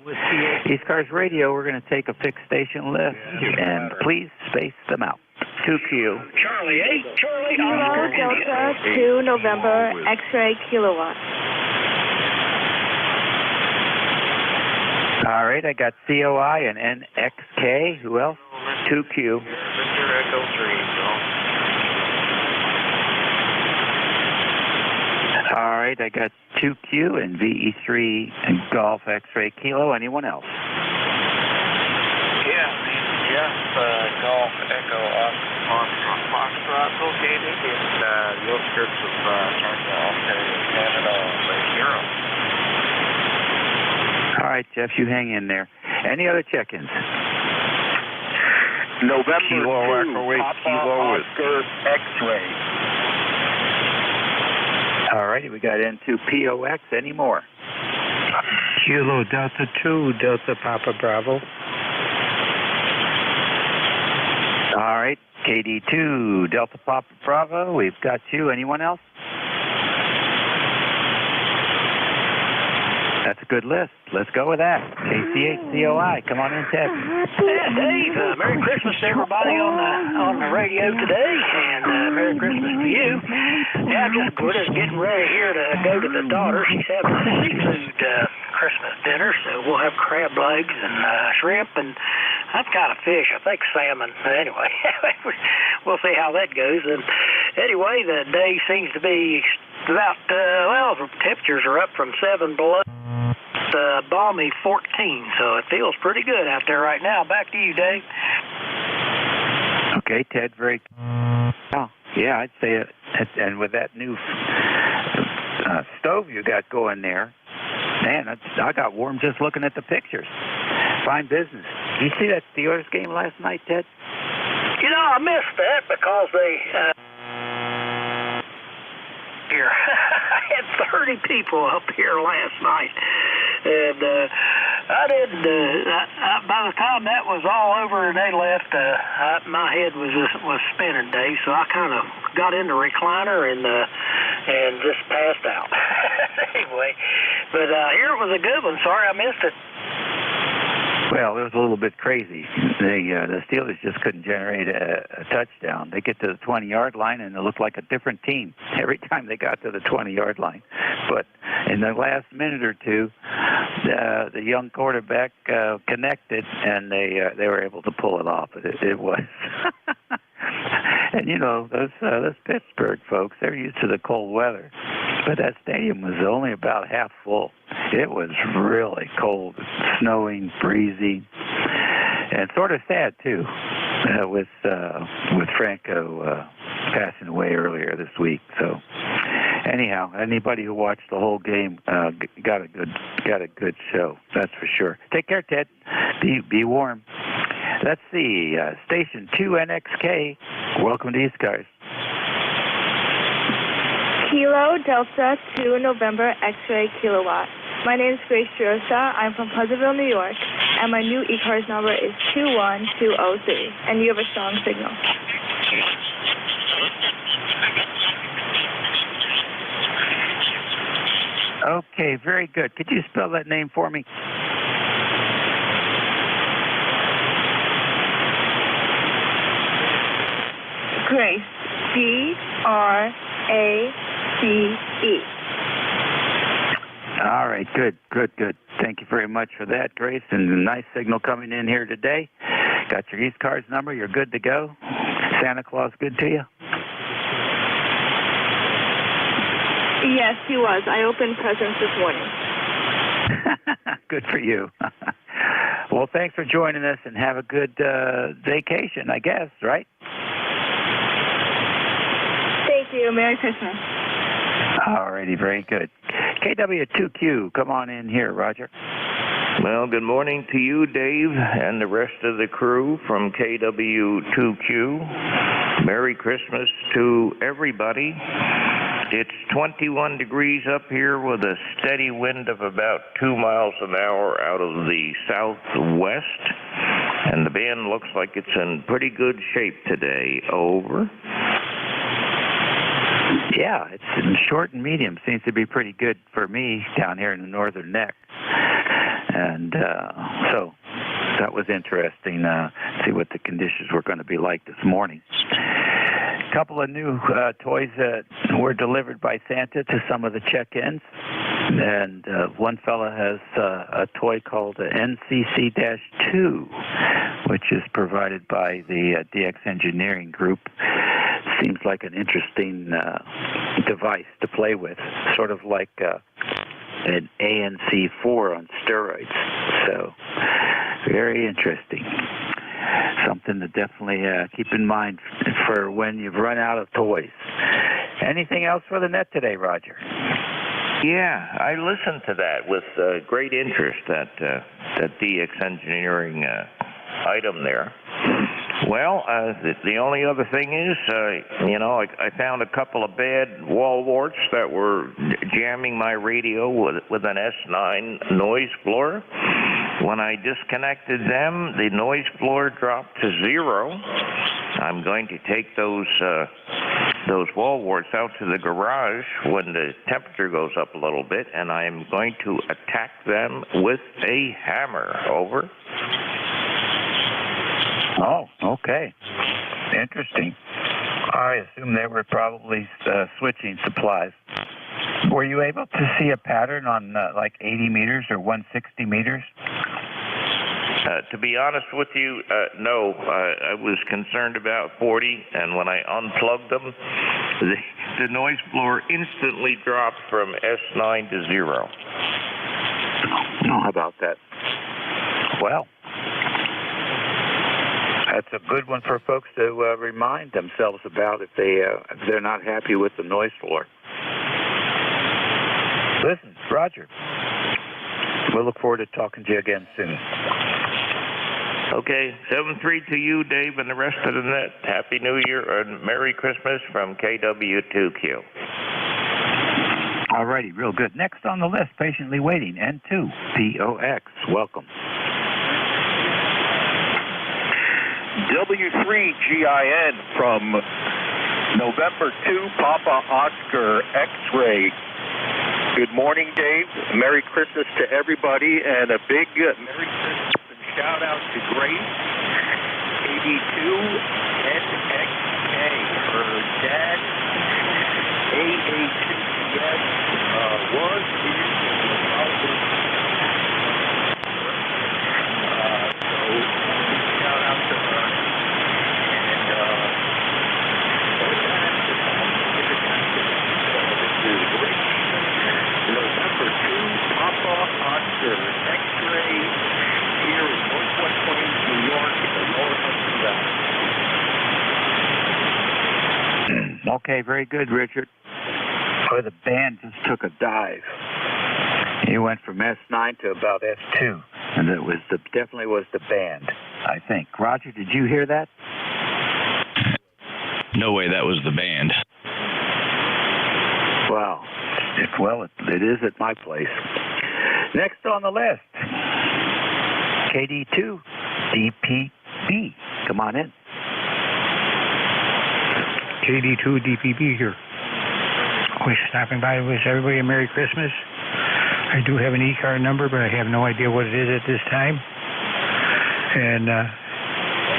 ECARS Radio, we're going to take a fixed station list, and please space them out. 2Q. Charlie 8, Charlie Kilo Delta 2 November X-ray kilowatt. All right, I got COI and NXK. Who else? 2Q. Mr. Echo 3. All right, I got 2Q and VE3 and Golf X-ray Kilo. Anyone else? Yeah, Golf Echo Foxtrot located in the outskirts of Canada, Lake Huron. All right, Jeff, you hang in there. Any other check-ins? November Kilo 2, Papa Oscar X-ray. All righty, we got N2POX. Any more? Kilo Delta 2, Delta Papa Bravo. All right, KD2, Delta Papa Bravo. We've got you. Anyone else? That's a good list. Let's go with that. KC8COI. Come on in, Ted. Yeah, Dave. Merry Christmas to everybody on the radio today, and Merry Christmas to you. Yeah, we're just getting ready here to go to the daughter. She's having a seafood Christmas dinner, so we'll have crab legs and shrimp and that kind of fish. I think salmon. Anyway, we'll see how that goes. And anyway, the day seems to be about the temperatures are up from 7 below. Balmy 14, so it feels pretty good out there right now. Back to you, Dave. Okay, Ted, very. Oh, yeah, I'd say it. And with that new stove you got going there, man, I got warm just looking at the pictures. Fine business. Did you see that Steelers game last night, Ted? You know, I missed that because they here. I had 30 people up here last night, and I didn't. By the time that was all over and they left, my head was spinning, Dave. So I kind of got in the recliner and just passed out. Anyway, but here it was a good one. Sorry I missed it. Well, it was a little bit crazy. The Steelers just couldn't generate a touchdown. They get to the 20-yard line, and it looked like a different team every time they got to the 20-yard line. But in the last minute or two, the young quarterback connected, and they were able to pull it off. It was. And, you know, those Pittsburgh folks, they're used to the cold weather. But that stadium was only about half full. It was really cold, snowing, breezy, and sort of sad, too, with Franco passing away earlier this week. So, anyhow, anybody who watched the whole game got a good show. That's for sure. Take care, Ted. Be warm. Let's see. Station 2NXK. Welcome to ECARS. Kilo Delta 2 November X-ray kilowatt. My name is Grace Drosa. I'm from Pleasantville, New York, and my new ECARS number is 21203, and you have a strong signal. Okay, very good. Could you spell that name for me? Grace. Grace. All right, good. Thank you very much for that, Grace. And a nice signal coming in here today. Got your ECARS number. You're good to go. Santa Claus good to you? Yes, he was. I opened presents this morning. Good for you. Well, thanks for joining us, and have a good vacation, I guess, right? Thank you. Merry Christmas. All righty, very good. KW2Q, come on in here, Roger. Well, good morning to you, Dave, and the rest of the crew from KW2Q. Merry Christmas to everybody. It's 21 degrees up here with a steady wind of about 2 miles an hour out of the southwest, and the band looks like it's in pretty good shape today. Over. Yeah, it's in short and medium. Seems to be pretty good for me down here in the northern neck. And so that was interesting, see what the conditions were going to be like this morning. A couple of new toys that were delivered by Santa to some of the check-ins. And one fella has a toy called NCC-2, which is provided by the DX Engineering Group. Seems like an interesting device to play with, sort of like an ANC-4 on steroids. So, very interesting. Something to definitely keep in mind for when you've run out of toys. Anything else for the net today, Roger? Yeah, I listened to that with great interest, that DX Engineering item there. Well, the only other thing is, I found a couple of bad wall warts that were jamming my radio with an S9 noise floor. When I disconnected them, the noise floor dropped to 0. I'm going to take those wall warts out to the garage when the temperature goes up a little bit, and I'm going to attack them with a hammer. Over. Oh, okay. Interesting. I assume they were probably switching supplies. Were you able to see a pattern on like 80 meters or 160 meters? To be honest with you, no. I was concerned about 40, and when I unplugged them, the noise floor instantly dropped from S9 to 0. Oh, how about that? Well, that's a good one for folks to remind themselves about if they're not happy with the noise floor. Listen, Roger, we'll look forward to talking to you again soon. Okay, 7-3 to you, Dave, and the rest of the net. Happy New Year and Merry Christmas from KW2Q. All righty, real good. Next on the list, patiently waiting, N2POX. Welcome. W3GIN from November 2, Papa Oscar X-Ray. Good morning, Dave. Merry Christmas to everybody, and a big Merry Christmas and shout out to Grace, 82NXK, her dad, AA2US, was here in the probably. So, shout out to her. November 2, Papa Oscar X-Ray here in Northwest Plains, New York, in the Lower Hudson Valley. Okay, very good, Richard. Boy, the band just took a dive. He went from S9 to about S2, and it was definitely was the band, I think. Roger, did you hear that? No way, that was the band. Wow. Well, it is at my place. Next on the list, KD2DPB. Come on in. KD2DPB here. We're stopping by to wish everybody a Merry Christmas I do have an ECAR number, but I have no idea what it is at this time. And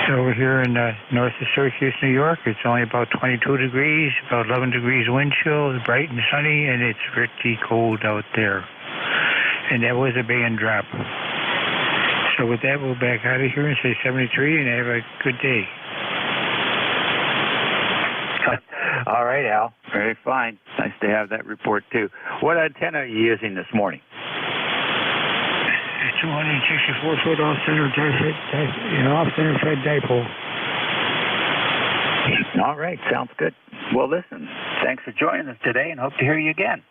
over here in north of Syracuse, New York, it's only about 22 degrees, about 11 degrees wind chill, it's bright and sunny, and it's pretty cold out there. And that was a band drop. So with that, we'll back out of here and say 73, and have a good day. All right, Al. Very fine. Nice to have that report, too. What antenna are you using this morning? 264-foot off-center fed dipole. All right, sounds good. Well, listen, thanks for joining us today, and hope to hear you again.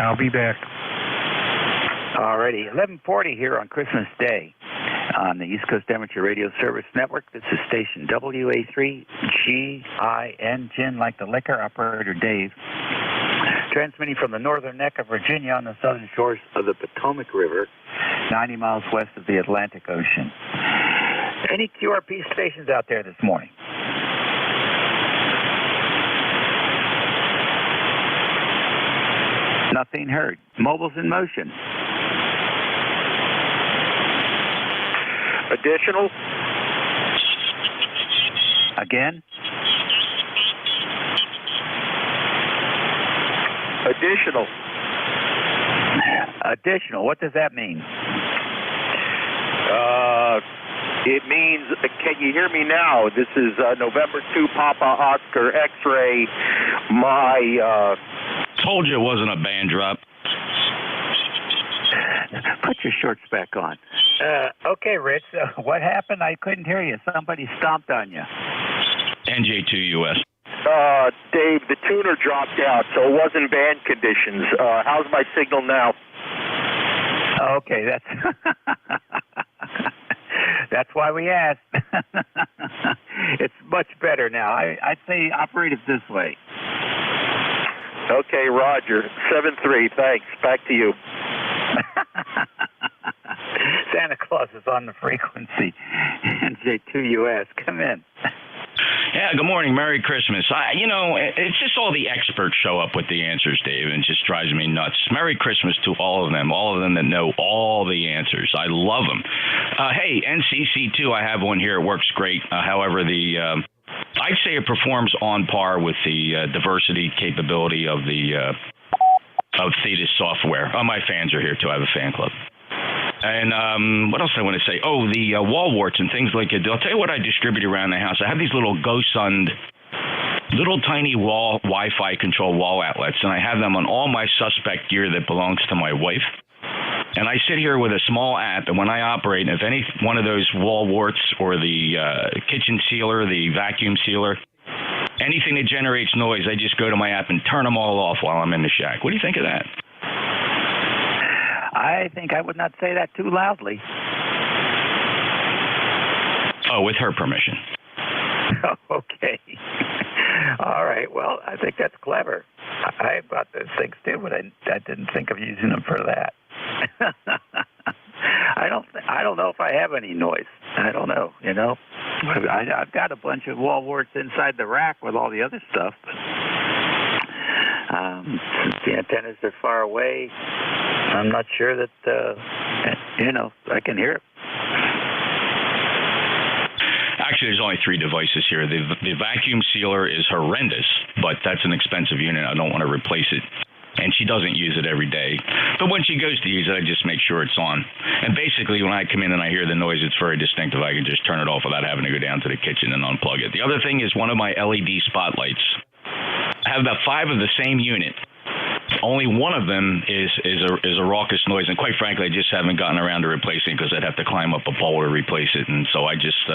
I'll be back. All righty, 11:40 here on Christmas Day on the East Coast Amateur Radio Service Network. This is station WA3GIN, gin like the liquor, operator Dave. Transmitting from the northern neck of Virginia on the southern shores of the Potomac River, 90 miles west of the Atlantic Ocean. Any QRP stations out there this morning? Nothing heard. Mobile's in motion. Additional? Again? Additional. Additional. What does that mean? It means, can you hear me now? This is November 2, Papa Oscar X-ray. My, told you it wasn't a band drop. Put your shorts back on. Okay, Rich, what happened? I couldn't hear you. Somebody stomped on you. NJ2US. Dave, the tuner dropped out, so it wasn't band conditions. How's my signal now? Okay, that's that's why we asked. It's much better now. I'd say operate it this way. Okay, Roger. 7-3, thanks. Back to you. Santa Claus is on the frequency. NJ2US, come in. Yeah, good morning. Merry Christmas. It's just all the experts show up with the answers, Dave, and it just drives me nuts. Merry Christmas to all of them that know all the answers. I love them. Hey, NCC2, I have one here. It works great. However, I'd say it performs on par with the diversity capability of the of Thetis software. Oh, my fans are here, too. I have a fan club. And what else I want to say? Oh, the wall warts and things like it. I'll tell you what I distribute around the house. I have these little GoSund, little tiny wall Wi-Fi control wall outlets, and I have them on all my suspect gear that belongs to my wife. And I sit here with a small app, and when I operate, if any one of those wall warts or the kitchen sealer, the vacuum sealer, anything that generates noise, I just go to my app and turn them all off while I'm in the shack. What do you think of that? I think I would not say that too loudly. Oh, with her permission. Okay. All right. Well, I think that's clever. I bought those things too, but I didn't think of using them for that. I don't know if I have any noise. I don't know. I've got a bunch of wall warts inside the rack with all the other stuff. But, since the antennas are far away, I'm not sure that I can hear it. Actually, there's only 3 devices here. The vacuum sealer is horrendous, but that's an expensive unit. I don't want to replace it. And she doesn't use it every day. But when she goes to use it, I just make sure it's on. And basically, when I come in and I hear the noise, it's very distinctive. I can just turn it off without having to go down to the kitchen and unplug it. The other thing is one of my LED spotlights. I have about 5 of the same unit. Only one of them is a raucous noise, and quite frankly, I just haven't gotten around to replacing it because I'd have to climb up a pole to replace it. And so I just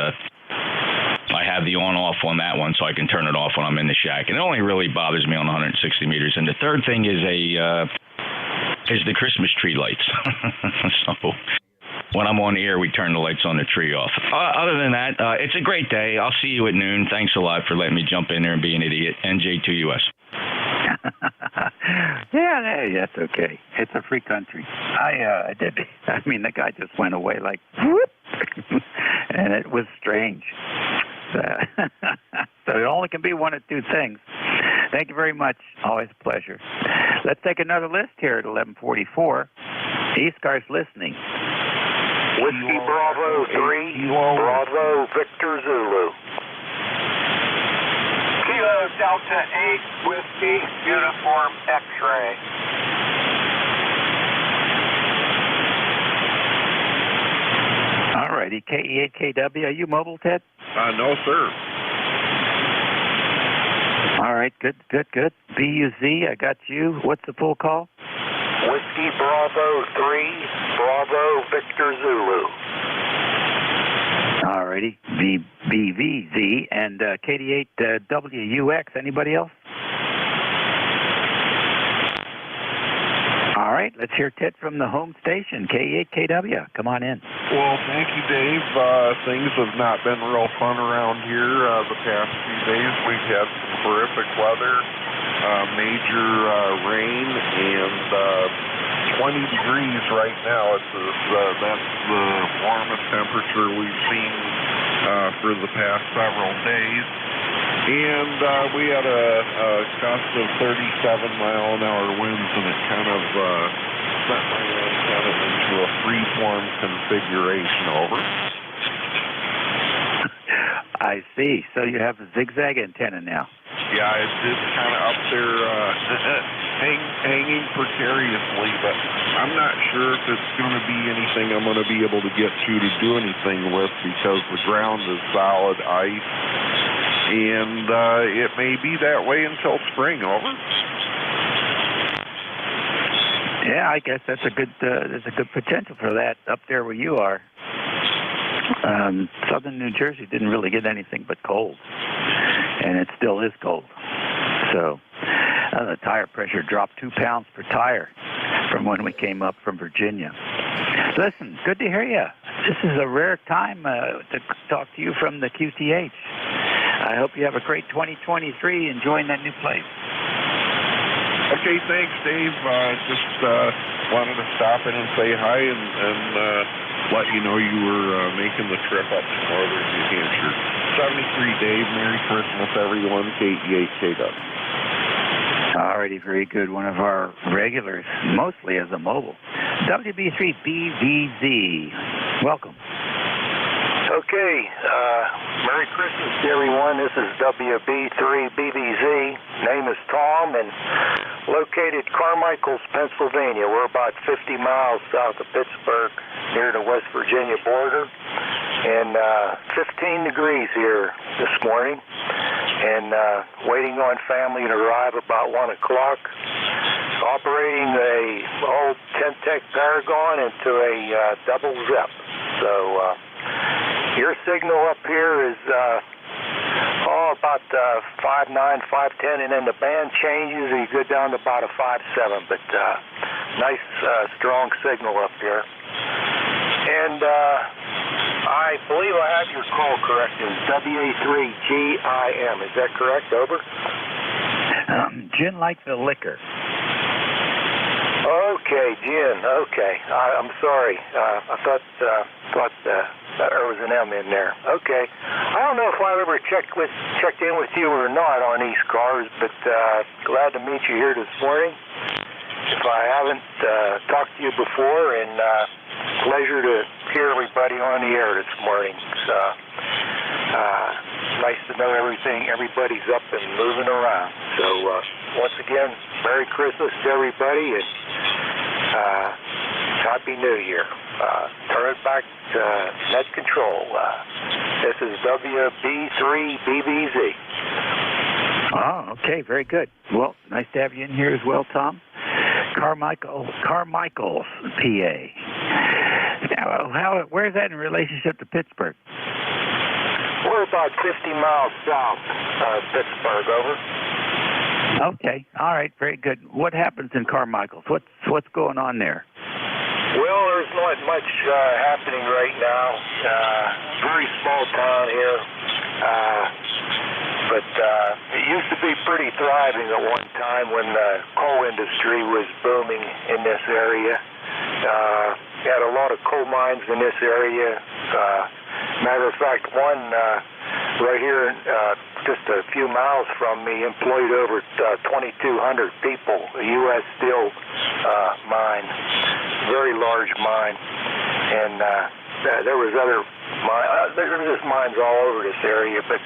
I have the on-off on that one, so I can turn it off when I'm in the shack. And it only really bothers me on 160 meters. And the third thing is is the Christmas tree lights. So when I'm on the air, we turn the lights on the tree off. Other than that, it's a great day. I'll see you at noon. Thanks a lot for letting me jump in there and be an idiot. NJ2US. Yeah, that's okay. It's a free country. I did. I mean, the guy just went away like whoop, and it was strange. So it only can be one of 2 things. Thank you very much. Always a pleasure. Let's take another list here at 11:44. ECARS listening. Whiskey Bravo 3, Bravo Victor Zulu. Kilo Delta 8, Whiskey, Uniform X-Ray. All righty, KE8KW, are you mobile, Ted? No, sir. All right, good. BUZ, I got you. What's the full call? Whiskey Bravo 3, Bravo Victor Zulu. All righty, BVZ and KD8WUX. Anybody else? All right, let's hear Ted from the home station, KE8KW. Come on in. Well, thank you, Dave. Things have not been real fun around here the past few days. We've had some horrific weather, major rain, and 20 degrees right now. That's the warmest temperature we've seen for the past several days. And we had a gust of 37-mile-an-hour winds, and it kind of sent my antenna into a free-form configuration. Over. I see. So you have a zigzag antenna now. Yeah, it's kind of up there hanging precariously, but I'm not sure if it's going to be anything I'm going to be able to get to do anything with, because the ground is solid ice. And it may be that way until spring. Over. Yeah, I guess that's a good. There's a good potential for that up there where you are. Southern New Jersey didn't really get anything but cold, and it still is cold. So the tire pressure dropped 2 pounds per tire from when we came up from Virginia. Listen, good to hear you. This is a rare time to talk to you from the QTH. I hope you have a great 2023 enjoying that new place. Okay, thanks, Dave. Just wanted to stop in and say hi and let you know you were making the trip up to northern New Hampshire. 73 Dave, Merry Christmas, everyone, KE8KW. All righty, very good. One of our regulars, mostly as a mobile. WB3BVZ, welcome. Okay, Merry Christmas to everyone. This is WB3BVZ. Name is Tom, and located Carmichaels, Pennsylvania. We're about 50 miles south of Pittsburgh, near the West Virginia border, and 15 degrees here this morning, and waiting on family to arrive about 1 o'clock. Operating a old Tentec Paragon into a double zip. So your signal up here is about 5.9, 5.10, and then the band changes and you go down to about a 5.7, but nice strong signal up here. And I believe I have your call corrected. WA3GIM, is that correct? Over. Gin like the liquor. Okay, gin. Okay, I'm sorry. I thought there was an M in there. Okay, I don't know if I've ever checked in with you or not on ECARS, but glad to meet you here this morning. If I haven't talked to you before, and pleasure to hear everybody on the air this morning. So, nice to know everybody's up and moving around. So once again, Merry Christmas to everybody, and Happy New Year. Turn it back to net control. This is WB3BVZ. Oh, okay, very good. Well, nice to have you in here as well, Tom. Carmichaels, PA. Now, where's that in relationship to Pittsburgh? We're about 50 miles south of Pittsburgh. Over. Okay, all right, very good. What happens in Carmichaels? What's going on there? Well, there's not much happening right now. Very small town here, but it used to be pretty thriving at one time when the coal industry was booming in this area. Had a lot of coal mines in this area. Matter of fact, one right here, just a few miles from me, employed over 2,200 people. A U.S. Steel mine, very large mine, and there was other there's just mines all over this area, but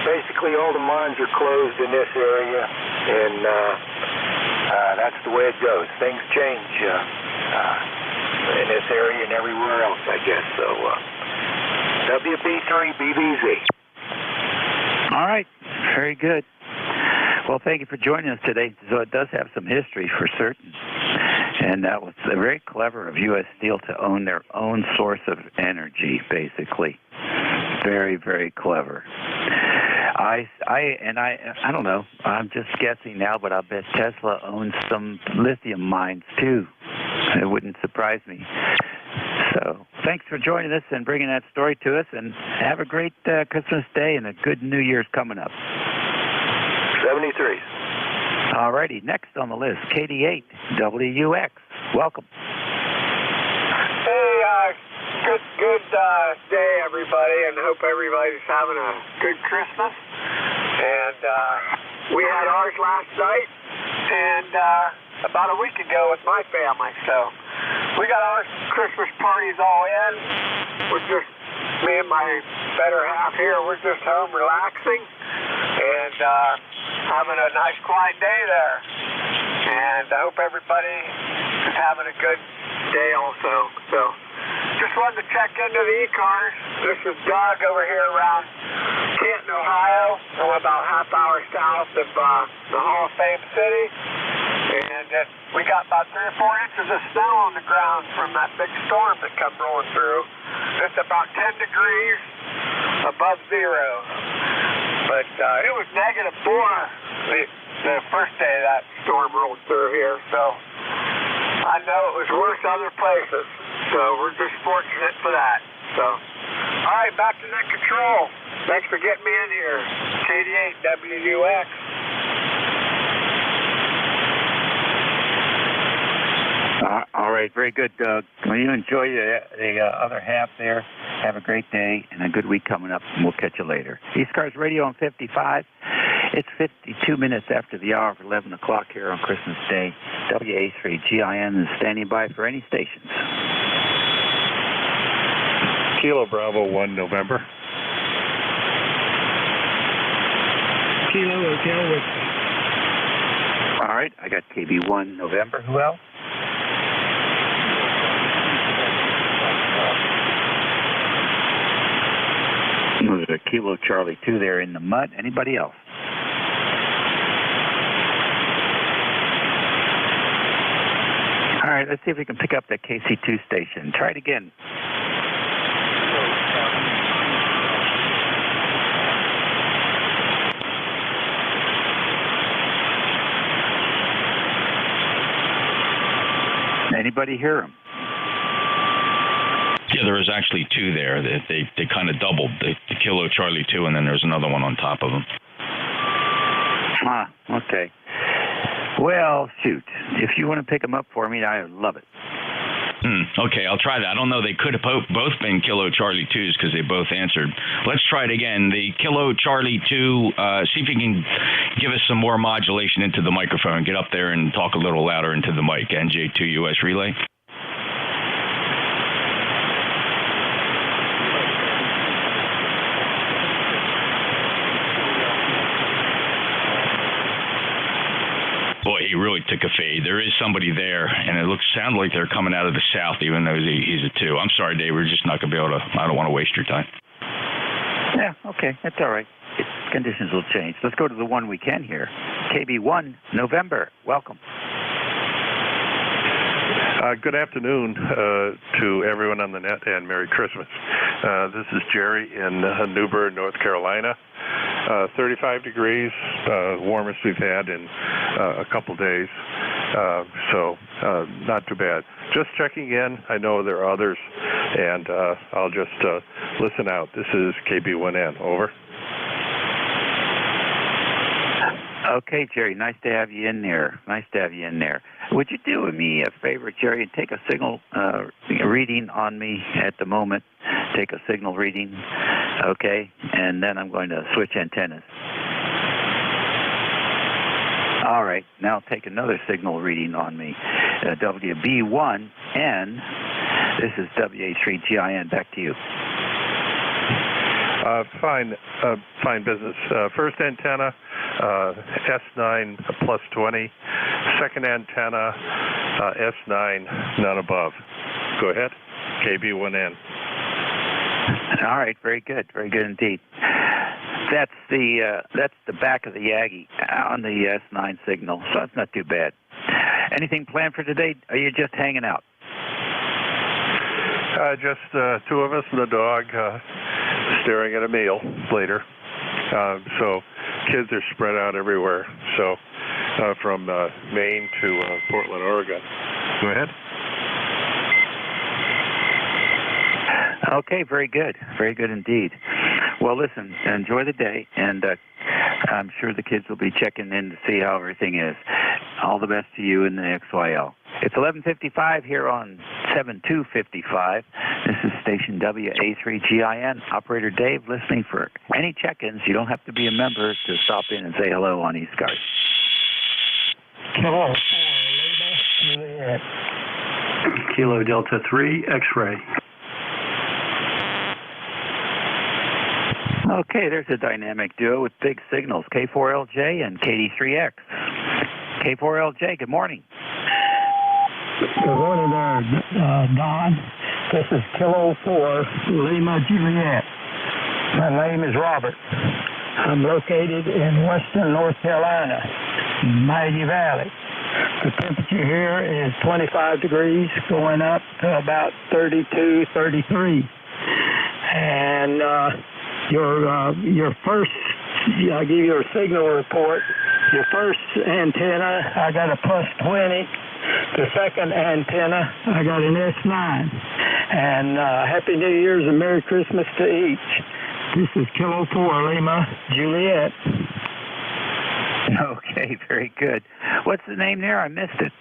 basically all the mines are closed in this area, and that's the way it goes. Things change in this area and everywhere else, I guess. So WB3BBZ. All right, very good. Well, thank you for joining us today. So it does have some history for certain. And that was very clever of U.S. Steel to own their own source of energy, basically. Very, very clever. I don't know. I'm just guessing now, but I bet Tesla owns some lithium mines too. It wouldn't surprise me. So thanks for joining us and bringing that story to us. And have a great Christmas Day and a good New Year's coming up. 73. All righty, next on the list, KD8WUX. Welcome. Hey, good day, everybody, and hope everybody's having a good Christmas. And we had ours last night, and about a week ago with my family. So we got our Christmas parties all in. We're just, me and my better half here, we're just home relaxing and having a nice quiet day there. And I hope everybody is having a good day also. So just wanted to check into the ECARS. This is Doug over here around Canton, Ohio. I'm about half hour south of the Hall of Fame City. And we got about 3 or 4 inches of snow on the ground from that big storm that come rolling through. It's about 10 degrees above zero. But it was -4 the first day that storm rolled through here. So I know it was worse other places. So we're just fortunate for that. So, all right, back to net control. Thanks for getting me in here. KD8WUX. All right, very good, Doug. Well, you enjoy the other half there. Have a great day and a good week coming up, and we'll catch you later. ECARS Radio on 55. It's 52 minutes after the hour of 11 o'clock here on Christmas Day. WA3GIN is standing by for any stations. Kilo Bravo 1 November. Kilo Hotel with. All right, I got KB1 November. Who else? There's a Kilo Charlie 2 there in the mud. Anybody else? All right, let's see if we can pick up that KC2 station. Try it again. Anybody hear him? Yeah, there was actually 2 there. They kind of doubled the Kilo Charlie 2, and then there's another one on top of them. Ah, okay. Well, shoot. If you want to pick them up for me, I would love it. Okay, I'll try that. I don't know. They could have both been Kilo Charlie 2s because they both answered. Let's try it again. The Kilo Charlie 2, see if you can give us some more modulation into the microphone. Get up there and talk a little louder into the mic. NJ2US relay. Boy, he really took a fade. There is somebody there, and it sounds like they're coming out of the south, even though he's a 2. I'm sorry, Dave. We're just not going to be able to. I don't want to waste your time. Yeah, okay. That's all right. Conditions will change. Let's go to the one we can hear. KB1 November. Welcome. Good afternoon to everyone on the net, and Merry Christmas. This is Jerry in Newburgh, North Carolina. 35 degrees, warmest we've had in a couple days, so not too bad. Just checking in. I know there are others, and I'll just listen out. This is KB1N. Over. Okay, Jerry, nice to have you in there. Would you do me a favor, Jerry, and take a signal reading on me at the moment? Take a signal reading Okay, and then I'm going to switch antennas. All right, now take another signal reading on me. WB1N, this is WA3GIN, back to you. Fine business. First antenna, S9 plus 20. Second antenna, S9, none above. Go ahead. KB1N. All right, very good indeed. That's the back of the Yagi on the S9 signal, so that's not too bad. Anything planned for today? Or are you just hanging out? Just two of us and the dog staring at a meal later. So kids are spread out everywhere. So from Maine to Portland, Oregon. Go ahead. Okay, very good indeed. Well, listen, enjoy the day, and I'm sure the kids will be checking in to see how everything is. All the best to you in the XYL. It's 11:55 here on 7255. This is station WA3GIN. Operator Dave listening for any check-ins. You don't have to be a member to stop in and say hello on ECARS. Hello. Kilo Delta 3 X-ray. Okay, there's a dynamic duo with big signals, K4LJ and KD3X. K4LJ, good morning. Good morning there, Don. This is Kilo 4 Lima Juliet. My name is Robert. I'm located in western North Carolina, Mighty Valley. The temperature here is 25 degrees, going up to about 32, 33. And your first, I'll give you a signal report. Your first antenna, I got a plus 20. The second antenna, I got an S9. And Happy New Year's and Merry Christmas to each. This is Kilo 4 Lima Juliet. Okay, very good. What's the name there? I missed it.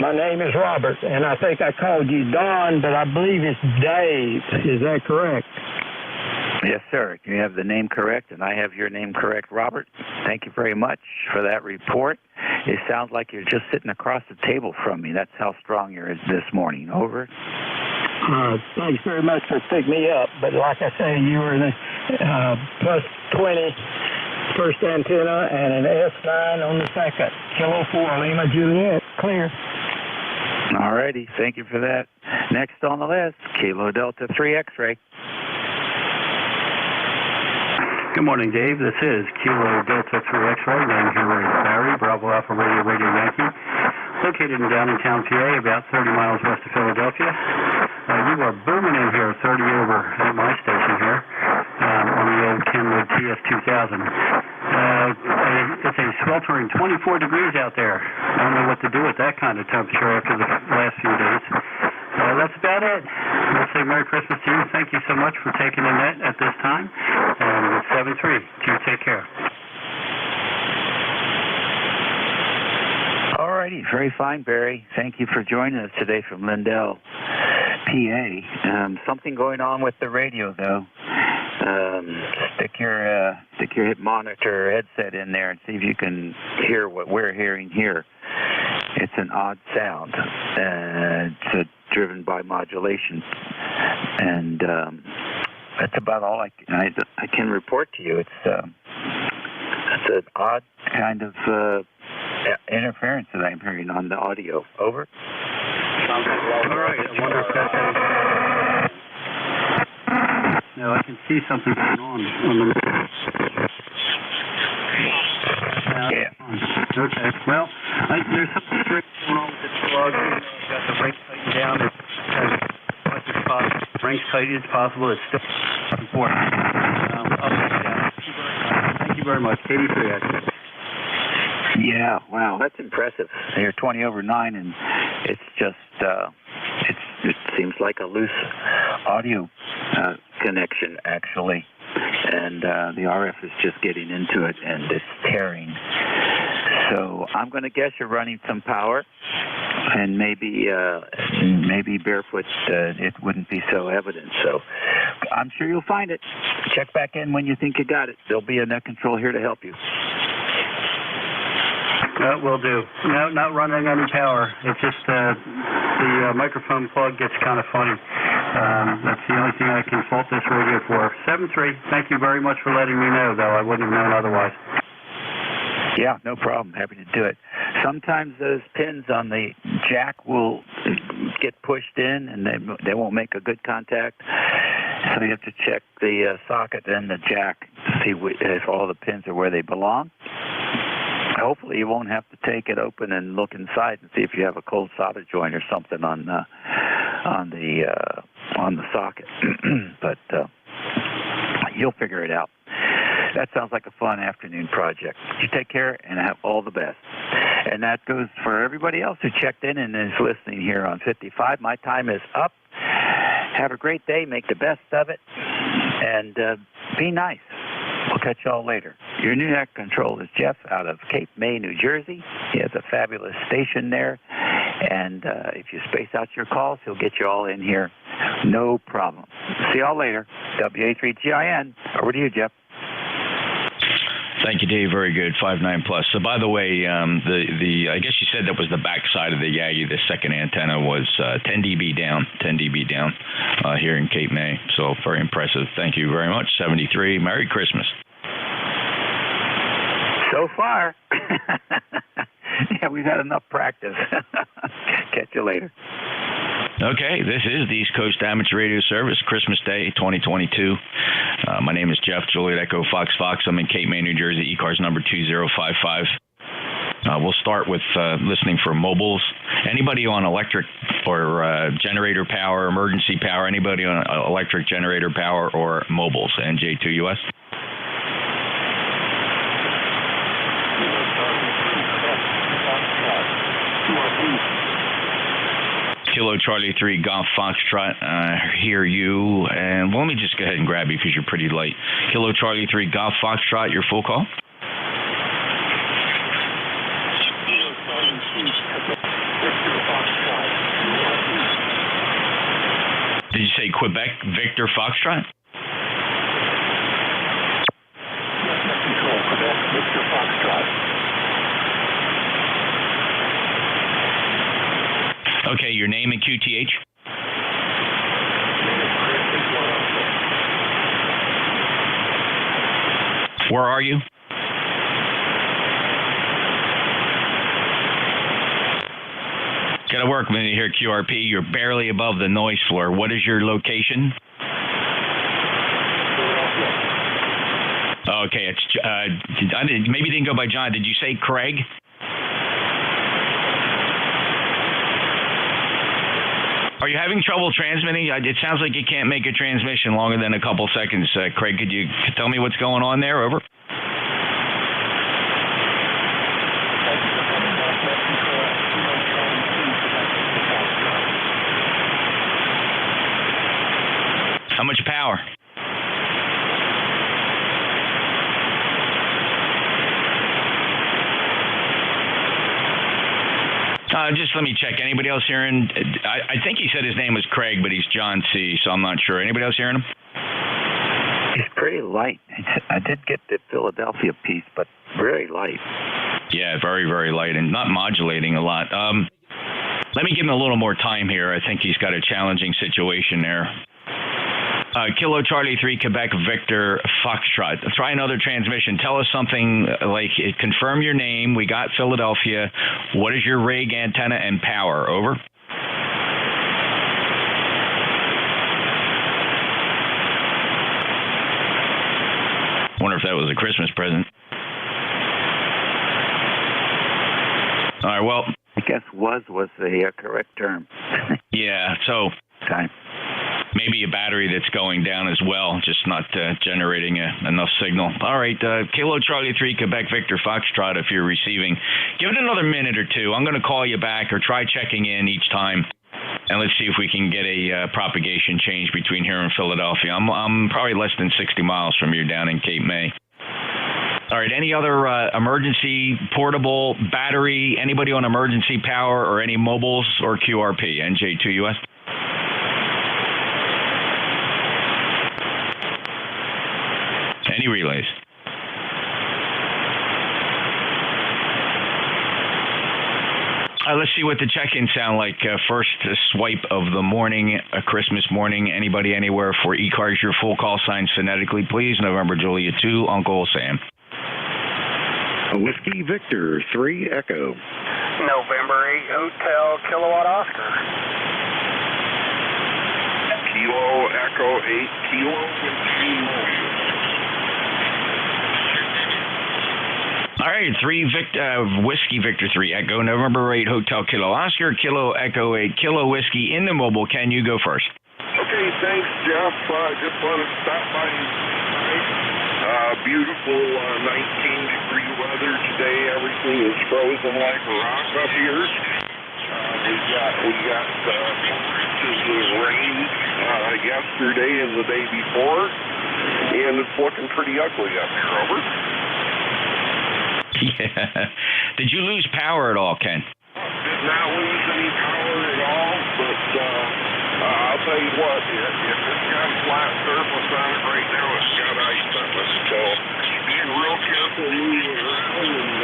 My name is Robert, and I think I called you Don, but I believe it's Dave. Is that correct? Yes, sir. You have the name correct, and I have your name correct, Robert. Thank you very much for that report. It sounds like you're just sitting across the table from me. That's how strong you're this morning. Over. Thanks very much for picking me up. But like I say, you were the plus 20 first antenna and an S9 on the second. Kilo 4 Lima Juliet. Clear. All righty. Thank you for that. Next on the list, Kilo Delta 3 X-ray. Good morning, Dave. This is Kilo Delta 3 X-ray. Name here is Barry, Bravo Alpha Radio Yankee. Located in Downtown PA, about 30 miles west of Philadelphia. You are booming in here, 30 over at my station here on the old Kenwood TS2000. It's a sweltering 24 degrees out there. I don't know what to do with that kind of temperature after the last few days. That's about it. We'll say Merry Christmas to you. Thank you so much for taking the net at this time. And it's 7-3. You take care. All righty. Very fine, Barry. Thank you for joining us today from Lindell, PA. Something going on with the radio, though. Stick your hip monitor headset in there and see if you can hear what we're hearing here. It's an odd sound. It's driven by modulation, and that's about all I can report to you. It's an odd kind of interference that I'm hearing on the audio. Over. All right. I wonder if that's no, I can see something going on the. Yeah. Okay. Well, there's something strange going on with the plug. I've got the brakes tightened down as much as possible. Brakes tightened as possible. It's still important. Thank you very much. KD3X. Yeah. Wow. That's impressive. You're 20 over 9, and it's just it seems like a loose audio connection actually, and the RF is just getting into it, and it's tearing. So I'm going to guess you're running some power. and maybe barefoot it wouldn't be so evident. So I'm sure you'll find it. Check back in when you think you got it. There'll be a net control here to help you. Will do. No, not running any power. It's just the microphone plug gets kind of funny. That's the only thing I can fault this radio for. 7-3, thank you very much for letting me know, though. I wouldn't have known otherwise. Yeah, no problem. Happy to do it. Sometimes those pins on the jack will get pushed in, and they won't make a good contact. So you have to check the socket and the jack to see if all the pins are where they belong. Hopefully you won't have to take it open and look inside and see if you have a cold solder joint or something on the socket. But you'll figure it out. That sounds like a fun afternoon project. You take care and have all the best. And that goes for everybody else who checked in and is listening here on 55. My time is up. Have a great day. Make the best of it. And be nice. We'll catch y'all later. Your new net control is Jeff out of Cape May, New Jersey. He has a fabulous station there. And if you space out your calls, he'll get you all in here. No problem. See y'all later. WA3GIN. Over to you, Jeff. Thank you, Dave. Very good. 5.9 plus. So, by the way, I guess you said that was the back side of the Yagi. The second antenna was 10 dB down. 10 dB down here in Cape May. So, very impressive. Thank you very much. 73. Merry Christmas. So far. Yeah, we've had enough practice. Catch you later. Okay, this is the East Coast Amateur Radio Service, Christmas Day 2022. My name is Jeff, Juliet Echo Fox Fox. I'm in Cape May, New Jersey, ECARS number 2055. We'll start with listening for mobiles. Anybody on electric or generator power, emergency power, anybody on electric generator power or mobiles, NJ2US? Kilo Charlie 3 Golf Foxtrot, hear you. And well, let me just go ahead and grab you because you're pretty late. Kilo Charlie 3 Golf Foxtrot, your full call. Did you say Quebec Victor Foxtrot? Quebec Victor Foxtrot. Okay, your name and QTH? Where are you? Gotta work when you hear QRP. You're barely above the noise floor. What is your location? Okay, it's maybe you didn't go by John. Did you say Craig? Are you having trouble transmitting? It sounds like you can't make a transmission longer than a couple seconds. Craig, could you tell me what's going on there? Over. How much power? Just let me check. Anybody else hearing? I think he said his name was Craig, but he's John C., so I'm not sure. Anybody else hearing him? He's pretty light. I did get the Philadelphia piece, but very light. Yeah, very, very light and not modulating a lot. Let me give him a little more time here. I think he's got a challenging situation there. Kilo Charlie 3 Quebec Victor Foxtrot. Try another transmission. Tell us something like, confirm your name. We got Philadelphia. What is your rig, antenna, and power? Over. Wonder if that was a Christmas present. All right, well. I guess was the correct term. Yeah, so. Time. Maybe a battery that's going down as well, just not generating enough signal. All right, Kilo Charlie 3 Quebec Victor Foxtrot, if you're receiving, give it another minute or two. I'm going to call you back or try checking in each time, and let's see if we can get a propagation change between here and Philadelphia. I'm probably less than 60 miles from you down in Cape May. All right, any other emergency portable battery, anybody on emergency power or any mobiles or QRP, NJ2US? Any relays? Let's see what the check-ins sound like. First swipe of the morning, Christmas morning. Anybody, anywhere for ECARS, your full call signs phonetically, please. November Juliet 2, Uncle Sam. Whiskey Victor 3 Echo. November 8 Hotel Kilowatt Oscar. Kilo Echo 8 Kilo All right, Whiskey Victor 3 Echo, November 8 Hotel Kilo Oscar, Kilo Echo 8 Kilo Whiskey in the mobile. Ken, you go first. Okay, thanks, Jeff. Just wanted to stop by and say, beautiful 19-degree weather today. Everything is frozen like a rock up here. We got 4 inches of rain yesterday and the day before, and it's looking pretty ugly up here. Over. Yeah. Did you lose power at all, Ken? Did not lose any power at all, but I'll tell you what, if it's got a flat surface on it right now, it's got ice on it. So being real careful moving around and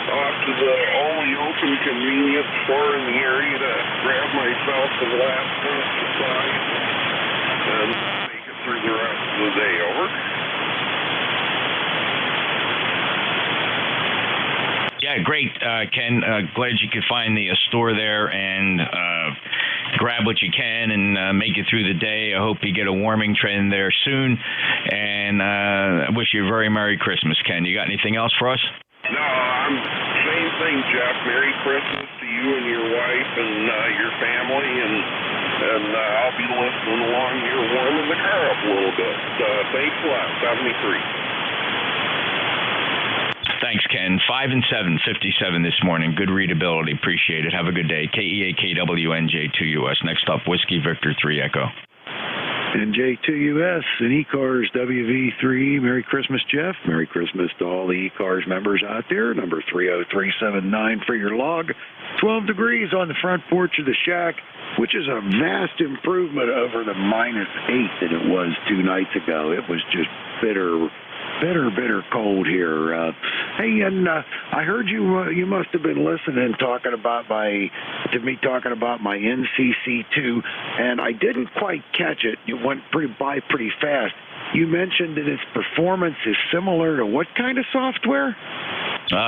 off to the only open convenience store in the area to grab myself some last minute supplies and make it through the rest of the day. Over. Yeah, great, Ken. Glad you could find the store there and grab what you can and make it through the day. I hope you get a warming trend there soon. And I wish you a very Merry Christmas, Ken. You got anything else for us? No, same thing, Jeff. Merry Christmas to you and your wife and your family. And I'll be listening along here warming the car up a little bit. Thanks a lot. 73. Thanks, Ken. 5 and 7, 57 this morning. Good readability. Appreciate it. Have a good day. KEAKW NJ2US. Next up, Whiskey Victor 3 Echo. NJ2US and ECARS WV3. Merry Christmas, Jeff. Merry Christmas to all the ECARS members out there. Number 30379 for your log. 12 degrees on the front porch of the shack, which is a vast improvement over the -8 that it was 2 nights ago. It was just bitter cold here. Hey, and I heard you must have been listening talking about my NCC2, and I didn't quite catch it. You went by pretty fast. You mentioned that its performance is similar to what kind of software?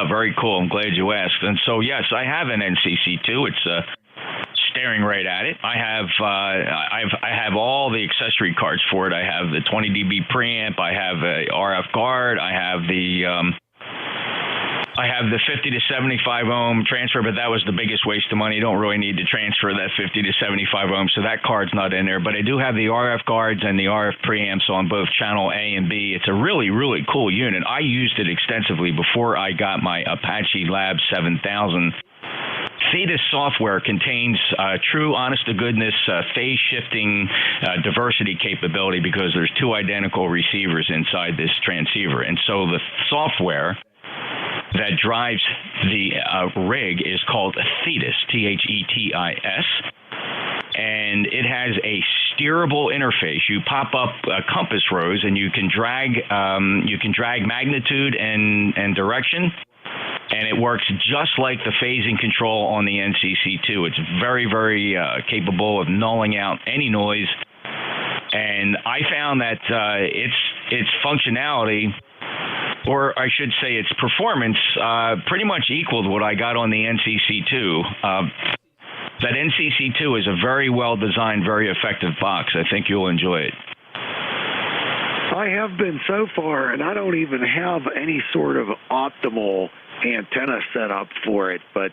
Very cool. I'm glad you asked. And so, yes, I have an NCC2. It's staring right at it. I have all the accessory cards for it. I have the 20 dB preamp. I have a RF guard. I have the 50 to 75 ohm transfer, but that was the biggest waste of money. You don't really need to transfer that 50 to 75 ohm, so that card's not in there. But I do have the RF guards and the RF preamps on both channel A and B. It's a really, really cool unit. I used it extensively before I got my Apache Lab 7000. Thetis software contains true, honest-to-goodness, phase-shifting diversity capability because there's 2 identical receivers inside this transceiver. And so the software that drives the rig is called Thetis, Thetis, and it has a steerable interface. You pop up compass rose, and you can drag magnitude and direction. And it works just like the phasing control on the NCC2. It's very, very capable of nulling out any noise. And I found that its functionality, or I should say its performance, pretty much equaled what I got on the NCC2. That NCC2 is a very well-designed, very effective box. I think you'll enjoy it. I have been so far, and I don't even have any sort of optimal antenna set up for it, but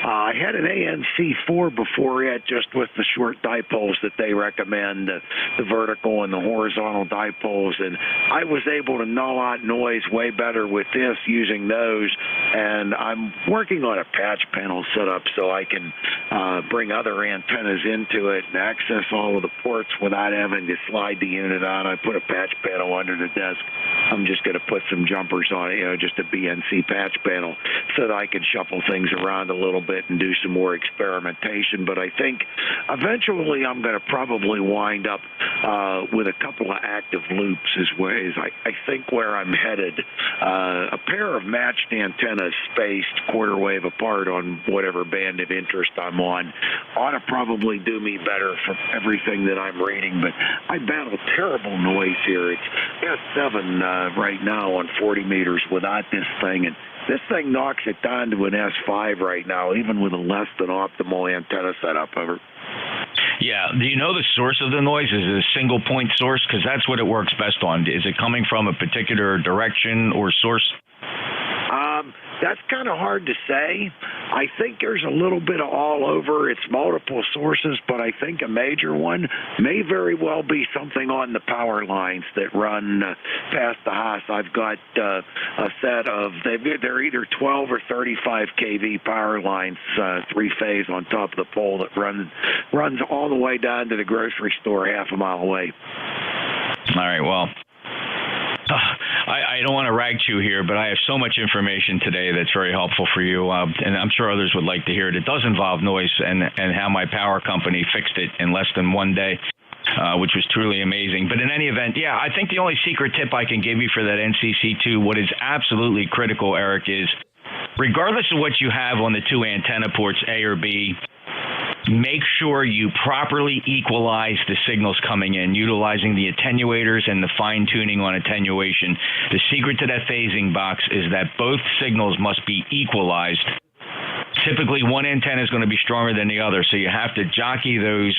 I had an ANC4 before it, just with the short dipoles that they recommend, the vertical and the horizontal dipoles, and I was able to null out noise way better with this using those, and I'm working on a patch panel setup so I can bring other antennas into it and access all of the ports without having to slide the unit out. I put a patch panel under the desk. I'm just going to put some jumpers on it, just a BNC patch panel, so that I can shuffle things around a little bit and do some more experimentation. But I think eventually I'm going to probably wind up with a couple of active loops I think where I'm headed. A pair of matched antennas spaced quarter wave apart on whatever band of interest I'm on ought to probably do me better for everything that I'm reading. But I battle terrible noise here. It's S7 right now on 40 meters without this thing, and this thing knocks it down to an S5 right now, even with a less than optimal antenna setup. Over. Yeah. Do you know the source of the noise? Is it a single point source? Because that's what it works best on. Is it coming from a particular direction or source? That's kind of hard to say. I think there's a little bit of all over. It's multiple sources, but I think a major one may very well be something on the power lines that run past the house. I've got a set of, they're either 12 or 35 kV power lines, three-phase on top of the pole that runs all the way down to the grocery store half a mile away. All right, well, I don't want to rag chew here, but I have so much information today that's very helpful for you, and I'm sure others would like to hear it. It does involve noise and how my power company fixed it in less than one day, which was truly amazing. But in any event, yeah, I think the only secret tip I can give you for that NCC2, what is absolutely critical, Eric, is regardless of what you have on the two antenna ports, A or B, make sure you properly equalize the signals coming in, utilizing the attenuators and the fine-tuning on attenuation. The secret to that phasing box is that both signals must be equalized. Typically, one antenna is going to be stronger than the other, so you have to jockey those,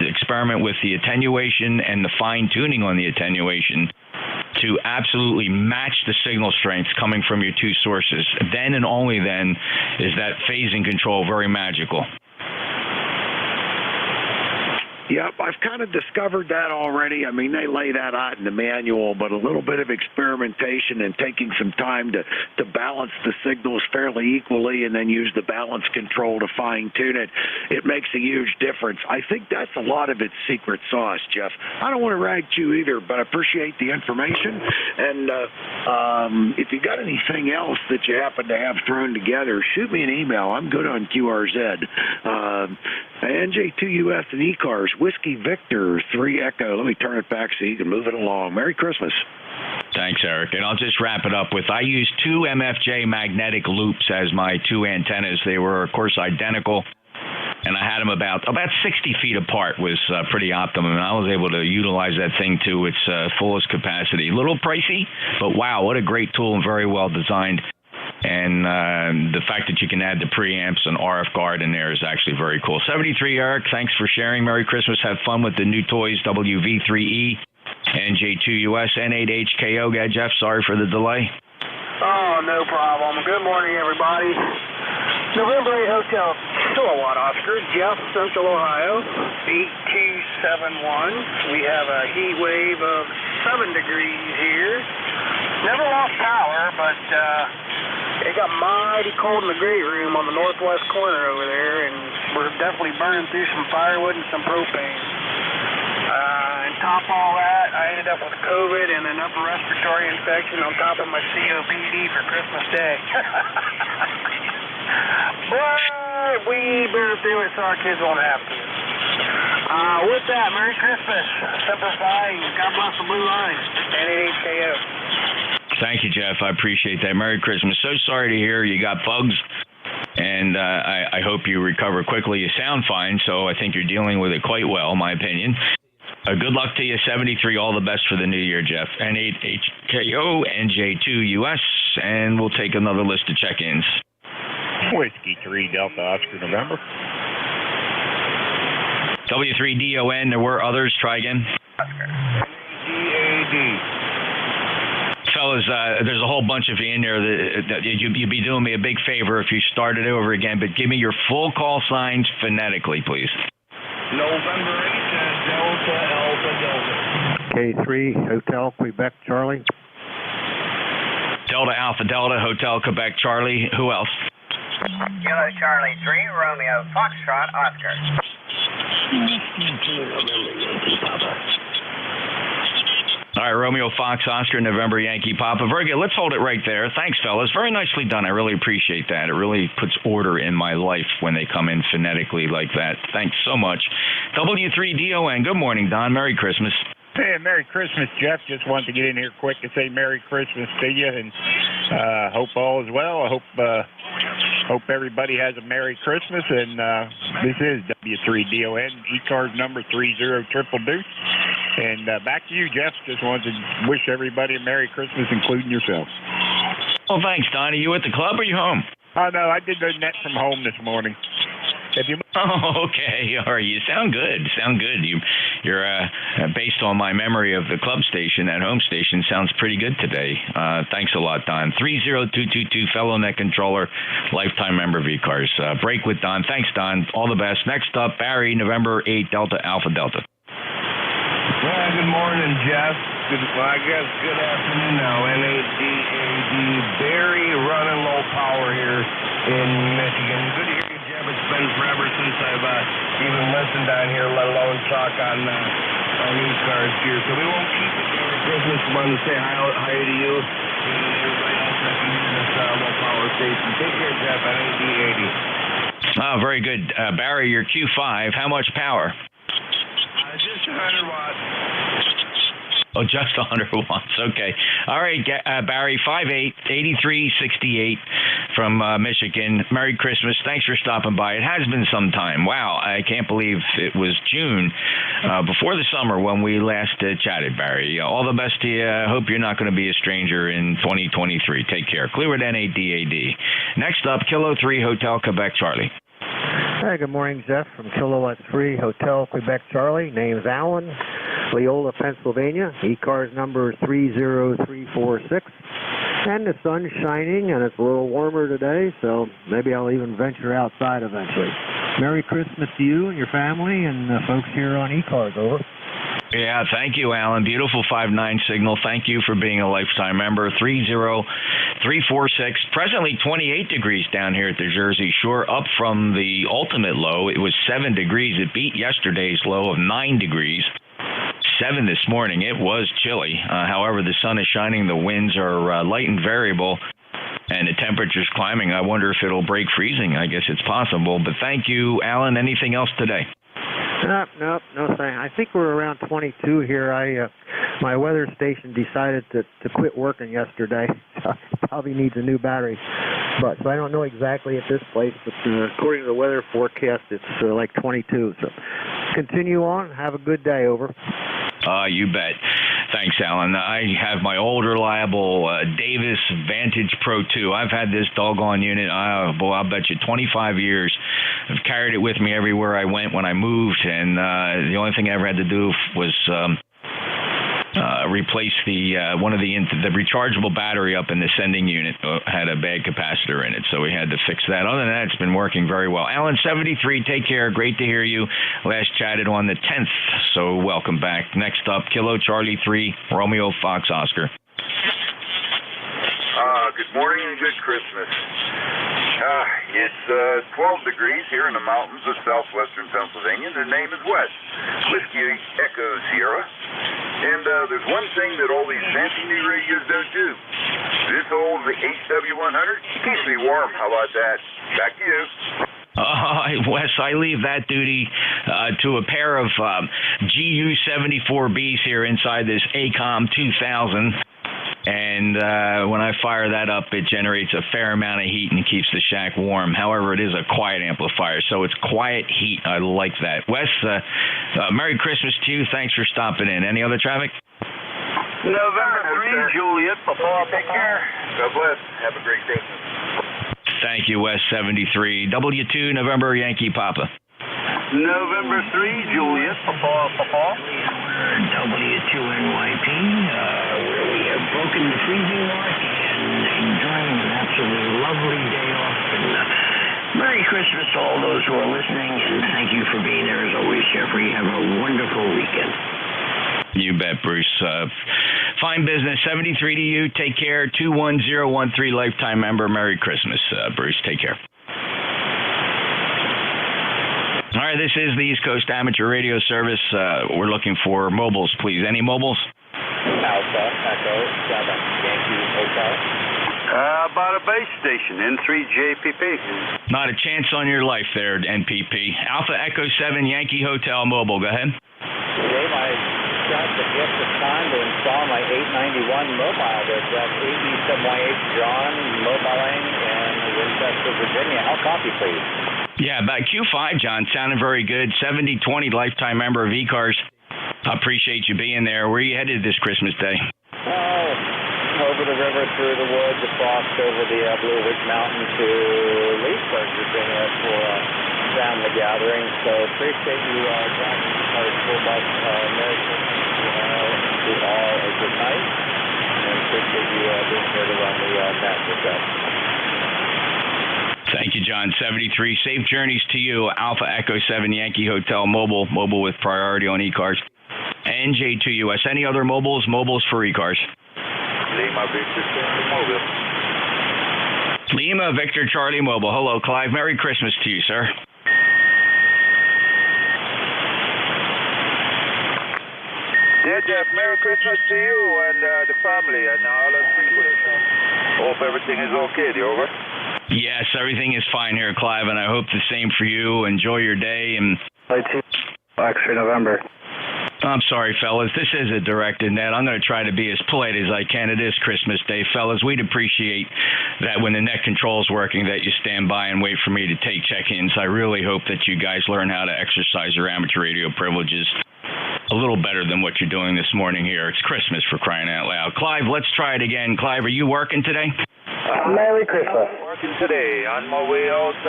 experiment with the attenuation and the fine-tuning on the attenuation to absolutely match the signal strengths coming from your two sources. Then and only then is that phasing control very magical. Yep, I've kind of discovered that already. I mean, they lay that out in the manual, but a little bit of experimentation and taking some time to balance the signals fairly equally and then use the balance control to fine-tune it, it makes a huge difference. I think that's a lot of its secret sauce, Jeff. I don't want to rag you either, but I appreciate the information. And if you got anything else that you happen to have thrown together, shoot me an email. I'm good on QRZ. NJ2US and ECARS, Whiskey Victor, 3 Echo. Let me turn it back so you can move it along. Merry Christmas. Thanks, Eric. And I'll just wrap it up with, I used 2 MFJ magnetic loops as my 2 antennas. They were, of course, identical, and I had them about 60 feet apart was pretty optimum, and I was able to utilize that thing to its fullest capacity. A little pricey, but wow, what a great tool and very well designed. And the fact that you can add the preamps and RF guard in there is actually very cool. 73 Eric, thanks for sharing. Merry Christmas. Have fun with the new toys, WV3E, NJ2US, N8HKO. Yeah, Jeff, sorry for the delay. Oh, no problem. Good morning, everybody. November 8 Hotel Kilowatt Oscar, Jeff, Central Ohio, 8271. We have a heat wave of 7 degrees here. Never lost power, but it got mighty cold in the great room on the northwest corner over there, and we're definitely burning through some firewood and some propane. And top of all that, I ended up with COVID and an upper respiratory infection on top of my COPD for Christmas Day. But we bear through it so our kids won't have to. With that, Merry Christmas. Simplify, God bless the Blue Line. N8HKO. Thank you, Jeff. I appreciate that. Merry Christmas. So sorry to hear you got bugs, and I hope you recover quickly. You sound fine, so I think you're dealing with it quite well, in my opinion. Good luck to you, 73. All the best for the new year, Jeff. N8HKO, NJ2US, and we'll take another list of check-ins. Whiskey 3 Delta Oscar November. W3DON, there were others. Try again. DAD. fellas, there's a whole bunch of you in there that you'd be doing me a big favor if you started over again, but give me your full call signs phonetically, please. November 8, Delta Alpha Delta. K3, Hotel, Quebec, Charlie. Delta Alpha Delta, Hotel, Quebec, Charlie. Who else? Kilo Charlie 3, Romeo, Foxtrot, Oscar. All right, Romeo, Fox, Oscar, November, Yankee, Papa. Very good. Let's hold it right there. Thanks, fellas. Very nicely done. I really appreciate that. It really puts order in my life when they come in phonetically like that. Thanks so much. W3DON. Good morning, Don. Merry Christmas. Hey, Merry Christmas, Jeff. Just wanted to get in here quick and say Merry Christmas to you, and hope all is well. I hope everybody has a Merry Christmas, and this is W3DON, ECARS number 30222. And back to you, Jeff. Just wanted to wish everybody a Merry Christmas, including yourself. Oh, thanks, Don. Are you at the club or are you home? Oh, no, I did the net from home this morning. Oh, okay. All right. You sound good. You're based on my memory of the club station, that home station sounds pretty good today. Thanks a lot, Don. 30222, fellow net controller, lifetime member of ECARS. Break with Don. Thanks, Don. All the best. Next up, Barry, November 8, Delta Alpha Delta. Well, good morning, Jeff. I guess good afternoon now. NADAD, Barry, running low power here in Michigan. Good to hear you, Jeff. It's been forever since I've even listened down here, let alone talk on ECARS here. So we won't keep it for Christmas. I want to say hi to you and everybody else that can hear this low power station. Take care, Jeff. NADAD. Oh, very good. Barry, your Q5, how much power? Just 100 watts. Oh, just 100 watts. Okay. All right, Barry, 5'8", 8368 from Michigan. Merry Christmas. Thanks for stopping by. It has been some time. Wow, I can't believe it was June, before the summer when we last chatted, Barry. All the best to you. I hope you're not going to be a stranger in 2023. Take care. Clearwood, NADAD. Next up, Kilo 3, Hotel, Quebec, Charlie. Hi, good morning, Jeff, from Kilowatt 3 Hotel, Quebec, Charlie. Name's Alan, Leola, Pennsylvania. ECARS number 30346. And the sun's shining, and it's a little warmer today, so maybe I'll even venture outside eventually. Merry Christmas to you and your family and the folks here on ECARS, over. Yeah, thank you, Alan. Beautiful 5-9 signal. Thank you for being a lifetime member. 30346. Presently 28 degrees down here at the Jersey Shore, up from the ultimate low. It was 7 degrees. It beat yesterday's low of 9 degrees. 7 this morning. It was chilly. However, the sun is shining. The winds are light and variable, and the temperature's climbing. I wonder if it'll break freezing. I guess it's possible. But thank you, Alan. Anything else today? No thing. I think we're around 22 here. My weather station decided to quit working yesterday. Probably needs a new battery. So I don't know exactly at this place, but according to the weather forecast, it's like 22. So continue on. Have a good day, over. You bet. Thanks, Alan. I have my old reliable Davis Vantage Pro 2. I've had this doggone unit, I'll bet you 25 years. I've carried it with me everywhere I went when I moved, and the only thing I ever had to do was replace the rechargeable battery up in the sending unit. Had a bad capacitor in it, so we had to fix that. Other than that, it's been working very well. Alan, 73, take care. Great to hear you. Last chatted on the 10th, so welcome back. Next up, Kilo Charlie 3, Romeo Fox Oscar. Good morning and good Christmas. It's 12 degrees here in the mountains of southwestern Pennsylvania. The name is Wes, Whiskey Echo Sierra. And there's one thing that all these fancy new radios don't do. This old HW100 keeps me warm. How about that? Back to you. Wes, I leave that duty to a pair of GU-74Bs here inside this ACOM 2000. And when I fire that up, it generates a fair amount of heat and keeps the shack warm. However, it is a quiet amplifier, so it's quiet heat. I like that. Wes, Merry Christmas to you. Thanks for stopping in. Any other traffic? November 3, Juliet. Papa, take care. God bless. Have a great Christmas. Thank you, Wes 73. W2, November, Yankee Papa. November 3, Juliet. Papa. W2NYP, where we have broken the freezing who are listening, and thank you for being there as always, Jeffrey. Have a wonderful weekend. You bet, Bruce. Fine business. 73 to you. Take care. 21013 lifetime member. Merry Christmas, Bruce. Take care. All right, this is the East Coast Amateur Radio Service. We're looking for mobiles, please. Any mobiles? Alpha, Echo, 7, Yankee, Hotel. About a base station, N3JPP. Not a chance on your life there, NPP. Alpha, Echo, 7, Yankee, Hotel, mobile. Go ahead. Dave, I got the gift of time to install my 891 mobile there. That's AB7YH John, mobiling in Winchester, Virginia. How copy, please? Yeah, about Q5, John. Sounding very good. 7020 lifetime member of ECARS. I appreciate you being there. Where are you headed this Christmas Day? Over the river, through the woods, across over the Blue Ridge Mountain to Leesburg, Virginia for family gathering. So appreciate you driving our school bus. Merry Christmas to all. A good night. And appreciate you being here to run the master show. Thank you, John. 73. Safe journeys to you. Alpha Echo 7 Yankee Hotel mobile with priority on ECARS. NJ2US. Any other mobiles? Mobiles for ECARS. Lima Victor Charlie Mobile. Lima Victor Charlie Mobile. Hello, Clive. Merry Christmas to you, sir. Yeah, Jeff. Merry Christmas to you and the family and all of you. Hope everything is okay. Over. Yes, everything is fine here, Clive, and I hope the same for you. Enjoy your day. And X-ray November. I'm sorry, fellas. This is a directed net. I'm going to try to be as polite as I can. It is Christmas Day, fellas. We'd appreciate that when the net control's working that you stand by and wait for me to take check-ins. I really hope that you guys learn how to exercise your amateur radio privileges a little better than what you're doing this morning here. It's Christmas, for crying out loud. Clive, let's try it again. Clive, are you working today? Merry Christmas. Working today. On my way out,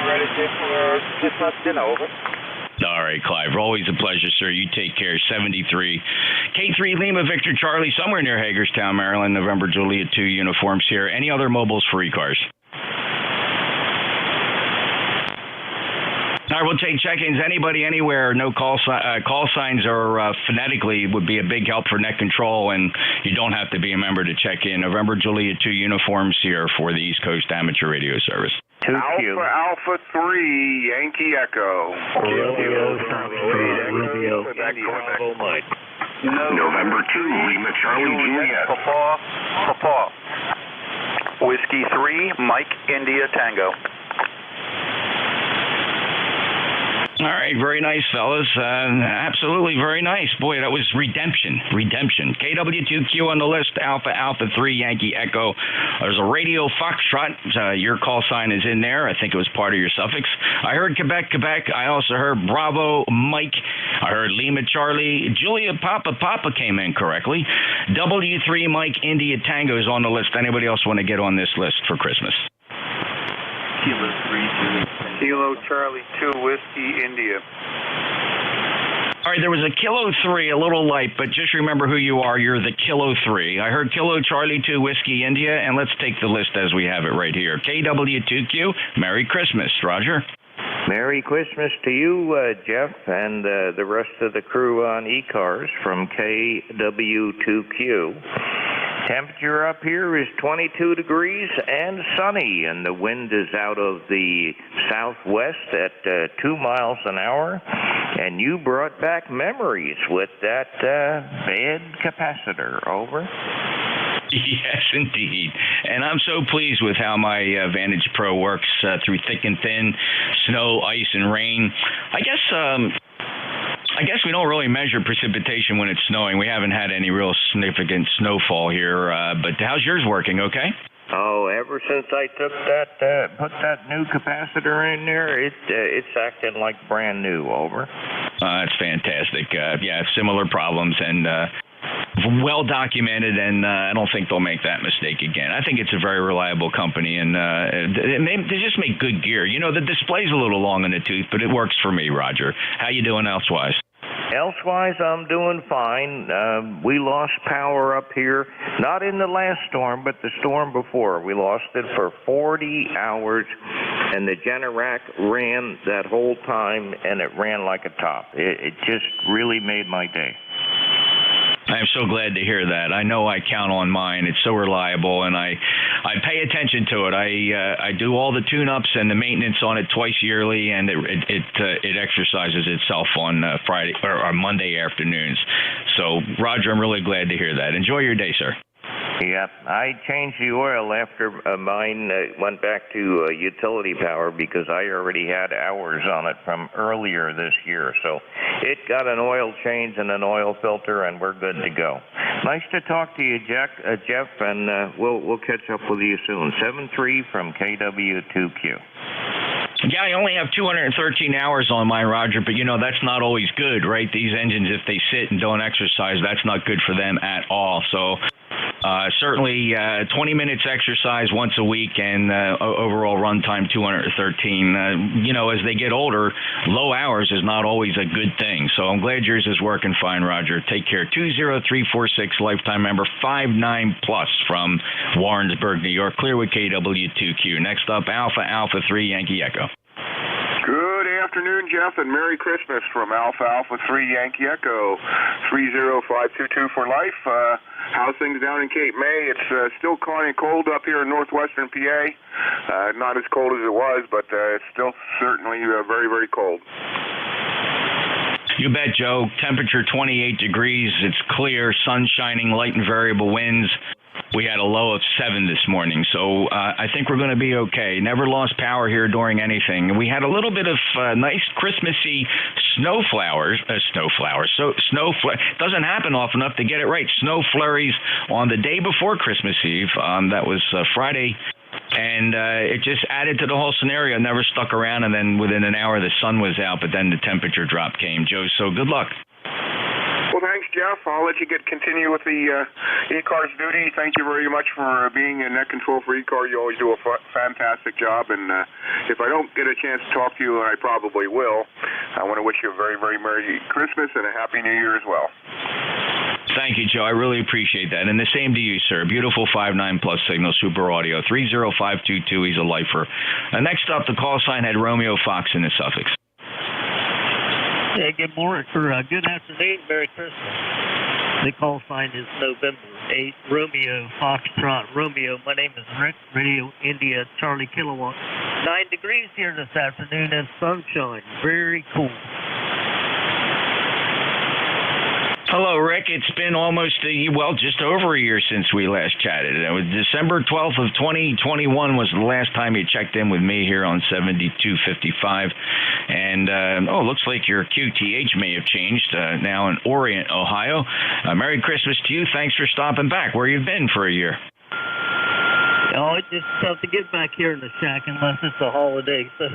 ready for Christmas dinner. Over. All right, Clive. Always a pleasure, sir. You take care. 73. K3 Lima Victor Charlie, somewhere near Hagerstown, Maryland. November Juliet 2 uniforms here. Any other mobiles for ECARS? All right, we'll take check-ins. Anybody, anywhere, no call signs or phonetically would be a big help for net control, and you don't have to be a member to check in. November Juliet 2 uniforms here for the East Coast Amateur Radio Service. Alpha 3, Yankee Echo. Romeo, Bravo Mike. November 2, Lima Charlie Juliet. Papa. Whiskey 3, Mike India Tango. All right, very nice, fellas. Absolutely very nice. Boy, that was redemption. KW2Q on the list, Alpha 3, Yankee Echo. There's a Radio Foxtrot. Your call sign is in there. I think it was part of your suffix. I heard Quebec. I also heard Bravo Mike. I heard Lima Charlie. Julia Papa came in correctly. W3 Mike India Tango is on the list. Anybody else want to get on this list for Christmas? Kilo Charlie 2, Whiskey India. All right, there was a Kilo 3, a little light, but just remember who you are. You're the Kilo 3. I heard Kilo Charlie 2, Whiskey India, and let's take the list as we have it right here. KW2Q, Merry Christmas. Roger. Merry Christmas to you, Jeff, and the rest of the crew on ECARS from KW2Q. Temperature up here is 22 degrees and sunny, and the wind is out of the southwest at 2 miles an hour. And you brought back memories with that bed capacitor. Over. Yes, indeed. And I'm so pleased with how my Vantage Pro works through thick and thin, snow, ice, and rain. I guess we don't really measure precipitation when it's snowing. We haven't had any real significant snowfall here. But how's yours working? Okay? Oh, ever since I took that, put that new capacitor in there, it's acting like brand new. Over. That's fantastic. Yeah, similar problems and well documented, and I don't think they'll make that mistake again. I think it's a very reliable company, and they just make good gear. You know, the display's a little long in the tooth, but it works for me, Roger. How you doing elsewise? Elsewise, I'm doing fine. We lost power up here, not in the last storm, but the storm before. We lost it for 40 hours and the Generac ran that whole time, and it ran like a top. It just really made my day. I'm so glad to hear that. I know I count on mine. It's so reliable, and I pay attention to it. I do all the tune-ups and the maintenance on it twice yearly, and it exercises itself on Friday or Monday afternoons. So, Roger, I'm really glad to hear that. Enjoy your day, sir. Yeah, I changed the oil after mine went back to utility power because I already had hours on it from earlier this year. So it got an oil change and an oil filter, and we're good to go. Nice to talk to you, Jeff, and we'll catch up with you soon. 7-3 from KW2Q. Yeah, I only have 213 hours on mine, Roger, but, that's not always good, right? These engines, if they sit and don't exercise, that's not good for them at all. So certainly 20 minutes exercise once a week and overall run time 213. As they get older, low hours is not always a good thing. So I'm glad yours is working fine, Roger. Take care. 20346, lifetime member 59 plus from Warrensburg, New York. Clear with KW2Q. Next up, Alpha 3 Yankee Echo. Good afternoon, Jeff, and Merry Christmas from Alpha 3 Yankee Echo, 30522 for life. How's things down in Cape May? It's still kind of cold up here in northwestern PA. Not as cold as it was, but it's still certainly very, very cold. You bet, Joe. Temperature 28 degrees. It's clear, sun shining, light and variable winds. We had a low of 7 this morning, so I think we're going to be okay. Never lost power here during anything. We had a little bit of nice Christmassy snow flurries. Doesn't happen often enough to get it right. Snow flurries on the day before Christmas Eve. That was Friday. And it just added to the whole scenario. Never stuck around, and then within an hour the sun was out, but then the temperature drop came. Joe, so good luck. Well, thanks, Jeff. I'll let you continue with the ECARS duty. Thank you very much for being in net control for ECAR. You always do a fantastic job, and if I don't get a chance to talk to you, and I probably will, I want to wish you a very, very Merry Christmas and a Happy New Year as well. Thank you, Joe. I really appreciate that. And the same to you, sir. Beautiful 59 plus signal, super audio, 30522. He's a lifer. Next up, the call sign had Romeo Fox in the suffix. Yeah, good morning, or good afternoon, Merry Christmas. The call sign is November 8, Romeo, Foxtrot, Romeo. My name is Rick, Radio India, Charlie Kilowatt. 9 degrees here this afternoon and sunshine. Very cool. Hello, Rick. It's been almost just over a year since we last chatted. It was December 12th of 2021 was the last time you checked in with me here on 7255. And, looks like your QTH may have changed now in Orient, Ohio. Merry Christmas to you. Thanks for stopping back. Where you've been for a year? Oh, it's just tough to get back here in the shack unless it's a holiday. So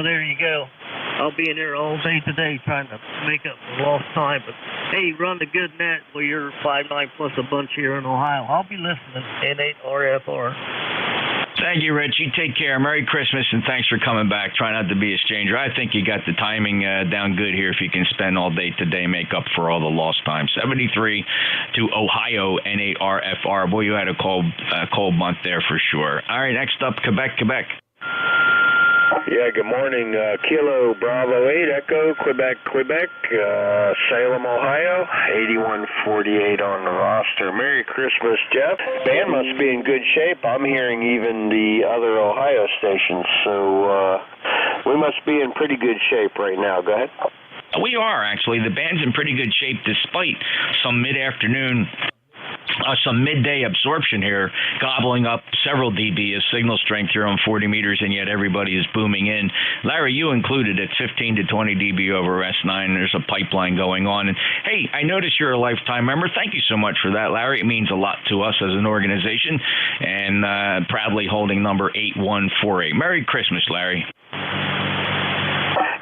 there you go. I'll be in there all day today trying to make up the lost time. But, hey, run the good net. Well, you're 59 plus a bunch here in Ohio. I'll be listening. N8RFR. Thank you, Rich. You take care. Merry Christmas, and thanks for coming back. Try not to be a stranger. I think you got the timing down good here if you can spend all day today, make up for all the lost time. 73 to Ohio, N8RFR. Boy, you had a cold month there for sure. All right, next up, Quebec. Yeah, good morning. Kilo Bravo 8 Echo, Quebec, Salem, Ohio, 8148 on the roster. Merry Christmas, Jeff. Band must be in good shape. I'm hearing even the other Ohio stations, so we must be in pretty good shape right now. Go ahead. We are, actually. The band's in pretty good shape despite some mid-afternoon some midday absorption here, gobbling up several dB of signal strength here on 40 meters, and yet everybody is booming in. Larry, you included at 15 to 20 dB over S9. There's a pipeline going on. And hey, I notice you're a lifetime member. Thank you so much for that, Larry. It means a lot to us as an organization, and proudly holding number 8148. Merry Christmas, Larry.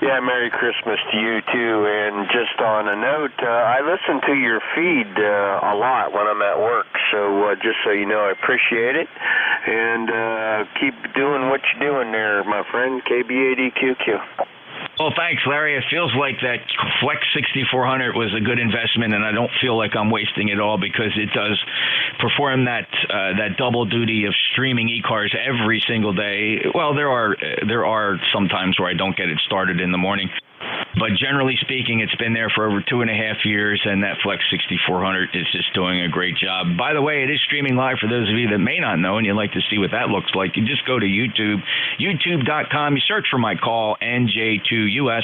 Yeah, Merry Christmas to you, too. And just on a note, I listen to your feed a lot when I'm at work. So just so you know, I appreciate it. And keep doing what you're doing there, my friend, KB8EQQ. Well, thanks, Larry. It feels like that Flex 6400 was a good investment, and I don't feel like I'm wasting it all because it does perform that double duty of streaming ECARS every single day. Well, there are some times where I don't get it started in the morning. But generally speaking, it's been there for over 2.5 years, and that Flex 6400 is just doing a great job. By the way, it is streaming live for those of you that may not know and you'd like to see what that looks like. You just go to YouTube, youtube.com. You search for my call, NJ2US.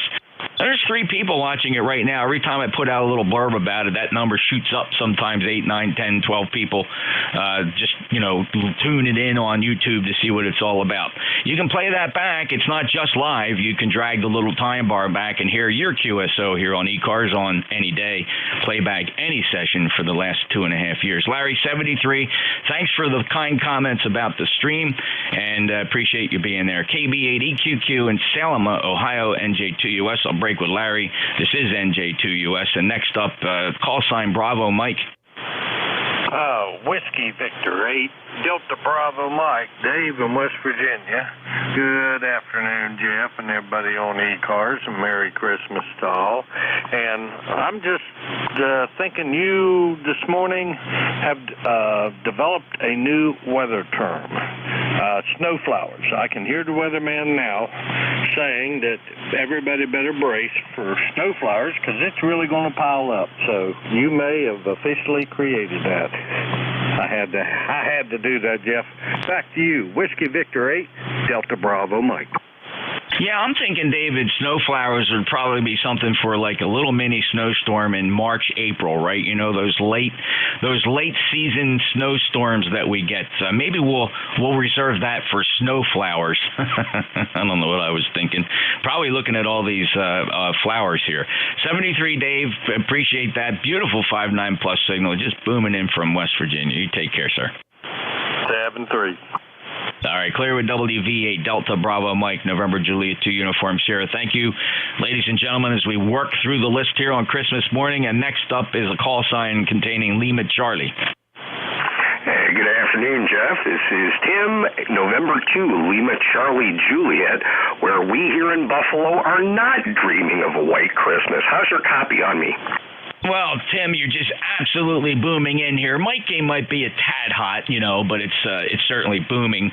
There's 3 people watching it right now. Every time I put out a little blurb about it, that number shoots up, sometimes 8, 9, 10, 12 people. Just, tune it in on YouTube to see what it's all about. You can play that back. It's not just live. You can drag the little time bar back and hear your QSO here on ECARS on any day. Play back any session for the last 2.5 years. Larry, 73, thanks for the kind comments about the stream, and appreciate you being there. KB8EQQ in Salem, Ohio, NJ2US. I'll break with Larry. This is NJ2US. And next up, call sign Bravo Mike. Whiskey Victor 8, Delta Bravo Mike, Dave in West Virginia. Good afternoon, Jeff, and everybody on ECARS, and Merry Christmas to all. And I'm just thinking you this morning have developed a new weather term, snowflowers. I can hear the weatherman now saying that everybody better brace for snowflowers because it's really going to pile up. So you may have officially created that. I had to do that, Jeff. Back to you. Whiskey Victor 8, Delta Bravo Mike. Yeah, I'm thinking, David, snowflowers would probably be something for like a little mini snowstorm in March, April, right? Those late season snowstorms that we get. Maybe we'll reserve that for snowflowers. I don't know what I was thinking. Probably looking at all these flowers here. 73, Dave, appreciate that. Beautiful 5.9 plus signal, just booming in from West Virginia. You take care, sir. 7-3. All right, clear with WV8 Delta Bravo Mike, November Juliet 2 Uniform Sierra. Thank you, ladies and gentlemen, as we work through the list here on Christmas morning. And next up is a call sign containing Lima Charlie. Hey, good afternoon, Jeff. This is Tim, November 2, Lima Charlie Juliet, where we here in Buffalo are not dreaming of a white Christmas. How's your copy on me? Well, Tim, you're just absolutely booming in here. Mike game might be a tad hot, but it's certainly booming.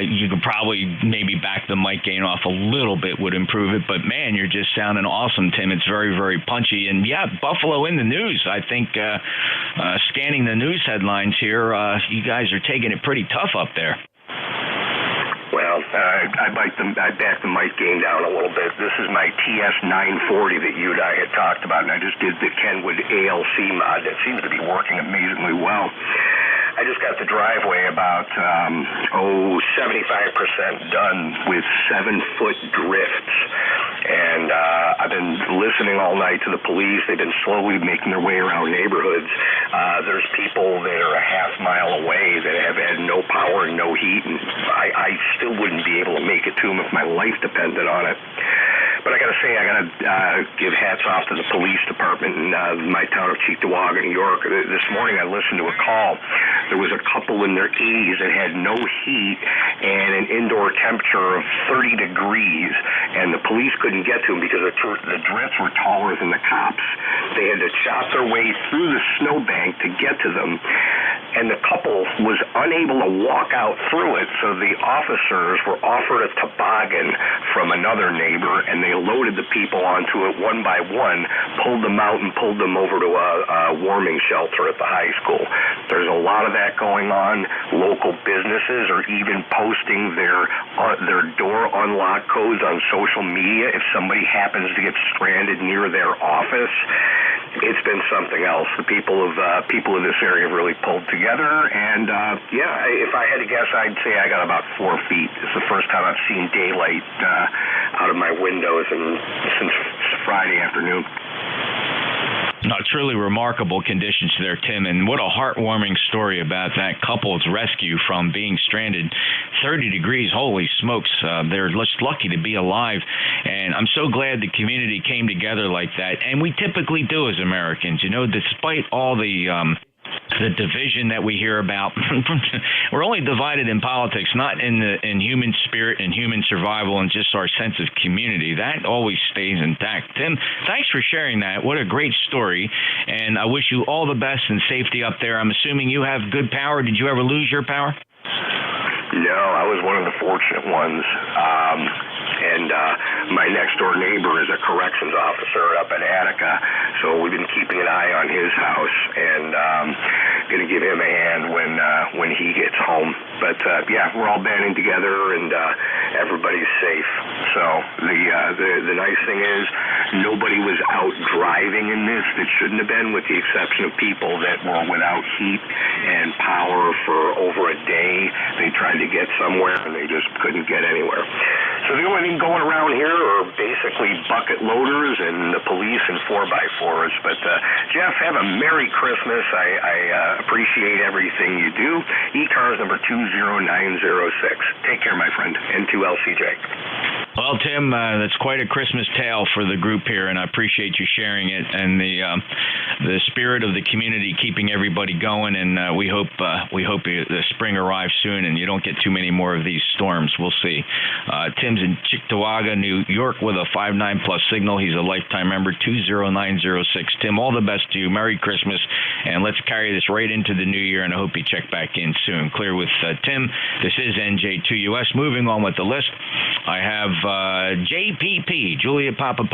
You could probably maybe back the mic gain off a little bit would improve it. But, man, you're just sounding awesome, Tim. It's very, very punchy. And, yeah, Buffalo in the news. I think scanning the news headlines here, you guys are taking it pretty tough up there. Well, I backed the mic gain down a little bit. This is my TS940 that you and I had talked about, and I just did the Kenwood ALC mod that seems to be working amazingly well. I just got the driveway about 75% done with 7-foot drifts. And I've been listening all night to the police. They've been slowly making their way around neighborhoods. There's people that are a half mile away that have had no power and no heat, and I still wouldn't be able to make it to them if my life depended on it. But I got to say, I got to give hats off to the police department in my town of Cheektowaga, New York. This morning I listened to a call. There was a couple in their 80s that had no heat and an indoor temperature of 30 degrees, and the police couldn't get to them because the drifts were taller than the cops. They had to chop their way through the snowbank to get to them, and the couple was unable to walk out through it, so the officers were offered a toboggan from another neighbor, and they loaded the people onto it one by one, pulled them out, and pulled them over to a warming shelter at the high school. There's a lot of that going on. Local businesses are even posting their door unlock codes on social media if somebody happens to get stranded near their office. It's been something else. The people of this area have really pulled together, and if I had to guess, I'd say I got about 4 feet. It's the first time I've seen daylight out of my windows since Friday afternoon. No, truly remarkable conditions there, Tim, and what a heartwarming story about that couple's rescue from being stranded. 30 degrees, holy smokes, they're just lucky to be alive, and I'm so glad the community came together like that, and we typically do as Americans, despite all the the division that we hear about. We're only divided in politics, not in human spirit and human survival and just our sense of community. That always stays intact. Tim, thanks for sharing that. What a great story. And I wish you all the best and safety up there. I'm assuming you have good power. Did you ever lose your power? No, I was one of the fortunate ones. And my next-door neighbor is a corrections officer up in Attica, so we've been keeping an eye on his house and going to give him a hand when he gets home. But, yeah, we're all banding together, and everybody's safe. So the nice thing is nobody was out driving in this that shouldn't have been, with the exception of people that were without heat and power for over a day. They tried to get somewhere, and they just couldn't get anywhere. So the only thing going around here are basically bucket loaders and the police and 4x4s. But, Jeff, have a Merry Christmas. I appreciate everything you do. ECARS number 20906. Take care, my friend. N2LCJ. Well, Tim, that's quite a Christmas tale for the group here, and I appreciate you sharing it and the spirit of the community keeping everybody going. And we hope the spring arrives soon and you don't get too many more of these storms. We'll see. Tim's in Cheektowaga, New York, with a 59+ signal. He's a lifetime member. 20906. Tim, all the best to you. Merry Christmas, and let's carry this right into the new year. And I hope you check back in soon. Clear with Tim. This is NJ2US. Moving on with the list, I have JPP, Juliet Papa.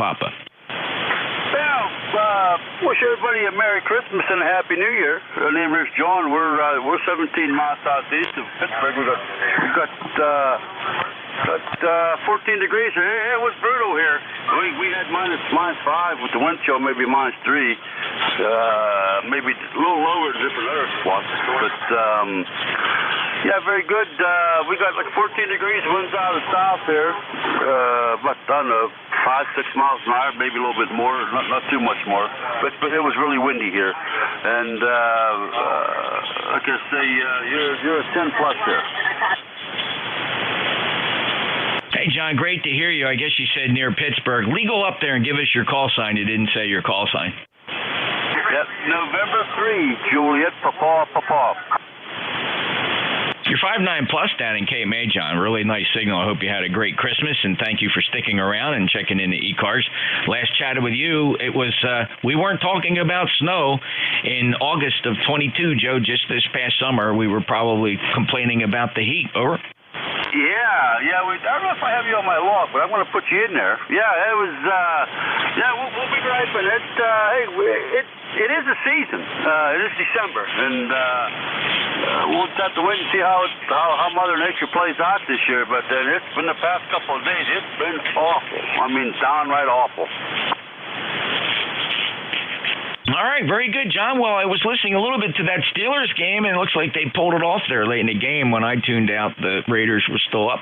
Wish everybody a Merry Christmas and a Happy New Year. Our name is John. We're 17 miles southeast of Pittsburgh. We got 14 degrees. It was brutal here. We had -5 with the wind chill, maybe -3. Maybe a little lower in different other spots. But yeah, very good. We got like 14 degrees, winds out of the south here. But I don't know, 5-6 miles an hour, maybe a little bit more, not too much more. But it was really windy here. And like I say, you're a 10+ here. Hey, John, great to hear you. I guess you said near Pittsburgh. Legal up there and give us your call sign. You didn't say your call sign. Yep, November 3, Juliet, Papa. You're 59+ down in Cape May, John. Really nice signal. I hope you had a great Christmas, and thank you for sticking around and checking into ECARS. Last chatted with you, it was we weren't talking about snow in August of 22, Joe. Just this past summer, we were probably complaining about the heat. Over. Yeah. I don't know if I have you on my log, but I'm going to put you in there. Yeah, it was. We'll be right in it. It is a season. It is December, and we'll have to wait and see how Mother Nature plays out this year. But it's been the past couple of days. It's been awful. I mean, downright awful. All right, very good, John. Well, I was listening a little bit to that Steelers game, and it looks like they pulled it off there late in the game. When I tuned out, the Raiders were still up.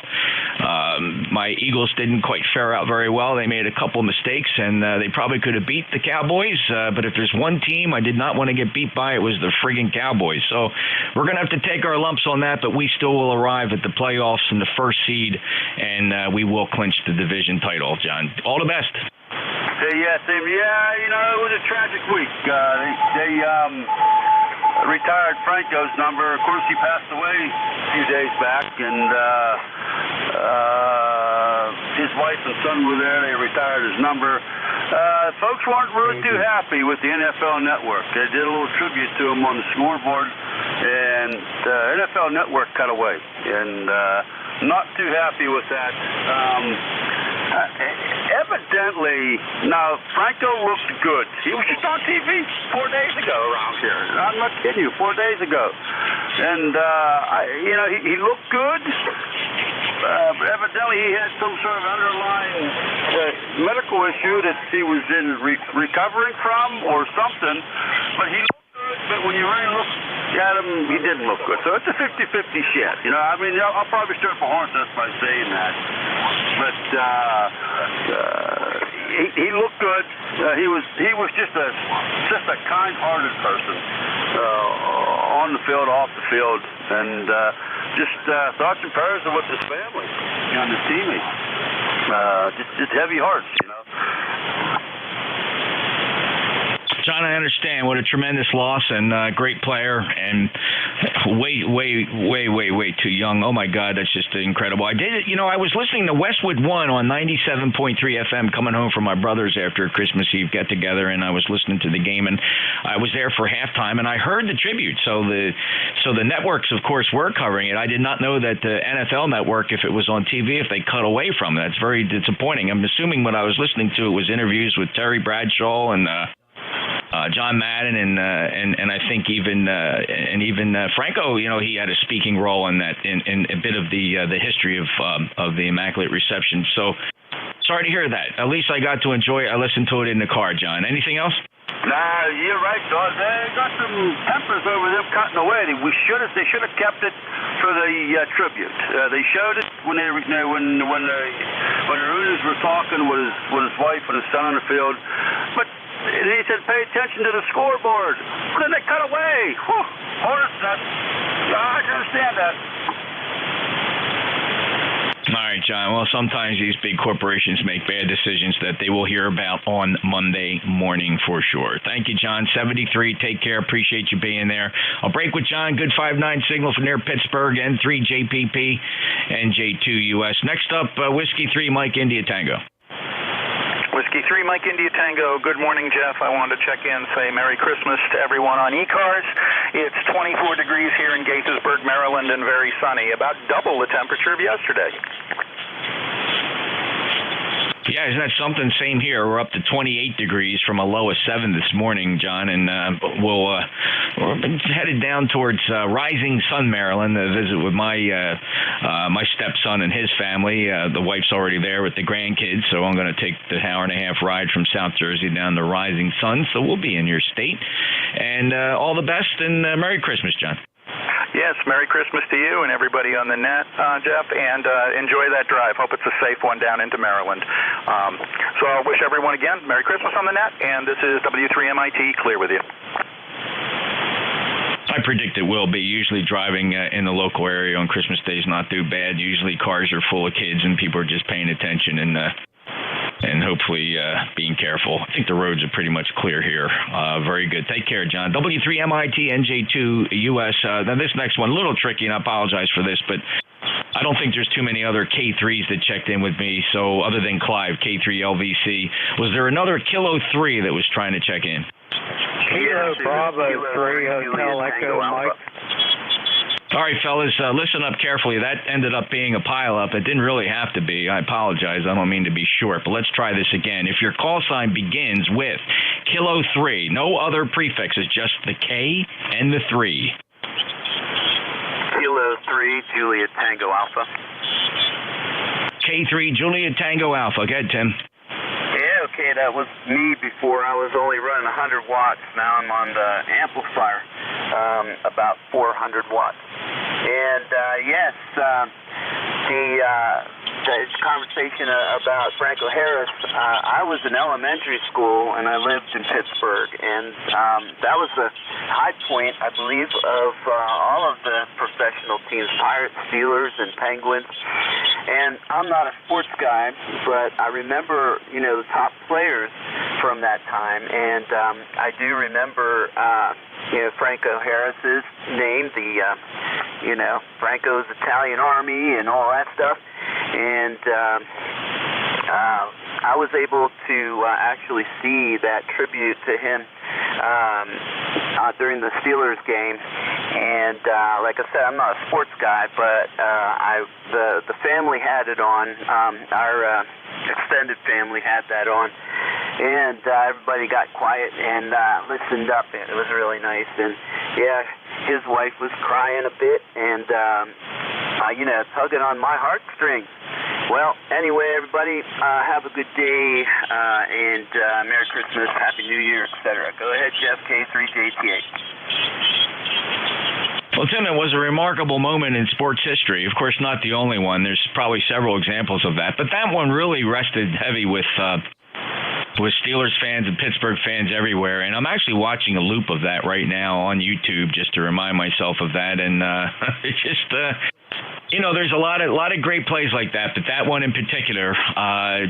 My Eagles didn't quite fare out very well. They made a couple of mistakes, and they probably could have beat the Cowboys. But if there's one team I did not want to get beat by, it was the friggin' Cowboys. So we're going to have to take our lumps on that, but we still will arrive at the playoffs in the first seed, and we will clinch the division title, John. All the best. Yeah, Tim. Yeah, it was a tragic week. They retired Franco's number. Of course, he passed away a few days back, and his wife and son were there. They retired his number. Folks weren't really too happy with the NFL Network. They did a little tribute to him on the scoreboard, and NFL Network cut away, and not too happy with that. Evidently, now, Franco looked good. He was just on TV 4 days ago around here. I'm not kidding you, 4 days ago. And, he looked good. But evidently, he had some sort of underlying medical issue that he was recovering from or something. But he looked good, but when you really look at him, he didn't look good. So it's a 50-50 shit. I'll probably start for horses by saying that. But he looked good. He was just a kind-hearted person on the field, off the field, and just thoughts and prayers with his family and his teammates. Just heavy hearts, John, I understand. What a tremendous loss, and great player, and way too young. Oh my God, that's just incredible. I did it. I was listening to Westwood One on 97.3 FM, coming home from my brother's after a Christmas Eve get together, and I was listening to the game, and I was there for halftime, and I heard the tribute. So the networks, of course, were covering it. I did not know that the NFL Network, if it was on TV, if they cut away from it. That's very disappointing. I'm assuming what I was listening to was interviews with Terry Bradshaw and John Madden and I think even Franco. He had a speaking role in that in a bit of the history of the Immaculate Reception. So sorry to hear that. At least I got to enjoy it. I listened to it in the car. John, anything else? Nah, you're right, Dawes. They got some tempers over them cutting away. They should have kept it for the tribute. They showed it when the Rooney's were talking with his wife and his son on the field, but he said, "Pay attention to the scoreboard." Then they cut away. Whew, horse nuts. I can understand that. All right, John. Well, sometimes these big corporations make bad decisions that they will hear about on Monday morning for sure. Thank you, John. 73. Take care. Appreciate you being there. I'll break with John. Good 5-9 signal from near Pittsburgh. N3 JPP, NJ2US. Next up, Whiskey 3 Mike India Tango. Whiskey 3 Mike India Tango. Good morning, Jeff. I wanted to check in, say Merry Christmas to everyone on ECARS. It's 24 degrees here in Gaithersburg, Maryland, and very sunny, about double the temperature of yesterday. Yeah, isn't that something? Same here. We're up to 28 degrees from a low of 7 this morning, John, and we're headed down towards Rising Sun, Maryland, to visit with my stepson and his family. The wife's already there with the grandkids, so I'm going to take the hour-and-a-half ride from South Jersey down to Rising Sun, so we'll be in your state. And all the best, and Merry Christmas, John. Yes, Merry Christmas to you and everybody on the net, Jeff, and enjoy that drive. Hope it's a safe one down into Maryland. So I'll wish everyone again Merry Christmas on the net, and this is W3MIT, clear with you. I predict it will be. Usually driving in the local area on Christmas Day is not too bad. Usually cars are full of kids and people are just paying attention and hopefully being careful. I think the roads are pretty much clear here. Very good. Take care, John. W3MIT, NJ2US. Now this next one, a little tricky, and I apologize for this, but I don't think there's too many other K3s that checked in with me. So other than Clive, K3LVC, was there another Kilo 3 that was trying to check in? Kilo Bravo 3 Hotel Echo Mike. All right, fellas, listen up carefully. That ended up being a pileup. It didn't really have to be. I apologize. I don't mean to be short, but let's try this again. If your call sign begins with Kilo 3, no other prefixes, just the K and the 3. Kilo 3, Juliet Tango Alpha. K3, Juliet Tango Alpha. Go ahead, Tim. Yeah, okay, that was me before. I was only running 100 watts. Now I'm on the amplifier, about 400 watts. And, yes, the conversation about Franco Harris, I was in elementary school, and I lived in Pittsburgh, and that was the high point, I believe, of all of the professional teams, Pirates, Steelers, and Penguins. And I'm not a sports guy, but I remember, the top players from that time, and I do remember, Franco Harris's name, Franco's Italian Army and all that stuff. And I was able to actually see that tribute to him during the Steelers game. And like I said, I'm not a sports guy, but the family had it on. Our extended family had that on. And everybody got quiet and listened up. It was really nice. And, yeah, his wife was crying a bit and, tugging on my heartstrings. Well, anyway, everybody, have a good day, and Merry Christmas, Happy New Year, etc. Go ahead, Jeff, K3JT8. Well, Tim, it was a remarkable moment in sports history. Of course, not the only one. There's probably several examples of that. But that one really rested heavy with Steelers fans and Pittsburgh fans everywhere. And I'm actually watching a loop of that right now on YouTube just to remind myself of that. And There's a lot of great plays like that, but that one in particular,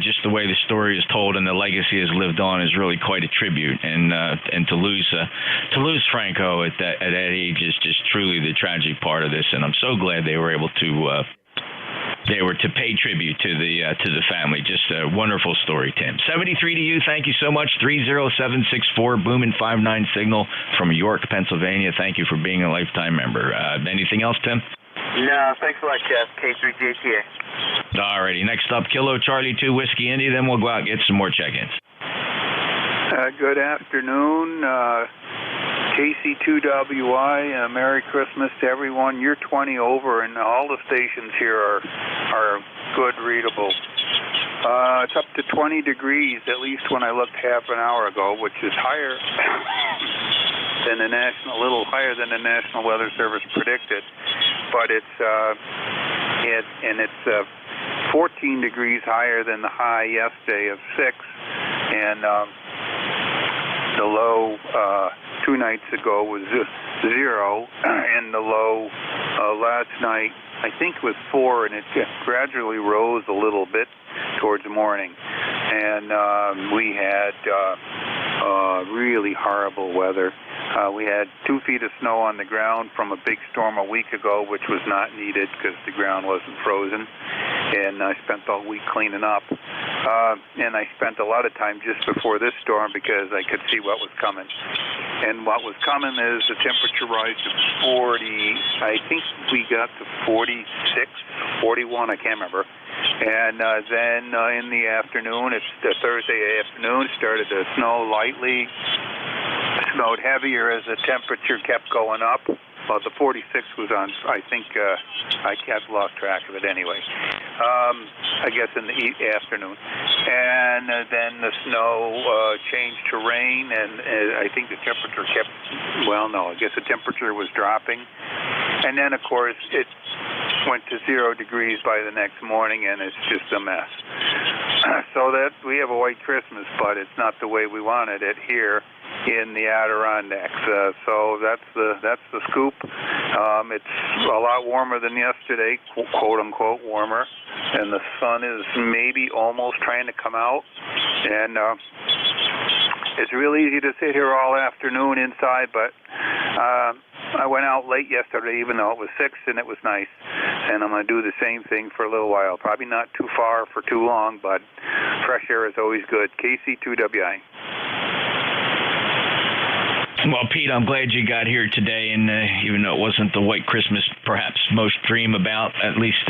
just the way the story is told and the legacy has lived on, is really quite a tribute. And to lose Franco at that age is just truly the tragic part of this. And I'm so glad they were able to pay tribute to the family. Just a wonderful story, Tim. 73 to you. Thank you so much. 30764 Boomin 59 signal from York, Pennsylvania. Thank you for being a lifetime member. Anything else, Tim? No, thanks a lot, Jeff. K3JTA. All righty. Next up, Kilo Charlie 2 Whiskey Indy. Then we'll go out and get some more check-ins. Good afternoon. KC2WI, Merry Christmas to everyone. You're 20 over, and all the stations here are good readable. It's up to 20 degrees, at least when I looked half an hour ago, which is higher than a little higher than the National Weather Service predicted. But it's 14 degrees higher than the high yesterday of 6, and the low 2 nights ago was 0, and the low last night I think was 4, and it gradually rose a little bit towards morning. And we had really horrible weather. We had 2 feet of snow on the ground from a big storm a week ago, which was not needed because the ground wasn't frozen. And I spent all week cleaning up. And I spent a lot of time just before this storm because I could see what was coming. And what was coming is the temperature rise to 40. I think we got to 46, 41, I can't remember. And then in the afternoon, it's the Thursday afternoon, started to snow lightly. Snowed heavier as the temperature kept going up. Well, the 46 was on, I think, I lost track of it anyway. I guess in the afternoon. And then the snow changed to rain, and I think the temperature kept, I guess the temperature was dropping. And then, of course, it went to 0 degrees by the next morning, and it's just a mess. So that we have a white Christmas, but it's not the way we wanted it here in the Adirondacks. So that's the scoop. It's a lot warmer than yesterday, quote unquote warmer, and the sun is maybe almost trying to come out. And it's real easy to sit here all afternoon inside, but I went out late yesterday, even though it was 6 and it was nice. And I'm going to do the same thing for a little while. Probably not too far for too long, but fresh air is always good. KC2WI. Well, Pete, I'm glad you got here today, and even though it wasn't the white Christmas perhaps most dream about, at least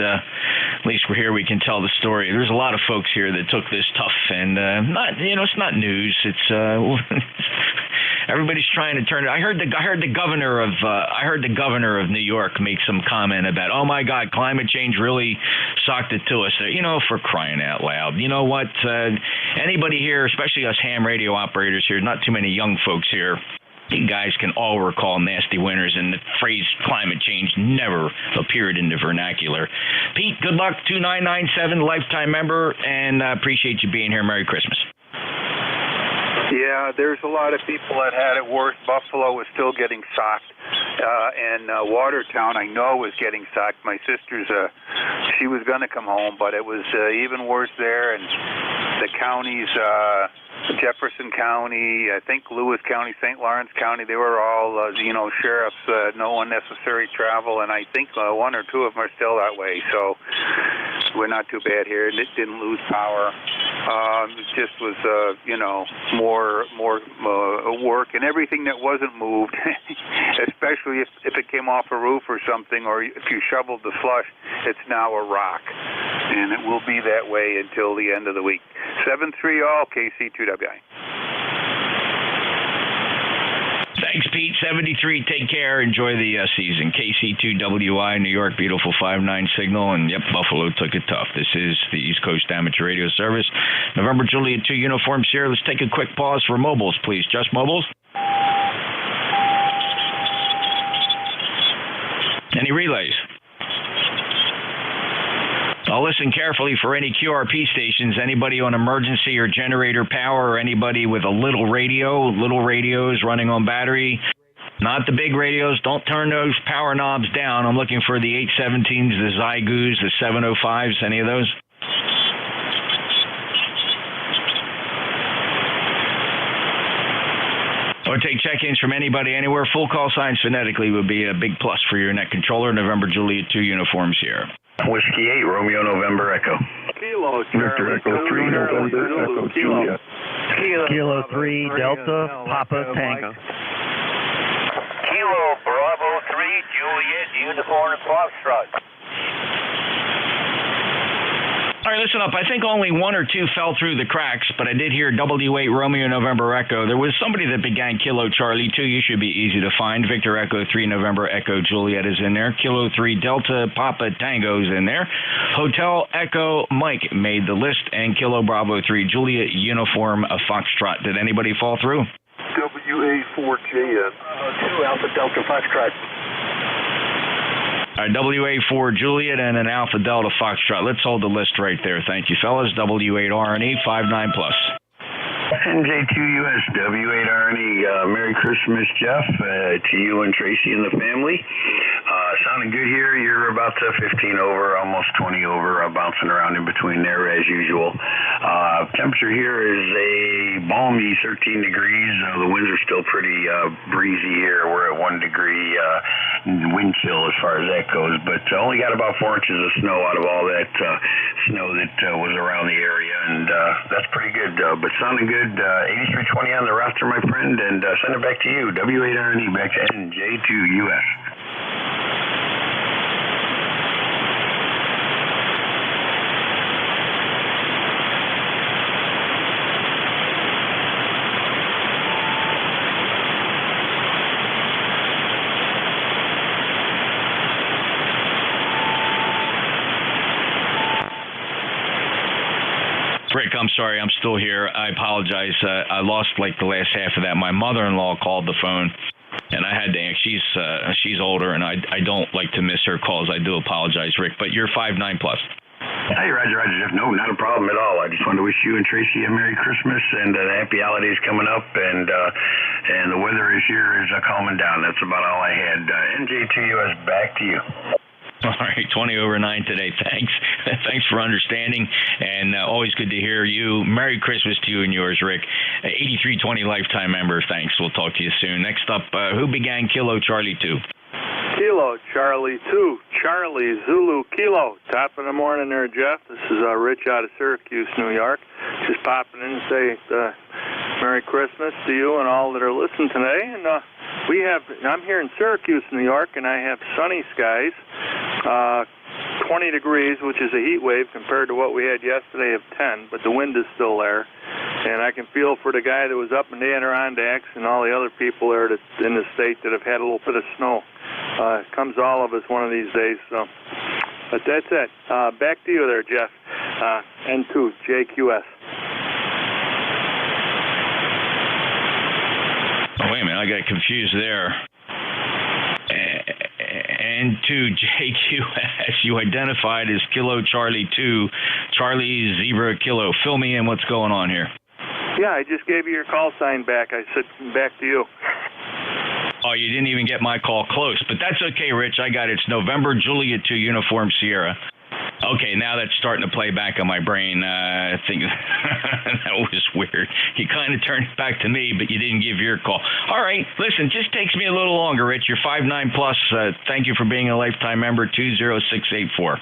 we're here. We can tell the story. There's a lot of folks here that took this tough, and it's not news. It's everybody's trying to turn it. I heard the governor of New York make some comment about, oh my God, climate change really sucked it to us. For crying out loud. You know what? Anybody here, especially us ham radio operators here, not too many young folks here. You guys can all recall nasty winters, and the phrase climate change never appeared in the vernacular. Pete, good luck, 2997, lifetime member, and appreciate you being here. Merry Christmas. Yeah, there's a lot of people that had it worse. Buffalo was still getting socked, and Watertown, I know, was getting socked. My sister's, she was going to come home, but it was even worse there, and the counties, Jefferson County, I think Lewis County, St. Lawrence County, they were all, sheriffs, no unnecessary travel, and I think 1 or 2 of them are still that way, so we're not too bad here. It didn't lose power. It just was, more work, and everything that wasn't moved, especially if it came off a roof or something, or if you shoveled the slush, it's now a rock, and it will be that way until the end of the week. 7-3 all, KC2WI. Thanks, Pete. 73. Take care. Enjoy the season. KC2WI, New York, beautiful 59 signal. And, yep, Buffalo took it tough. This is the East Coast Amateur Radio Service. November Juliet 2 Uniform Sierra. Let's take a quick pause for mobiles, please. Just mobiles. Any relays? I'll listen carefully for any QRP stations, anybody on emergency or generator power, or anybody with a little radio, little radios running on battery. Not the big radios. Don't turn those power knobs down. I'm looking for the 817s, the Zygoos, the 705s, any of those? Or take check-ins from anybody, anywhere. Full call signs phonetically would be a big plus for your net controller. November Juliet 2 uniforms here. Whiskey 8, Romeo November Echo. Kilo, Victor Echo 3, November Echo Juliet. Kilo 3, Delta, Papa, Tango. Kilo, Bravo 3, Juliet, Unicorn, Foxtrot. All right, listen up. I think only one or two fell through the cracks, but I did hear W8 Romeo November Echo. There was somebody that began Kilo Charlie 2. You should be easy to find. Victor Echo 3 November Echo Juliet is in there. Kilo 3 Delta Papa Tango is in there. Hotel Echo Mike made the list, and Kilo Bravo 3 Juliet Uniform Foxtrot. Did anybody fall through? WA4JN. 2 Alpha Delta Foxtrot. All right, WA4 Juliet and an Alpha Delta Foxtrot. Let's hold the list right there. Thank you, fellas. W8RNE 59 plus. NJ2US, W8RNE. Merry Christmas, Jeff, to you and Tracy and the family. Sounding good here. You're about 15 over, almost 20 over, bouncing around in between there as usual. Temperature here is a balmy 13 degrees. The winds are still pretty breezy here. We're at 1 degree wind chill as far as that goes, but only got about 4 inches of snow out of all that snow that was around the area, and that's pretty good, but sounding good. 8320 on the roster, my friend, and send it back to you. W8RNE back to NJ2US. Rick, I'm sorry, I'm still here. I apologize. I lost like the last half of that. My mother-in-law called the phone, and I had to answer. She's older, and I don't like to miss her calls. I do apologize, Rick, but you're 5'9 plus. Hey, Roger, Jeff. No, not a problem at all. I just wanted to wish you and Tracy a Merry Christmas and happy holidays coming up, and the weather is here is calming down. That's about all I had. NJ2US, back to you. All right, 20 over 9 today. Thanks. Thanks for understanding, and always good to hear you. Merry Christmas to you and yours, Rick. 8320 lifetime member. Thanks. We'll talk to you soon. Next up, who began Kilo Charlie 2? Kilo Charlie 2, Charlie Zulu Kilo. Top of the morning there, Jeff. This is Rich out of Syracuse, New York. Just popping in to say Merry Christmas to you and all that are listening today. And I'm here in Syracuse, New York, and I have sunny skies. 20 degrees, which is a heat wave compared to what we had yesterday of 10, but the wind is still there. And I can feel for the guy that was up in the Adirondacks and all the other people there in the state that have had a little bit of snow. It comes to all of us one of these days. So, but that's it. Back to you there, Jeff. N2, JQS. Oh, wait a minute. I got confused there. N2 JQS, you identified as Kilo Charlie 2, Charlie Zebra Kilo. Fill me in. What's going on here? Yeah, I just gave you your call sign back. I said back to you. Oh, you didn't even get my call close, but that's okay, Rich. I got it. It's November Juliet 2 Uniform Sierra. Okay, now that's starting to play back on my brain. I think that was weird. You kind of turned it back to me, but you didn't give your call. All right, listen, just takes me a little longer, Rich. You're 5'9 plus. Thank you for being a lifetime member, 20684.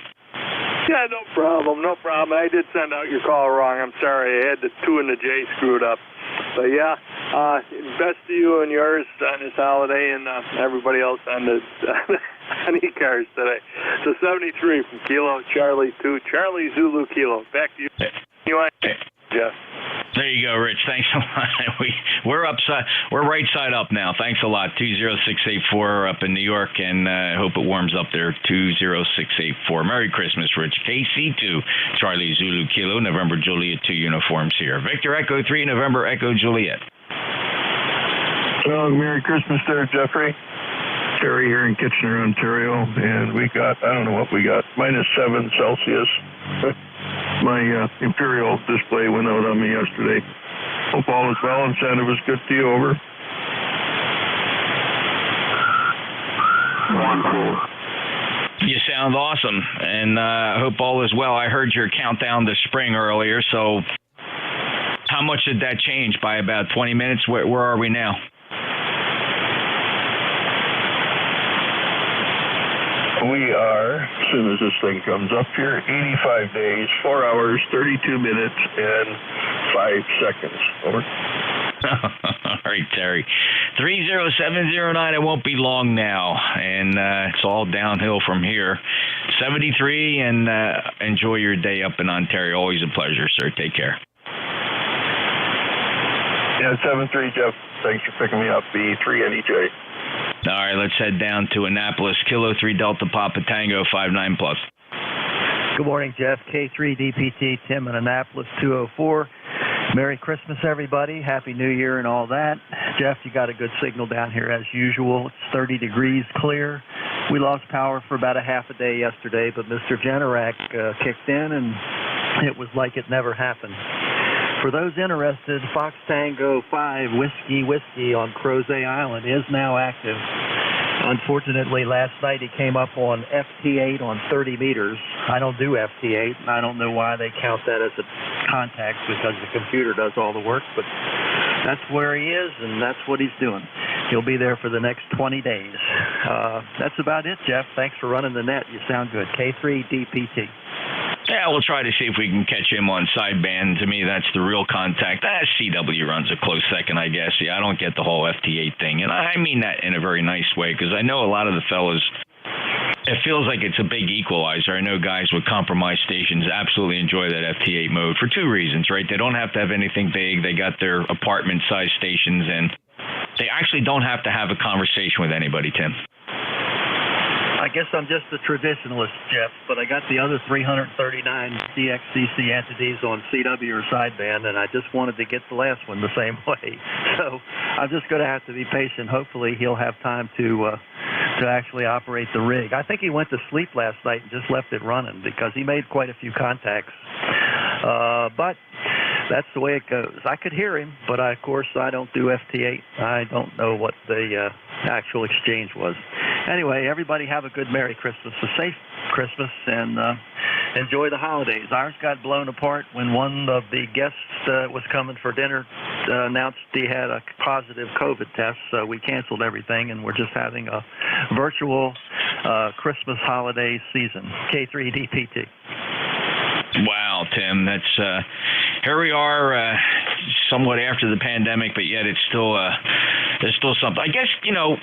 Yeah, no problem, no problem. I did send out your call wrong. I'm sorry. I had the 2 and the J screwed up. But yeah, best to you and yours on this holiday, and everybody else on the on ECARS today. So 73 from Kilo Charlie 2, Charlie Zulu Kilo. Back to you. Jeff. There you go, Rich. Thanks a lot. We're right side up now. Thanks a lot. 20684 up in New York, and I hope it warms up there. 20684. Merry Christmas, Rich. KC2, Charlie Zulu Kilo, November Juliet 2 uniforms here. Victor Echo 3, November Echo Juliet. Well, Merry Christmas there, Jeffrey. Terry here in Kitchener, Ontario, and we got, I don't know what we got, -7 Celsius. My Imperial display went out on me yesterday. Hope all is well and Santa was good to you, over. You sound awesome, and I hope all is well. I heard your countdown to spring earlier, so how much did that change? By about 20 minutes? Where are we now? We are, as soon as this thing comes up here, 85 days, 4 hours, 32 minutes, and 5 seconds. Over. All right, Terry. 30709, it won't be long now, and it's all downhill from here. 73, and enjoy your day up in Ontario. Always a pleasure, sir. Take care. Yeah, 73, Jeff. Thanks for picking me up. B3 NEJ. All right, let's head down to Annapolis. Kilo 3 Delta Papa Tango 59 plus. Good morning, Jeff. K3 DPT, Tim in Annapolis 204. Merry Christmas, everybody. Happy New Year and all that. Jeff, you got a good signal down here as usual. It's 30 degrees clear. We lost power for about a half a day yesterday, but Mr. Generac kicked in, and it was like it never happened. For those interested, Fox Tango 5 Whiskey on Crozet Island is now active. Unfortunately, last night he came up on FT8 on 30 meters. I don't do FT8, and I don't know why they count that as a contact because the computer does all the work, but that's where he is, and that's what he's doing. He'll be there for the next 20 days. That's about it, Jeff. Thanks for running the net. You sound good. K3 DPT. Yeah, we'll try to see if we can catch him on sideband. To me, that's the real contact. CW runs a close second, I guess. Yeah, I don't get the whole FT8 thing. And I mean that in a very nice way, because I know a lot of the fellas, it feels like it's a big equalizer. I know guys with compromised stations absolutely enjoy that FT8 mode for two reasons, right? They don't have to have anything big. They got their apartment-sized stations, and they actually don't have to have a conversation with anybody, Tim. I guess I'm just a traditionalist, Jeff, but I got the other 339 CXCC entities on CW or sideband, and I just wanted to get the last one the same way. So I'm just going to have to be patient. Hopefully he'll have time to actually operate the rig. I think he went to sleep last night and just left it running because he made quite a few contacts. But that's the way it goes. I could hear him, but of course I don't do FT8. I don't know what the actual exchange was. Anyway, everybody have a good Merry Christmas, a safe Christmas, and enjoy the holidays. Ours got blown apart when one of the guests was coming for dinner announced he had a positive COVID test, so we canceled everything, and we're just having a virtual Christmas holiday season. K3 DPT. Wow, Tim, that's here we are, somewhat after the pandemic, but yet it's still there's still something. I guess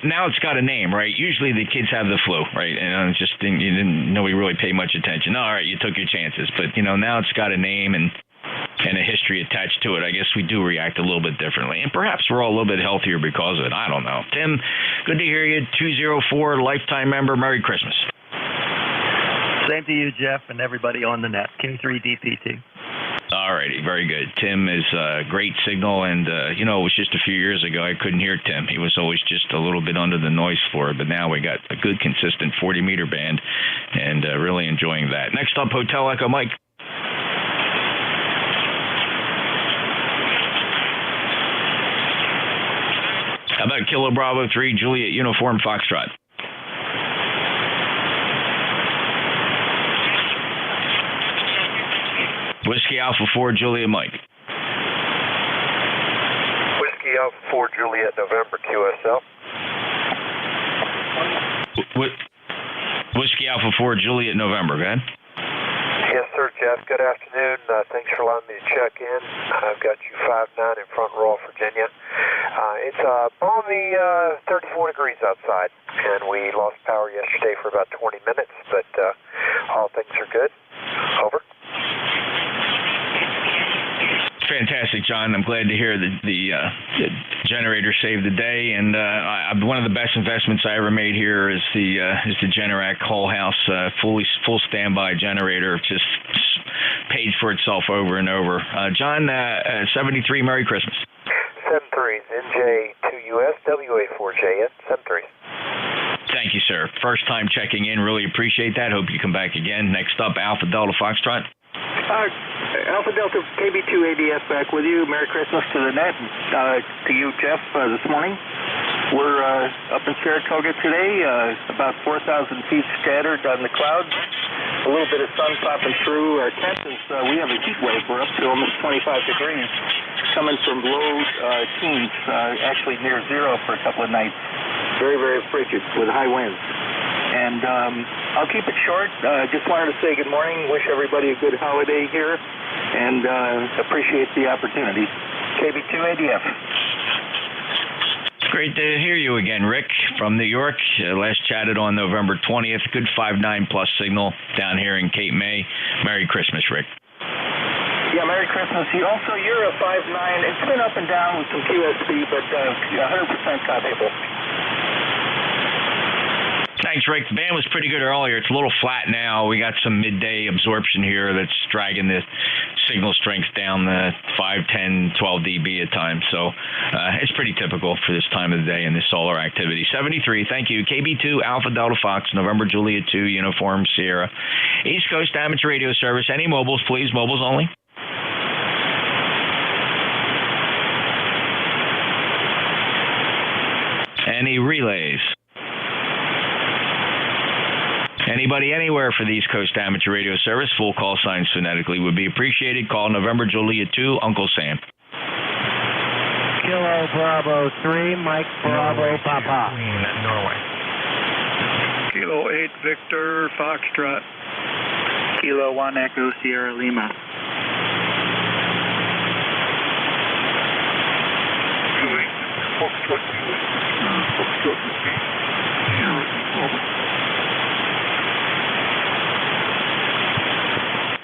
now it's got a name, right? Usually the kids have the flu, right? And you didn't know we really pay much attention. All right, you took your chances, but now it's got a name and a history attached to it. I guess we do react a little bit differently, and perhaps we're all a little bit healthier because of it. I don't know. Tim, good to hear you. 204 lifetime member. Merry Christmas. Same to you, Jeff, and everybody on the net. K3 DPT. All righty, very good. Tim is a great signal, and, it was just a few years ago I couldn't hear Tim. He was always just a little bit under the noise floor, but now we got a good, consistent 40-meter band, and really enjoying that. Next up, Hotel Echo Mike. How about Kilo Bravo 3, Juliet Uniform Foxtrot? Whiskey Alpha 4, Juliet Mike. Whiskey Alpha 4, Juliet November, QSL. Whiskey Alpha 4, Juliet November, go ahead. Yes, sir, Jeff. Good afternoon. Thanks for allowing me to check in. I've got you 5'9" in Front Royal, Virginia. It's balmy 34 degrees outside, and we lost power yesterday for about 20 minutes, but all things are good. Over. Fantastic, John. I'm glad to hear that the generator saved the day. And one of the best investments I ever made here is the Generac whole house full standby generator. Just paid for itself over and over. John, 73. Merry Christmas. 73s, NJ2US, WA4JN, 73s. Thank you, sir. First time checking in. Really appreciate that. Hope you come back again. Next up, Alpha Delta Foxtrot. Alpha Delta KB2ADF back with you. Merry Christmas to the net, to you, Jeff, this morning. We're up in Saratoga today, about 4,000 feet scattered on the clouds. A little bit of sun popping through. Our tent is, we have a heat wave. We're up to almost 25 degrees, coming from low teens, actually near zero for a couple of nights. Very, very frigid with high winds. And I'll keep it short. Just wanted to say good morning, wish everybody a good holiday here, and appreciate the opportunity. KB2ADF. Great to hear you again, Rick, from New York. Last chatted on November 20th. Good 5.9 plus signal down here in Cape May. Merry Christmas, Rick. Yeah, Merry Christmas. You're a 5.9. It's been up and down with some QSB, but 100% copyable. Thanks, Rick. The band was pretty good earlier. It's a little flat now. We got some midday absorption here that's dragging the signal strength down the 5, 10, 12 dB at times. So it's pretty typical for this time of the day and this solar activity. 73, thank you. KB2, Alpha Delta Fox, November Juliet 2, Uniform Sierra. East Coast Amateur Radio Service. Any mobiles, please? Mobiles only. Any relays? Anybody anywhere for the East Coast Amateur Radio Service, full call signs phonetically would be appreciated. Call November Juliet 2, Uncle Sam. Kilo Bravo 3, Mike Bravo Papa. Norway. Kilo 8 Victor Foxtrot. Kilo 1 Echo Sierra Lima.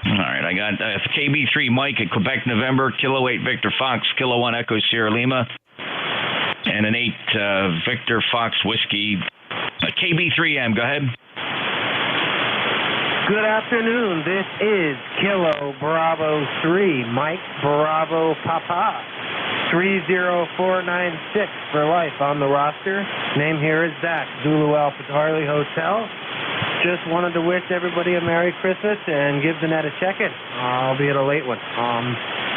All right, I got KB3 Mike at Quebec, November, Kilo 8 Victor Fox, Kilo 1 Echo Sierra Lima, and an 8 Victor Fox Whiskey. KB3M, go ahead. Good afternoon. This is Kilo Bravo 3, Mike Bravo Papa. 30496 for life on the roster. Name here is Zach, Zulu Alpha Harley Hotel. Just wanted to wish everybody a Merry Christmas and give the net a check-in, albeit a late one.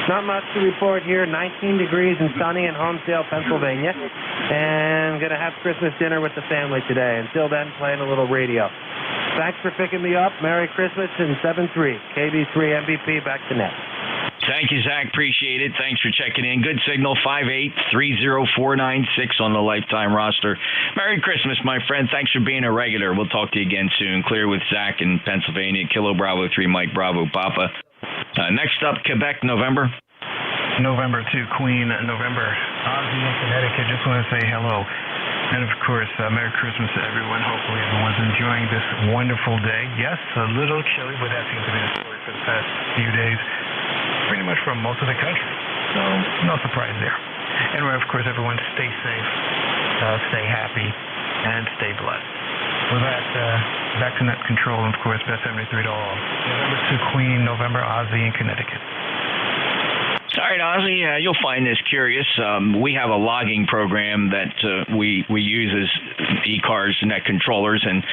Not much to report here. 19 degrees and sunny in Homestead, Pennsylvania. And going to have Christmas dinner with the family today. Until then, playing a little radio. Thanks for picking me up. Merry Christmas and 7-3. KB3 MVP, back to net. Thank you, Zach. Appreciate it. Thanks for checking in. Good signal, 5830496 on the lifetime roster. Merry Christmas, my friend. Thanks for being a regular. We'll talk to you again soon. Clear with Zach in Pennsylvania. Kilo Bravo 3, Mike Bravo Papa. Next up, Quebec, November. November 2, Queen, November. Ozzy in Connecticut. Just want to say hello. And, of course, Merry Christmas to everyone. Hopefully everyone's enjoying this wonderful day. Yes, a little chilly, but that seems to be the story for the past few days. Pretty much from most of the country. So, no surprise there. Anyway, of course, everyone stay safe, stay happy, and stay blessed. With that, back to net control, and of course, best 73 to all. November 2 Queen, November Ozzy in Connecticut. All right, Ozzy, you'll find this curious. We have a logging program that we use as ECARS net controllers, and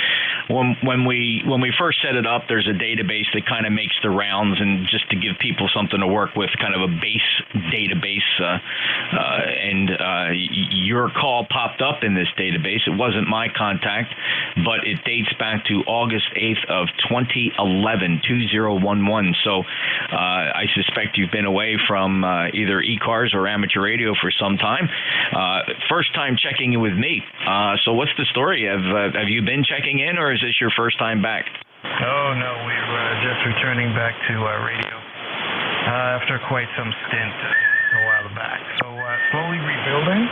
when we first set it up, there's a database that kind of makes the rounds, and just to give people something to work with, kind of a base database. And your call popped up in this database. It wasn't my contact, but it dates back to August 8th of 2011, 2011. So I suspect you've been away from either ECARS or amateur radio for some time. First time checking in with me. So what's the story? Have you been checking in, or is this your first time back? Oh, no, we're just returning back to radio after quite some stint a while back. So slowly rebuilding,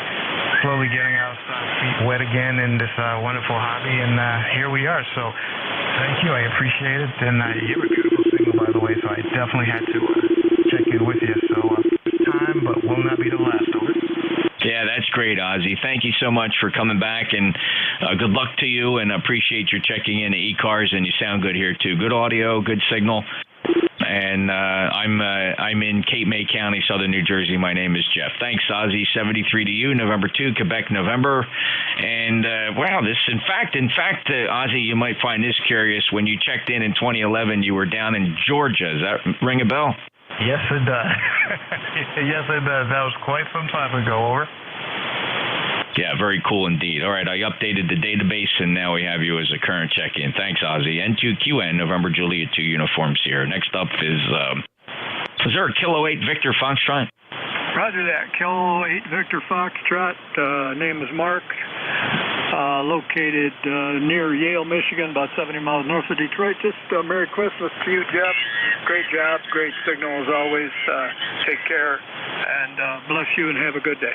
slowly getting our feet wet again in this wonderful hobby, and here we are. So thank you. I appreciate it. And you have a beautiful signal, by the way, so I definitely had to check in with you. So time, but will not be the last. Over. Yeah, that's great, Ozzy. Thank you so much for coming back, and good luck to you, and appreciate your checking in to ECARS, and you sound good here, too. Good audio, good signal. And I'm in Cape May County, Southern New Jersey. My name is Jeff. Thanks, Ozzy. 73 to you, November 2, Quebec, November. And, wow, in fact, Ozzy, you might find this curious. When you checked in 2011, you were down in Georgia. Does that ring a bell? Yes, it does. Yes, it does. That was quite some time ago. Over. Yeah, very cool indeed. All right, I updated the database, and now we have you as a current check-in. Thanks, Ozzy. N2QN, November Juliet 2 uniforms here. Next up is there a Kilo 8 Victor Foxtrot? Roger that. Kilo 8 Victor Foxtrot. Name is Mark. Located near Yale, Michigan, about 70 miles north of Detroit. Just Merry Christmas to you, Jeff. Great job. Great signal as always. Take care, and bless you, and have a good day.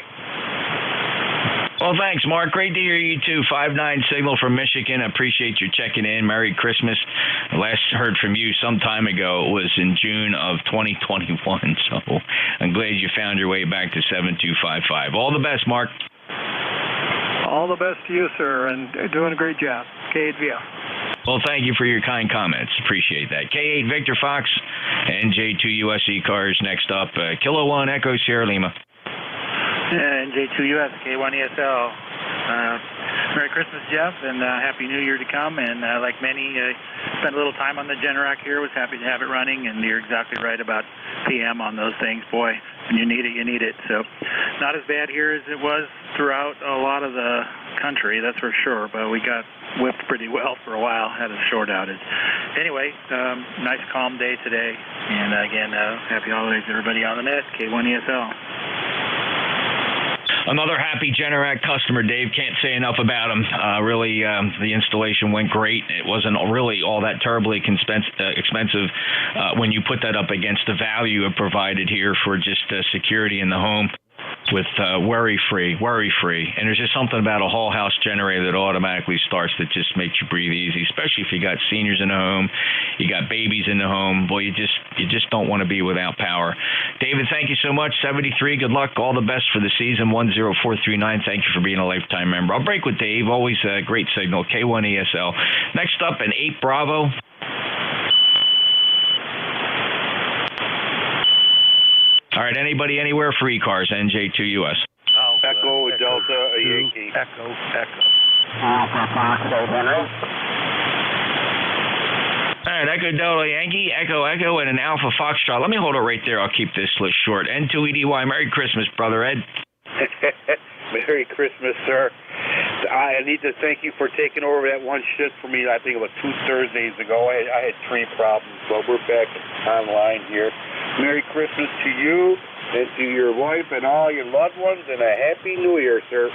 Well, thanks, Mark. Great to hear you, too. 5-9 signal from Michigan. I appreciate you checking in. Merry Christmas. Last heard from you some time ago. It was in June of 2021, so I'm glad you found your way back to 7255. All the best, Mark. All the best to you, sir, and doing a great job. K8VF. Well, thank you for your kind comments. Appreciate that. K8 Victor Fox, NJ2US ECARS. Next up, Kilo 1 Echo Sierra Lima. NJ2US, K1ESL. Merry Christmas, Jeff, and Happy New Year to come. And like many, spent a little time on the Generac here. Was happy to have it running, and you're exactly right about PM on those things. Boy, when you need it, you need it. So not as bad here as it was throughout a lot of the country, that's for sure, but we got whipped pretty well for a while, had a short outage. Anyway, nice calm day today, and again, happy holidays everybody on the net, K1ESL. Another happy Generac customer, Dave. Can't say enough about him. Really, the installation went great. It wasn't really all that terribly expensive when you put that up against the value it provided here for just security in the home with worry-free. And there's just something about a whole house generator that automatically starts that just makes you breathe easy, especially if you got seniors in the home, you got babies in the home. Boy, you just don't want to be without power. David, thank you so much. 73, good luck. All the best for the season. 10439, thank you for being a lifetime member. I'll break with Dave. Always a great signal. K1ESL. Next up, an 8 Bravo. All right, anybody, anywhere for ECARS, NJ2US. Echo, Delta, a Yankee. Echo. All right, Echo, Delta, Yankee, Echo, and an Alpha Foxtrot. Let me hold it right there. I'll keep this list short. N2EDY, Merry Christmas, Brother Ed. Merry Christmas, sir. I need to thank you for taking over that one shift for me. I think it was 2 Thursdays ago. I had 3 problems, but we're back online here. Merry Christmas to you and to your wife and all your loved ones, and a Happy New Year, sir.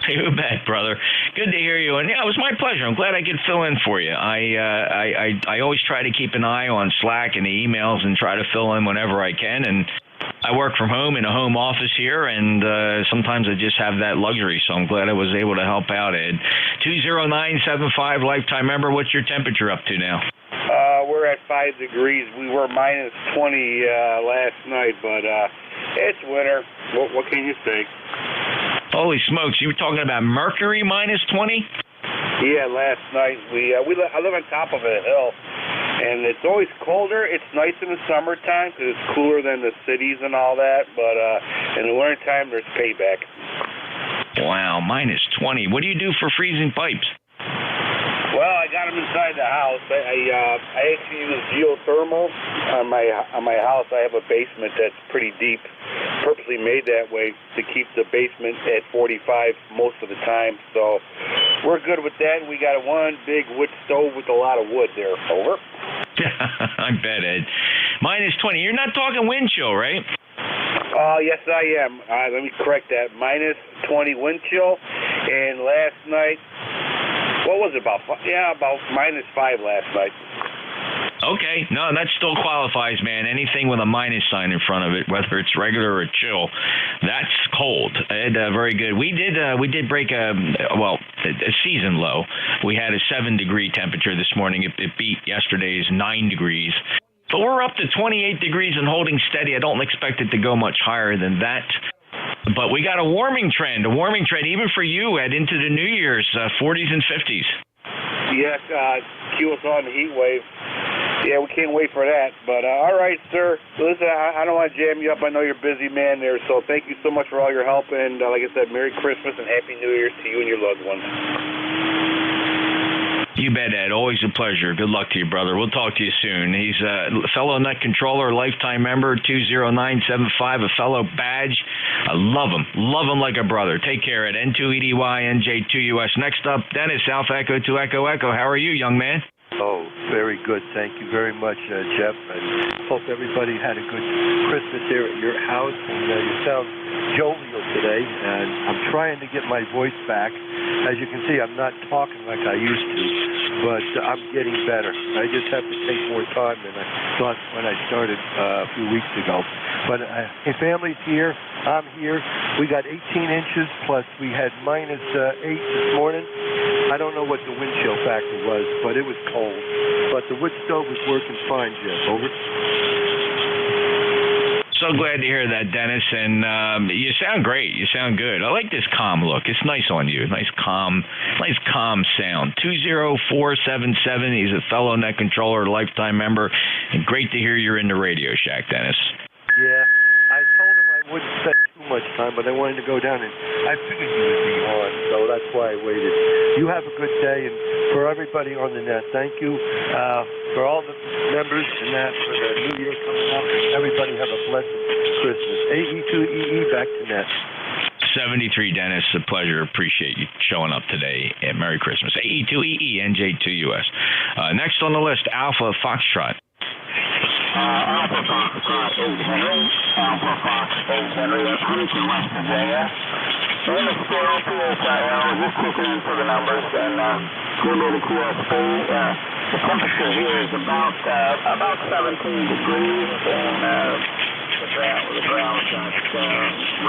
You bet, brother. Good to hear you. And yeah, it was my pleasure. I'm glad I could fill in for you. I always try to keep an eye on Slack and the emails and try to fill in whenever I can. And I work from home in a home office here, and sometimes I just have that luxury. So I'm glad I was able to help out, Ed. 20975, lifetime member. What's your temperature up to now? We're at 5 degrees. We were minus 20 last night, but it's winter. What can you say? Holy smokes! You were talking about mercury minus 20? Yeah, last night I live on top of a hill, and it's always colder. It's nice in the summertime because it's cooler than the cities and all that, but in the wintertime there's payback. Wow, minus 20. What do you do for freezing pipes? Well, I got them inside the house. I actually use geothermal on my house. I have a basement that's pretty deep, purposely made that way to keep the basement at 45 most of the time. So we're good with that. We got one big wood stove with a lot of wood there. Over. I bet, Ed. Minus 20. You're not talking wind chill, right? Yes, I am. Let me correct that. Minus 20 wind chill. And last night, what was it, about minus 5 last night. Okay. No, that still qualifies, man. Anything with a minus sign in front of it, whether it's regular or chill, that's cold. Ed, very good. We did break a season low. We had a 7-degree temperature this morning. It beat yesterday's 9 degrees. But we're up to 28 degrees and holding steady. I don't expect it to go much higher than that. But we got a warming trend, even for you, Ed, into the New Year's, 40s and 50s. Yes, cue us on the heat wave. Yeah, we can't wait for that. But all right, sir. Listen, I don't want to jam you up. I know you're a busy man there, so thank you so much for all your help. And like I said, Merry Christmas and Happy New Year's to you and your loved ones. You bet, Ed. Always a pleasure. Good luck to you, brother. We'll talk to you soon. He's a fellow Net Controller, lifetime member, 20975, a fellow badge. I love him. Love him like a brother. Take care, Ed. N2EDY, NJ2US. Next up, Dennis, Alpha Echo to Echo Echo. How are you, young man? Oh, very good. Thank you very much, Jeff. And hope everybody had a good Christmas here at your house. And you sound jovial today. And I'm trying to get my voice back. As you can see, I'm not talking like I used to, but I'm getting better. I just have to take more time than I thought when I started a few weeks ago. But hey, family's here. I'm here. We got 18 inches, plus we had minus 8 this morning. I don't know what the wind chill factor was, but it was cold. But the wood stove was working fine, Jeff. Over. So glad to hear that, Dennis. And you sound great. You sound good. I like this calm look. It's nice on you. Nice calm sound. 20477. He's a fellow Net Controller, lifetime member. And great to hear you're in the Radio Shack, Dennis. Yeah, I told him I wouldn't spend too much time, but I wanted to go down, and I figured you would be on, so that's why I waited. You have a good day, and for everybody on the net, thank you for all the members and that for the New Year coming up. Everybody have a blessed Christmas. AE2EE back to net. 73, Dennis. A pleasure. Appreciate you showing up today. And Merry Christmas. AE2EE, NJ2US. Next on the list, Alpha Foxtrot. Alpha Foxtrot 8 Henry, Alpha Fox 8 Henry, that's Huntington, West Virginia. In the scale, PSIL, just kicking in for the numbers, and we'll go to QSP. The temperature here is about 17 degrees, and the ground got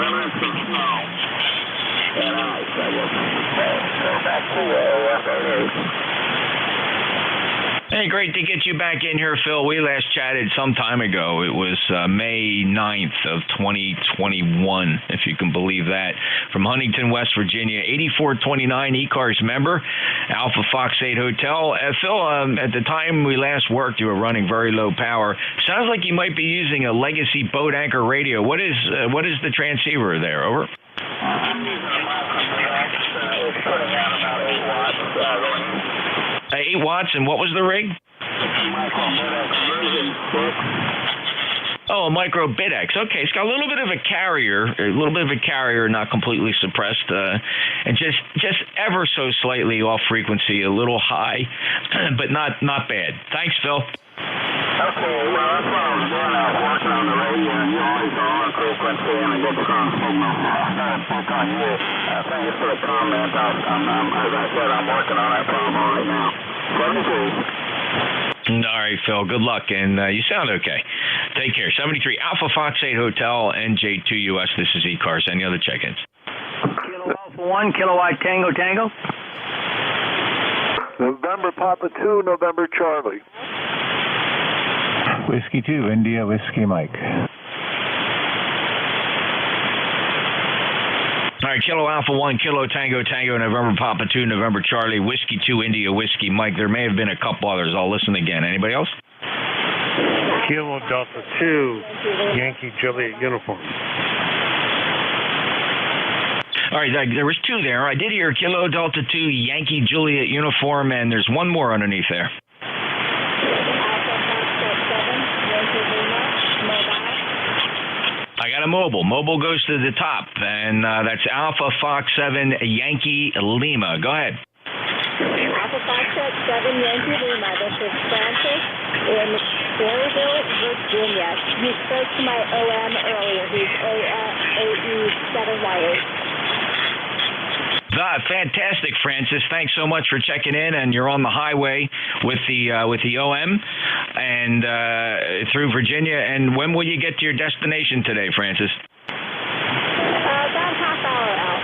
remnants of snow and ice, I guess. So back to FAA. Hey, great to get you back in here, Phil. We last chatted some time ago. It was May 9th of 2021, if you can believe that. From Huntington, West Virginia, 8429 ECARS member, Alpha Fox 8 Hotel. Phil, at the time we last worked, you were running very low power. Sounds like you might be using a legacy boat anchor radio. What is the transceiver there? Over. I'm using a micro-BX. It's putting out about 8 watts going 8 watts, and what was the rig? Oh, a micro BitX. Okay, it's got a little bit of a carrier, not completely suppressed, and just ever so slightly off frequency, a little high, but not bad. Thanks, Phil. Okay, well, that's what I was doing. I was working on the radio, and you always are on frequency and a good strong signal. I started to pick on you. Thank you for the comment. As I said, I'm working on that problem right now. 73. All right, Phil. Good luck, and you sound okay. Take care. 73 Alpha Fox 8 Hotel, NJ2US. This is ECARS. Any other check-ins? Kilo Alpha 1, Kilowatt Tango Tango. November Papa 2, November Charlie. Whiskey 2, India Whiskey Mike. All right, Kilo Alpha 1, Kilo Tango Tango, November Papa 2, November Charlie, Whiskey 2, India Whiskey Mike. There may have been a couple others. I'll listen again. Anybody else? Kilo Delta 2, Yankee Juliet Uniform. All right, there was two there. I did hear Kilo Delta 2, Yankee Juliet Uniform, and there's one more underneath there. I got a mobile. Mobile goes to the top, and that's Alpha Fox 7 Yankee Lima. Go ahead. Alpha Fox 7 Yankee Lima. This is Francis in Berryville, Virginia. You spoke to my OM earlier. He's AE7Y8. Fantastic, Francis. Thanks so much for checking in, and you're on the highway with the OM and through Virginia. And when will you get to your destination today, Francis? About half hour out.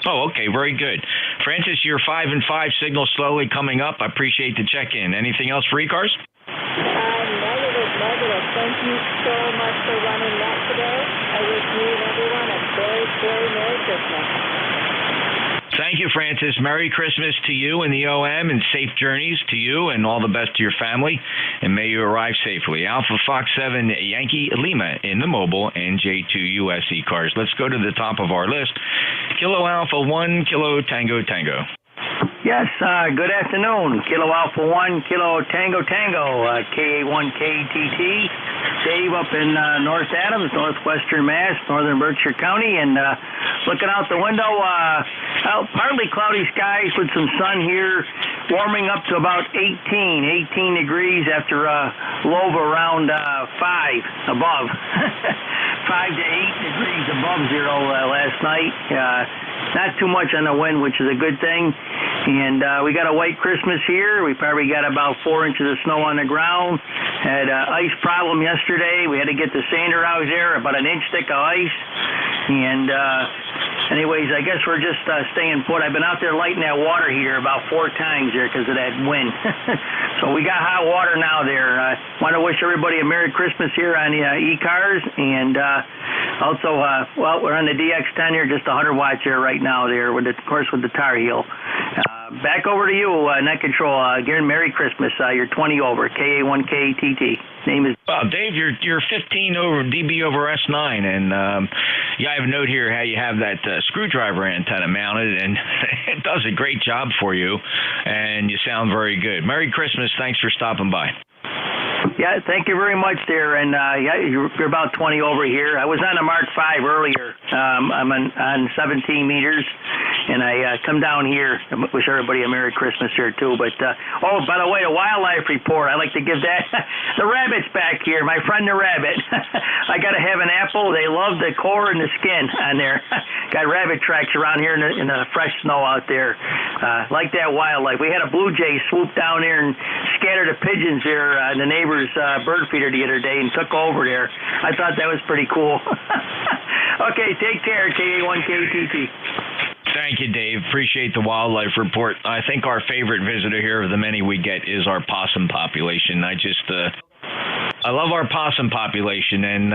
Oh, okay, very good. Francis, your 5 and 5 signal slowly coming up. I appreciate the check-in. Anything else for ECARS? Negative. Thank you so much for running that today. I wish you and everyone a very, very Merry Christmas. Thank you, Francis. Merry Christmas to you and the OM, and safe journeys to you, and all the best to your family, and may you arrive safely. Alpha Fox 7 Yankee Lima in the mobile, NJ2US ECARS. Let's go to the top of our list. Kilo Alpha 1, Kilo Tango Tango. Yes, good afternoon. Kilo Alpha 1, Kilo Tango Tango, KA1KTT. Dave up in North Adams, northwestern Mass, northern Berkshire County, and looking out the window, partly cloudy skies with some sun here, warming up to about 18 degrees after a low of around 5 above. 5 to 8 degrees above zero last night. Not too much on the wind, which is a good thing. And we got a white Christmas here. We probably got about 4 inches of snow on the ground. Had an ice problem yesterday. We had to get the sander out there, about an inch thick of ice. And anyways, I guess we're just staying put. I've been out there lighting that water heater about 4 times there because of that wind. So we got hot water now there. I want to wish everybody a Merry Christmas here on the ECARS. And also, we're on the DX10 here, just 100 watts here right now there, with of course, with the Tar Heel. Back over to you, Net Control. Again, Merry Christmas. You're 20 over, KA1KTT. Name is... Dave, you're 15 over dB over S9, and I have a note here how you have that screwdriver antenna mounted, and it does a great job for you, and you sound very good. Merry Christmas. Thanks for stopping by. Yeah, thank you very much there. And you're about 20 over here. I was on a Mark V earlier. I'm on 17 meters, and I come down here. I wish everybody a Merry Christmas here too. But by the way, the wildlife report. I like to give that. The rabbits back here. My friend the rabbit. I got to have an apple. They love the core and the skin on there. Got rabbit tracks around here in the fresh snow out there. Like that wildlife. We had a blue jay swoop down there and scatter the pigeons there. The neighbor's bird feeder the other day and took over there. I thought that was pretty cool. Okay, take care, KA1KTT. Thank you, Dave. Appreciate the wildlife report. I think our favorite visitor here of the many we get is our possum population. I love our possum population, and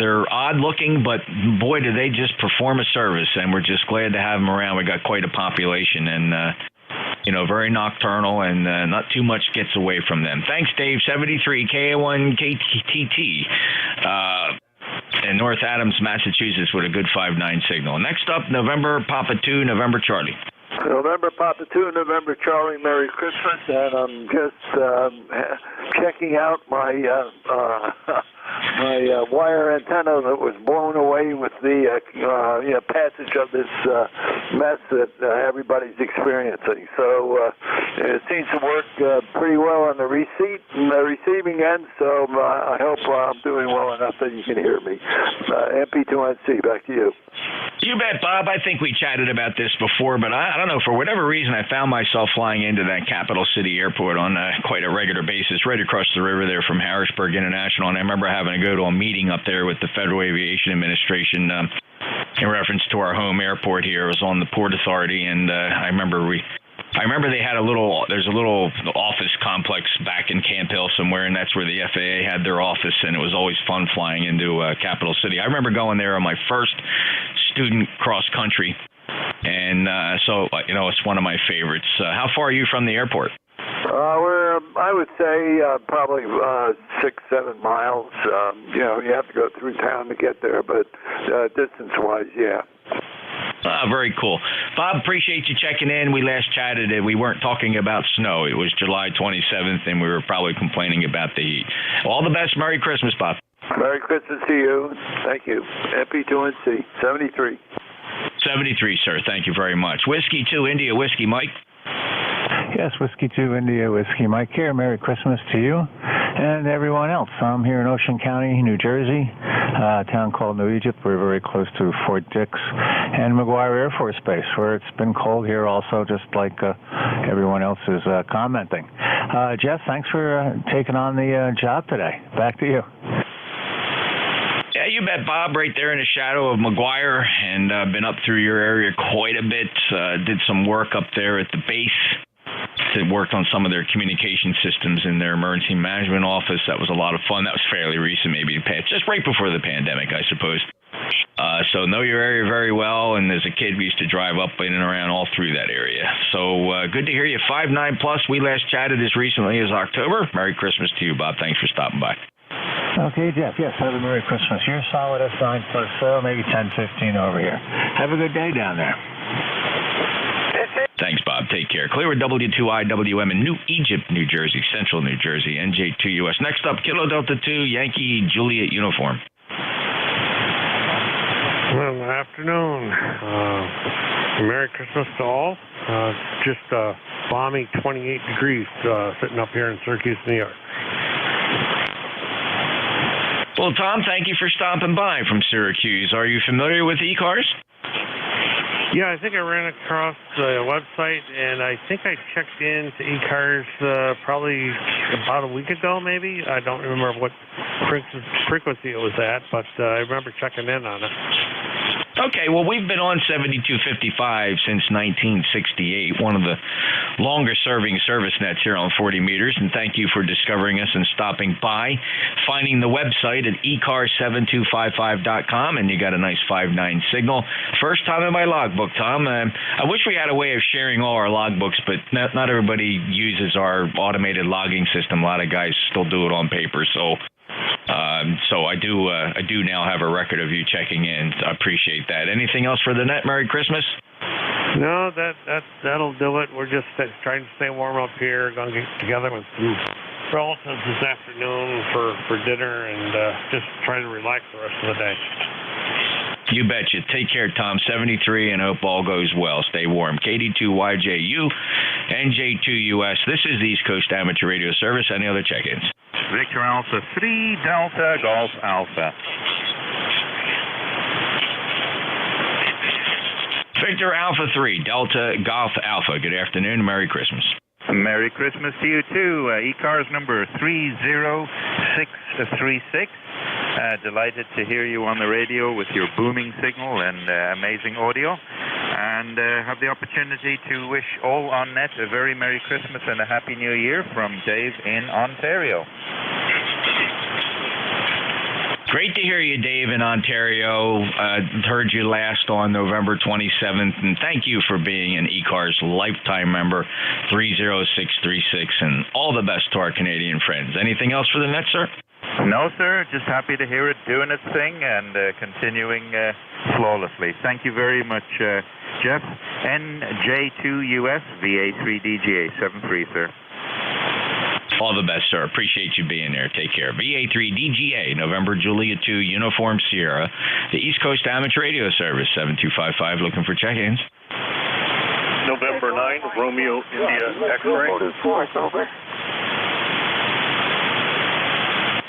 they're odd looking, but boy, do they just perform a service, and we're just glad to have them around. We got quite a population, and very nocturnal, and not too much gets away from them. Thanks, Dave. 73 KA1KTT. In North Adams, Massachusetts, with a good 5.9 signal. Next up, November Papa 2, November Charlie. November Papa 2, November Charlie, Merry Christmas, and I'm just checking out my wire antenna that was blown away with the passage of this mess that everybody's experiencing. So it seems to work pretty well on the receiving end, so I hope I'm doing well enough that you can hear me. MP2NC, back to you. You bet, Bob. I think we chatted about this before, but I don't know, for whatever reason, I found myself flying into that capital city airport on quite a regular basis, right across the river there from Harrisburg International, and I remember having to go to a meeting up there with the Federal Aviation Administration in reference to our home airport here. It was on the Port Authority, and I remember they had there's a little office complex back in Camp Hill somewhere, and that's where the FAA had their office, and it was always fun flying into capital city. I remember going there on my first student cross country, and so it's one of my favorites. How far are you from the airport? I would say probably 6-7 miles. You have to go through town to get there, but distance-wise, yeah. Very cool. Bob, appreciate you checking in. We last chatted, we weren't talking about snow. It was July 27th, and we were probably complaining about the heat. All the best. Merry Christmas, Bob. Merry Christmas to you. Thank you. MP2NC, 73. 73, sir. Thank you very much. Whiskey 2, India Whiskey, Mike. Yes, Whiskey 2, India Whiskey Mike here. Merry Christmas to you and everyone else. I'm here in Ocean County, New Jersey, a town called New Egypt. We're very close to Fort Dix and McGuire Air Force Base, where it's been cold here also, just like everyone else is commenting. Jeff, thanks for taking on the job today. Back to you. Yeah, you bet, Bob. Right there in the shadow of McGuire, and been up through your area quite a bit. Did some work up there at the base. Worked on some of their communication systems in their emergency management office. That was a lot of fun. That was fairly recent, maybe just right before the pandemic, I suppose. So know your area very well, and as a kid, we used to drive up in and around all through that area. So good to hear you. 5'9+. We last chatted as recently as October. Merry Christmas to you, Bob. Thanks for stopping by. Okay, Jeff. Yes, have a Merry Christmas. You're solid S9 plus, maybe 10-15 over here. Have a good day down there. Rob. Take care. Clear with W2IWM in New Egypt, New Jersey, Central New Jersey, NJ2US. Next up, Kilo Delta 2, Yankee Juliet uniform. Well, good afternoon. Merry Christmas to all. Just balmy 28 degrees sitting up here in Syracuse, New York. Well, Tom, thank you for stopping by from Syracuse. Are you familiar with ECARS? Yeah, I think I ran across the website, and I think I checked into ECARS probably about a week ago, maybe. I don't remember what frequency it was at, but I remember checking in on it. Okay, well, we've been on 7255 since 1968, one of the longer-serving service nets here on 40 meters, and thank you for discovering us and stopping by, finding the website at ECARS7255.com, and you got a nice 5.9 signal. First time in my logbook, Tom. I wish we had a way of sharing all our logbooks, but not everybody uses our automated logging system. A lot of guys still do it on paper, so I do now have a record of you checking in. I appreciate that. Anything else for the net? Merry Christmas. No, that'll do it. We're just trying to stay warm up here. Going to get together with some relatives this afternoon for dinner and just trying to relax the rest of the day. You betcha. Take care, Tom. 73, and hope all goes well. Stay warm. KD2YJU, NJ2US. This is the East Coast Amateur Radio Service. Any other check-ins? Victor Alpha 3, Delta Golf Alpha. Victor Alpha 3, Delta Golf Alpha. Good afternoon. Merry Christmas. Merry Christmas to you, too. ECARS number 30636. Delighted to hear you on the radio with your booming signal and amazing audio. And have the opportunity to wish all on net a very Merry Christmas and a Happy New Year from Dave in Ontario. Great to hear you, Dave, in Ontario. Heard you last on November 27th, and thank you for being an ECARS lifetime member, 30636, and all the best to our Canadian friends. Anything else for the net, sir? No, sir. Just happy to hear it doing its thing and continuing flawlessly. Thank you very much, Jeff. NJ2US, VA3DGA 73, sir. All the best, sir. Appreciate you being there. Take care. VA3DGA, November Juliet 2, Uniform Sierra, the East Coast Amateur Radio Service, 7255, looking for check-ins. November 9, Romeo India X-ray.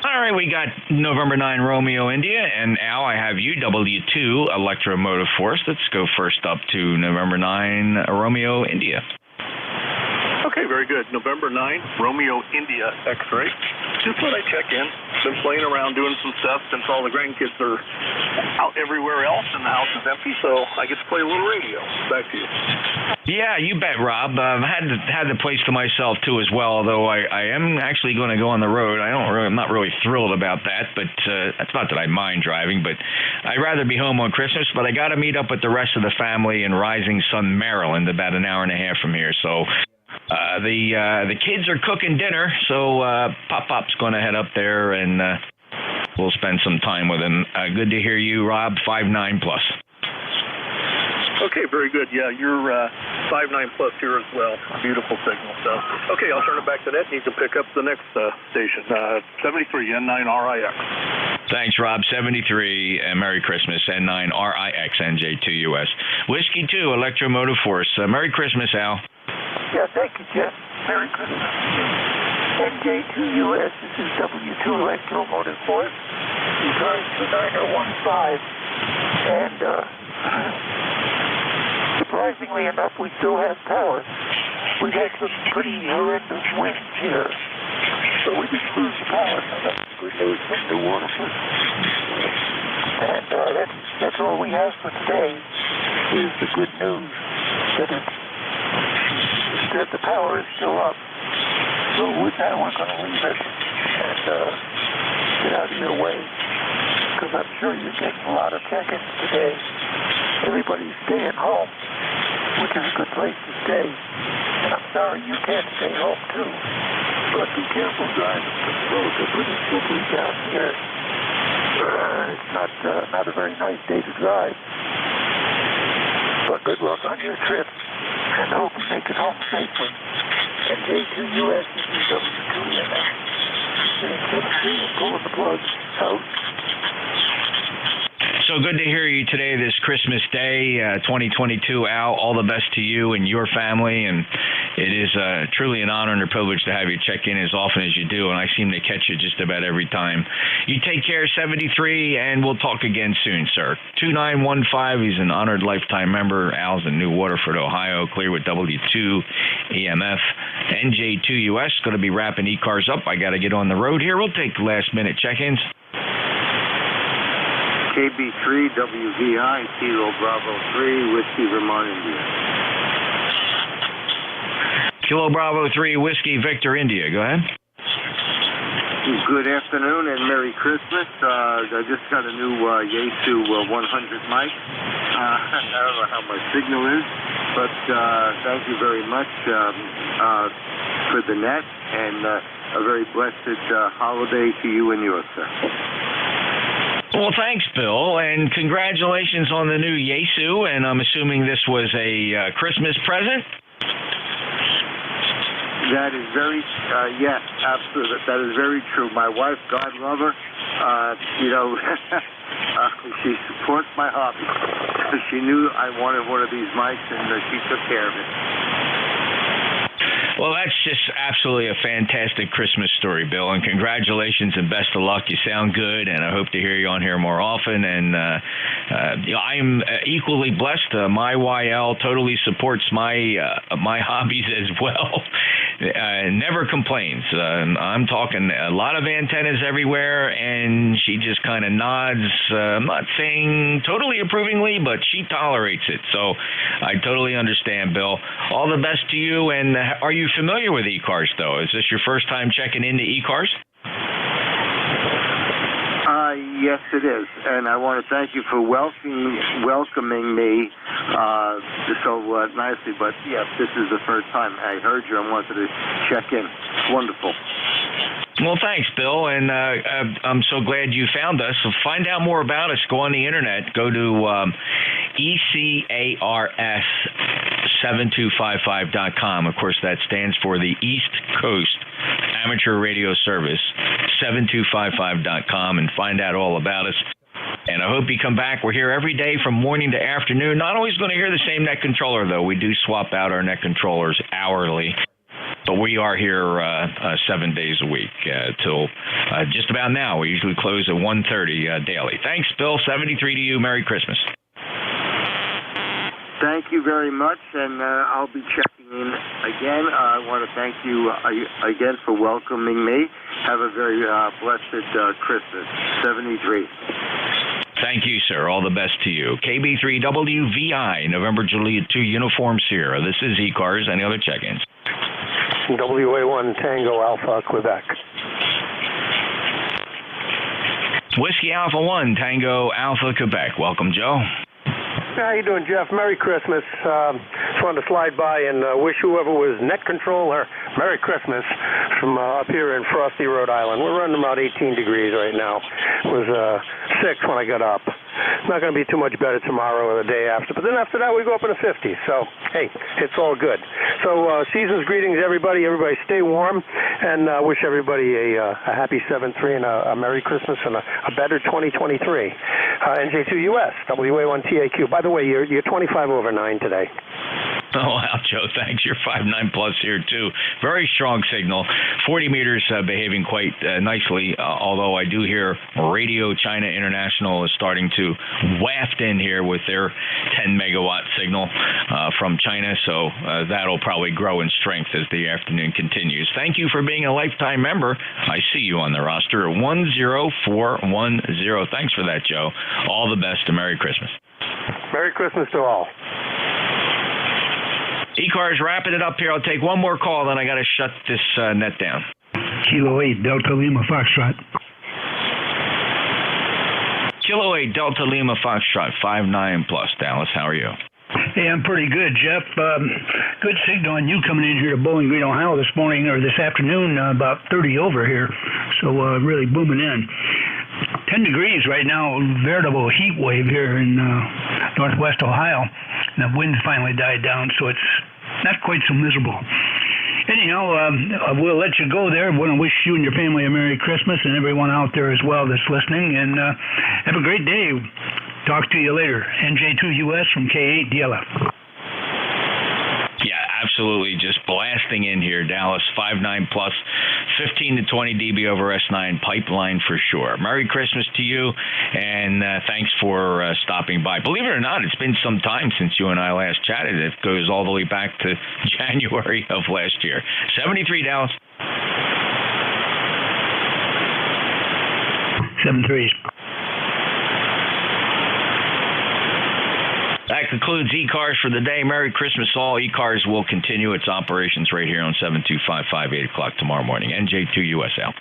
All right, we got November 9 Romeo India, and Al, I have you, W2 Electromotive Force. Let's go first up to November 9 Romeo India. Okay, very good. November 9, Romeo India X-ray. Just thought I'd check in. Been playing around doing some stuff since all the grandkids are out everywhere else and the house is empty, so I get to play a little radio. Back to you. Yeah, you bet, Rob. Had the place to myself too as well. Although I am actually going to go on the road. I'm not really thrilled about that, but that's not that I mind driving. But I'd rather be home on Christmas. But I got to meet up with the rest of the family in Rising Sun, Maryland, about an hour and a half from here. So the kids are cooking dinner. So Pop-Pop's going to head up there and we'll spend some time with him. Good to hear you, Rob. 5.9 plus. Okay, very good. Yeah, you're 5.9 plus here as well. Beautiful signal. So, okay, I'll turn it back to that. You can pick up the next station, 73 N9RIX. Thanks, Rob. 73, and Merry Christmas. N9RIX, NJ2US. Whiskey 2, Electromotive Force. Merry Christmas, Al. Yeah, thank you, Jeff. Merry Christmas. NJ2US, this is W2 Electromotive Force. ECARS 2915. And, surprisingly enough, we still have power. We've had some pretty horrendous winds here, so we didn't lose power. So that's good news from the waterfront. And that's all we have for today is the good news that the power is still up. So with that, we're going to leave it and get out of your way, because I'm sure you're getting a lot of check-ins today. Everybody's staying home, which is a good place to stay. And I'm sorry you can't stay home too. But be careful driving. The roads are pretty slippery down here. It's not a very nice day to drive. But good luck on your trip, and I hope you make it home safely. NJ2US is ECARS. Pull the plug out. So good to hear you today, this Christmas Day, 2022, Al. All the best to you and your family, and it is truly an honor and a privilege to have you check in as often as you do, and I seem to catch you just about every time. You take care, 73, and we'll talk again soon, sir. 2915, he's an honored lifetime member. Al's in New Waterford, Ohio, clear with W2 EMF. NJ2US, going to be wrapping ECARS up. I got to get on the road here. We'll take last-minute check-ins. KB3 WVI, Kilo Bravo 3, Whiskey Vermont, India. Kilo Bravo 3, Whiskey Victor, India. Go ahead. Good afternoon and Merry Christmas. I just got a new Yaesu 100 mic. I don't know how my signal is, but thank you very much for the net, and a very blessed holiday to you and yours, sir. Well, thanks, Bill, and congratulations on the new Yaesu, and I'm assuming this was a Christmas present? That is very, yes, absolutely. That is very true. My wife, God love her, she supports my hobby. She knew I wanted one of these mics, and she took care of it. Well, that's just absolutely a fantastic Christmas story, Bill, and congratulations and best of luck. You sound good, and I hope to hear you on here more often. And I'm equally blessed. My YL totally supports my hobbies as well. Never complains. I'm talking a lot of antennas everywhere, and she just kind of nods. I'm not saying totally approvingly, but she tolerates it. So I totally understand, Bill. All the best to you, and are you familiar with ECARS, though? Is this your first time checking into ECARS? Yes, it is, and I want to thank you for welcoming me so nicely. But yes, this is the first time I heard you. I wanted to check in. It's wonderful. Well, thanks, Bill, and I'm so glad you found us. So find out more about us. Go on the internet. Go to ECARS7255.com. Of course, that stands for the East Coast Amateur Radio Service, 7255.com, and find out all about us. And I hope you come back. We're here every day from morning to afternoon. Not always going to hear the same net controller, though. We do swap out our net controllers hourly. But we are here 7 days a week till just about now. We usually close at 1:30 daily. Thanks, Bill. 73 to you. Merry Christmas. Thank you very much, and I'll be checking in again. I want to thank you again for welcoming me. Have a very blessed Christmas. 73. Thank you, sir. All the best to you. KB3WVI, November Juliet 2 Uniform Sierra. This is ECARS. Any other check-ins? WA1 Tango Alpha, Quebec. Whiskey Alpha 1 Tango Alpha, Quebec. Welcome, Joe. How you doing, Jeff? Merry Christmas. Just wanted to slide by and wish whoever was net controller Merry Christmas from up here in frosty Rhode Island. We're running about 18 degrees right now. It was 6 when I got up. Not going to be too much better tomorrow or the day after. But then after that, we go up in the 50s. So, hey, it's all good. So, season's greetings, everybody. Everybody stay warm. And wish everybody a happy 7-3 and a Merry Christmas and a better 2023. NJ2US, WA1TAQ. By the way, you're 25 over 9 today. Oh, wow, Joe, thanks. You're 5'9" plus here, too. Very strong signal. 40 meters behaving quite nicely, although I do hear Radio China International is starting to waft in here with their 10-megawatt signal from China, so that'll probably grow in strength as the afternoon continues. Thank you for being a lifetime member. I see you on the roster at 10410. Thanks for that, Joe. All the best and Merry Christmas. Merry Christmas to all. ECARS wrapping it up here. I'll take one more call, then I got to shut this net down. Kilo 8, Delta Lima Foxtrot. Kilo 8, Delta Lima Foxtrot, 5'9" plus. Dallas, how are you? Hey, I'm pretty good, Jeff. Good signal on you coming in here to Bowling Green, Ohio this morning or this afternoon, about 30 over here. So really booming in. 10 degrees right now, veritable heat wave here in northwest Ohio. And the wind finally died down, so it's not quite so miserable. Anyhow, we'll let you go there. I want to wish you and your family a Merry Christmas, and everyone out there as well that's listening. And have a great day. Talk to you later. NJ2US from K8DLF. Yeah, absolutely. Just blasting in here, Dallas. 5.9 plus, 15 to 20 dB over S9 pipeline for sure. Merry Christmas to you, and thanks for stopping by. Believe it or not, it's been some time since you and I last chatted. It goes all the way back to January of last year. 73, Dallas. 73. That concludes ECARS for the day. Merry Christmas all. ECARS will continue its operations right here on 7255, 8 o'clock tomorrow morning. NJ2US out.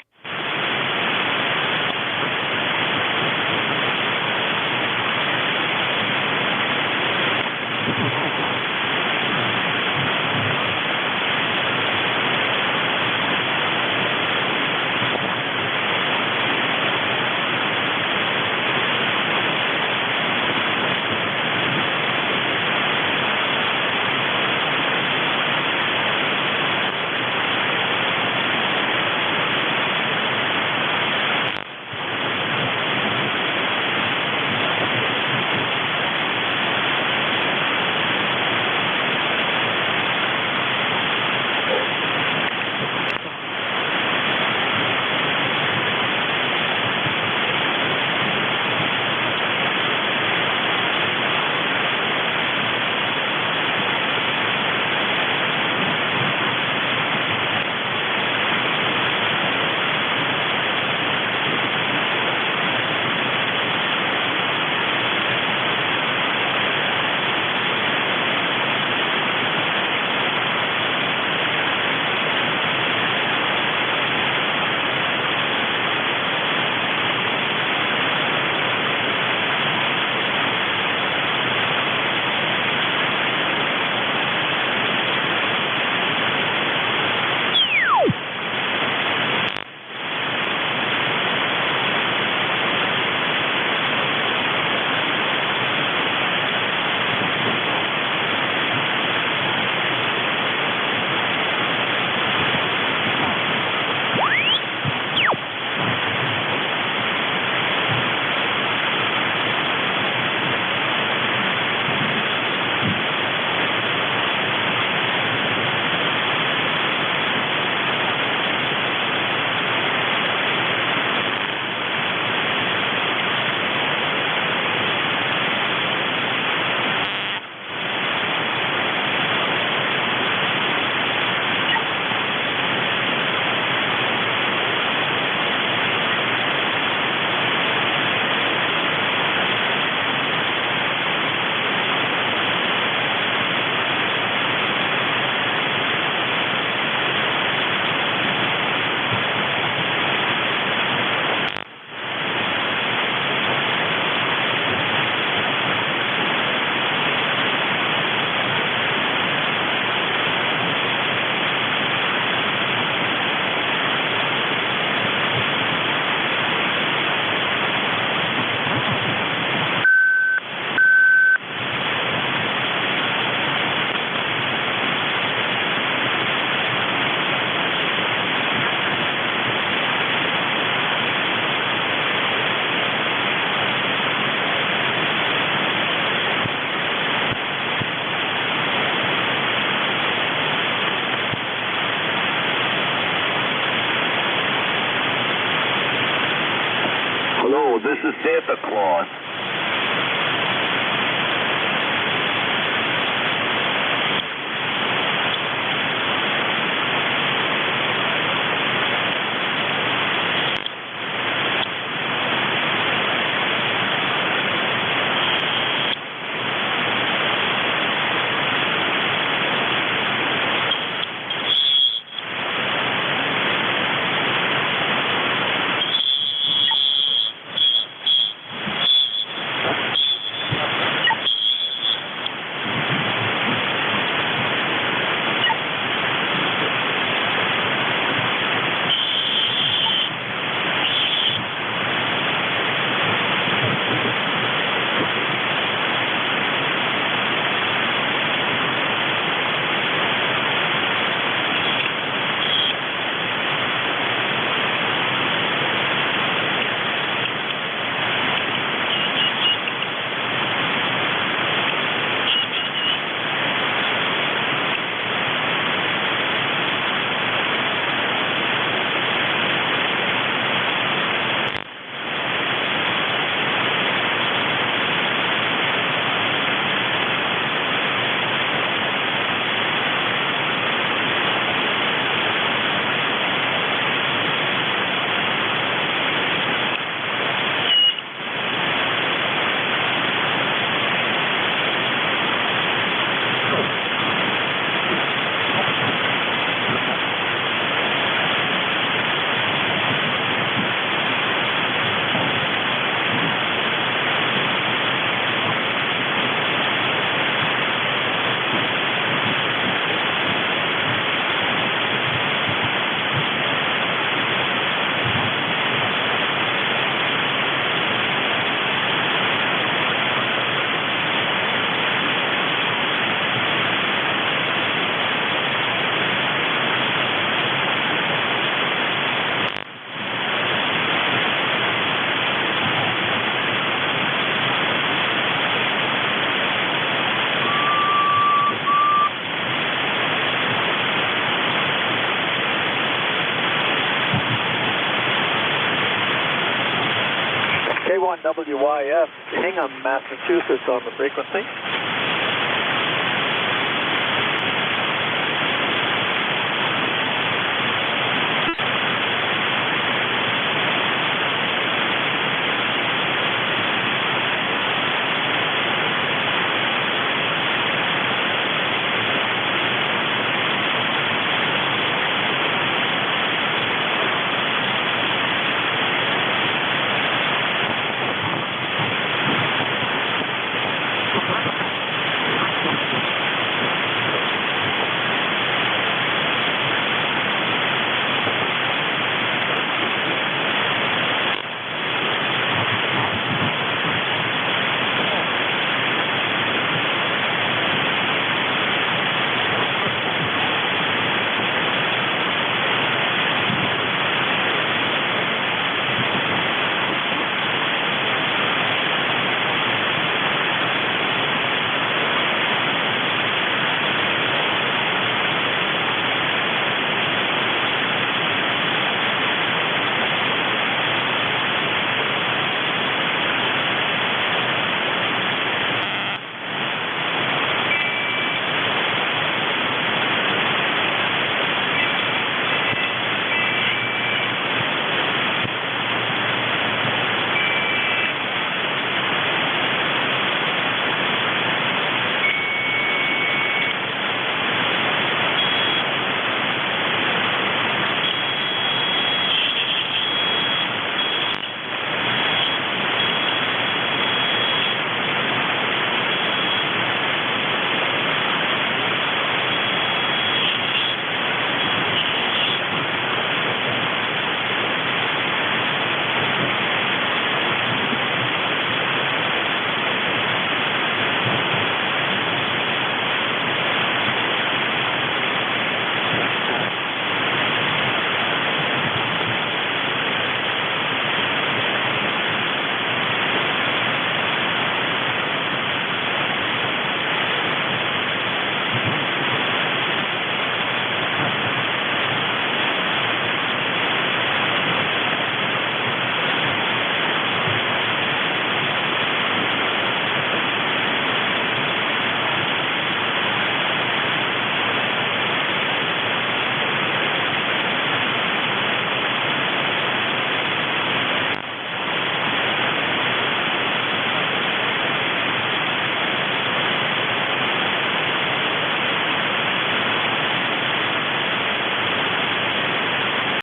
This is Santa Claus. NJ2US, Hingham, Massachusetts on the frequency.